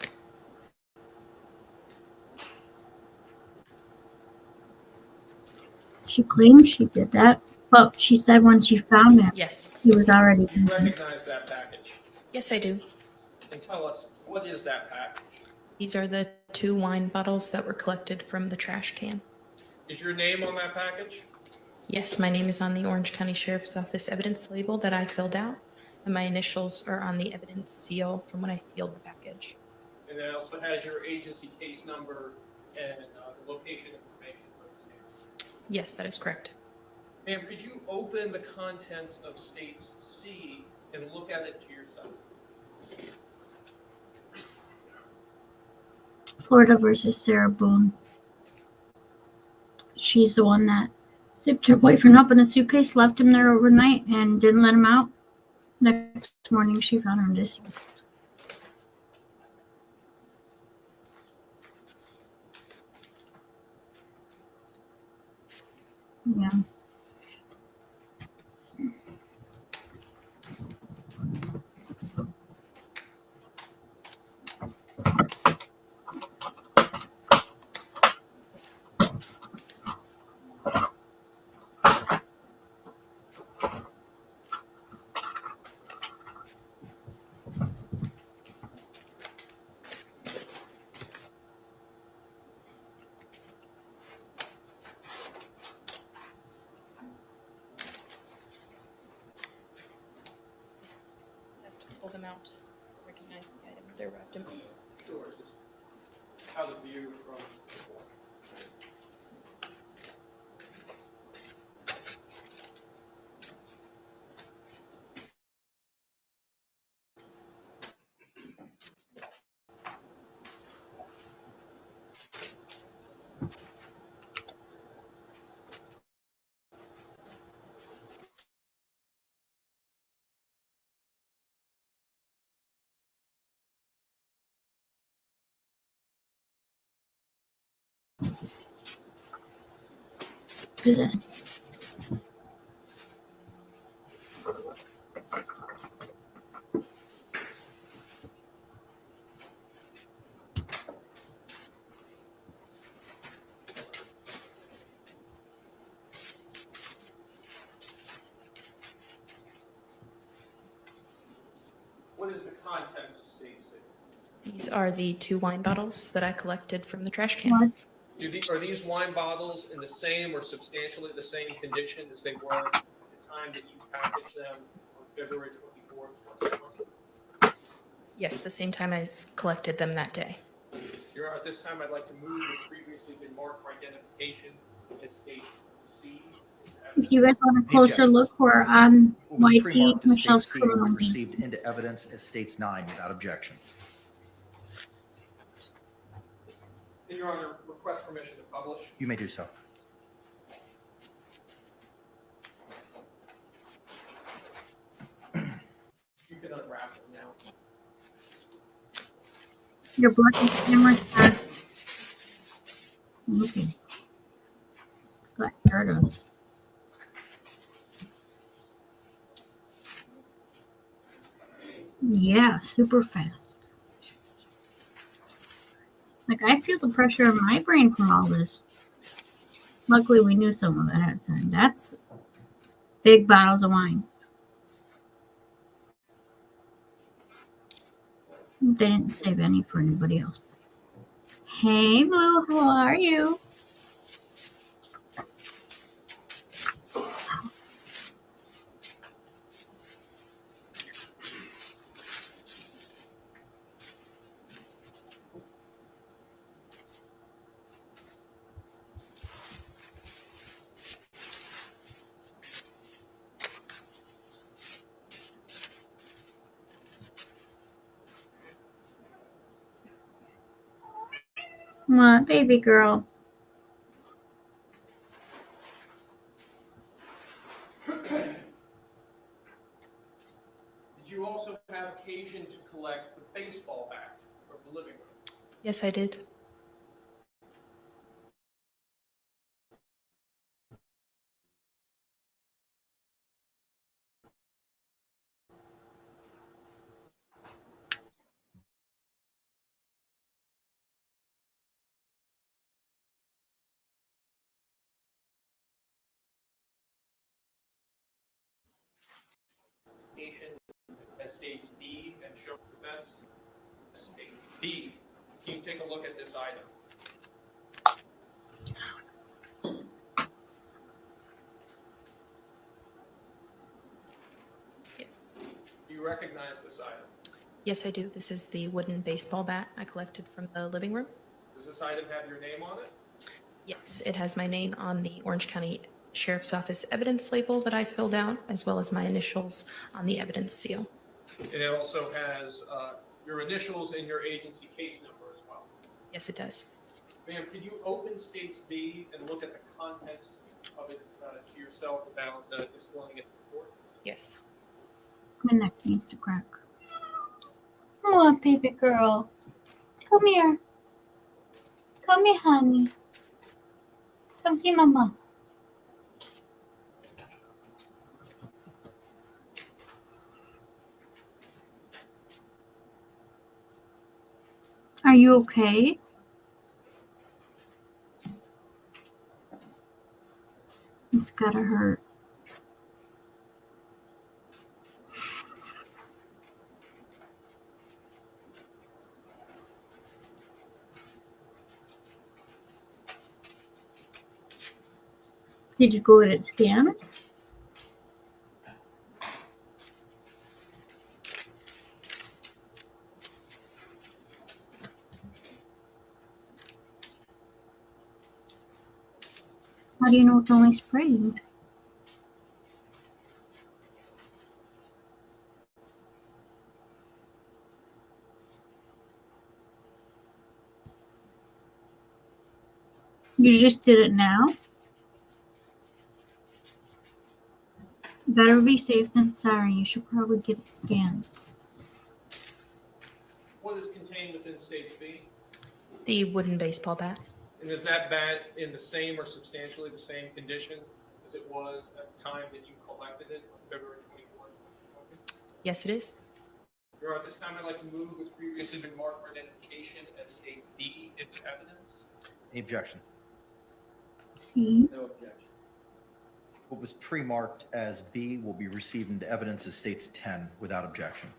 She claimed she did that, but she said when she found him, Yes. he was already Do you dead. recognize that package? Yes, I do. And tell us, what is that package? These are the 2 wine bottles that were collected from the trash can. Is your name on that package? Yes, my name is on the Orange County Sheriff's Office evidence label that I filled out, and my initials are on the evidence seal from when I sealed the package. And it also has your agency case number and the location information for the state. Yes, that is correct. Ma'am, could you open the contents of States C and look at it to yourself? Florida versus Sarah Boone. She's the one that zipped her boyfriend up in a suitcase, left him there overnight, and didn't let him out. Next morning, she found him deceased. Yeah. Pull them out. Recognize the item they're wrapped in. Sure. Just how the view from. Who's this? What is the contents of State C? These are the 2 wine bottles that I collected from the trash can. What? Are these wine bottles in the same or substantially the same condition as they were at the time that you packaged them on February 24th, 2020? Yes, the same time I collected them that day. Your Honor, at this time, I'd like to move the previously been marked for identification as States C. If you guys want a closer look, we're on YT Michelle's criminal name. Received into evidence as States 9 without objection. And Your Honor, request permission to publish. You may do so. You can unwrap them now. Your blocking camera's back. Okay. Good. There it goes. Yeah, super fast. Like, I feel the pressure in my brain from all this. Luckily, we knew some of it ahead of time. That's big bottles of wine. They didn't save any for anybody else. Hey, Blue, how are you? What, baby girl? Did you also have occasion to collect the baseball bat from the living room? Yes, I did. As States B and show defense. States B. Can you take a look at this item? Yes. Do you recognize this item? Yes, I do. This is the wooden baseball bat I collected from the living room. Does this item have your name on it? Yes, it has my name on the Orange County Sheriff's Office evidence label that I filled out, as well as my initials on the evidence seal. And it also has your initials and your agency case number as well. Yes, it does. Ma'am, could you open States B and look at the contents of it to yourself without displaying it to the court? Yes. My neck needs to crack. Come on, baby girl. Come here. Come here, honey. Come see mama. Are you okay? It's gotta hurt. Did you go get it scanned? How do you know it's only spraying? You just did it now? Better be safe than sorry. You should probably get it scanned. What is contained within States B? The wooden baseball bat. And is that bat in the same or substantially the same condition as it was at the time that you collected it on February 24th, 2020? Yes, it is. Your Honor, at this time I'd like to move what's previously been marked for identification as States B into evidence. Any objection? See? No objection. What was pre-marked as B will be received into evidence as States 10 without objection.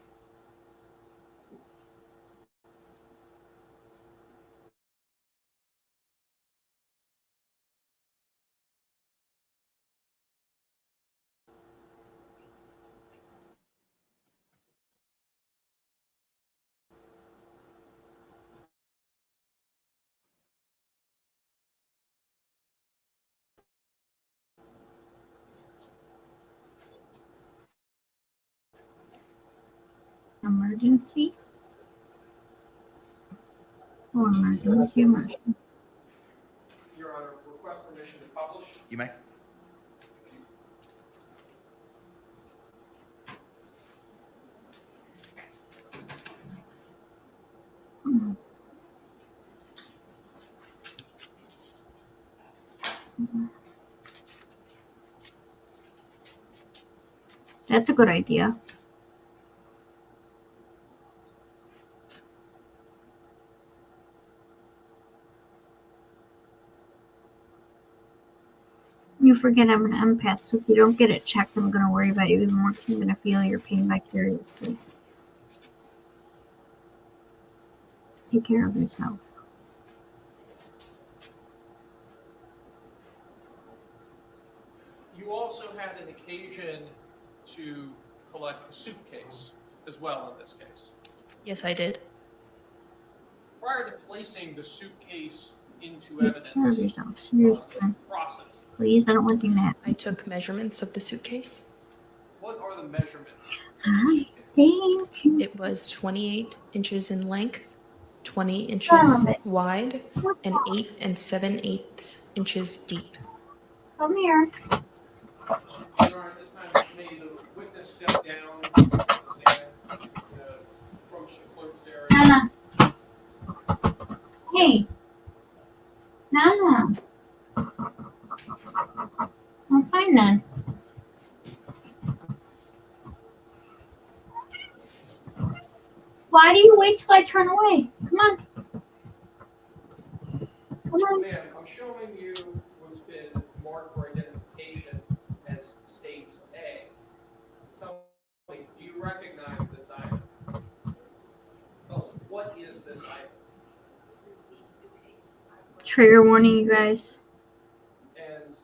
Emergency? Oh, emergency. Your Honor, request permission to publish. You may. That's a good idea. You forget I'm an empath, so if you don't get it checked, I'm going to worry about you even more because I'm going to feel your pain vicariously. Take care of yourself. You also had an occasion to collect a suitcase as well in this case. Yes, I did. Prior to placing the suitcase into Take care of evidence, yourself. Seriously. process, Please, I don't want you mad. I took measurements of the suitcase. what are the measurements? Hi. Thank you. It was 28 inches in length, 20 inches wide, and 8 7/8 inches deep. Come here. Your Honor, this time may the witness step down from the stand, approach the clerk's area. Nana. Hey. Nana. I'm fine then. Why do you wait till I turn away? Come on. Come on. Ma'am, I'm showing you what's been marked for identification as States A. Tell me, do you recognize this item? Tell us, what is this item? Trigger warning, you guys. And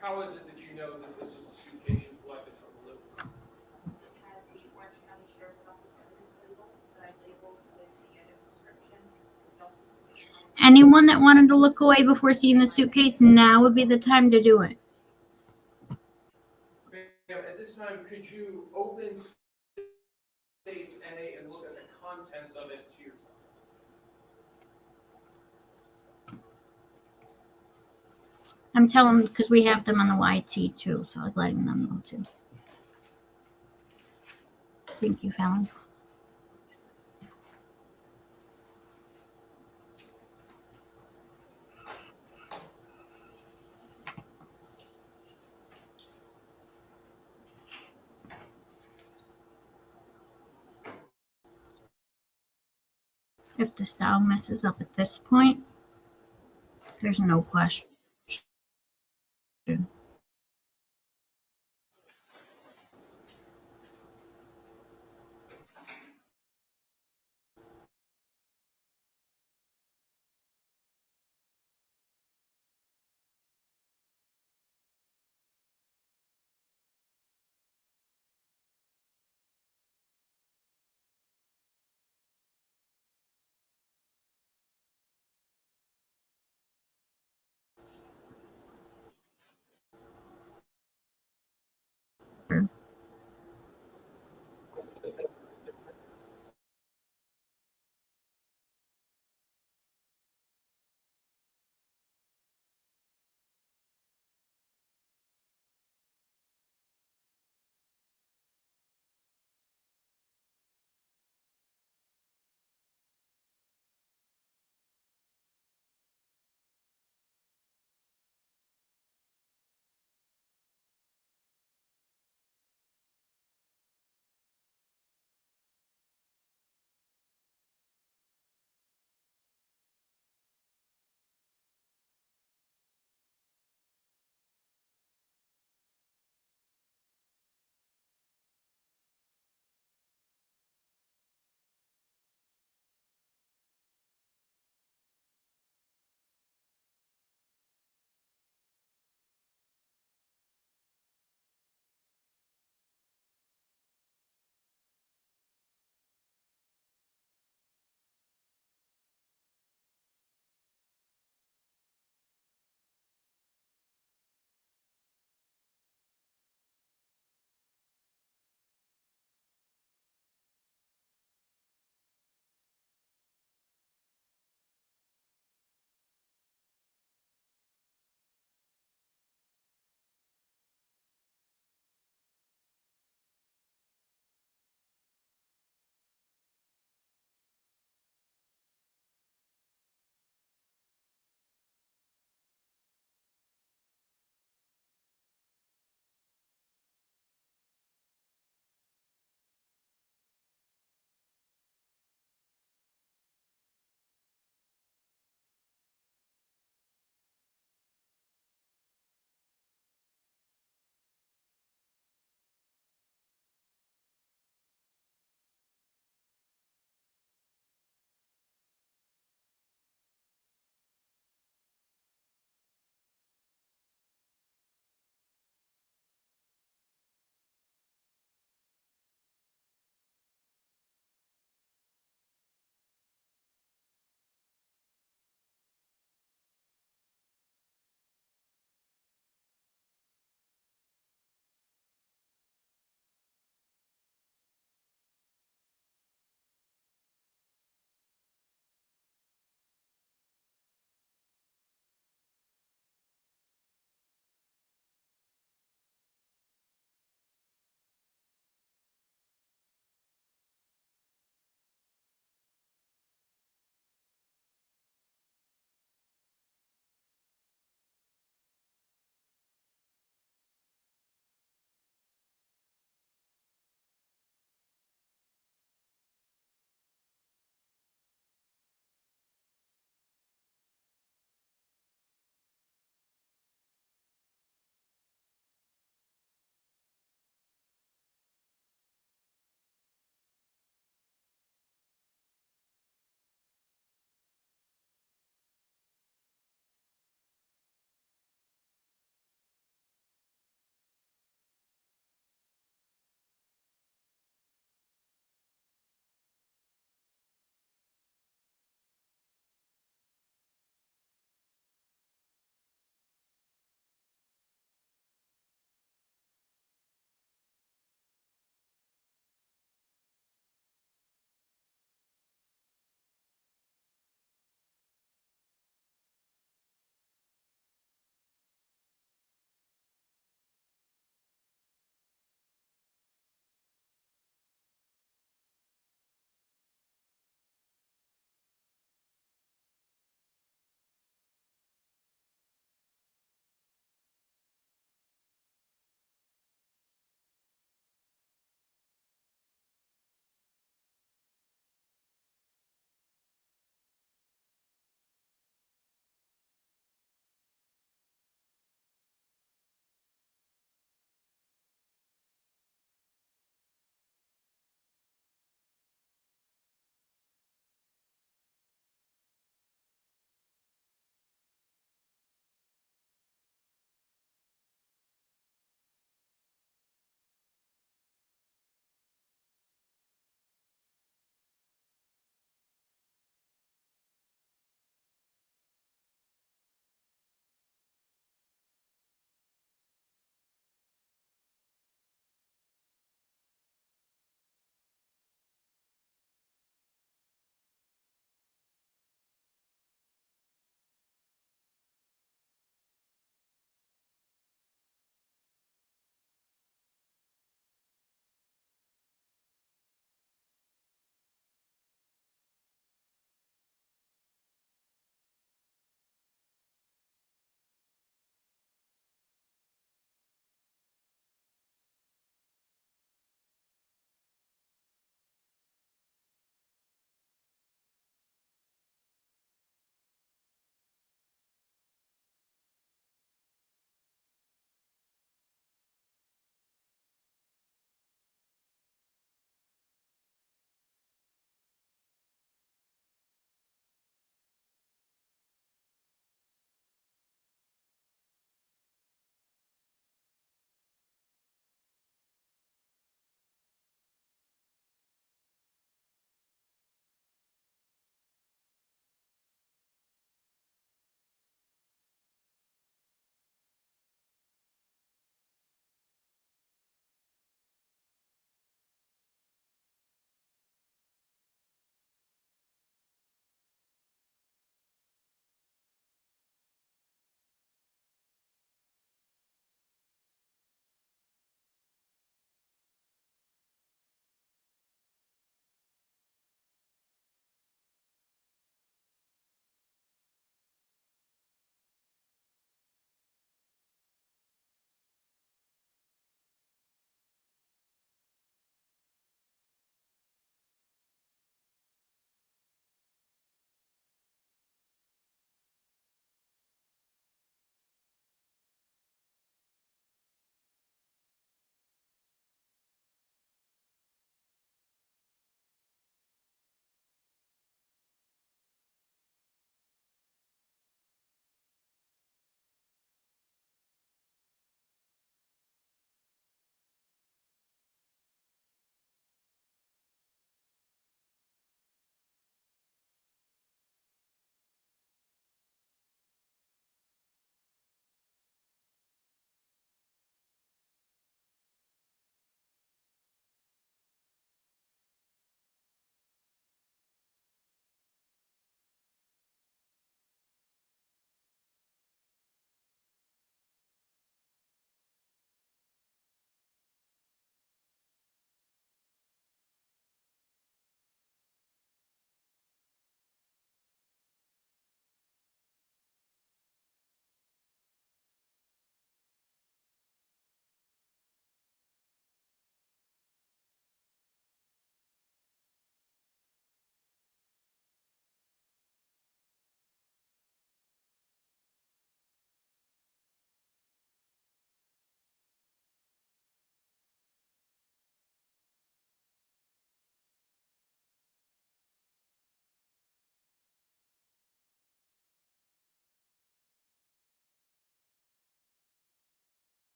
how is it that you know that this is a suitcase you collected from the living room? It has the Orange County Sheriff's Office evidence label that I labeled with the item description, which also Anyone that wanted to look away before seeing the suitcase, now would be the time to do it. Ma'am, at this time, could you open States NA and look at the contents of it to yourself? I'm telling them because we have them on the YT too, so I was letting them know too. Thank you, Fallon. If the sound messes up at this point, there's no question.